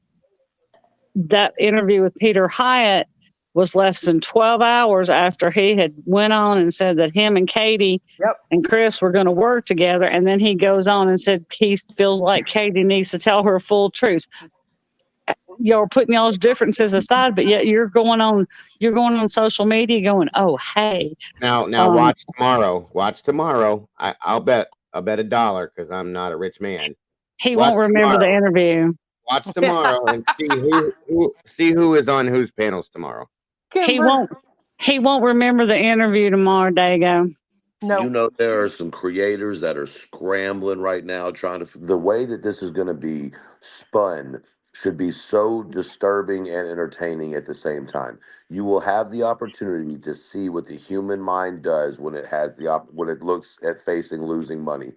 that interview with Peter Hyatt was less than 12 hours after he had went on and said that him and Katie and Chris were going to work together. And then he goes on and said he feels like Katie needs to tell her full truth. Y'all putting y'all's differences aside, but yet you're going on social media going, oh, hey. Now watch tomorrow. Watch tomorrow. I'll bet $1 because I'm not a rich man. He won't remember the interview. Watch tomorrow and see who is on whose panels tomorrow. He won't remember the interview tomorrow, Dago. You know, there are some creators that are scrambling right now trying to. The way that this is going to be spun should be so disturbing and entertaining at the same time. You will have the opportunity to see what the human mind does when it has when it looks at facing losing money.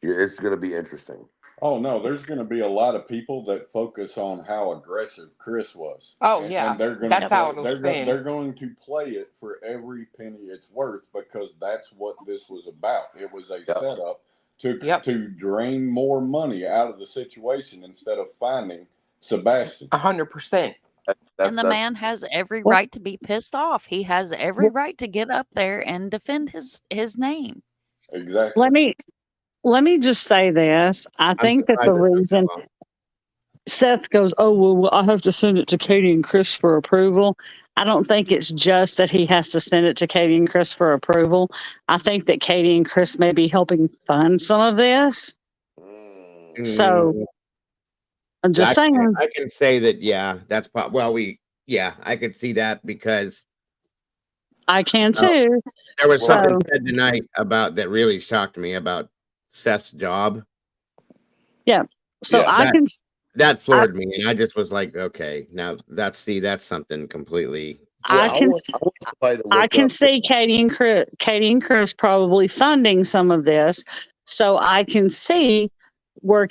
It's going to be interesting. Oh no, there's going to be a lot of people that focus on how aggressive Chris was. Oh and, yeah, and they're going that's to how it'll spin. they're going to play it for every penny it's worth because that's what this was about. It was a setup to drain more money out of the situation instead of finding Sebastian. 100%. And the man has every right to be pissed off. He has every right to get up there and defend his name. Exactly. Let me just say this. I think that the reason Seth goes, oh, well, I have to send it to Katie and Chris for approval. I don't think it's just that he has to send it to Katie and Chris for approval. I think that Katie and Chris may be helping fund some of this. So I'm just saying. I can say that, yeah, that's I could see that because I can too. There was something said tonight about that really shocked me about Seth's job. Yeah. So that floored me, and I just was like, okay, now that's something completely. I can see Katie and Chris probably funding some of this, so I can see where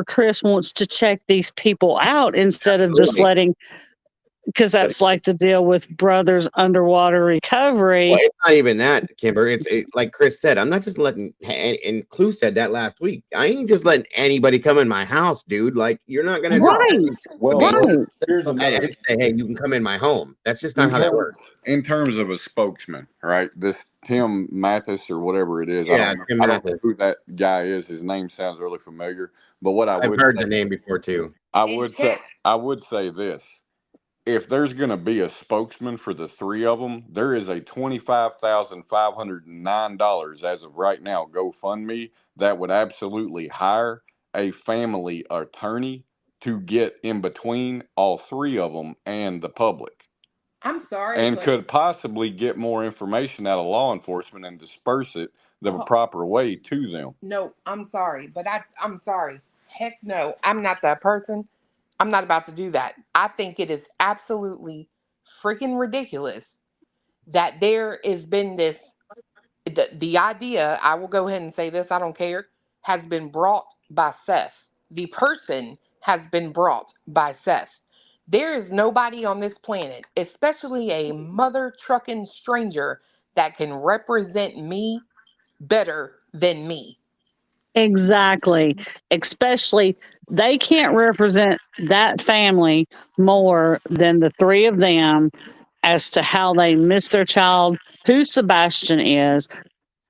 Chris wants to check these people out instead of just letting. Because that's like the deal with Brothers Underwater Recovery. Well, it's not even that, Kimber. It's like Chris said, I'm not just letting, and Clue said that last week. I ain't just letting anybody come in my house, dude. Like, you're not going to Here's another. Say, hey, you can come in my home. That's just not how that works. In terms of a spokesman, right? This Tim Mathis or whatever it is. I don't know who that guy is. His name sounds really familiar. But what I've heard the name before too. I would say this. If there's going to be a spokesman for the three of them, there is a $25,509 as of right now GoFundMe that would absolutely hire a family attorney to get in between all three of them and the public. I'm sorry. And could possibly get more information out of law enforcement and disperse it the proper way to them. No, I'm sorry, but I'm sorry. Heck no, I'm not that person. I'm not about to do that. I think it is absolutely freaking ridiculous that there has been this, the idea, I will go ahead and say this, I don't care, has been brought by Seth. The person has been brought by Seth. There is nobody on this planet, especially a mother trucking stranger, that can represent me better than me. Exactly. Especially, they can't represent that family more than the three of them as to how they miss their child, who Sebastian is,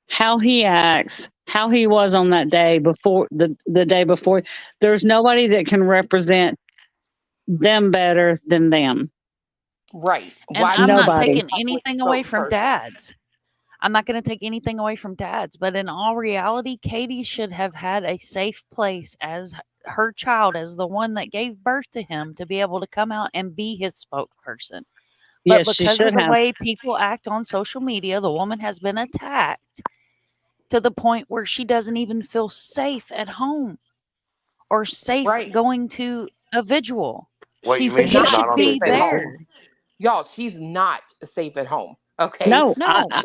how he acts, how he was on that day before the day before. There's nobody that can represent them better than them. Right. And Why I'm do you not pick Nobody. taking a public anything away from spokesperson? dads. I'm not going to take anything away from dads, but in all reality, Katie should have had a safe place as her child, as the one that gave birth to him, to be able to come out and be his spokesperson. But Yes, she because of should the have. way people act on social media, the woman has been attacked to the point where she doesn't even feel safe at home or safe Right. going to a vigil. Wait, you She's mean But he she's not not should on be safe at vacation? home. there. Y'all, she's not safe at home. Okay. No, No, I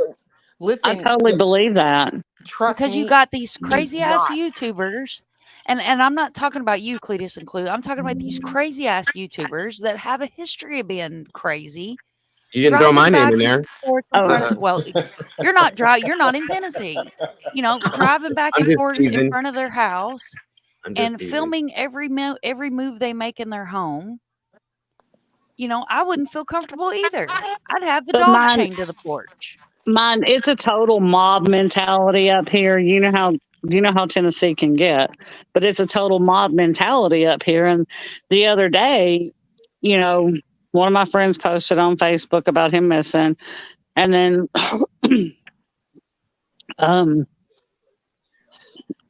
Listen, totally believe that. trust because you me, got these she's crazy ass not. YouTubers, and I'm not talking about you, Cletus and Clue. I'm talking about these crazy ass YouTubers that have a history of being crazy, You didn't throw my driving name back in and there. forth in front of. Well, you're not You're not in Tennessee. You know, driving back I'm and just forth in teasing. front of their house I'm just and teasing. filming every move they make in their home. You know, I wouldn't feel comfortable either. I'd have the But dog chained to the porch. mine, it's a total mob mentality up here. You know how Tennessee can get, but it's a total mob mentality up here. And the other day, one of my friends posted on Facebook about him missing, and then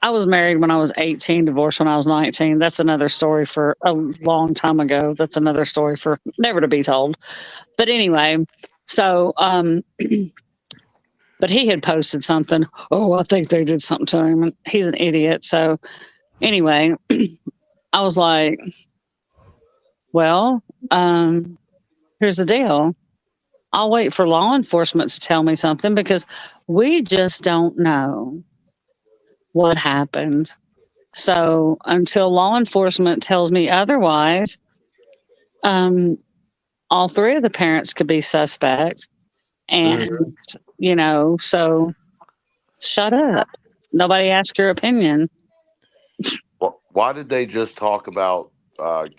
I was married when I was 18, divorced when I was 19. That's another story for a long time ago. That's another story for never to be told. But anyway, so but he had posted something. Oh, I think they did something to him, and he's an idiot. So anyway, I was like, well, here's the deal. I'll wait for law enforcement to tell me something because we just don't know what happened. So until law enforcement tells me otherwise, all three of the parents could be suspects. And, so shut up. Nobody asked your opinion. Why did they just talk about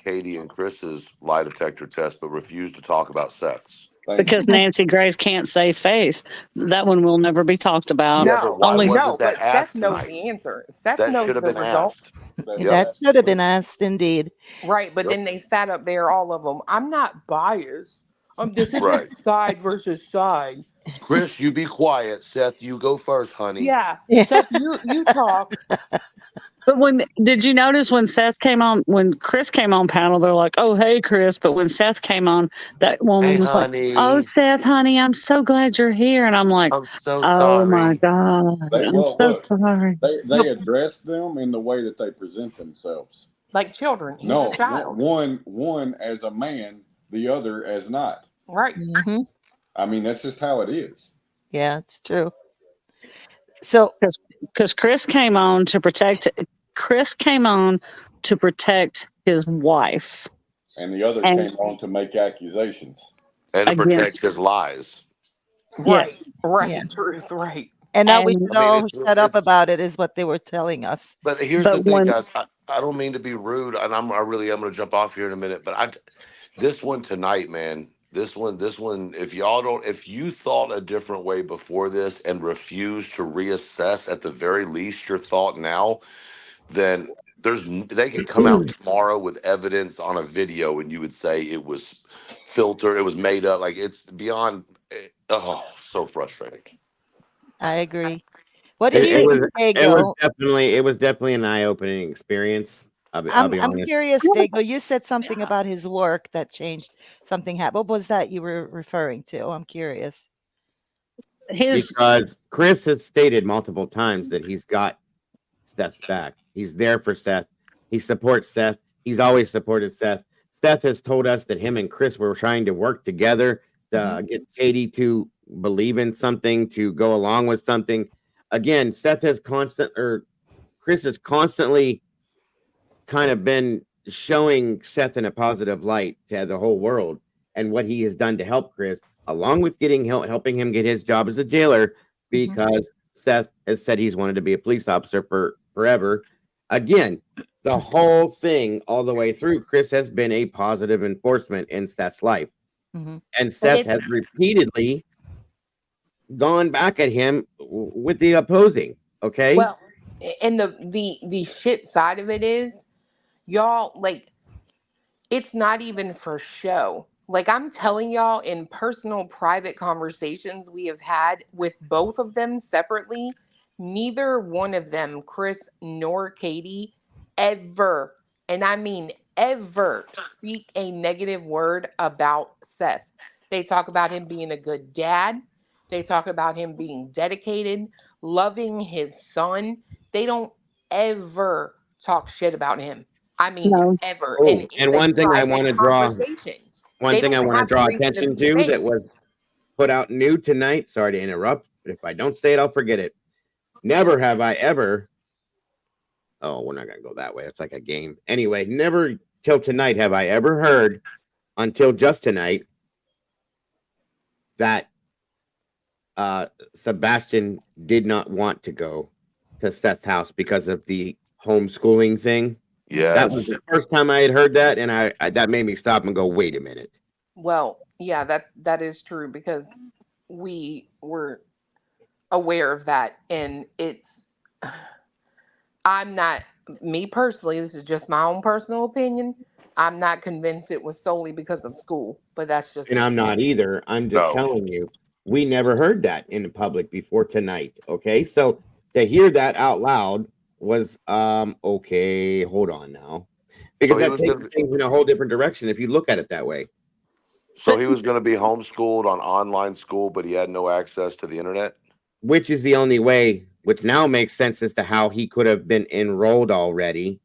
Katie and Chris's lie detector test, but refuse to talk about Seth's? Because Nancy Grace can't save face. That one will never be talked about. Yeah, but why Only wasn't that But Seth asked knows tonight? the answer. Seth That knows should have the been result. asked. That should have been asked indeed. Right, but then they sat up there, all of them. I'm not biased. This isn't Right. side versus side. Chris, you be quiet. Seth, you go first, honey. Yeah, Seth, you talk. But did you notice when when Chris came on panel, they're like, "Oh, hey, Chris." But when Seth came on, that woman Hey, was like, honey. "Oh, Seth, honey, I'm so glad you're here." And I'm like, I'm so "Oh my sorry." God, I'm so sorry." They address them in the way that they present themselves. Like children. He's No, a child. one as a man, the other as not. Right. Mm-hmm. I mean, that's just how it is. Yeah, it's true. So, because Chris came on to protect his wife, and the other came on to make accusations and to protect his lies. Right. Yes. Right. Yeah. Truth. Right. And now we And- should I mean, all it's- shut up it's- about it, is what they were telling us. But here's the thing, guys. I don't mean to be rude, and I'm going to jump off here in a minute. But this one tonight, man. This one. If you thought a different way before this and refuse to reassess at the very least your thought now, then they could come out tomorrow with evidence on a video, and you would say it was filtered, it was made up. Like it's beyond. Oh, so frustrating. I agree. What do you think, Dago? It was definitely an eye-opening experience. I'll be I'm honest. curious, Dago. You said something about his work that changed. Something happened. What was that you were referring to? I'm curious. Because Chris has stated multiple times that he's got Seth's back. He's there for Seth. He supports Seth. He's always supported Seth. Seth has told us that him and Chris were trying to work together to get Katie to believe in something, to go along with something. Again, Chris has constantly kind of been showing Seth in a positive light to the whole world and what he has done to help Chris, along with helping him get his job as a jailer, because Seth has said he's wanted to be a police officer for forever. Again, the whole thing all the way through, Chris has been a positive enforcement in Seth's life. And Seth has repeatedly gone back at him with the opposing. Okay. Well, and the shit side of it is, y'all, like, it's not even for show. Like, I'm telling y'all, in personal private conversations we have had with both of them separately, neither one of them, Chris nor Katie, ever, and I mean ever, speak a negative word about Seth. They talk about him being a good dad. They talk about him being dedicated, loving his son. They don't ever talk shit about him. I mean, No. ever. And Oh, it's and a one thing I private want to conversation. They don't have draw reason to attention be to safe. that was put out new tonight. Sorry to interrupt, but if I don't say it, I'll forget it. Never have I ever. Oh, we're not going to go that way. It's like a game. Anyway, never till tonight have I ever heard, until just tonight, that Sebastian did not want to go to Seth's house because of the homeschooling thing. That was Yes. the first time I had heard that, and I that made me stop and go, wait a minute. Well, yeah, that is true, because we were aware of that, and it's I'm not, me personally, this is just my own personal opinion. I'm not convinced it was solely because of school, but that's just And me. I'm not either. I'm just No. telling you, we never heard that in the public before tonight. Okay, so to hear that out loud was okay. Hold on now, So because he that was takes going to. things in a whole different direction if you look at it that way. So he was going to be homeschooled on online school, but he had no access to the internet. Which is the only way, which now makes sense as to how he could have been enrolled already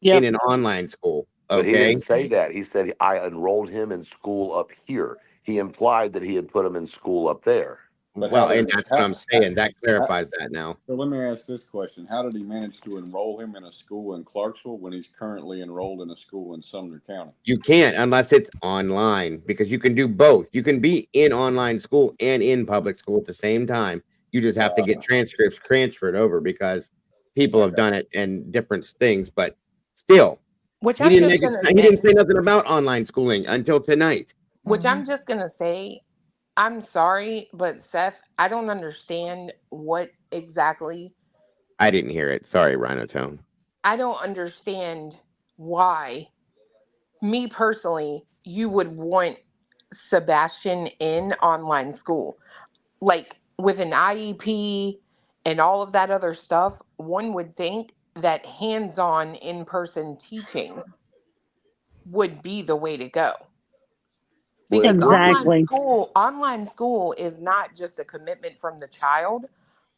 in Yep. an online school. But he Okay. didn't say that. He said I enrolled him in school up here. He implied that he had put him in school up there. But Well, how did and that's what I'm saying. That clarifies that now. so let me ask this question. How did he manage to enroll him in a school in Clarksville when he's currently enrolled in a school in Sumner County? You can't unless it's online, because you can do both. You can be in online school and in public school at the same time. You just have to get transcripts transferred over, because people have done it in different things, but still, Which he I'm didn't just make it. gonna He say, didn't say nothing about online schooling until tonight. which I'm just gonna say, I'm sorry, but Seth, I don't understand what exactly. I didn't hear it. Sorry, Rhino Tone. I don't understand why, me personally, you would want Sebastian in online school. Like, with an IEP and all of that other stuff, one would think that hands-on in-person teaching would be the way to go. Well, Because it would be. online school is not just a commitment from the child.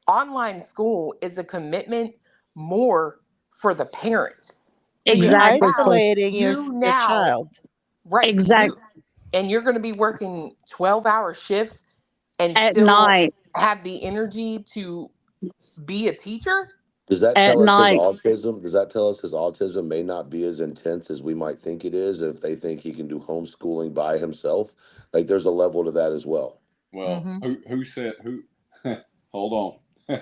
Online school is a commitment more for the parent. Because You're Exactly. isolating you your now, child. right, Exact. and you're going to be working 12-hour shifts and At still night. have the energy to be a teacher. Does that At tell us his night. autism? Does that tell us his autism may not be as intense as we might think it is if they think he can do homeschooling by himself? Like there's a level to that as well. Well, who said who? Hold on.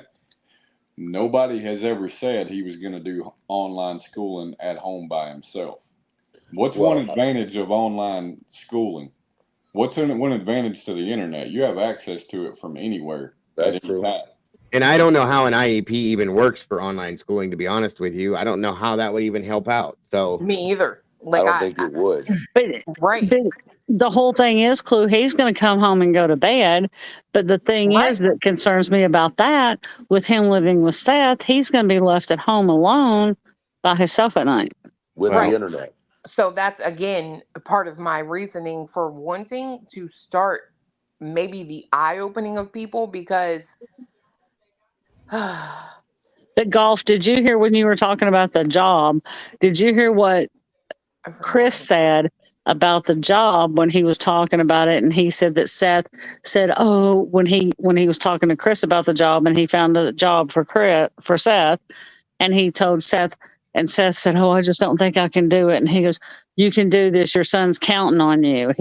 Nobody has ever said he was going to do online schooling at home by himself. What's one Well, advantage of online schooling? What's one advantage to the internet? You have access to it from anywhere at that's any true. time. And I don't know how an IEP even works for online schooling, to be honest with you. I don't know how that would even help out. So Me either. I Like, don't think it would. But, right, but the whole thing is, Clue, he's going to come home and go to bed. But the thing is right. that concerns me about that, with him living with Seth, he's going to be left at home alone by himself at night. With Right. the internet. So that's, again, part of my reasoning for wanting to start maybe the eye opening of people, because But Golf, did you hear when you were talking about the job? Did you hear what Chris said about the job when he was talking about it? And he said that Seth said, "Oh, when he was talking to Chris about the job, and he found a job for Seth, and he told Seth, and Seth said, "Oh, I just don't think I can do it." And he goes, "You can do this. Your son's counting on you."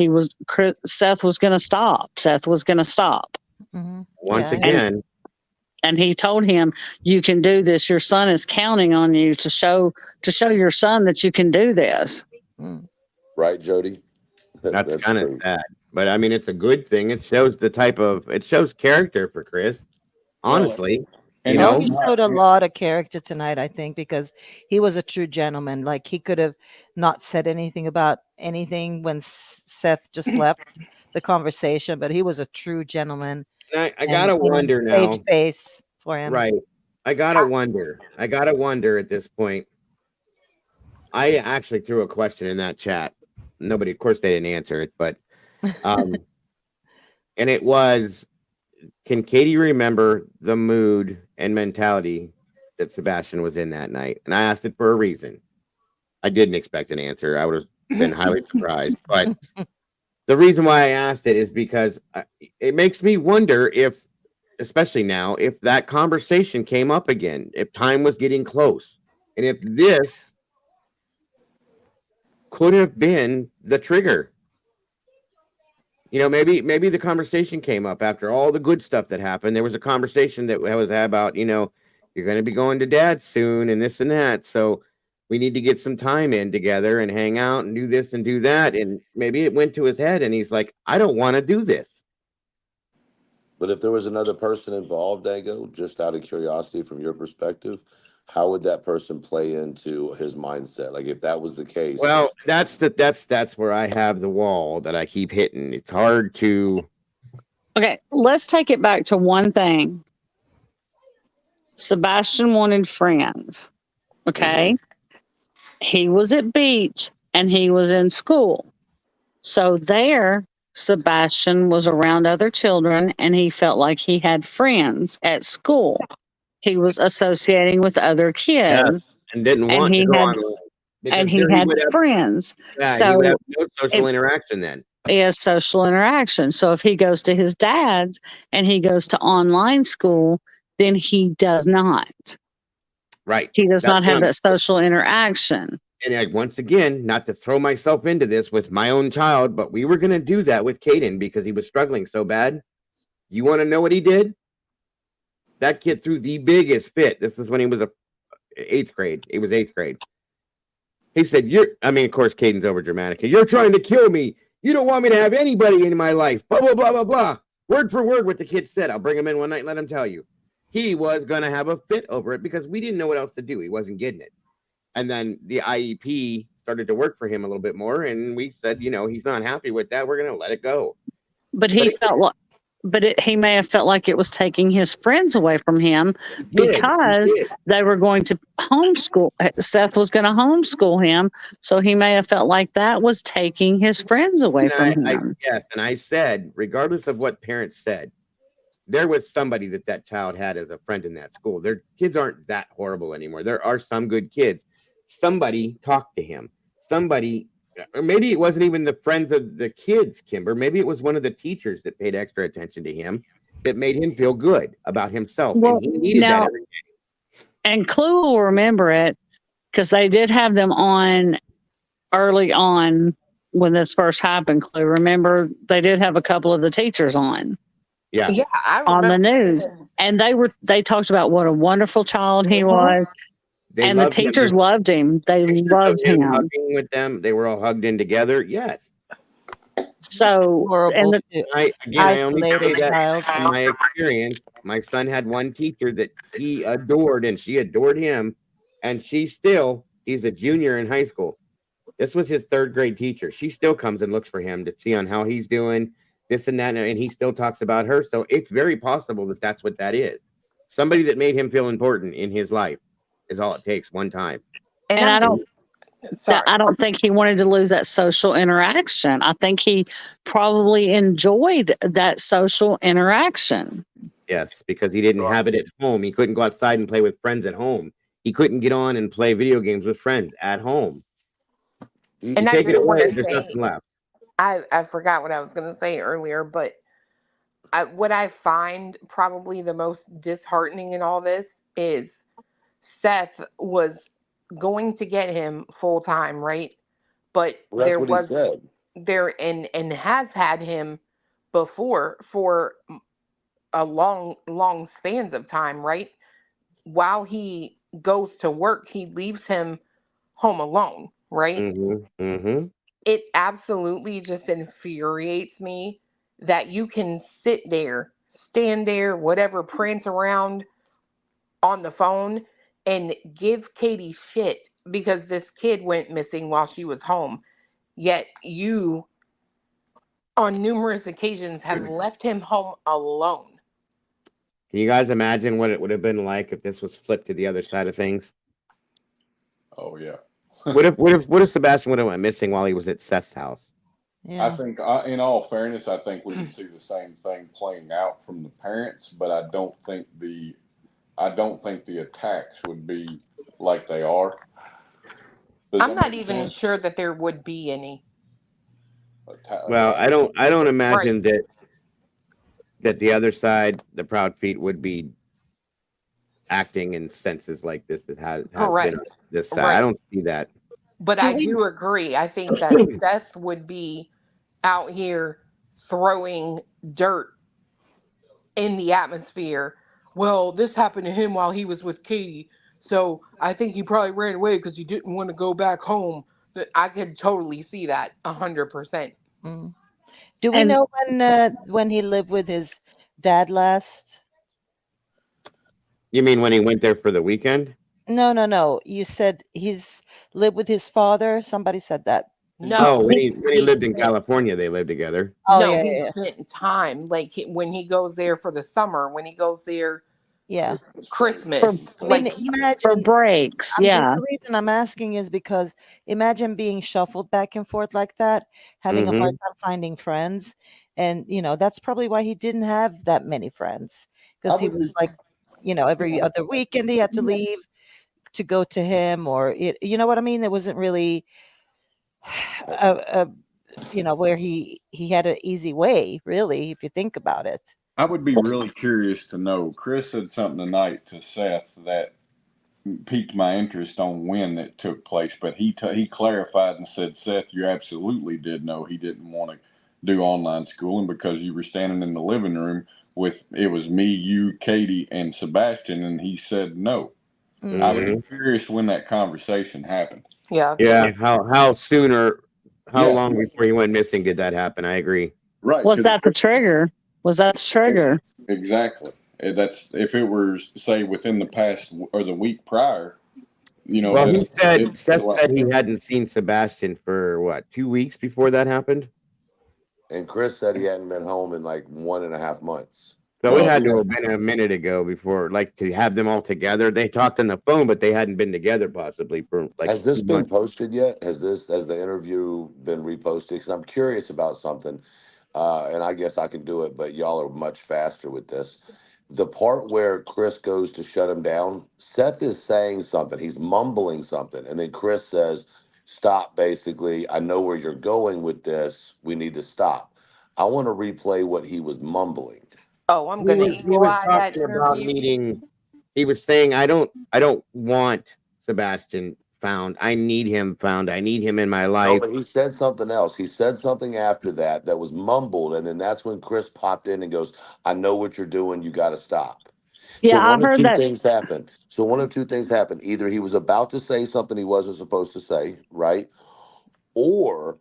Seth was going to stop. Seth was going to stop. once again, And he told him, "You can do this. Your son is counting on you to show your son that you can do this." Right, Jody? that's kind of true. sad. But I mean, it's a good thing. It shows character for Chris. Honestly. You Well, know, he showed a lot of character tonight, I think, because he was a true gentleman. Like he could have not said anything about anything when Seth just left the conversation, but he was a true gentleman I and gotta wonder saved now. face for him. Right. I gotta wonder. I gotta wonder at this point. I actually threw a question in that chat. Nobody, of course, they didn't answer it, but and it was, can Katie remember the mood and mentality that Sebastian was in that night? And I asked it for a reason. I didn't expect an answer. I would have been highly surprised. But the reason why I asked it is because it makes me wonder if, especially now, if that conversation came up again, if time was getting close, and if this could have been the trigger. You know, maybe the conversation came up after all the good stuff that happened. There was a conversation that was about, you know, you're going to be going to dad soon and this and that. So we need to get some time in together and hang out and do this and do that. And maybe it went to his head and he's like, I don't want to do this. But if there was another person involved, Dago, just out of curiosity from your perspective, how would that person play into his mindset? Like if that was the case. Well, that's where I have the wall that I keep hitting. It's hard to. Okay, let's take it back to one thing. Sebastian wanted friends. Okay. He was at beach and he was in school. So there, Sebastian was around other children and he felt like he had friends at school. He was associating with other kids. Yes, and didn't want to go online. And he had friends. Yeah, so he would have no social interaction then. He has social interaction. So if he goes to his dad's and he goes to online school, then he does not. Right. He does not have that social interaction. And once again, not to throw myself into this with my own child, but we were going to do that with Caden because he was struggling so bad. You want to know what he did? That kid threw the biggest fit. This was when he was eighth grade. It was eighth grade. He said, of course, Caden's over dramatic. You're trying to kill me. You don't want me to have anybody in my life. Blah, blah, blah, blah, blah. Word for word what the kid said. I'll bring him in one night and let him tell you. He was going to have a fit over it because we didn't know what else to do. He wasn't getting it. And then the IEP started to work for him a little bit more. And we said, he's not happy with that. We're going to let it go. But he felt like, he may have felt like it was taking his friends away from him because they were going to homeschool. Seth was going to homeschool him. So he may have felt like that was taking his friends away from him. Yes. And I said, regardless of what parents said, there was somebody that child had as a friend in that school. Their kids aren't that horrible anymore. There are some good kids. Somebody talked to him. Somebody, or maybe it wasn't even the friends of the kids, Kimber. Maybe it was one of the teachers that paid extra attention to him that made him feel good about himself. Well, and he needed that every day. And Clue will remember it because they did have them on early on when this first happened. Clue, remember they did have a couple of the teachers on. Yeah, I on the news, and they talked about what a wonderful child he was. And the teachers loved him. They loved him. Hugging with them, they were all hugged in together. Yes. So, horrible. I only say that from my experience. My son had one teacher that he adored, and she adored him, and he's a junior in high school. This was his third grade teacher. She still comes and looks for him to see on how he's doing, this and that, and he still talks about her. So it's very possible that that's what that is. Somebody that made him feel important in his life is all it takes one time. And I don't think he wanted to lose that social interaction. I think he probably enjoyed that social interaction. Yes, because he didn't have it at home. He couldn't go outside and play with friends at home. He couldn't get on and play video games with friends at home. You take it away, there's nothing left. I forgot what I was going to say earlier, but what I find probably the most disheartening in all this is Seth was going to get him full time, right? But That's what he said. There and has had him before for a long spans of time, right? While he goes to work, he leaves him home alone, right? It absolutely just infuriates me that you can stand there, whatever, prance around on the phone and give Katie shit because this kid went missing while she was home. Yet you, on numerous occasions, have left him home alone. Can you guys imagine what it would have been like if this was flipped to the other side of things? Oh yeah. What if Sebastian would have went missing while he was at Seth's house? I think, in all fairness, I think we can see the same thing playing out from the parents, but I don't think the attacks would be like they are. Does I'm that not make even sense? sure that there would be any. Well, I don't imagine Right. that the other side, the Proud Feet, would be acting in senses like this that has been on Correct. this side. I Right. don't see that. But Do I we do agree. I think that Seth would be out here throwing dirt in the atmosphere. Well, this happened to him while he was with Katie. So I think he probably ran away because he didn't want to go back home. But I could totally see that 100%. Mm. Do we And know when he lived with his dad last? You mean when he went there for the weekend? No. You said he's lived with his father. Somebody said that. No, Oh, when he he lived in spent, California, they lived together. Oh no, yeah, he yeah, spent time like when he goes there for the summer, when he goes there yeah. Christmas, for I mean, like for imagine. breaks, The yeah. reason I'm asking is because imagine being shuffled back and forth like that, having a hard Mm-hmm. time finding friends, and that's probably why he didn't have that many friends I because he would was be. like, every other weekend he had to leave to go to him, or you know what I mean. There wasn't really a where he had an easy way, really, if you think about it. I would be really curious to know. Chris said something tonight to Seth that piqued my interest on when it took place, but he clarified and said, Seth, you absolutely did know he didn't want to do online schooling because you were standing in the living room with it was me, you, Katie, and Sebastian, and he said no. I would be Mm-hmm. curious when that conversation happened. yeah, Yeah. How Yeah, long before he went missing did that happen? I agree. right. Was Because that the trigger? Was that the trigger? exactly. That's if it were say within the past or the week prior, Well, then it makes a Seth lot of said he sense. hadn't seen Sebastian for what, 2 weeks before that happened. And Chris said he hadn't been home in like 1.5 months. So it Well, had yeah, to have been a minute ago before, like, to have them all together. They talked on the phone, but they hadn't been together possibly for like Has this 2 been months. posted yet? Has the interview been reposted? Because I'm curious about something, and I guess I can do it, but y'all are much faster with this. The part where Chris goes to shut him down, Seth is saying something. He's mumbling something, and then Chris says, "Stop!" Basically, I know where you're going with this. We need to stop. I want to replay what he was mumbling. oh, I'm gonna He was EY that talking about interview. needing. He was saying, I don't want Sebastian found. I need him found. I need him in my No, life." but he said something else. He said something after that that was mumbled, and then that's when Chris popped in and goes, "I know what you're doing. You got to stop." So Yeah, I one of heard two that. things happened. Either he was about to say something he wasn't supposed to say, right? Or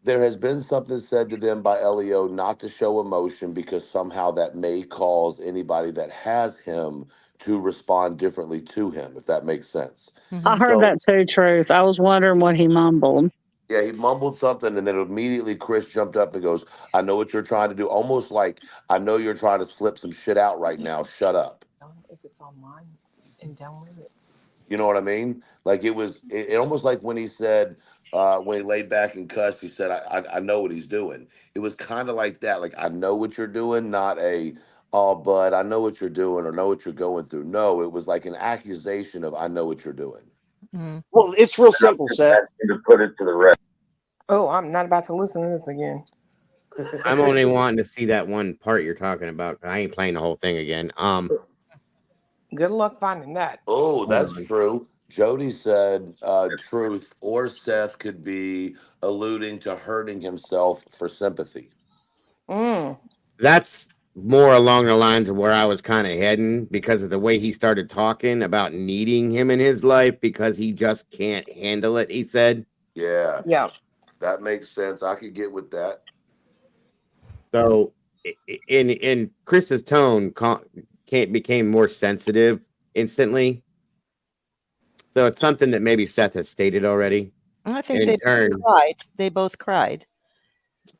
there has been something said to them by Leo not to show emotion because somehow that may cause anybody that has him to respond differently to him, if that makes sense. I Hmm. heard So that too, Truth. I was wondering what he mumbled. yeah, he mumbled something, and then immediately Chris jumped up and goes, "I know what you're trying to do." Almost like, "I know you're trying to slip some shit out right now. Shut up." If it's online and download it. You know what I mean? Like it almost like when he said, when he laid back and cussed, he said, I know what he's doing. It was kind of like that. Like, I know what you're doing, not oh, bud, I know what you're doing or know what you're going through. No, it was like an accusation of, I know what you're doing. Hmm. Well, it's real simple, Just Seth. asking to put it to the rest. Oh, I'm not about to listen to this again. I'm only wanting to see that one part you're talking about. I ain't playing the whole thing again. Good luck finding that. Oh, Hold that's on. true. Jody said Truth or Seth could be alluding to hurting himself for sympathy. Mm. That's more along the lines of where I was kind of heading because of the way he started talking about needing him in his life because he just can't handle it. He said Yeah, Yeah. that makes sense. I could get with that. so. In Chris's tone, became more sensitive instantly. So it's something that maybe Seth has stated already. I think And they in turn, both cried. They both cried.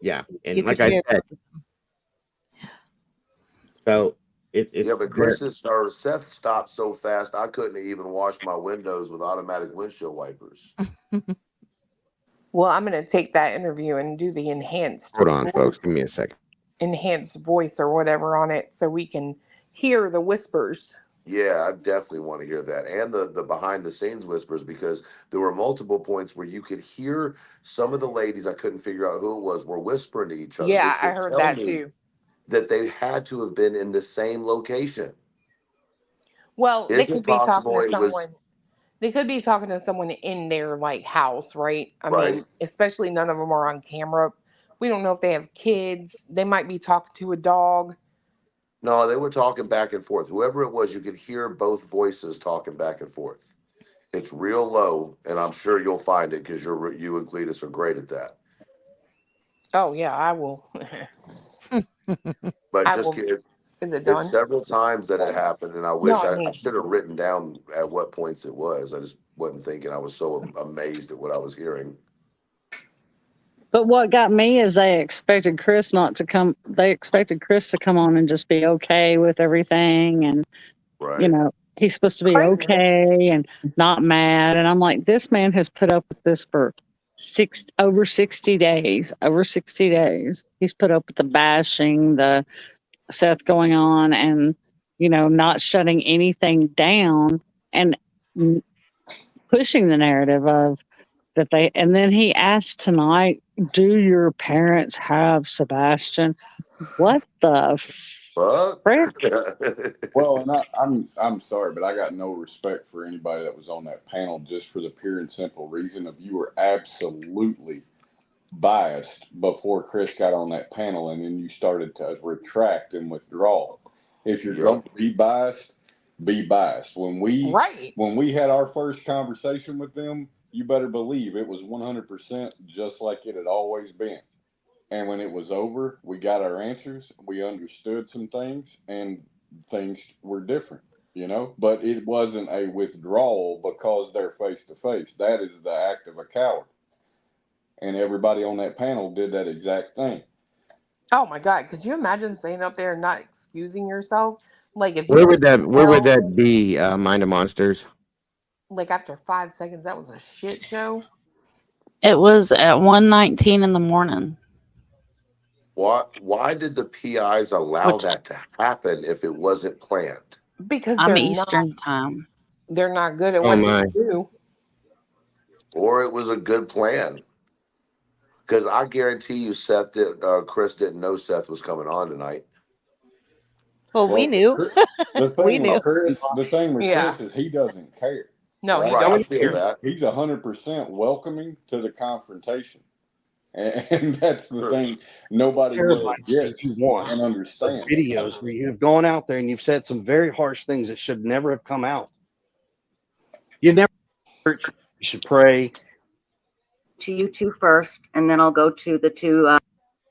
yeah. And You like could I hear said, so Yeah, it's but Chris's or Seth stopped so fast I couldn't even wash my windows with automatic windshield wipers. Well, I'm going to take that interview and do the enhanced hold on, folks. Give voice, me a second. enhanced voice or whatever on it so we can hear the whispers. Yeah, I definitely want to hear that, and the behind the scenes whispers, because there were multiple points where you could hear some of the ladies, I couldn't figure out who it was, were whispering to each other, Yeah, which I would heard tell that me too. that they had to have been in the same location. Well, they Is it could be talking possible to it was someone. They could be talking to someone in their like house, right? I right? mean, especially none of them are on camera. We don't know if they have kids. They might be talking to a dog. No, they were talking back and forth. Whoever it was, you could hear both voices talking back and forth. It's real low, and I'm sure you'll find it because you and Cletus are great at that. Oh yeah, I will. But I just will. kidding. Is it It's done? several times that it happened, and I No, wish I I mean, should have written down at what points it was. I just wasn't thinking. I was so amazed at what I was hearing. But what got me is they expected Chris not to come. They expected Chris to come on and just be okay with everything. And, Right. he's supposed to be crazy. okay and not mad. And I'm like, this man has put up with this for over 60 days. Over 60 days. He's put up with the bashing, the Seth going on, and, not shutting anything down and pushing the narrative of that and then he asked tonight, do your parents have Sebastian? What the Fuck. frick? Well, and I'm sorry, but I got no respect for anybody that was on that panel just for the pure and simple reason of you were absolutely biased before Chris got on that panel, and then you started to retract and withdraw. If you're going to be biased, be biased. When we had our first conversation with them, you better believe it was 100% just like it had always been. And when it was over, we got our answers. We understood some things, and things were different, But it wasn't a withdrawal because they're face to face. That is the act of a coward. And everybody on that panel did that exact thing. Oh my God, could you imagine staying up there and not excusing yourself? Like if you Where could would tell, that be, Mind of Monsters? like after 5 seconds, that was a shit show. It was at 1:19 in the morning. Why did the PIs allow Which that to happen if it wasn't planned? Because I'm Eastern time. they're not good at Oh what they my. do. Or it was a good plan? Because I guarantee you, Chris didn't know Seth was coming on tonight. Well, we knew. The We thing knew. with Yeah. Chris is he doesn't care. No, he Right? Right, I don't feel care. that. He's 100% welcoming to the confrontation. And that's the thing nobody really Terabytes do you gets want and of understands. videos where you've gone out there and you've said some very harsh things that should never have come out? You never church. You should pray. To you two first, and then I'll go to the two.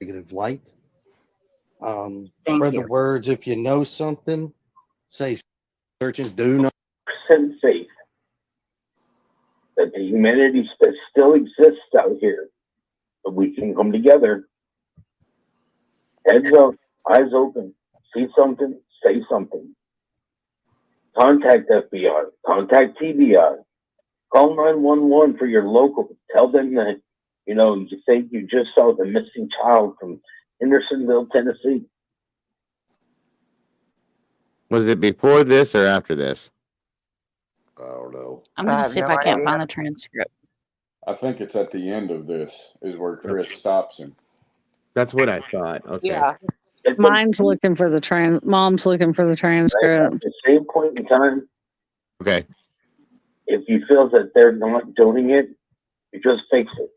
Negative light. Thank Spread you. the words. If you know something, say searching. Do know. And faith that the humanity still exists out here, but we can come together, heads up, eyes open, see something, say something. Contact FBI, contact TBI, call 911 for your local. Tell them that, you think you just saw the missing child from Hendersonville, Tennessee. Was it before this or after this? I don't know. I'm I going to have see if no I can't idea. find the transcript. I think it's at the end of this is where Chris stops him. That's what I thought. Okay. Yeah. Mom's looking for the transcript. At the same point in time, Okay. if you feel that they're not doing it, you just fix it.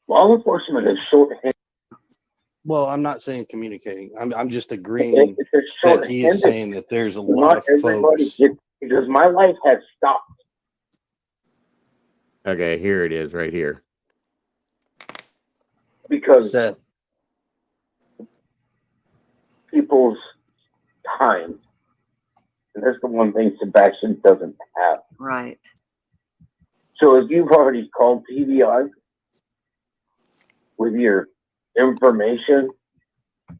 Law enforcement is short-handed. Well, I'm not saying communicating. I'm just agreeing It's a that he is short-handed. saying that there's a lot Not of everybody folks. gets, because my life has stopped. Okay, here it is right here. Because Seth, people's time And that's the one thing Sebastian doesn't have. Right. So if you've already called TBI with your information,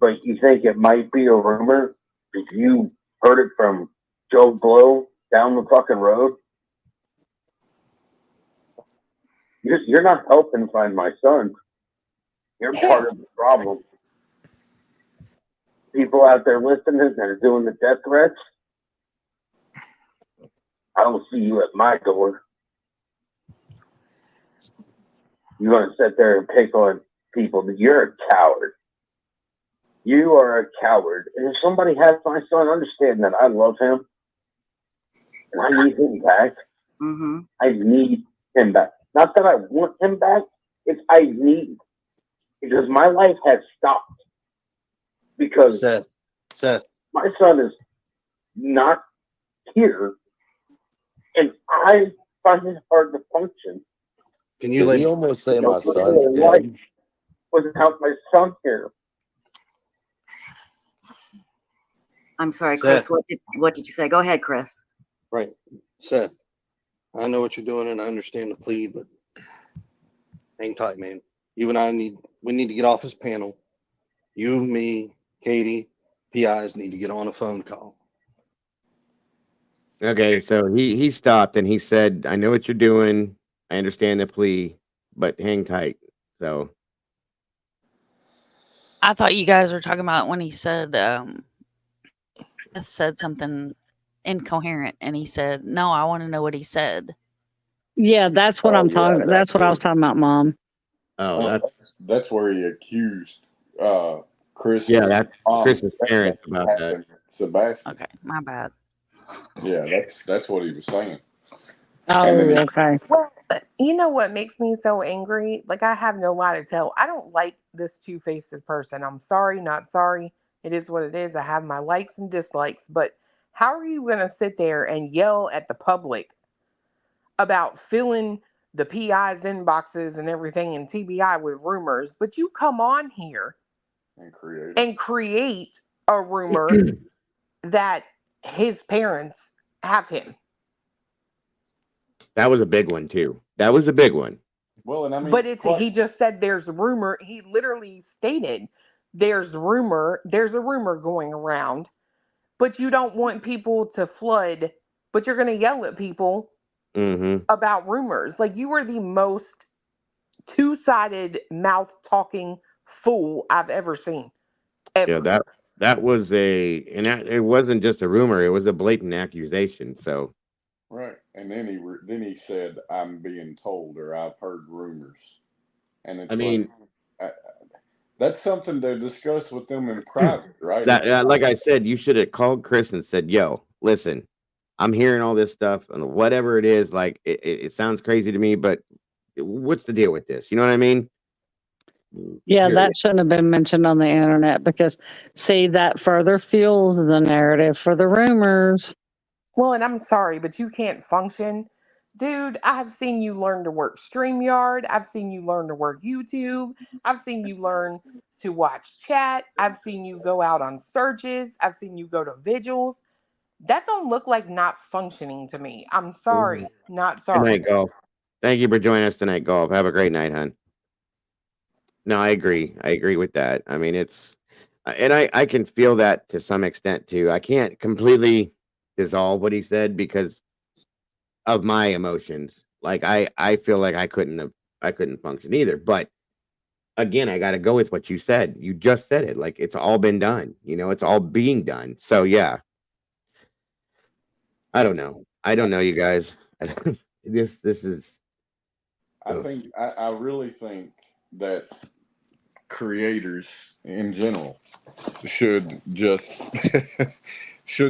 but you think it might be a rumor, if you heard it from Joe Blow down the fucking road, you're not helping find my son. You're part of the problem. People out there listening that are doing the death threats, I don't see you at my door. You're going to sit there and pick on people. You're a coward. You are a coward. And if somebody has my son, understand that I love him. And I need him back. Mm-hmm. I need him back. Not that I want him back. It's I need. Because my life has stopped. Because Seth. My son is not here. And I find it hard to function. Can you Did he almost say my son's dead? Without my son here. I'm sorry, Chris. What did you say? Go ahead, Chris. Right. Seth, I know what you're doing and I understand the plea, but hang tight, man. You and I need to get off this panel. You, me, Katie, PIs need to get on a phone call. Okay, so he stopped and he said, I know what you're doing. I understand the plea, but hang tight. So I thought you guys were talking about when he said something incoherent and he said, no, I want to know what he said. Yeah, that's what I'm talking about. That's what I was talking about, Mom. Oh, that's where he accused Chris. Yeah, that's Chris's parents about that. Sebastian. Okay, my bad. Yeah, that's what he was saying. Oh, okay. Well, you know what makes me so angry? Like, I have no lie to tell. I don't like this two-faced person. I'm sorry, not sorry. It is what it is. I have my likes and dislikes. But how are you going to sit there and yell at the public about filling the PI's inboxes and everything in TBI with rumors, but you come on here and create a rumor that his parents have him? That was a big one too. That was a big one. Well, and I mean, but he just said there's a rumor. He literally stated there's a rumor going around, but you don't want people to flood, but you're going to yell at people about rumors. Like, you are the most two-sided mouth talking fool I've ever seen. Ever. Yeah, that was it wasn't just a rumor, it was a blatant accusation. So right. And then he said, I'm being told, or I've heard rumors. And it's that's something to discuss with them in private, right? Like I said, you should have called Chris and said, yo, listen, I'm hearing all this stuff and whatever it is, like it sounds crazy to me, but what's the deal with this? You know what I mean? Yeah, that shouldn't have been mentioned on the internet because, see, that further fuels the narrative for the rumors. Well, and I'm sorry, but you can't function. Dude, I've seen you learn to work StreamYard. I've seen you learn to work YouTube. I've seen you learn to watch chat. I've seen you go out on searches. I've seen you go to vigils. That don't look like not functioning to me. I'm sorry, not sorry. Good night, Golf. Thank you for joining us tonight, Golf. Have a great night, hon. No, I agree. I agree with that. I mean, and I can feel that to some extent too. I can't completely dissolve what he said because of my emotions. Like I feel like I couldn't function either. But again, I got to go with what you said. You just said it. Like, it's all been done. You know, it's all being done. So yeah. I don't know, you guys. This is. I really think that creators in general should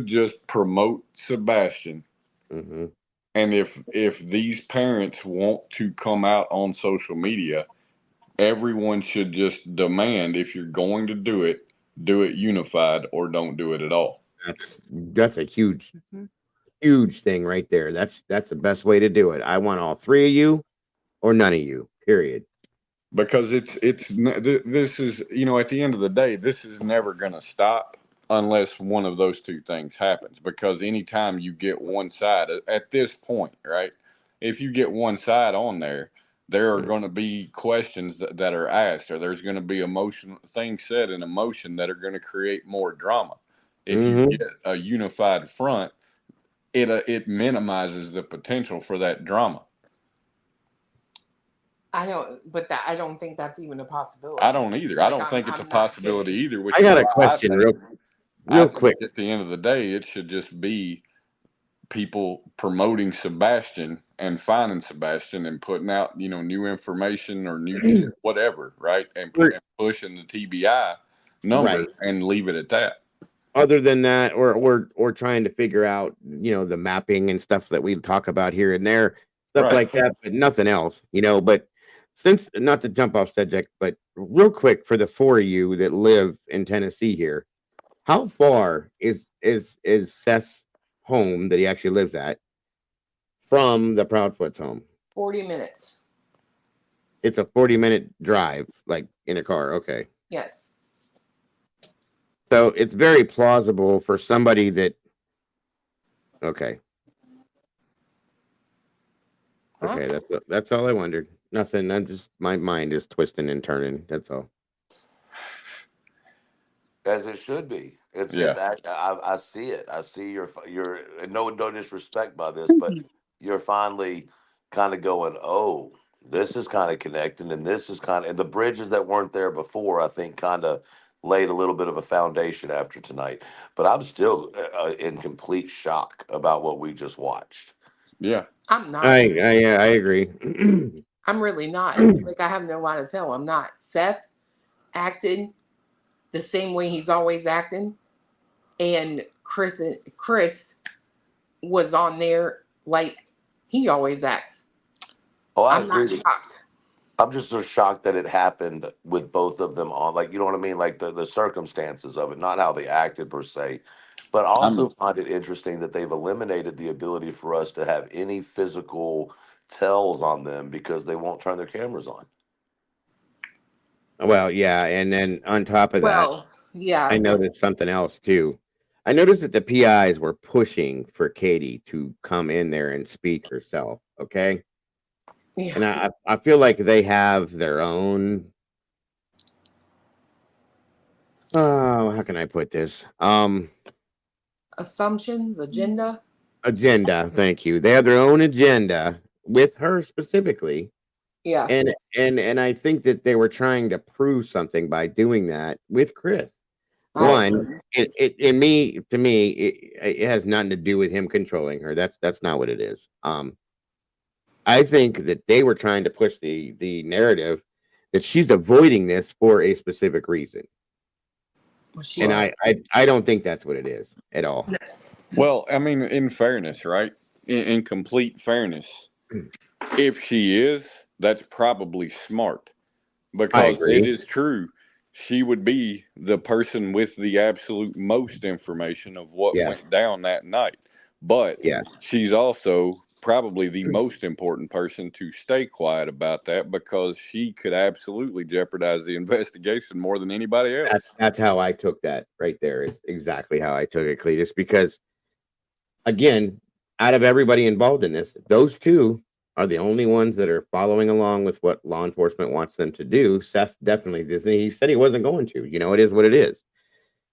just promote Sebastian. And if these parents want to come out on social media, everyone should just demand, if you're going to do it unified or don't do it at all. That's a huge thing right there. That's the best way to do it. I want all three of you or none of you, period. Because this is, at the end of the day, this is never going to stop unless one of those two things happens. Because anytime you get one side at this point, right? If you get one side on there, there are going to be questions that are asked, or there's going to be emotional things said in emotion that are going to create more drama. If you get a unified front, it minimizes the potential for that drama. I don't think that's even a possibility. I don't either. I don't think it's a possibility either. Which I got is a why question real quick. At the end of the day, it should just be people promoting Sebastian and finding Sebastian and putting out, new information or new whatever, right? And pushing the TBI number and leave it at that. Other than that, or trying to figure out, the mapping and stuff that we talk about here and there, stuff like that, but nothing else, But since, not to jump off subject, but real quick, for the four of you that live in Tennessee here, how far is Seth's home that he actually lives at from the Proudfoot's home? 40 minutes. It's a 40-minute drive, like in a car. Okay. Yes. So it's very plausible for somebody that. Okay. Huh? Okay, that's all I wondered. Nothing. I'm just, my mind is twisting and turning. That's all. As it should be. I see it. I see your no disrespect by this, but you're finally kind of going, oh, this is kind of connecting, and this is and the bridges that weren't there before, I think, kind of laid a little bit of a foundation after tonight. But I'm still in complete shock about what we just watched. Yeah, I'm not. I agree. I'm really not. Like, I have no lie to tell. I'm not. Seth acted the same way he's always acting, and Chris was on there like he always acts. Oh, I'm not shocked. I'm just so shocked that it happened with both of them on, like, you know what I mean? Like the circumstances of it, not how they acted per se, but I also find it interesting that they've eliminated the ability for us to have any physical tells on them because they won't turn their cameras on. Well, yeah, and then on top of that, yeah, I noticed something else too. I noticed that the PIs were pushing for Katie to come in there and speak herself. Okay. Yeah. And I feel like they have their own. Oh, how can I put this? Assumptions, agenda. Thank you. They have their own agenda with her specifically. Yeah. And I think that they were trying to prove something by doing that with Chris. One, to me, it has nothing to do with him controlling her. That's not what it is. I think that they were trying to push the narrative that she's avoiding this for a specific reason. And I don't think that's what it is at all. Well, I mean, in fairness, right? In complete fairness, if she is, that's probably smart, because it is true. She would be the person with the absolute most information of what went down that night. But she's also probably the most important person to stay quiet about that, because she could absolutely jeopardize the investigation more than anybody else. That's how I took that right there. Is exactly how I took it, Cletus, because again, out of everybody involved in this, those two are the only ones that are following along with what law enforcement wants them to do. Seth definitely doesn't. He said he wasn't going to. It is what it is.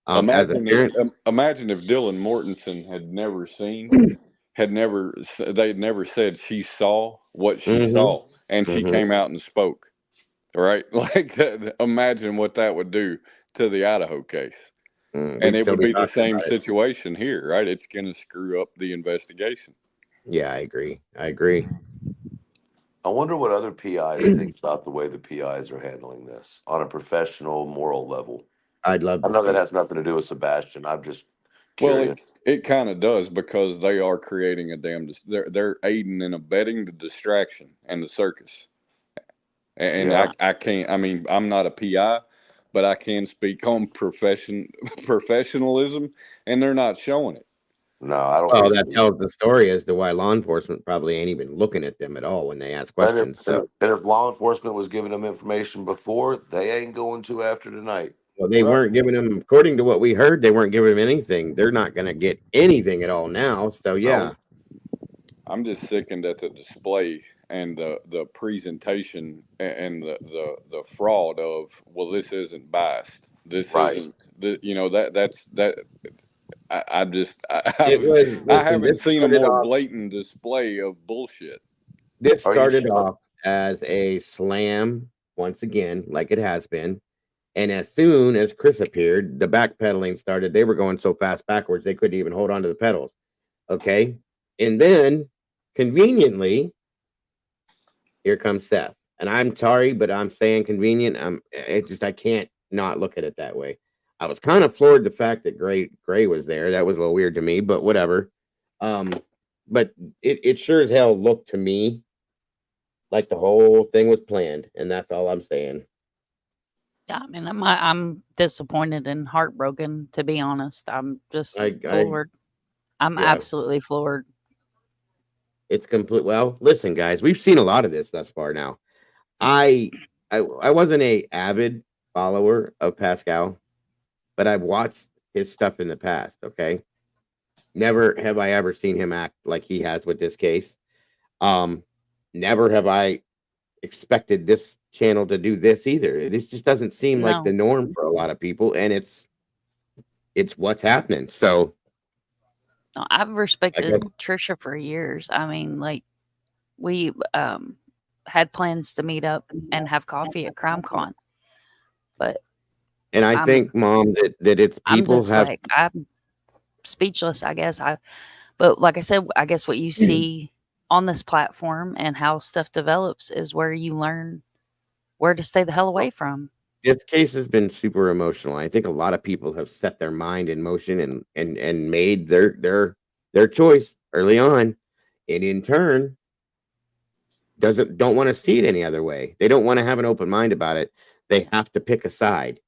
Imagine if Dylan Mortensen had never seen, they'd never said she saw what she saw, and she came out and spoke. Right? Like that, imagine what that would do to the Idaho case. And it would be the same situation here, right? It's going to screw up the investigation. Yeah, I agree. I wonder what other PIs think about the way the PIs are handling this on a professional, moral level. I'd love to I know that has nothing to do with Sebastian. I'm just curious. Well, it kind of does, because they are creating they're aiding and abetting the distraction and the circus. And I can't, I mean, I'm not a PI, but I can speak on professionalism, and they're not showing it. No, I don't. Well, that tells the story as to why law enforcement probably ain't even looking at them at all when they ask questions. And if law enforcement was giving them information before, they ain't going to after tonight. Well, they weren't giving him, according to what we heard, they weren't giving him anything. They're not going to get anything at all now. So yeah, I'm just sickened at the display and the presentation and the fraud of, well, this isn't biased. This isn't, you know, that's that. it was. I Listen, haven't this seen a started more off. blatant display of bullshit. This Are you started sure? off as a slam once again, like it has been. And as soon as Chris appeared, the backpedaling started. They were going so fast backwards they couldn't even hold on to the pedals. Okay, and then conveniently, here comes Seth. And I'm sorry, but I'm saying convenient. I can't not look at it that way. I was kind of floored the fact that Gray was there. That was a little weird to me, but whatever. But it sure as hell looked to me like the whole thing was planned, and that's all I'm saying. Yeah, I mean, I'm disappointed and heartbroken, to be honest. I'm just floored. I'm yeah. absolutely floored. It's complete. Well, listen, guys, we've seen a lot of this thus far now. I wasn't a avid follower of Pascal, but I've watched his stuff in the past. Okay, never have I ever seen him act like he has with this case. Never have I expected this channel to do this either. This just doesn't seem like the norm for a lot of people, and it's what's happening. So No, I've respected Trisha for years. I mean, like, we had plans to meet up and have coffee at CrimeCon, but and I think, Mom, that it's people have. Like, I'm speechless. I guess but like I said, I guess what you see on this platform and how stuff develops is where you learn where to stay the hell away from. This case has been super emotional. I think a lot of people have set their mind in motion and made their choice early on, and in turn don't want to see it any other way. They don't want to have an open mind about it. They have to pick a side,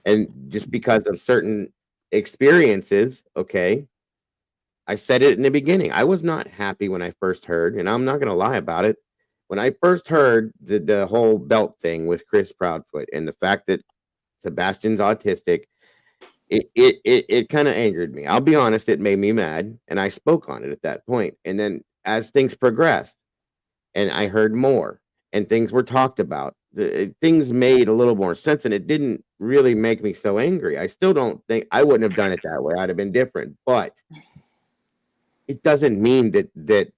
and just because of certain experiences. Okay, I said it in the beginning. I was not happy when I first heard, and I'm not going to lie about it. When I first heard the whole belt thing with Chris Proudfoot and the fact that Sebastian's autistic, it kind of angered me. I'll be honest, it made me mad, and I spoke on it at that point. And then as things progressed, and I heard more, and things were talked about, things made a little more sense, and it didn't really make me so angry. I still don't think I wouldn't have done it that way. I'd have been different, but it doesn't mean that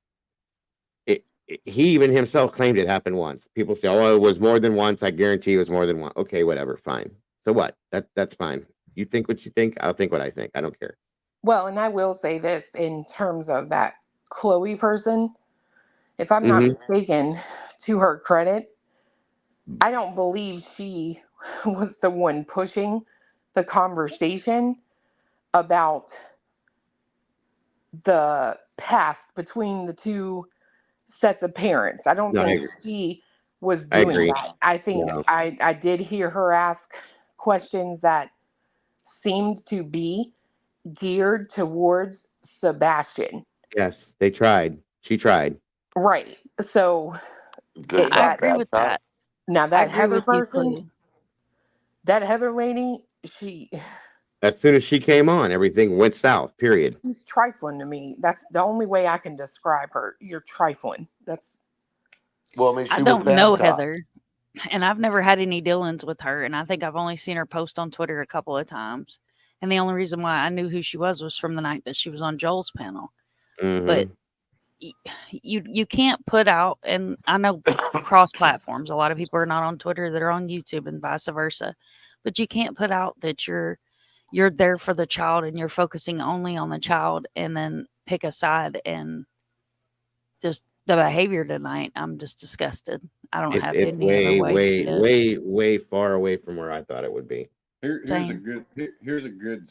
he even himself claimed it happened once. People say, "Oh, it was more than once." I guarantee it was more than one. Okay, whatever, fine. So what? That's fine. You think what you think. I'll think what I think. I don't care. Well, and I will say this in terms of that Chloe person, if I'm not mistaken, to her credit, I don't believe she was the one pushing the conversation about the past between the two sets of parents. I don't think she was doing that. I think I did hear her ask questions that seemed to be geared towards Sebastian. Yes, they tried. She tried. Right. So I agree with that. Now that Heather person, that Heather lady, as soon as she came on, everything went south, period. She's trifling to me. That's the only way I can describe her. You're trifling. That's. Well, I mean, I don't know Heather, and I've never had any dealings with her, and I think I've only seen her post on Twitter a couple of times. And the only reason why I knew who she was from the night that she was on Joel's panel. But you can't put out, and I know cross platforms, a lot of people are not on Twitter that are on YouTube and vice versa, but you can't put out that you're there for the child and you're focusing only on the child and then pick a side. And just the behavior tonight, I'm just disgusted. I don't have it's any other way way far away from where I thought it would be. Here's a good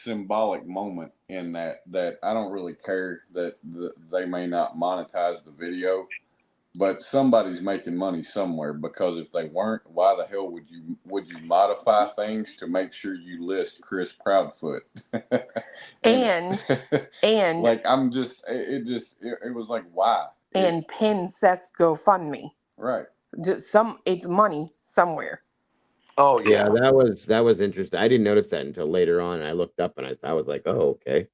symbolic moment in that I don't really care that they may not monetize the video, but somebody's making money somewhere, because if they weren't, why the hell would you modify things to make sure you list Chris Proudfoot? and like, I'm just it was like, why? And pin Seth's GoFundMe. Right. Just it's money somewhere. Oh Yeah, yeah. that was interesting. I didn't notice that until later on. I looked up and I was like, oh, okay.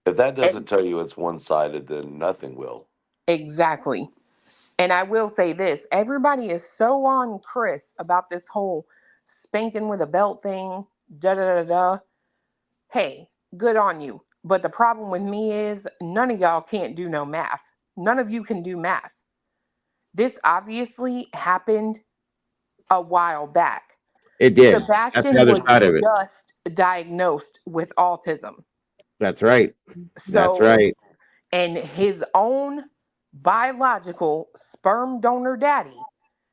If that doesn't And tell you it's one-sided, then nothing will. exactly. And I will say this, everybody is so on Chris about this whole spanking with a belt thing, da da da da. Hey, good on you. But the problem with me is none of y'all can't do no math. None of you can do math. This obviously happened a while back. It did. That's the Sebastian other was side of it. just diagnosed with autism. That's right. That's So, right. and his own biological sperm donor daddy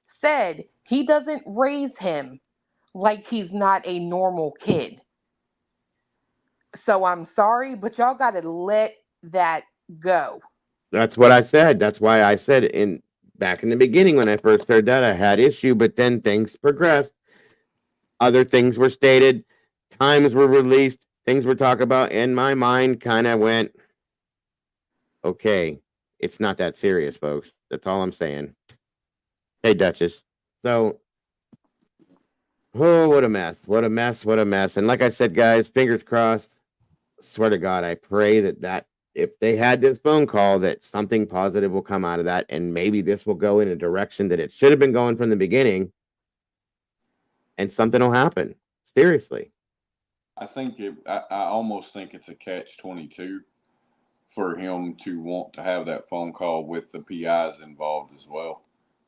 said he doesn't raise him like he's not a normal kid. So I'm sorry, but y'all got to let that go. That's what I said. That's why I said in back in the beginning when I first heard that I had issue, but then things progressed. Other things were stated, times were released, things were talked about, and my mind kind of went, okay, it's not that serious, folks. That's all I'm saying. Hey, Duchess. So, oh, what a mess. What a mess. What a mess. And like I said, guys, fingers crossed. Swear to God, I pray that if they had this phone call, that something positive will come out of that. And maybe this will go in a direction that it should have been going from the beginning and something will happen. Seriously. I almost think it's a catch-22 for him to want to have that phone call with the PIs involved as well,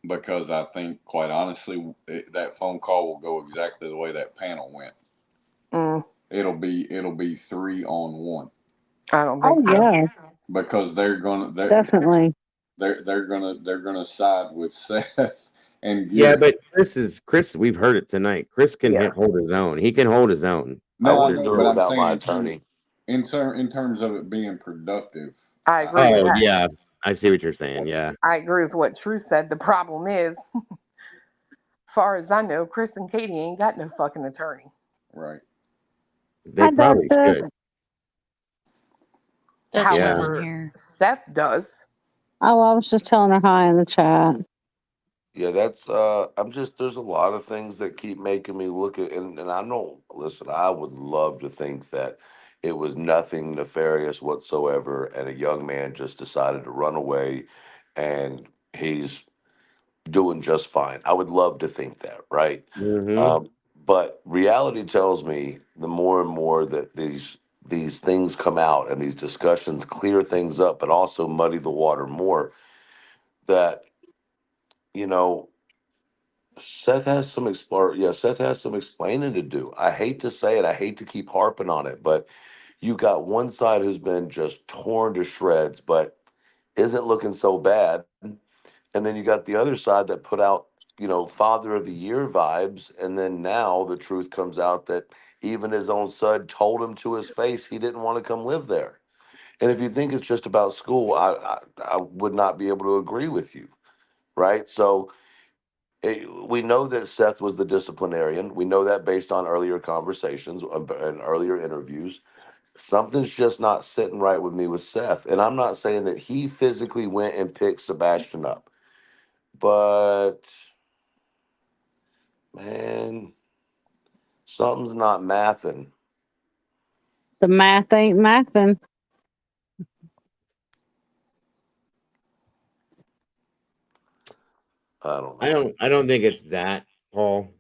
because I think, quite honestly, that phone call will go exactly the way that panel went. Mm, It'll be 3-on-1 I don't Oh think so. yeah, because definitely. they're gonna side with Seth and Yeah, give. but Chris, we've heard it tonight. Chris can Yeah. hold his own. He can hold his own. I No, I wouldn't know, do but it I'm without saying my attorney. in terms of it being productive. I agree with Oh, that. yeah. I see what you're saying. Yeah. I agree with what Truth said. The problem is, far as I know, Chris and Katie ain't got no fucking attorney. Right. They probably should. Duchess Yeah. in However, here. Seth does. Oh, I was just telling her hi in the chat. Yeah, that's I'm just there's a lot of things that keep making me look at and I know listen, I would love to think that it was nothing nefarious whatsoever and a young man just decided to run away and he's doing just fine. I would love to think that, right? Mm-hmm. But reality tells me the more and more that these things come out and these discussions clear things up, but also muddy the water more. That you know, Seth has some explaining to do. I hate to say it. I hate to keep harping on it, but you got one side who's been just torn to shreds, but isn't looking so bad. And then you got the other side that put out, Father of the Year vibes. And then now the truth comes out that even his own son told him to his face he didn't want to come live there. And if you think it's just about school, I would not be able to agree with you, right? So we know that Seth was the disciplinarian. We know that based on earlier conversations and earlier interviews. Something's just not sitting right with me with Seth. And I'm not saying that he physically went and picked Sebastian up. But man, something's not mathing. The math ain't mathing. I don't know. I don't think it's that, Paul.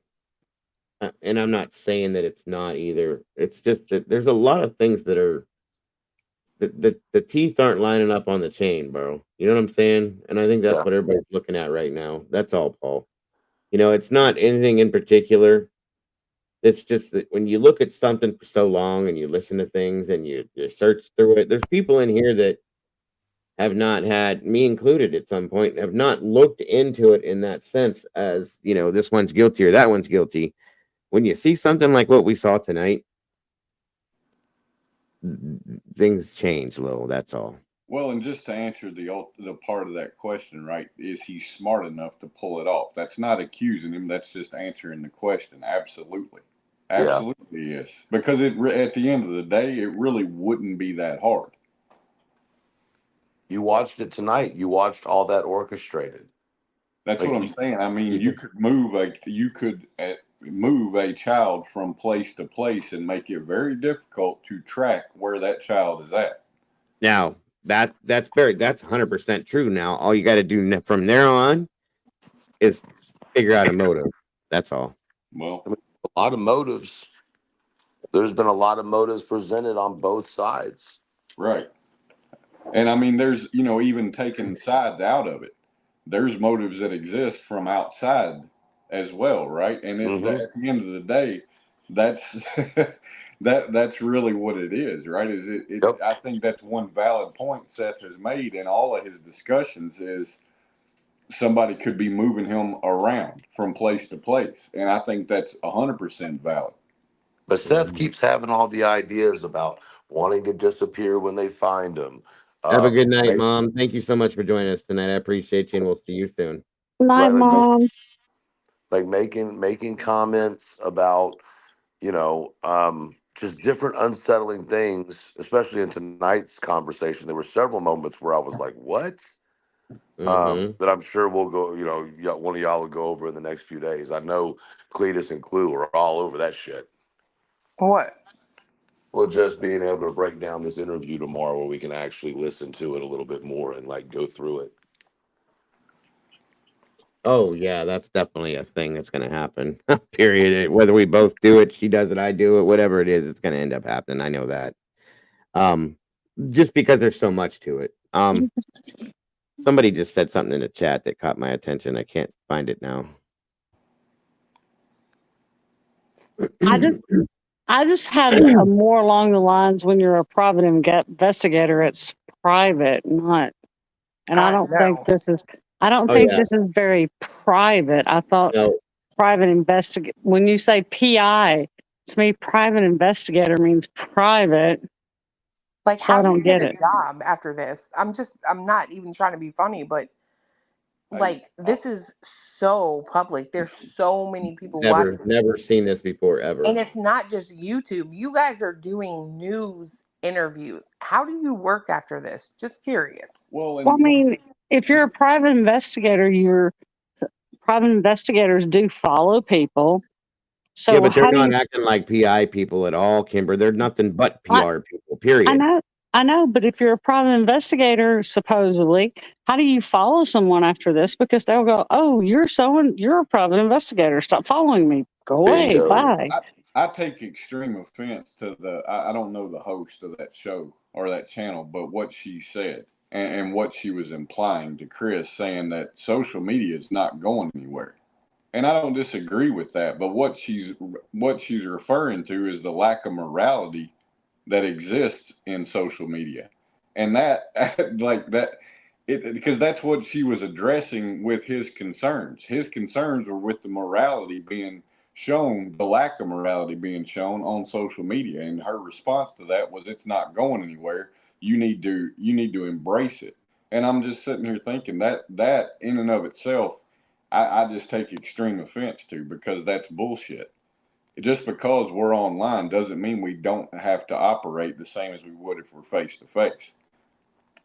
And I'm not saying that it's not either. It's just that there's a lot of things that are the teeth aren't lining up on the chain, bro. You know what I'm saying? And I think that's Yeah. what everybody's looking at right now. That's all, Paul. It's not anything in particular. It's just that when you look at something for so long and you listen to things and you search through it, there's people in here that have not had, me included at some point, have not looked into it in that sense as, this one's guilty or that one's guilty. When you see something like what we saw tonight, things change a little. That's all. Well, and just to answer the part of that question, right? Is he smart enough to pull it off? That's not accusing him. That's just answering the question. Absolutely, Yeah. absolutely yes. Because at the end of the day, it really wouldn't be that hard. You watched it tonight. You watched all that orchestrated. That's Like what I'm saying. I mean, you could move move a child from place to place and make it very difficult to track where that child is at. Now that's 100% true. Now all you got to do from there on is figure out a motive. That's all. Well, I mean, a lot of motives. There's been a lot of motives presented on both sides. Right. And I mean, there's, even taking sides out of it, there's motives that exist from outside as well, right? And at the end of the day, that's that's really what it is, right? Yep. I think that's one valid point Seth has made in all of his discussions is somebody could be moving him around from place to place, and I think that's 100% valid. But Seth keeps having all the ideas about wanting to disappear when they find him. Have a good night, Mom. Thank you so much for joining us tonight. I appreciate you, and we'll see you soon. Night, Mom. Like making comments about, just different unsettling things, especially in tonight's conversation. There were several moments where I was like, what? That I'm sure we'll go, one of y'all will go over in the next few days. I know Cletus and Clue are all over that shit. What? Well, just being able to break down this interview tomorrow where we can actually listen to it a little bit more and like go through it. Oh yeah, that's definitely a thing that's going to happen. Period. Whether we both do it, she does it, I do it, whatever it is, it's going to end up happening. I know that. Just because there's so much to it. Somebody just said something in the chat that caught my attention. I can't find it now. I just had a more along the lines when you're a private investigator, it's private, not. And I don't think this is. I don't think this is very private. I thought private when you say PI, to me, private investigator means private. Like, so how I do don't you get get a it. job after this? I'm not even trying to be funny, but like, this is so public. There's so many people watching. Never seen this before, ever. And it's not just YouTube. You guys are doing news interviews. How do you work after this? Just curious. Well, I mean, if you're a private investigator, private investigators do follow people. So yeah, but they're not acting like PI people at all, Kimber. They're nothing but PR people, period. I know, but if you're a private investigator, supposedly, how do you follow someone after this? Because they'll go, "Oh, you're a private investigator. Stop following me. Go away. Bye." I take extreme offense to I don't know the host of that show or that channel, but what she said and what she was implying to Chris, saying that social media is not going anywhere. And I don't disagree with that, but what she's referring to is the lack of morality that exists in social media, and that because that's what she was addressing with his concerns. His concerns were with the morality being shown, the lack of morality being shown on social media, and her response to that was, "It's not going anywhere. You need to embrace it." And I'm just sitting here thinking that in and of itself, I just take extreme offense to, because that's bullshit. Just because we're online doesn't mean we don't have to operate the same as we would if we're face to face.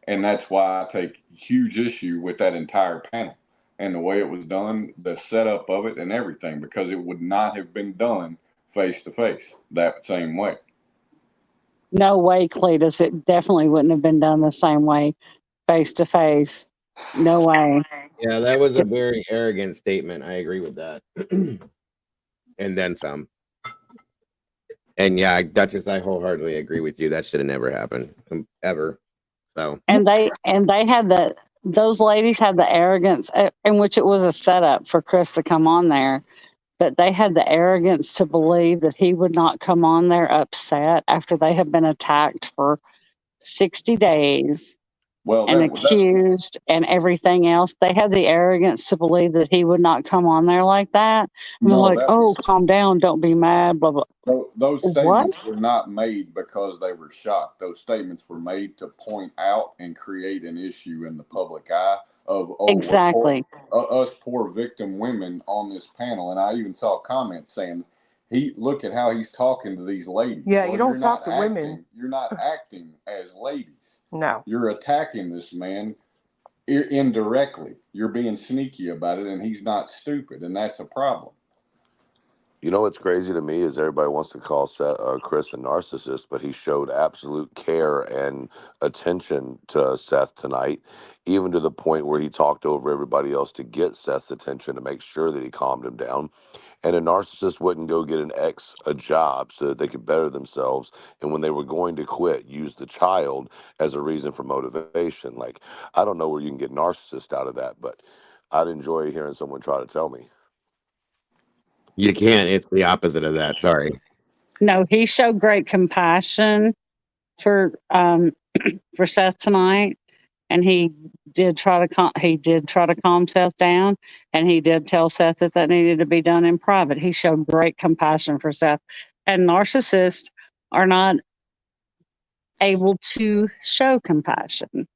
And that's why I take huge issue with that entire panel and the way it was done, the setup of it and everything, because it would not have been done face to face that same way. No way, Cletus. It definitely wouldn't have been done the same way, face to face. No way. Yeah, that was a very arrogant statement. I agree with that. And then some. And yeah, Duchess, I wholeheartedly agree with you. That should have never happened, ever. So. And they had those ladies had the arrogance, in which it was a setup for Chris to come on there, but they had the arrogance to believe that he would not come on there upset after they had been attacked for 60 days. And accused and everything else. They had the arrogance to believe that he would not come on there like that. And No, like, "Oh, calm down, don't be mad, blah, blah." Those statements were not made because they were shocked. Those statements were made to point out and create an issue in the public eye of, exactly. Us poor victim women on this panel. And I even saw comments saying, look at how he's talking to these ladies. Yeah, you don't talk to women. You're not acting as ladies. No. You're attacking this man indirectly. You're being sneaky about it, and he's not stupid, and that's a problem. You know what's crazy to me is everybody wants to call Chris a narcissist, but he showed absolute care and attention to Seth tonight, even to the point where he talked over everybody else to get Seth's attention to make sure that he calmed him down. And a narcissist wouldn't go get a job so that they could better themselves. And when they were going to quit, use the child as a reason for motivation. Like, I don't know where you can get narcissist out of that, but I'd enjoy hearing someone try to tell me. You can't. It's the opposite of that. Sorry. No, he showed great compassion for for Seth tonight, and he did try to calm Seth down, and he did tell Seth that needed to be done in private. He showed great compassion for Seth, and narcissists are not able to show compassion.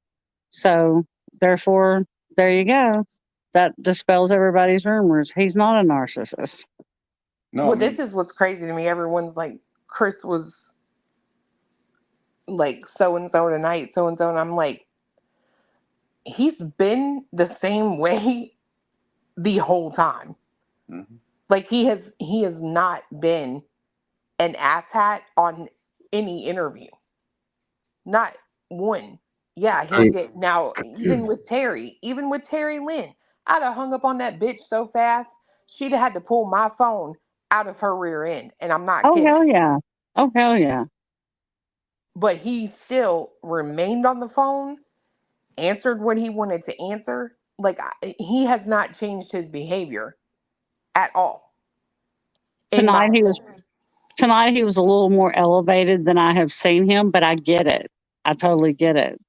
So therefore, there you go. That dispels everybody's rumors. He's not a narcissist. No, Well, this is what's crazy to me. Everyone's like, Chris was like so and so tonight, so and so, and I'm like, he's been the same way the whole time. Mm-hmm. Like he has not been an asshat on any interview. Not one. Yeah, he'll get now even with Terry Lynn, I'd have hung up on that bitch so fast, she'd have had to pull my phone out of her rear end. And I'm not Oh kidding. hell yeah. Oh hell yeah. But he still remained on the phone, answered what he wanted to answer. Like he has not changed his behavior at all. Tonight he was a little more elevated than I have seen him, but I get it. I totally get it.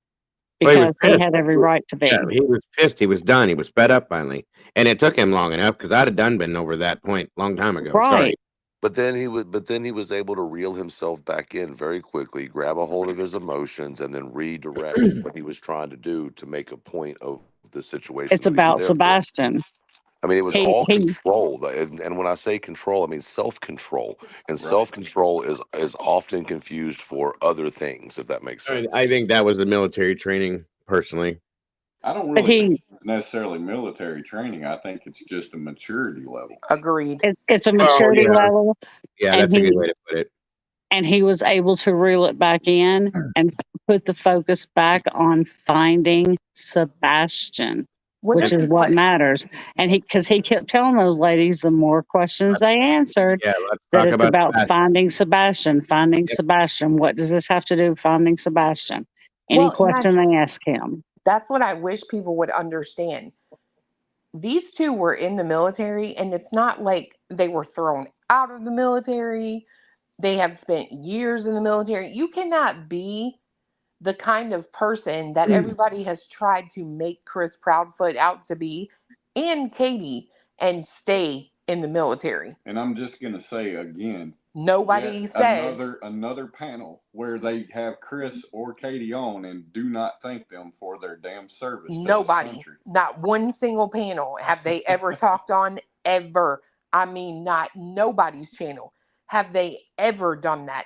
Well, he was Because he pissed. had every right to be. Yeah, he was pissed. He was done. He was fed up finally, and it took him long enough because I'd have done been over that point long time ago. Sorry. But then he was able to reel himself back in very quickly, grab a hold of his emotions, and then redirect what he was trying to do to make a point of the situation. It's about Sebastian. I mean, it was all control, and when I say control, I mean self-control, and self-control is often confused for other things, if that makes sense. I think that was the military training, personally. I don't really think it's necessarily military training. I think it's just a maturity level. Agreed. It's a maturity level. Yeah, that's a good way to put it. And he was able to reel it back in and put the focus back on finding Sebastian, which is what matters. And because he kept telling those ladies, the more questions they answered, that it's about finding Sebastian, Sebastian. What does this have to do with finding Sebastian? Any question they ask him. That's what I wish people would understand. These two were in the military, and it's not like they were thrown out of the military. They have spent years in the military. You cannot be the kind of person that everybody has tried to make Chris Proudfoot out to be and Katie and stay in the military. And I'm just going to say again, nobody says another panel where they have Chris or Katie on and do not thank them for their damn service. Nobody, not one single panel have they ever talked on ever. I mean, not nobody's channel have they ever done that.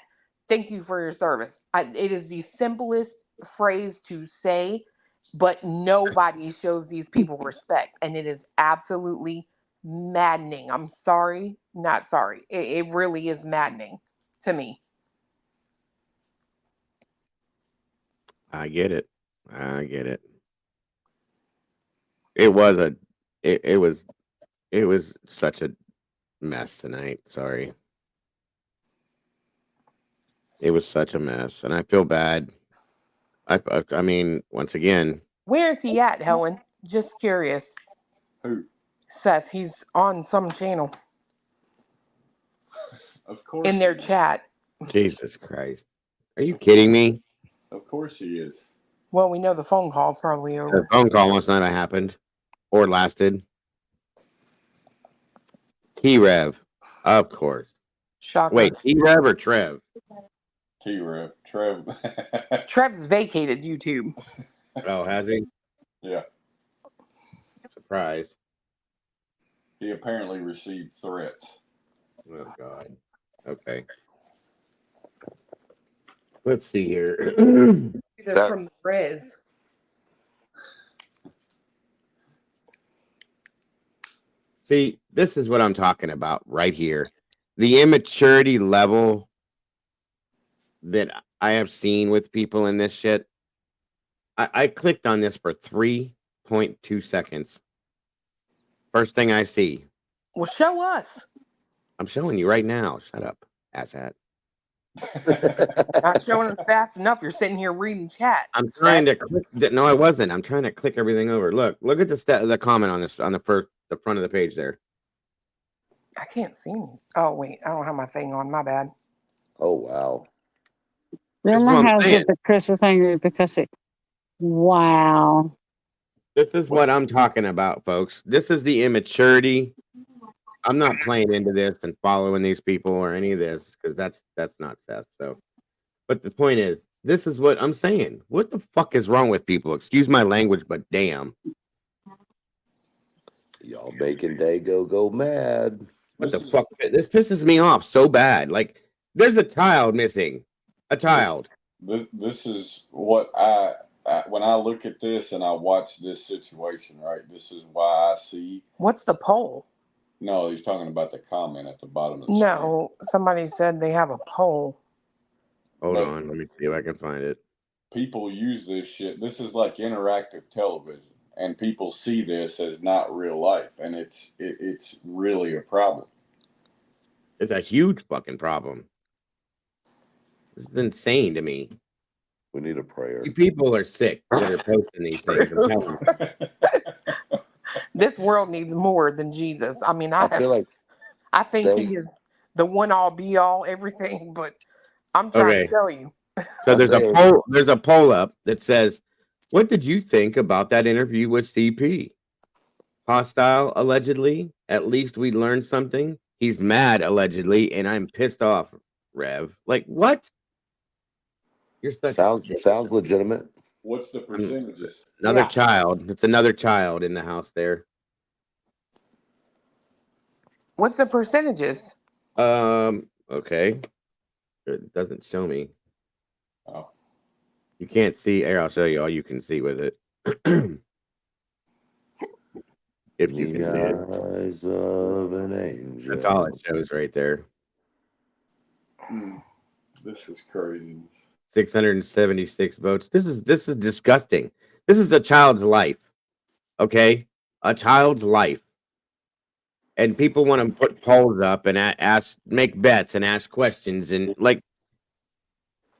Thank you for your service. It is the simplest phrase to say, but nobody shows these people respect, and it is absolutely maddening. I'm sorry, not sorry. It really is maddening to me. I get it. It was such a mess tonight. Sorry. It was such a mess, and I feel bad. I mean, once again, Where is he at, Helen? Just curious. Who? Seth. He's on some channel. Of course. In their chat. Jesus Christ. Are you kidding me? Of course he is. Well, we know the phone call's probably over. The phone call last night happened or lasted. T-Rev, of course. Shocker. Wait, T-Rev or Trev? T-Rev. Trev. Trev's vacated YouTube. Oh, has he? Yeah. Surprise. He apparently received threats. Oh, God. Okay. Let's see here. That's from the Riz. See, this is what I'm talking about right here. the immaturity level that I have seen with people in this shit. I clicked on this for 3.2 seconds. First thing I see. Well, show us. I'm showing you right now. Shut up, asshat. Not showing us fast enough. You're sitting here reading chat. I'm trying to click. No, I wasn't. I'm trying to click everything over. Look at the comment on this on the front of the page there. I can't see me. Oh wait, I don't have my thing on. My bad. Oh wow. Rumor has it that Chris is angry because it. Wow. This is what I'm talking about, folks. This is the immaturity. I'm not playing into this and following these people or any of this because that's not Seth. So, but the point is, this is what I'm saying. What the fuck is wrong with people? Excuse my language, but damn. Y'all making Dago go mad. What the fuck? This pisses me off so bad. Like, there's a child missing. A child. This is what I when I look at this and I watch this situation, right? This is why I see. What's the poll? No, he's talking about the comment at the bottom of the No, somebody said they have a poll. Hold on, let me see if I can find it. People use this shit. This is like interactive television, and people see this as not real life, and it's really a problem. It's a huge fucking problem. This is insane to me. We need a prayer. You people are sick that are posting these things. I'm telling you. This world needs more than Jesus. I mean, I think he is the one all be all everything, but I'm trying to tell you. So there's a poll up that says, what did you think about that interview with CP? Hostile, allegedly. At least we learned something. He's mad, allegedly, and I'm pissed off, Rev. Like, what? You're such sounds legitimate. What's the percentages? Another child. It's another child in the house there. What's the percentages? Okay. It doesn't show me. Oh. You can't see. Here, I'll show you all you can see with it. If you can see it. Eyes of an angel. That's all it shows right there. This is crazy. 676 votes. This is disgusting. This is a child's life. Okay? A child's life. And people want to put polls up and make bets and ask questions and like,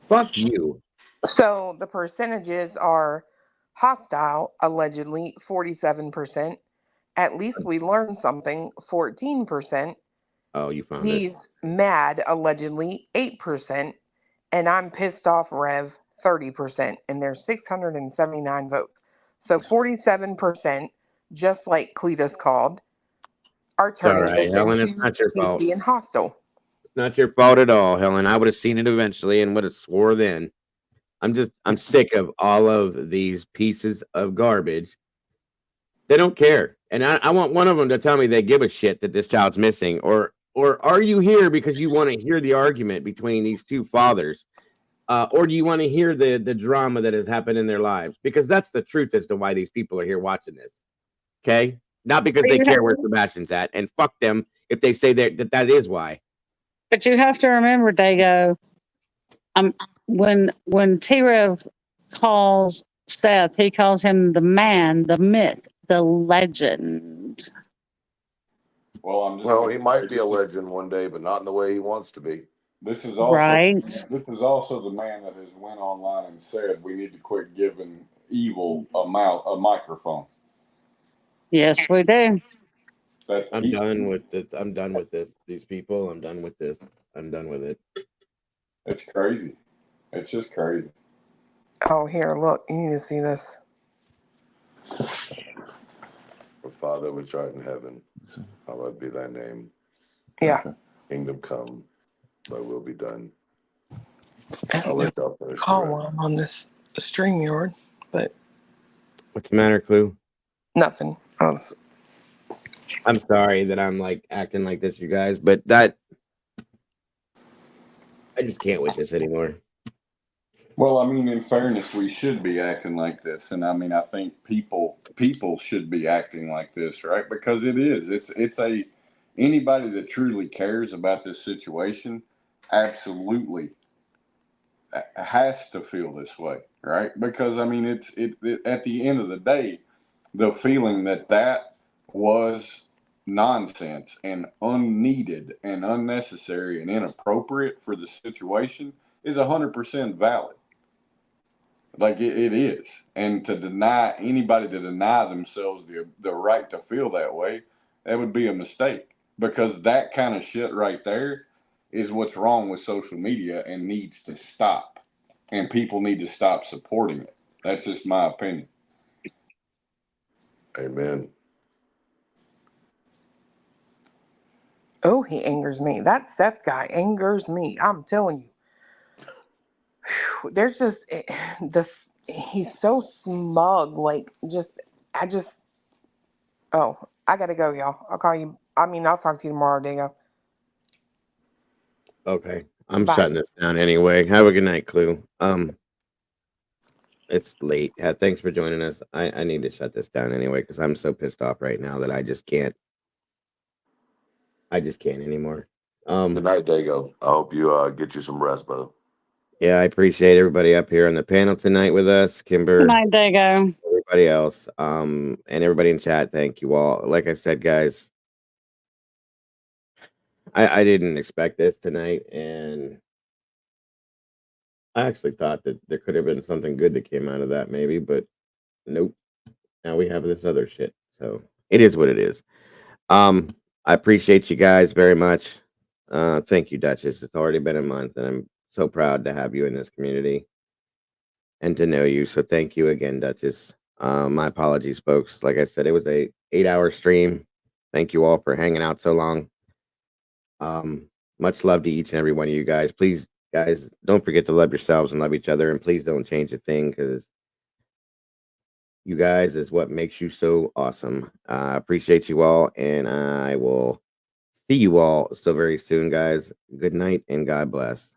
fuck you. So the percentages are hostile, allegedly 47%. At least we learned something, 14%. Oh, you found it. He's mad, allegedly 8%. And I'm pissed off, Rev, 30%. And there's 679 votes. So 47%, just like Cletus called, are turning All right, this Helen, into it's not your fault. being hostile. It's not your fault at all, Helen. I would have seen it eventually and would have swore then. I'm sick of all of these pieces of garbage. They don't care. And I want one of them to tell me they give a shit that this child's missing. Or are you here because you want to hear the argument between these two fathers? Or do you want to hear the drama that has happened in their lives? Because that's the truth as to why these people are here watching this. Okay? Not because they care where Sebastian's at. And fuck them if they say that is why. But you have to remember, Dago, when T-Rev calls Seth, he calls him the man, the myth, the legend. Well, he might be a legend one day, but not in the way he wants to be. This is also right. This is also the man that has went online and said we need to quit giving evil a microphone. Yes, we do. I'm done with this. I'm done with this. These people. I'm done with this. I'm done with it. It's crazy. It's just crazy. Oh, here, look. You need to see this. Our Father which art in heaven, hallowed be thy name. Yeah. Kingdom come, thy will be done. I'll let thou finish the call rest. while I'm on this StreamYard, but What's the matter, Clue? nothing. I'm sorry that I'm like acting like this, you guys, but that I just can't with this anymore. Well, I mean, in fairness, we should be acting like this, and I mean, I think people should be acting like this, right? Because it is. It's Anybody that truly cares about this situation absolutely has to feel this way, right? Because I mean, it at the end of the day, the feeling that was nonsense and unneeded and unnecessary and inappropriate for the situation is 100% valid. Like it is. And to deny anybody to deny themselves the right to feel that way, that would be a mistake, because that kind of shit right there is what's wrong with social media and needs to stop. And people need to stop supporting it. That's just my opinion. Amen. Oh, he angers me. That Seth guy angers me. I'm telling you. Whew, there's just he's so smug. Like, oh, I gotta go, y'all. I'll call you. I mean, I'll talk to you tomorrow, Dingo. Okay. I'm Bye. shutting this down anyway. Have a good night, Clue. It's late. Thanks for joining us. I need to shut this down anyway because I'm so pissed off right now that I just can't. I just can't anymore. Good night, Dago. I hope you get you some rest, brother. Yeah, I appreciate everybody up here on the panel tonight with us, Kimber. Good night, Dago. Everybody else, and everybody in chat. Thank you all. Like I said, guys, I didn't expect this tonight, and I actually thought that there could have been something good that came out of that, maybe, but nope. Now we have this other shit. So it is what it is. I appreciate you guys very much. Thank you, Duchess. It's already been a month, and I'm so proud to have you in this community and to know you. So thank you again, Duchess. My apologies, folks. Like I said, it was a 8-hour stream. Thank you all for hanging out so long. Much love to each and every one of you guys. Please, guys, don't forget to love yourselves and love each other, and please don't change a thing, because you guys is what makes you so awesome. I appreciate you all, and I will see you all so very soon, guys. Good night and God bless.